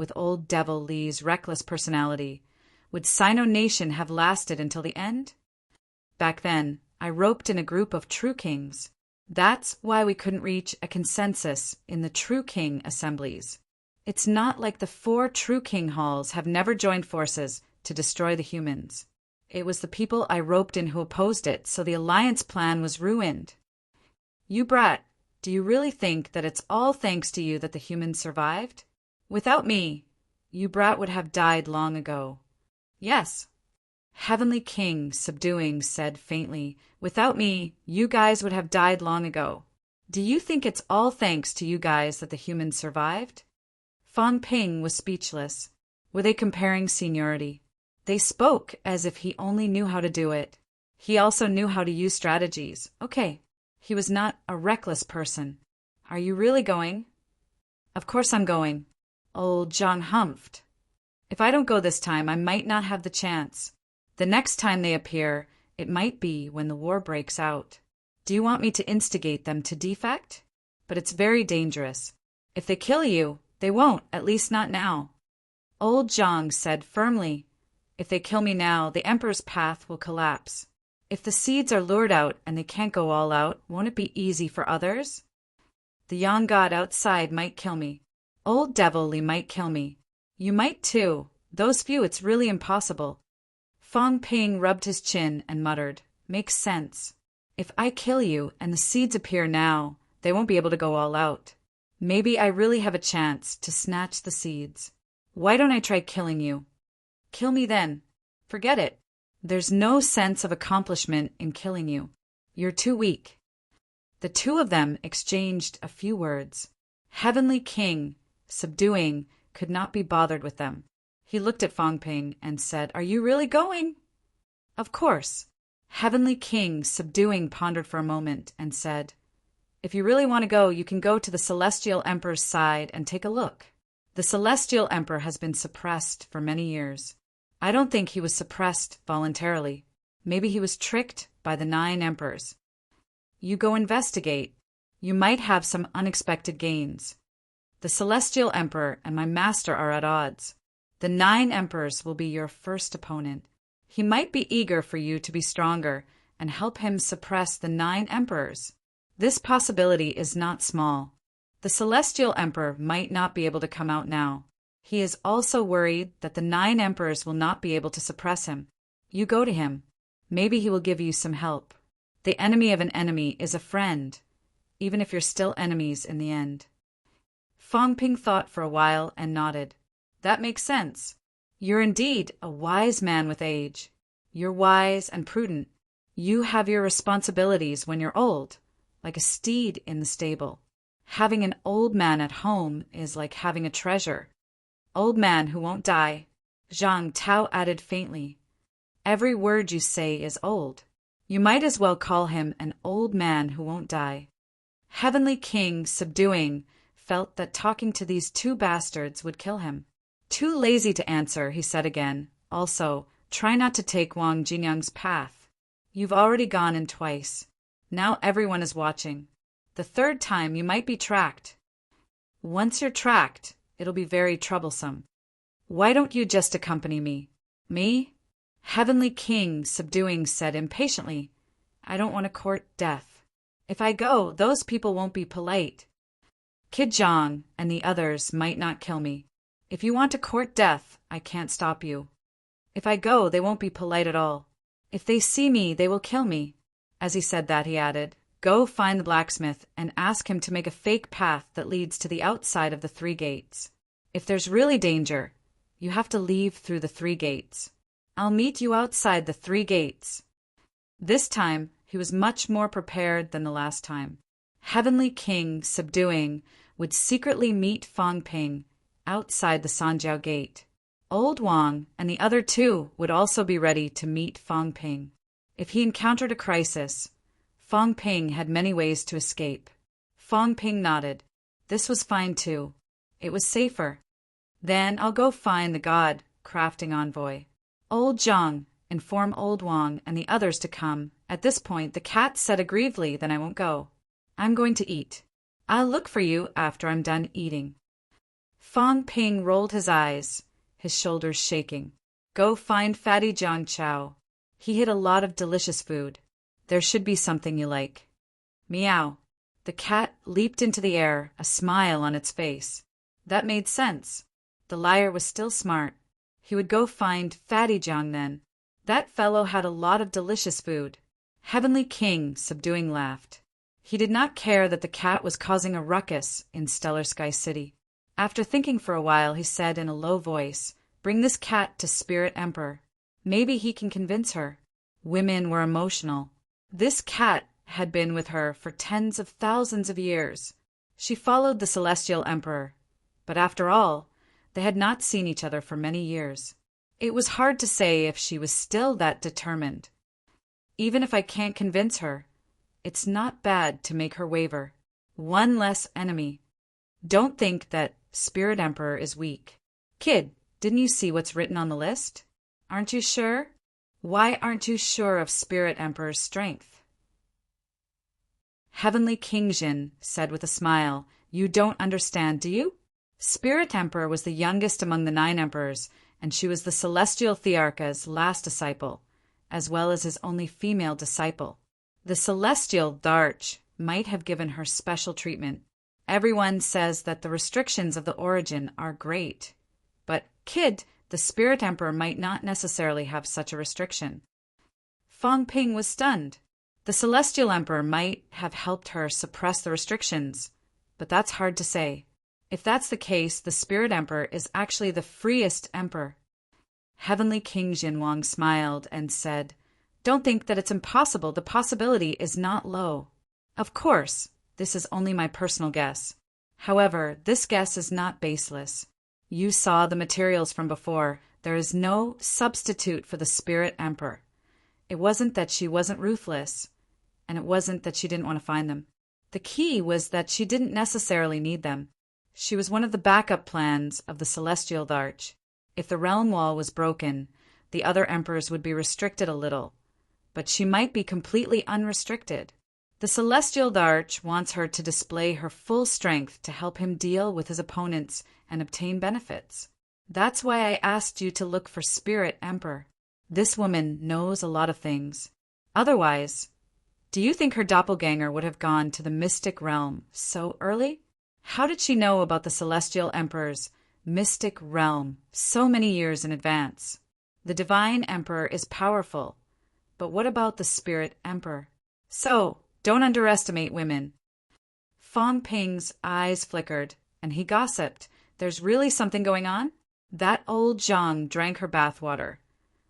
[SPEAKER 1] with old Devil Li's reckless personality, would Sino Nation have lasted until the end? Back then, I roped in a group of true kings. That's why we couldn't reach a consensus in the true king assemblies. It's not like the 4 true king halls have never joined forces to destroy the humans. It was the people I roped in who opposed it, so the alliance plan was ruined. You brat, do you really think that it's all thanks to you that the humans survived? Without me, you brat would have died long ago. Yes. Heavenly King, subduing, said faintly, without me, you guys would have died long ago. Do you think it's all thanks to you guys that the humans survived? Fang Ping was speechless. Were they comparing seniority? They spoke as if he only knew how to do it. He also knew how to use strategies. Okay, he was not a reckless person. Are you really going? Of course I'm going. Old Zhang humphed. If I don't go this time, I might not have the chance. The next time they appear, it might be when the war breaks out. Do you want me to instigate them to defect? But it's very dangerous. If they kill you, they won't, at least not now. Old Zhang said firmly, if they kill me now, the Emperor's path will collapse. If the seeds are lured out and they can't go all out, won't it be easy for others? The young god outside might kill me. Old Devil Li might kill me. You might too. Those few, it's really impossible. Fang Ping rubbed his chin and muttered, makes sense. If I kill you and the seeds appear now, they won't be able to go all out. Maybe I really have a chance to snatch the seeds. Why don't I try killing you? Kill me then. Forget it. There's no sense of accomplishment in killing you. You're too weak. The two of them exchanged a few words. Heavenly King, subduing, could not be bothered with them. He looked at Fang Ping and said, are you really going? Of course. Heavenly King, subduing, pondered for a moment and said, if you really want to go, you can go to the Celestial Emperor's side and take a look. The Celestial Emperor has been suppressed for many years. I don't think he was suppressed voluntarily. Maybe he was tricked by the 9 emperors. You go investigate. You might have some unexpected gains. The Celestial Emperor and my master are at odds. The 9 emperors will be your first opponent. He might be eager for you to be stronger and help him suppress the 9 emperors. This possibility is not small. The Celestial Emperor might not be able to come out now. He is also worried that the 9 emperors will not be able to suppress him. You go to him. Maybe he will give you some help. The enemy of an enemy is a friend, even if you're still enemies in the end. Fang Ping thought for a while and nodded. That makes sense. You're indeed a wise man with age. You're wise and prudent. You have your responsibilities when you're old, like a steed in the stable. Having an old man at home is like having a treasure. Old man who won't die. Zhang Tao added faintly. Every word you say is old. You might as well call him an old man who won't die. Heavenly King, subduing, felt that talking to these 2 bastards would kill him. Too lazy to answer, he said again. Also, try not to take Wang Jinyang's path. You've already gone in twice. Now everyone is watching. The 3rd time you might be tracked. Once you're tracked, it'll be very troublesome. Why don't you just accompany me? Me? Heavenly King, subduing, said impatiently, I don't want to court death. If I go, those people won't be polite. Kid Zhang and the others might not kill me. If you want to court death, I can't stop you. If I go, they won't be polite at all. If they see me, they will kill me. As he said that, he added, go find the blacksmith and ask him to make a fake path that leads to the outside of the 3 gates. If there's really danger, you have to leave through the 3 gates. I'll meet you outside the 3 gates. This time, he was much more prepared than the last time. Heavenly King, subduing, would secretly meet Fang Ping outside the Sanjiao gate. Old Wang and the other 2 would also be ready to meet Fang Ping. If he encountered a crisis, Fang Ping had many ways to escape. Fang Ping nodded. This was fine too. It was safer. Then I'll go find the god crafting envoy. Old Zhang, inform Old Wang and the others to come. At this point, the cat said aggrievedly, then I won't go. I'm going to eat. I'll look for you after I'm done eating. Fang Ping rolled his eyes, his shoulders shaking. Go find Fatty Jiang Chow. He hid a lot of delicious food. There should be something you like. Meow. The cat leaped into the air, a smile on its face. That made sense. The liar was still smart. He would go find Fatty Jiang then. That fellow had a lot of delicious food. Heavenly King, subduing, laughed. He did not care that the cat was causing a ruckus in Stellar Sky City. After thinking for a while, he said in a low voice, "Bring this cat to Spirit Emperor. Maybe he can convince her." Women were emotional. This cat had been with her for tens of thousands of years. She followed the Celestial Emperor. But after all, they had not seen each other for many years. It was hard to say if she was still that determined. Even if I can't convince her, it's not bad to make her waver. One less enemy. Don't think that Spirit Emperor is weak. Kid, didn't you see what's written on the list? Aren't you sure? Why aren't you sure of Spirit Emperor's strength? Heavenly King Jin said with a smile, "You don't understand, do you? Spirit Emperor was the youngest among the 9 emperors, and she was the Celestial Thearcha's last disciple, as well as his only female disciple. The Celestial Darch might have given her special treatment. Everyone says that the restrictions of the origin are great. But, kid, the Spirit Emperor might not necessarily have such a restriction." Fang Ping was stunned. The Celestial Emperor might have helped her suppress the restrictions, but that's hard to say. If that's the case, the Spirit Emperor is actually the freest emperor. Heavenly King Jinwang smiled and said, "Don't think that it's impossible. The possibility is not low. Of course, this is only my personal guess. However, this guess is not baseless. You saw the materials from before. There is no substitute for the Spirit Emperor. It wasn't that she wasn't ruthless, and it wasn't that she didn't want to find them. The key was that she didn't necessarily need them. She was one of the backup plans of the Celestial Darch. If the realm wall was broken, the other emperors would be restricted a little, but she might be completely unrestricted. The Celestial Darch wants her to display her full strength to help him deal with his opponents and obtain benefits. That's why I asked you to look for Spirit Emperor. This woman knows a lot of things. Otherwise, do you think her doppelganger would have gone to the mystic realm so early? How did she know about the Celestial Emperor's mystic realm so many years in advance? The Divine Emperor is powerful, but what about the Spirit Emperor? So, don't underestimate women." Fang Ping's eyes flickered, and he gossiped. "There's really something going on? That old Zhang drank her bathwater.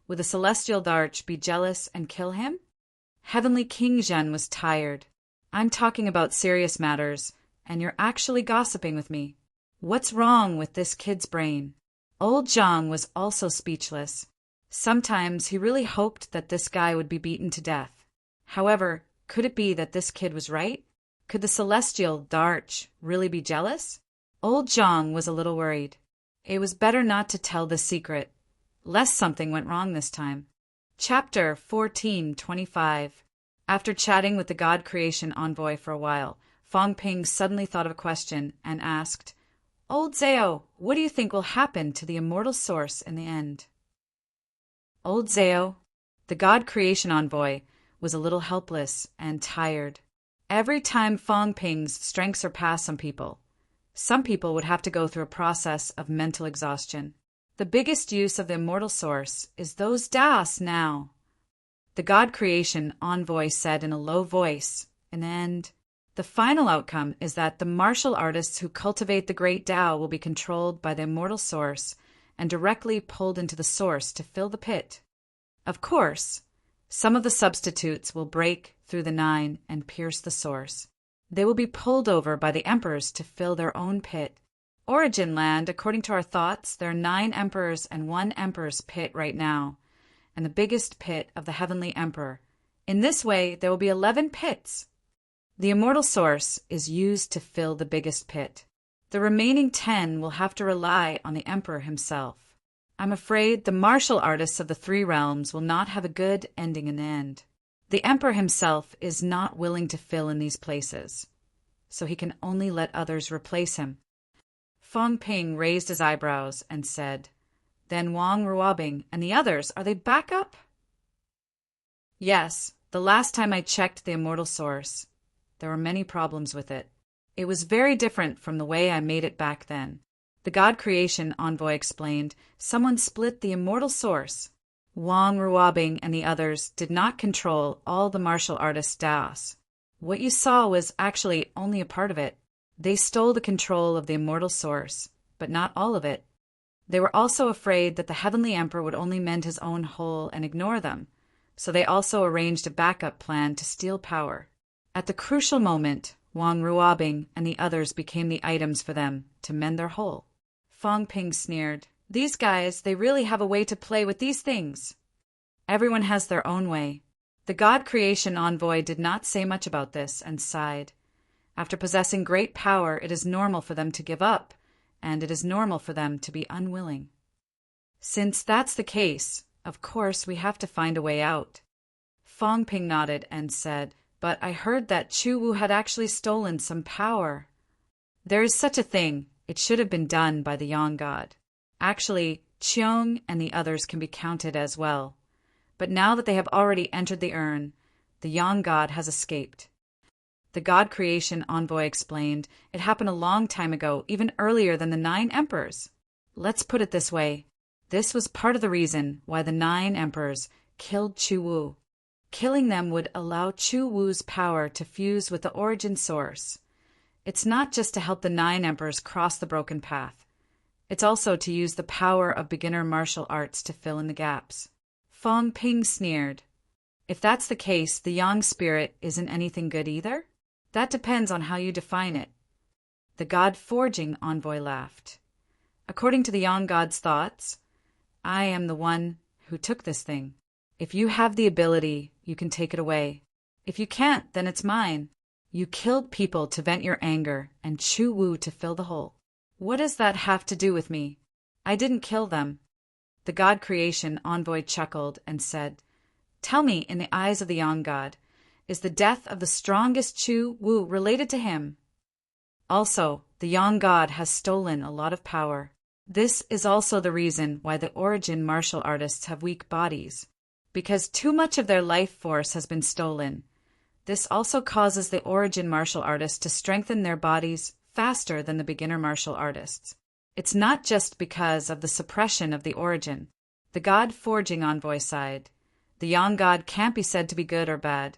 [SPEAKER 1] Would the Celestial Darch be jealous and kill him?" Heavenly King Zhen was tired. "I'm talking about serious matters, and you're actually gossiping with me. What's wrong with this kid's brain?" Old Zhang was also speechless. Sometimes he really hoped that this guy would be beaten to death. However, could it be that this kid was right? Could the Celestial Darch really be jealous? Old Zhang was a little worried. It was better not to tell the secret, lest something went wrong this time. Chapter 14:25. After chatting with the God Creation Envoy for a while, Fang Ping suddenly thought of a question and asked, "Old Zao, what do you think will happen to the immortal source in the end?" Old Zao, the God Creation Envoy, was a little helpless and tired. Every time Fang Ping's strength surpassed some people would have to go through a process of mental exhaustion. The biggest use of the immortal source is those Das now. The God Creation Envoy said in a low voice, in the end, the final outcome is that the martial artists who cultivate the great Tao will be controlled by the immortal source and directly pulled into the source to fill the pit. Of course, some of the substitutes will break through the 9 and pierce the source. They will be pulled over by the emperors to fill their own pit. Origin Land, according to our thoughts, there are 9 emperors and 1 emperor's pit right now, and the biggest pit of the Heavenly Emperor. In this way, there will be 11 pits. The immortal source is used to fill the biggest pit. The remaining 10 will have to rely on the emperor himself. I'm afraid the martial artists of the 3 realms will not have a good ending in the end. The emperor himself is not willing to fill in these places, so he can only let others replace him. Feng Ping raised his eyebrows and said, "Then Wang Ruobing and the others, are they back up?" "Yes, the last time I checked the immortal source. There were many problems with it. It was very different from the way I made it back then." The God Creation Envoy explained, "Someone split the immortal source. Wang Ruobing and the others did not control all the martial artist Daos. What you saw was actually only a part of it. They stole the control of the immortal source, but not all of it. They were also afraid that the Heavenly Emperor would only mend his own hole and ignore them, so they also arranged a backup plan to steal power. At the crucial moment, Wang Ruobing and the others became the items for them to mend their hole." Feng Ping sneered, "These guys, they really have a way to play with these things." "Everyone has their own way." The God Creation Envoy did not say much about this and sighed. After possessing great power, it is normal for them to give up, and it is normal for them to be unwilling. "Since that's the case, of course we have to find a way out." Feng Ping nodded and said, "But I heard that Chu Wu had actually stolen some power." "There is such a thing. It should have been done by the Yang God. Actually, Cheong and the others can be counted as well. But now that they have already entered the urn, the Yang God has escaped." The God Creation Envoy explained, "It happened a long time ago, even earlier than the 9 emperors. Let's put it this way. This was part of the reason why the 9 emperors killed Chu Wu. Killing them would allow Chu Wu's power to fuse with the origin source. It's not just to help the 9 emperors cross the broken path. It's also to use the power of beginner martial arts to fill in the gaps." Feng Ping sneered, "If that's the case, the Yang spirit isn't anything good either? That depends on how you define it." The God Forging Envoy laughed. "According to the Yang God's thoughts, I am the one who took this thing. If you have the ability, you can take it away. If you can't, then it's mine. You killed people to vent your anger and Chu Wu to fill the hole. What does that have to do with me? I didn't kill them." The God Creation Envoy chuckled and said, "Tell me, in the eyes of the Yang God, is the death of the strongest Chu Wu related to him? Also, the Yang God has stolen a lot of power. This is also the reason why the origin martial artists have weak bodies, because too much of their life force has been stolen. This also causes the origin martial artists to strengthen their bodies faster than the beginner martial artists. It's not just because of the suppression of the origin." The God Forging Envoy sighed. "The Yang God can't be said to be good or bad.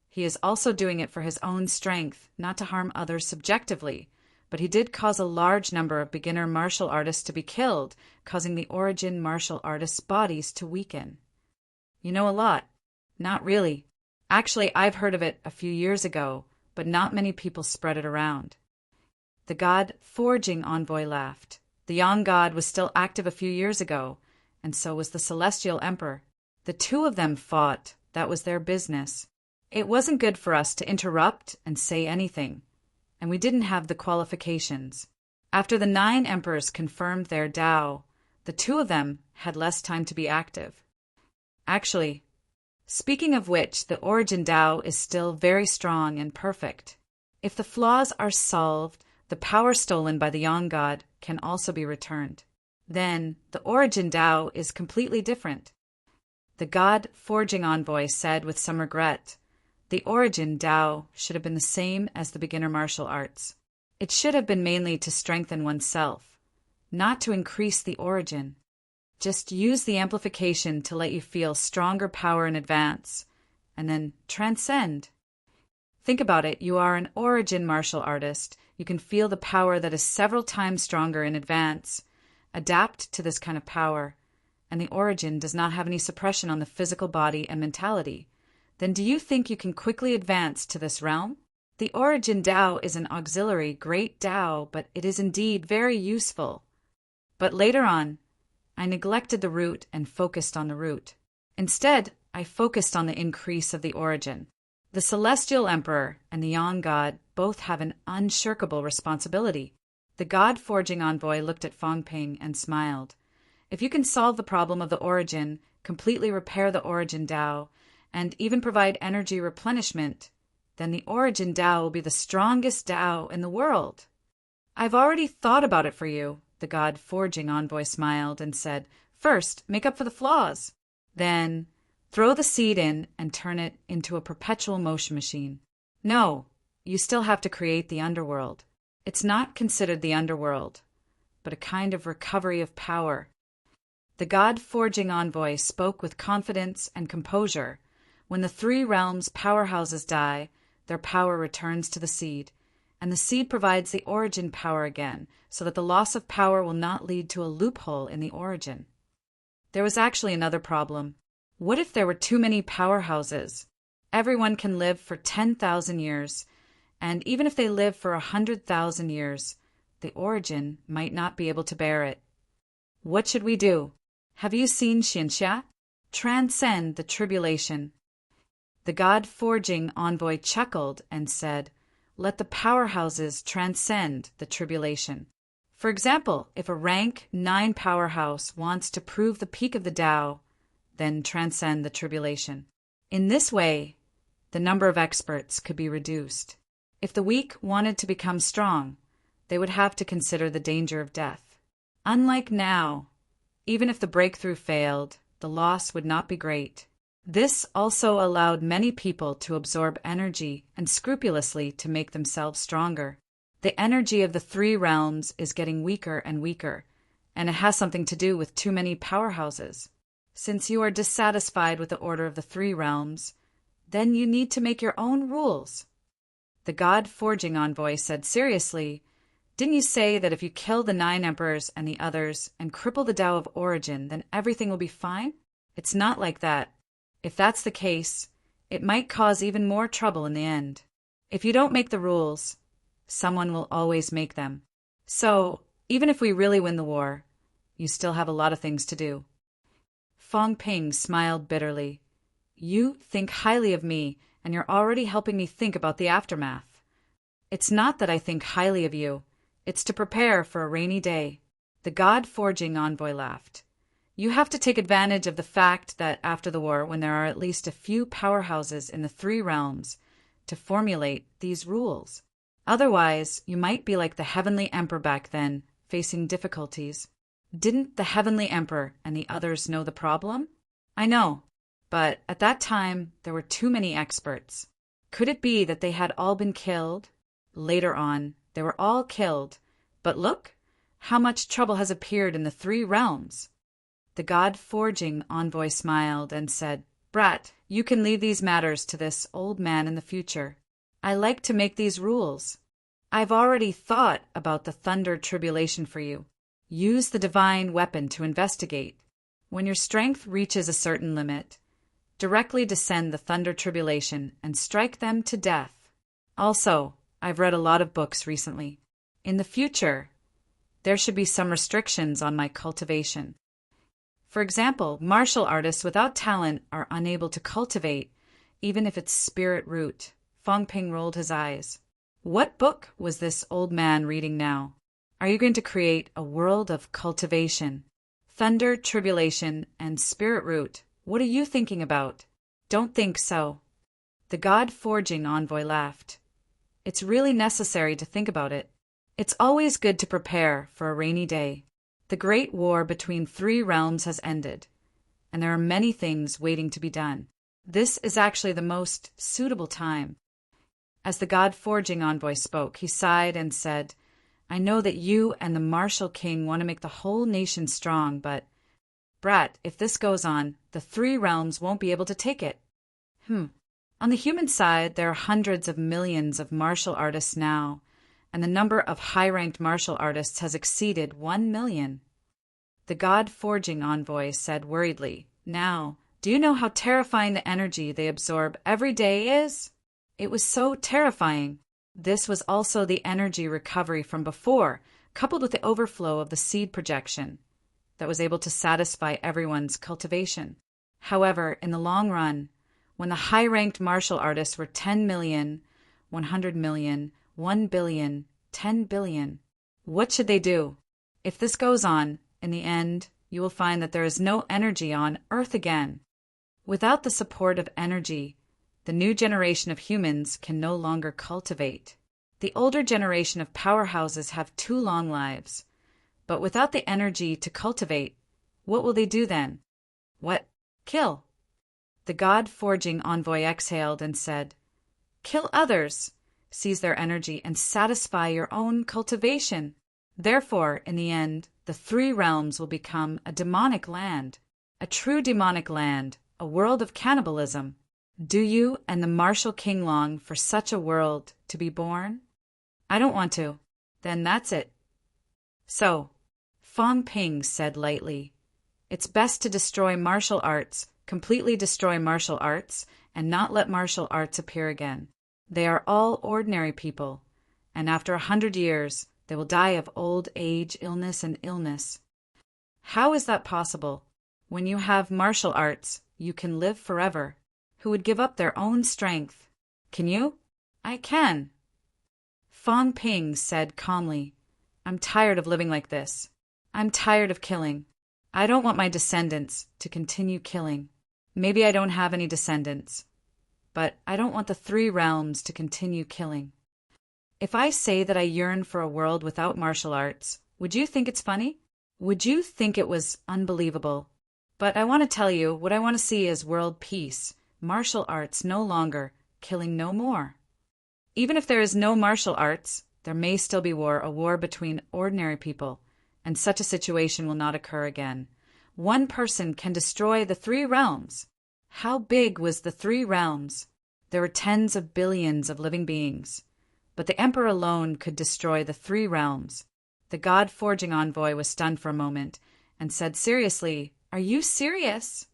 [SPEAKER 1] He is also doing it for his own strength, not to harm others subjectively, but he did cause a large number of beginner martial artists to be killed, causing the origin martial artists' bodies to weaken." "You know a lot." "Not really. Actually, I've heard of it a few years ago, but not many people spread it around." The God Forging Envoy laughed. "The Yang God was still active a few years ago, and so was the Celestial Emperor. The 2 of them fought. That was their business. It wasn't good for us to interrupt and say anything, and we didn't have the qualifications. After the 9 emperors confirmed their Tao, the 2 of them had less time to be active. Actually, speaking of which, the origin Tao is still very strong and perfect. If the flaws are solved, the power stolen by the Yang God can also be returned. Then the origin Tao is completely different." The God Forging Envoy said with some regret, "The origin Tao should have been the same as the beginner martial arts. It should have been mainly to strengthen oneself, not to increase the origin. Just use the amplification to let you feel stronger power in advance, and then transcend. Think about it, you are an origin martial artist. You can feel the power that is several times stronger in advance. Adapt to this kind of power, and the origin does not have any suppression on the physical body and mentality. Then do you think you can quickly advance to this realm? The origin Tao is an auxiliary great Tao, but it is indeed very useful. But later on, I neglected the root and focused on the root. Instead, I focused on the increase of the origin. The Celestial Emperor and the Yang God both have an unshirkable responsibility." The God Forging Envoy looked at Feng Ping and smiled. "If you can solve the problem of the origin, completely repair the origin Tao, and even provide energy replenishment, then the origin Tao will be the strongest Tao in the world." I've already thought about it for you, the God Forging Envoy smiled and said. First, make up for the flaws. Then, throw the seed in and turn it into a perpetual motion machine. No, you still have to create the underworld. It's not considered the underworld, but a kind of recovery of power. The God-forging envoy spoke with confidence and composure. When the three realms' powerhouses die, their power returns to the seed, and the seed provides the origin power again, so that the loss of power will not lead to a loophole in the origin. There was actually another problem. What if there were too many powerhouses? Everyone can live for 10,000 years, and even if they live for 100,000 years, the origin might not be able to bear it. What should we do? Have you seen Xianxia? Transcend the tribulation. The God-forging envoy chuckled and said, let the powerhouses transcend the tribulation. For example, if a rank 9 powerhouse wants to prove the peak of the Tao, then transcend the tribulation. In this way, the number of experts could be reduced. If the weak wanted to become strong, they would have to consider the danger of death. Unlike now, even if the breakthrough failed, the loss would not be great. This also allowed many people to absorb energy and scrupulously to make themselves stronger. The energy of the three realms is getting weaker and weaker, and it has something to do with too many powerhouses. Since you are dissatisfied with the order of the three realms, then you need to make your own rules. The God-forging envoy said seriously, didn't you say that if you kill the 9 emperors and the others and cripple the Tao of origin, then everything will be fine? It's not like that. If that's the case, it might cause even more trouble in the end. If you don't make the rules, someone will always make them. So, even if we really win the war, you still have a lot of things to do. Fong Ping smiled bitterly. You think highly of me, and you're already helping me think about the aftermath. It's not that I think highly of you. It's to prepare for a rainy day. The God-forging envoy laughed. You have to take advantage of the fact that after the war, when there are at least a few powerhouses in the three realms, to formulate these rules. Otherwise, you might be like the Heavenly Emperor back then, facing difficulties. Didn't the Heavenly Emperor and the others know the problem? I know, but at that time there were too many experts. Could it be that they had all been killed? Later on, they were all killed. But look, how much trouble has appeared in the three realms. The God-forging envoy smiled and said, Brat, you can leave these matters to this old man in the future. I like to make these rules. I've already thought about the thunder tribulation for you. Use the divine weapon to investigate. When your strength reaches a certain limit, directly descend the thunder tribulation and strike them to death. Also, I've read a lot of books recently. In the future, there should be some restrictions on my cultivation. For example, martial artists without talent are unable to cultivate, even if it's spirit root. Fong Ping rolled his eyes. What book was this old man reading now? Are you going to create a world of cultivation? Thunder, tribulation, and spirit root. What are you thinking about? Don't think so. The God-forging envoy laughed. It's really necessary to think about it. It's always good to prepare for a rainy day. The great war between three realms has ended, and there are many things waiting to be done. This is actually the most suitable time. As the God-forging envoy spoke, he sighed and said, I know that you and the martial king want to make the whole nation strong, but, Brat, if this goes on, the three realms won't be able to take it. On the human side, there are hundreds of millions of martial artists now, and the number of high-ranked martial artists has exceeded 1 million. The God-forging envoy said worriedly, Now, do you know how terrifying the energy they absorb every day is? It was so terrifying. This was also the energy recovery from before, coupled with the overflow of the seed projection that was able to satisfy everyone's cultivation. However, in the long run, when the high-ranked martial artists were 10 million, 100 million, 1 billion, 10 billion. What should they do? If this goes on, in the end, you will find that there is no energy on Earth again. Without the support of energy, the new generation of humans can no longer cultivate. The older generation of powerhouses have too long lives. But without the energy to cultivate, what will they do then? What? Kill. The God-forging envoy exhaled and said, "Kill others, seize their energy, and satisfy your own cultivation. Therefore, in the end, the three realms will become a demonic land, a true demonic land, a world of cannibalism. Do you and the martial king long for such a world to be born?" "I don't want to." "Then that's it." "So," Fong Ping said lightly, "it's best to destroy martial arts, completely destroy martial arts, and not let martial arts appear again. They are all ordinary people, and after 100 years, they will die of old age, illness, and illness." "How is that possible? When you have martial arts, you can live forever. Who would give up their own strength? Can you?" "I can." Fong Ping said calmly, "I'm tired of living like this. I'm tired of killing. I don't want my descendants to continue killing. Maybe I don't have any descendants, but I don't want the three realms to continue killing. If I say that I yearn for a world without martial arts, would you think it's funny? Would you think it was unbelievable? But I want to tell you, what I want to see is world peace, martial arts no longer, killing no more. Even if there is no martial arts, there may still be war, a war between ordinary people, and such a situation will not occur again. One person can destroy the three realms. How big was the three realms? There were tens of billions of living beings, but the emperor alone could destroy the three realms. The God-forging envoy was stunned for a moment and said seriously, "Are you serious?"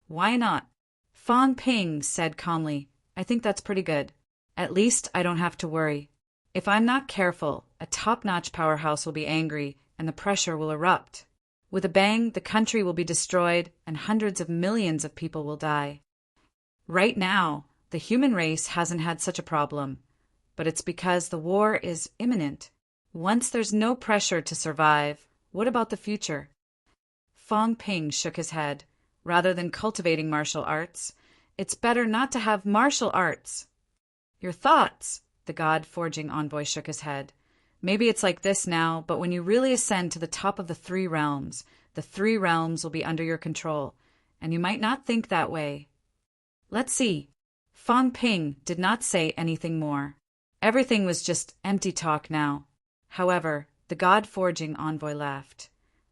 [SPEAKER 1] "Why not?" Fong Ping said calmly, "I think that's pretty good. At least I don't have to worry. If I'm not careful, a top-notch powerhouse will be angry and the pressure will erupt. With a bang, the country will be destroyed and hundreds of millions of people will die. Right now, the human race hasn't had such a problem, but it's because the war is imminent. Once there's no pressure to survive, what about the future?" Fong Ping shook his head. "Rather than cultivating martial arts, it's better not to have martial arts." "Your thoughts?" The God-forging envoy shook his head. "Maybe it's like this now, but when you really ascend to the top of the three realms will be under your control, and you might not think that way." "Let's see." Fong Ping did not say anything more. Everything was just empty talk now. However, the God-forging envoy laughed.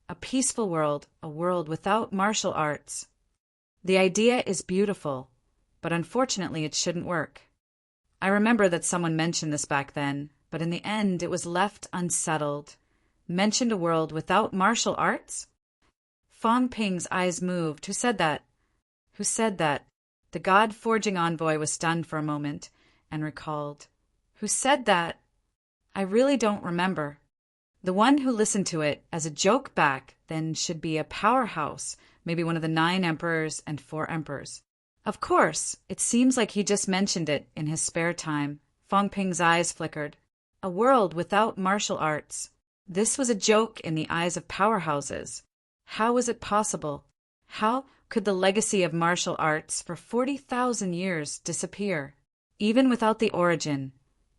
[SPEAKER 1] "A peaceful world, a world without martial arts. The idea is beautiful, but unfortunately it shouldn't work. I remember that someone mentioned this back then, but in the end it was left unsettled. Mentioned a world without martial arts?" Fong Ping's eyes moved. "Who said that?" "Who said that?" The God-forging envoy was stunned for a moment and recalled. "Who said that? I really don't remember." "The one who listened to it as a joke back then should be a powerhouse, maybe one of the 9 emperors and 4 emperors. Of course, it seems like he just mentioned it in his spare time." Fong Ping's eyes flickered. A world without martial arts. This was a joke in the eyes of powerhouses. How was it possible? How could the legacy of martial arts for 40,000 years disappear? Even without the origin,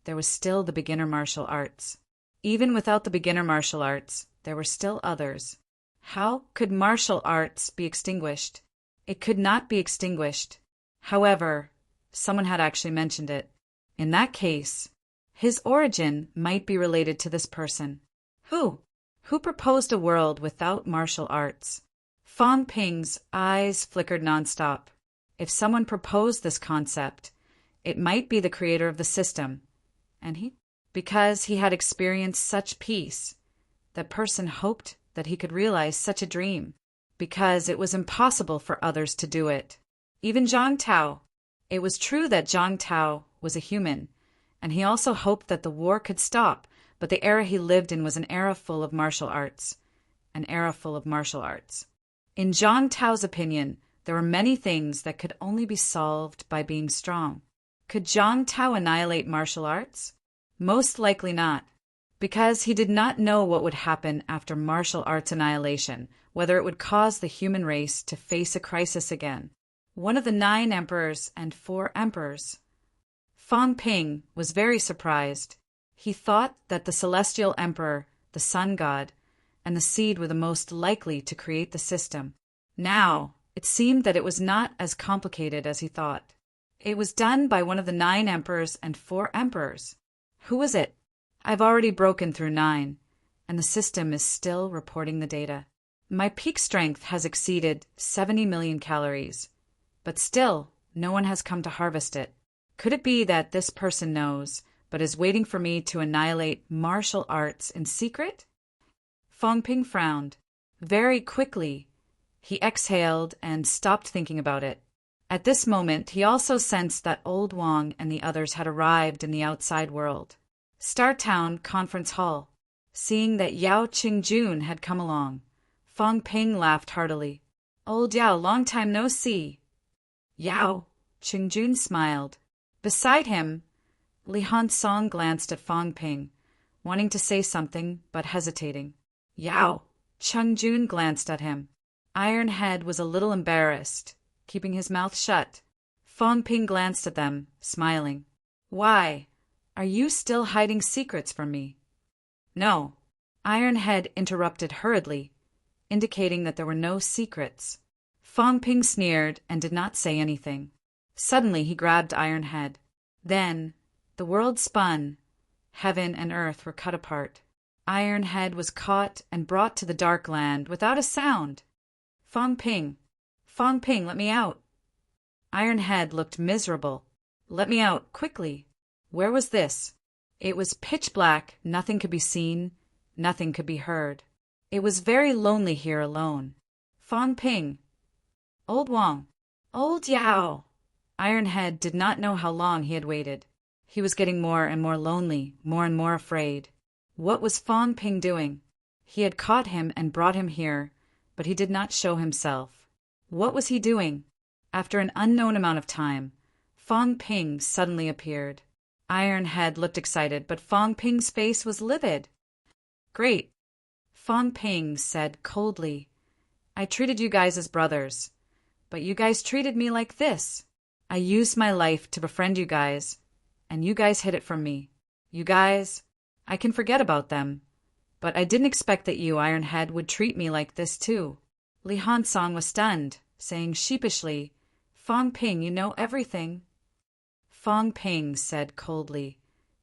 [SPEAKER 1] there was still the beginner martial arts. Even without the beginner martial arts, there were still others. How could martial arts be extinguished? It could not be extinguished. However, someone had actually mentioned it. In that case, his origin might be related to this person. Who? Who proposed a world without martial arts? Fong Ping's eyes flickered nonstop. If someone proposed this concept, it might be the creator of the system. And because he had experienced such peace, that person hoped that he could realize such a dream, because it was impossible for others to do it. Even Zhang Tao. It was true that Zhang Tao was a human, and he also hoped that the war could stop, but the era he lived in was an era full of martial arts. An era full of martial arts. In Zhang Tao's opinion, there were many things that could only be solved by being strong. Could Zhang Tao annihilate martial arts? Most likely not, because he did not know what would happen after martial arts annihilation, whether it would cause the human race to face a crisis again. One of the 9 emperors and 4 emperors. Fong Ping was very surprised. He thought that the celestial emperor, the sun god, and the seed were the most likely to create the system. Now, it seemed that it was not as complicated as he thought. It was done by one of the 9 emperors and 4 emperors. Who was it? I've already broken through 9, and the system is still reporting the data. My peak strength has exceeded 70 million calories, but still, no one has come to harvest it. Could it be that this person knows, but is waiting for me to annihilate martial arts in secret? Fong Ping frowned. Very quickly, he exhaled and stopped thinking about it. At this moment, he also sensed that Old Wang and the others had arrived in the outside world. Star Town Conference Hall. Seeing that Yao Qingjun had come along, Fong Ping laughed heartily. Old Yao, long time no see. Yao, Qingjun smiled. Beside him, Li Hansong glanced at Fong Ping, wanting to say something but hesitating. Yao, Qingjun glanced at him. Iron Head was a little embarrassed, keeping his mouth shut. Fong Ping glanced at them, smiling. Why? Are you still hiding secrets from me? No. Iron Head interrupted hurriedly, indicating that there were no secrets. Fong Ping sneered and did not say anything. Suddenly he grabbed Iron Head. Then, the world spun. Heaven and earth were cut apart. Iron Head was caught and brought to the dark land without a sound. Fong Ping, let me out. Iron Head looked miserable. Let me out, quickly. Where was this? It was pitch black, nothing could be seen, nothing could be heard. It was very lonely here alone. Fong Ping. Old Wang. Old Yao. Iron Head did not know how long he had waited. He was getting more and more lonely, more and more afraid. What was Fong Ping doing? He had caught him and brought him here, but he did not show himself. What was he doing? After an unknown amount of time, Fong Ping suddenly appeared. Iron Head looked excited, but Fong Ping's face was livid. Great. Fong Ping said coldly, I treated you guys as brothers, but you guys treated me like this. I used my life to befriend you guys, and you guys hid it from me. You guys, I can forget about them, but I didn't expect that you, Iron Head, would treat me like this too. Li Hansong was stunned, saying sheepishly, Fong Ping, you know everything. Fong Ping said coldly,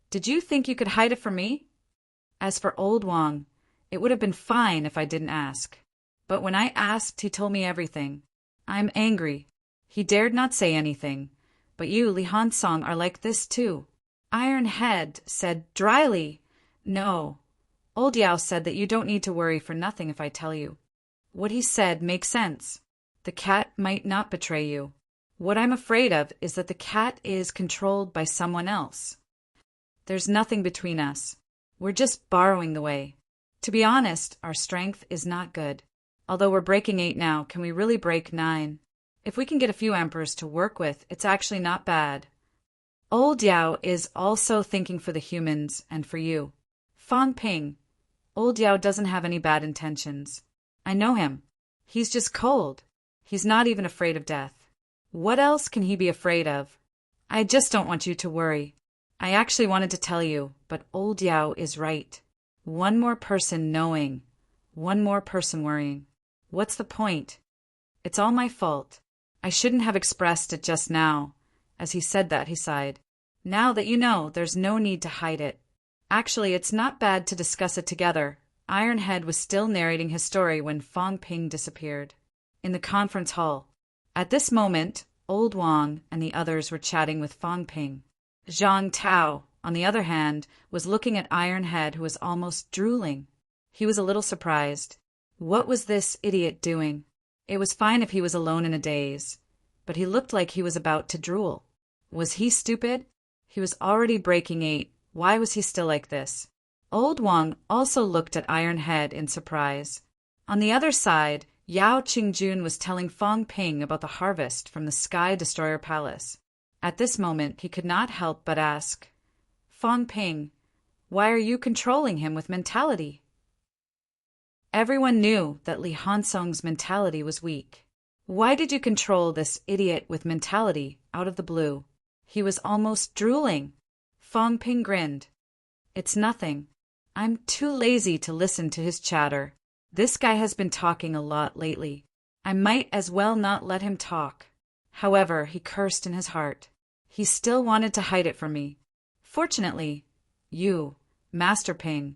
[SPEAKER 1] Did you think you could hide it from me? As for Old Wang, it would have been fine if I didn't ask. But when I asked, he told me everything. I'm angry. He dared not say anything. But you, Li Hansong, are like this too. Iron Head said dryly, No. Old Yao said that you don't need to worry for nothing if I tell you. What he said makes sense. The cat might not betray you. What I'm afraid of is that the cat is controlled by someone else. There's nothing between us. We're just borrowing the way. To be honest, our strength is not good. Although we're breaking 8 now, can we really break 9? If we can get a few emperors to work with, it's actually not bad. Old Yao is also thinking for the humans and for you. Fong Ping, Old Yao doesn't have any bad intentions. I know him. He's just cold. He's not even afraid of death. What else can he be afraid of? I just don't want you to worry. I actually wanted to tell you, but Old Yao is right. One more person knowing. One more person worrying. What's the point? It's all my fault. I shouldn't have expressed it just now. As he said that, he sighed. Now that you know, there's no need to hide it. Actually, it's not bad to discuss it together. Iron Head was still narrating his story when Fong Ping disappeared. In the conference hall. At this moment, Old Wang and the others were chatting with Fong Ping. Zhang Tao, on the other hand, was looking at Iron Head, who was almost drooling. He was a little surprised. What was this idiot doing? It was fine if he was alone in a daze, but he looked like he was about to drool. Was he stupid? He was already breaking 8. Why was he still like this? Old Wang also looked at Iron Head in surprise. On the other side, Yao Qingjun was telling Fong Ping about the harvest from the Sky Destroyer Palace. At this moment, he could not help but ask, Fong Ping, why are you controlling him with mentality? Everyone knew that Li Hansong's mentality was weak. Why did you control this idiot with mentality out of the blue? He was almost drooling. Fong Ping grinned. It's nothing. I'm too lazy to listen to his chatter. This guy has been talking a lot lately. I might as well not let him talk. However, he cursed in his heart. He still wanted to hide it from me. Fortunately, you, Master Ping,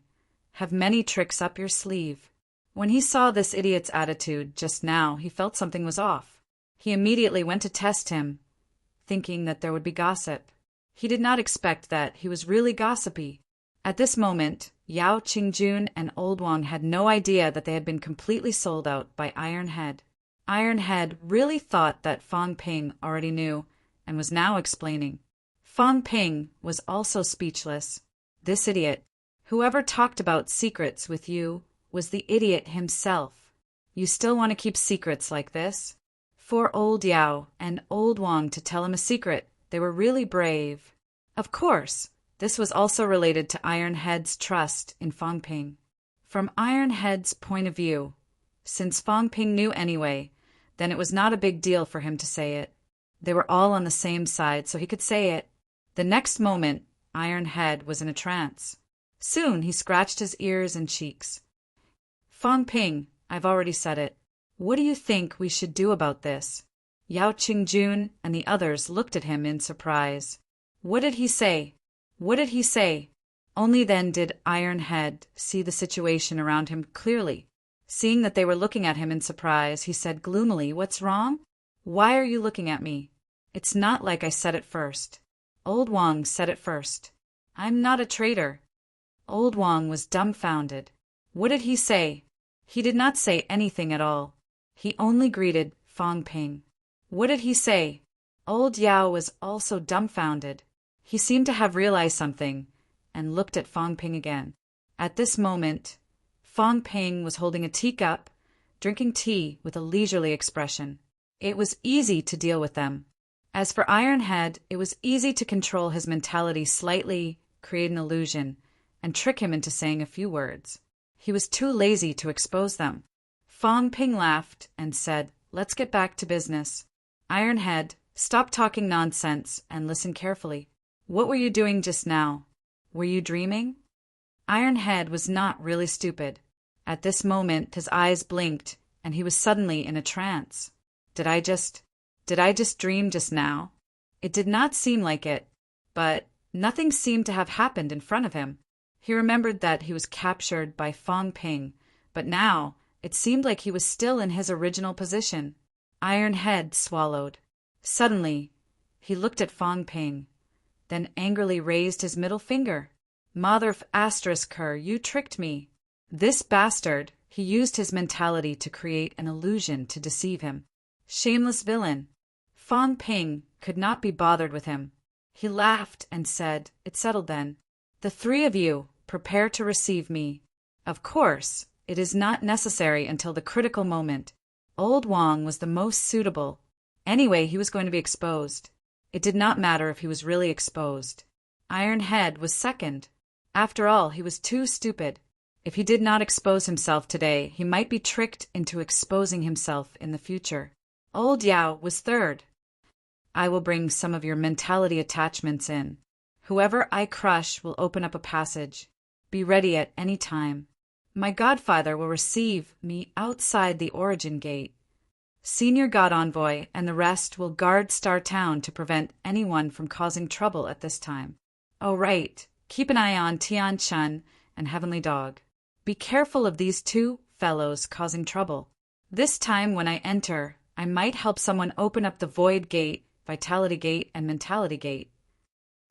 [SPEAKER 1] have many tricks up your sleeve. When he saw this idiot's attitude just now, he felt something was off. He immediately went to test him, thinking that there would be gossip. He did not expect that he was really gossipy. At this moment, Yao Qingjun and Old Wang had no idea that they had been completely sold out by Iron Head. Iron Head really thought that Fang Ping already knew and was now explaining. Fang Ping was also speechless. This idiot, whoever talked about secrets with you, was the idiot himself. You still want to keep secrets like this? For Old Yao and Old Wang to tell him a secret, they were really brave. Of course, this was also related to Iron Head's trust in Fang Ping. From Iron Head's point of view, since Fang Ping knew anyway, then it was not a big deal for him to say it. They were all on the same side, so he could say it. The next moment, Iron Head was in a trance. Soon he scratched his ears and cheeks. Fang Ping, I've already said it. What do you think we should do about this? Yao Qingjun and the others looked at him in surprise. What did he say? What did he say? Only then did Iron Head see the situation around him clearly. Seeing that they were looking at him in surprise, he said gloomily, "What's wrong? Why are you looking at me? It's not like I said it first. Old Wang said it first. I'm not a traitor." Old Wang was dumbfounded. What did he say? He did not say anything at all. He only greeted Fang Ping. What did he say? Old Yao was also dumbfounded. He seemed to have realized something and looked at Fang Ping again. At this moment, Fang Ping was holding a teacup, drinking tea with a leisurely expression. It was easy to deal with them. As for Iron Head, it was easy to control his mentality slightly, create an illusion, and trick him into saying a few words. He was too lazy to expose them. Fang Ping laughed and said, "Let's get back to business. Iron Head, stop talking nonsense and listen carefully. What were you doing just now? Were you dreaming?" Iron Head was not really stupid. At this moment, his eyes blinked, and he was suddenly in a trance. Did I just dream just now? It did not seem like it, but nothing seemed to have happened in front of him. He remembered that he was captured by Fang Ping, but now it seemed like he was still in his original position. Iron Head swallowed. Suddenly, he looked at Fang Ping, then angrily raised his middle finger. "Mother of *her, you tricked me." This bastard, he used his mentality to create an illusion to deceive him. Shameless villain. Fang Ping could not be bothered with him. He laughed and said, "It's settled then. The three of you, prepare to receive me. Of course, it is not necessary until the critical moment. Old Wang was the most suitable. Anyway, he was going to be exposed. It did not matter if he was really exposed. Iron Head was second. After all, he was too stupid. If he did not expose himself today, he might be tricked into exposing himself in the future. Old Yao was third. I will bring some of your mentality attachments in. Whoever I crush will open up a passage. Be ready at any time. My godfather will receive me outside the origin gate. Senior God Envoy and the rest will guard Star Town to prevent anyone from causing trouble at this time. Oh, right. Keep an eye on Tian Chun and Heavenly Dog. Be careful of these two fellows causing trouble. This time when I enter, I might help someone open up the Void Gate, Vitality Gate, and Mentality Gate."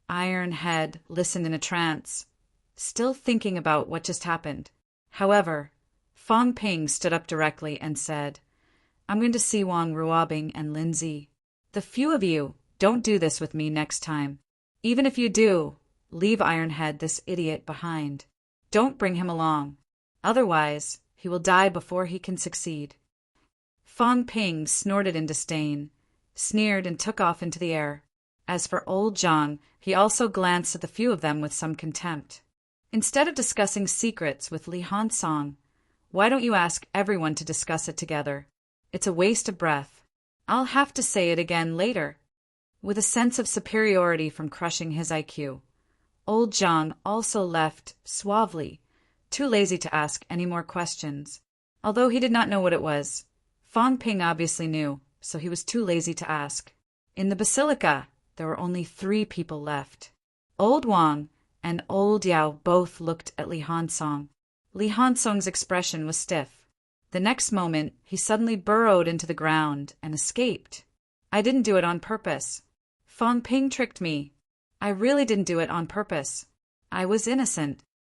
[SPEAKER 1] Iron Head listened in a trance, still thinking about what just happened. However, Fang Ping stood up directly and said, "I'm going to see Wang Ruobing and Lindsay. The few of you, don't do this with me next time. Even if you do, leave Iron Head, this idiot, behind. Don't bring him along. Otherwise, he will die before he can succeed." Fang Ping snorted in disdain, sneered, and took off into the air. As for old Zhang, he also glanced at the few of them with some contempt. Instead of discussing secrets with Li Hansong, why don't you ask everyone to discuss it together? It's a waste of breath. I'll have to say it again later. With a sense of superiority from crushing his IQ, Old Zhang also left suavely, too lazy to ask any more questions. Although he did not know what it was, Fang Ping obviously knew, so he was too lazy to ask. In the basilica, there were only 3 people left. Old Wang and Old Yao both looked at Li Hansong. Li Hansong's expression was stiff. The next moment, he suddenly burrowed into the ground and escaped. I didn't do it on purpose. Fang Ping tricked me. I really didn't do it on purpose. I was innocent.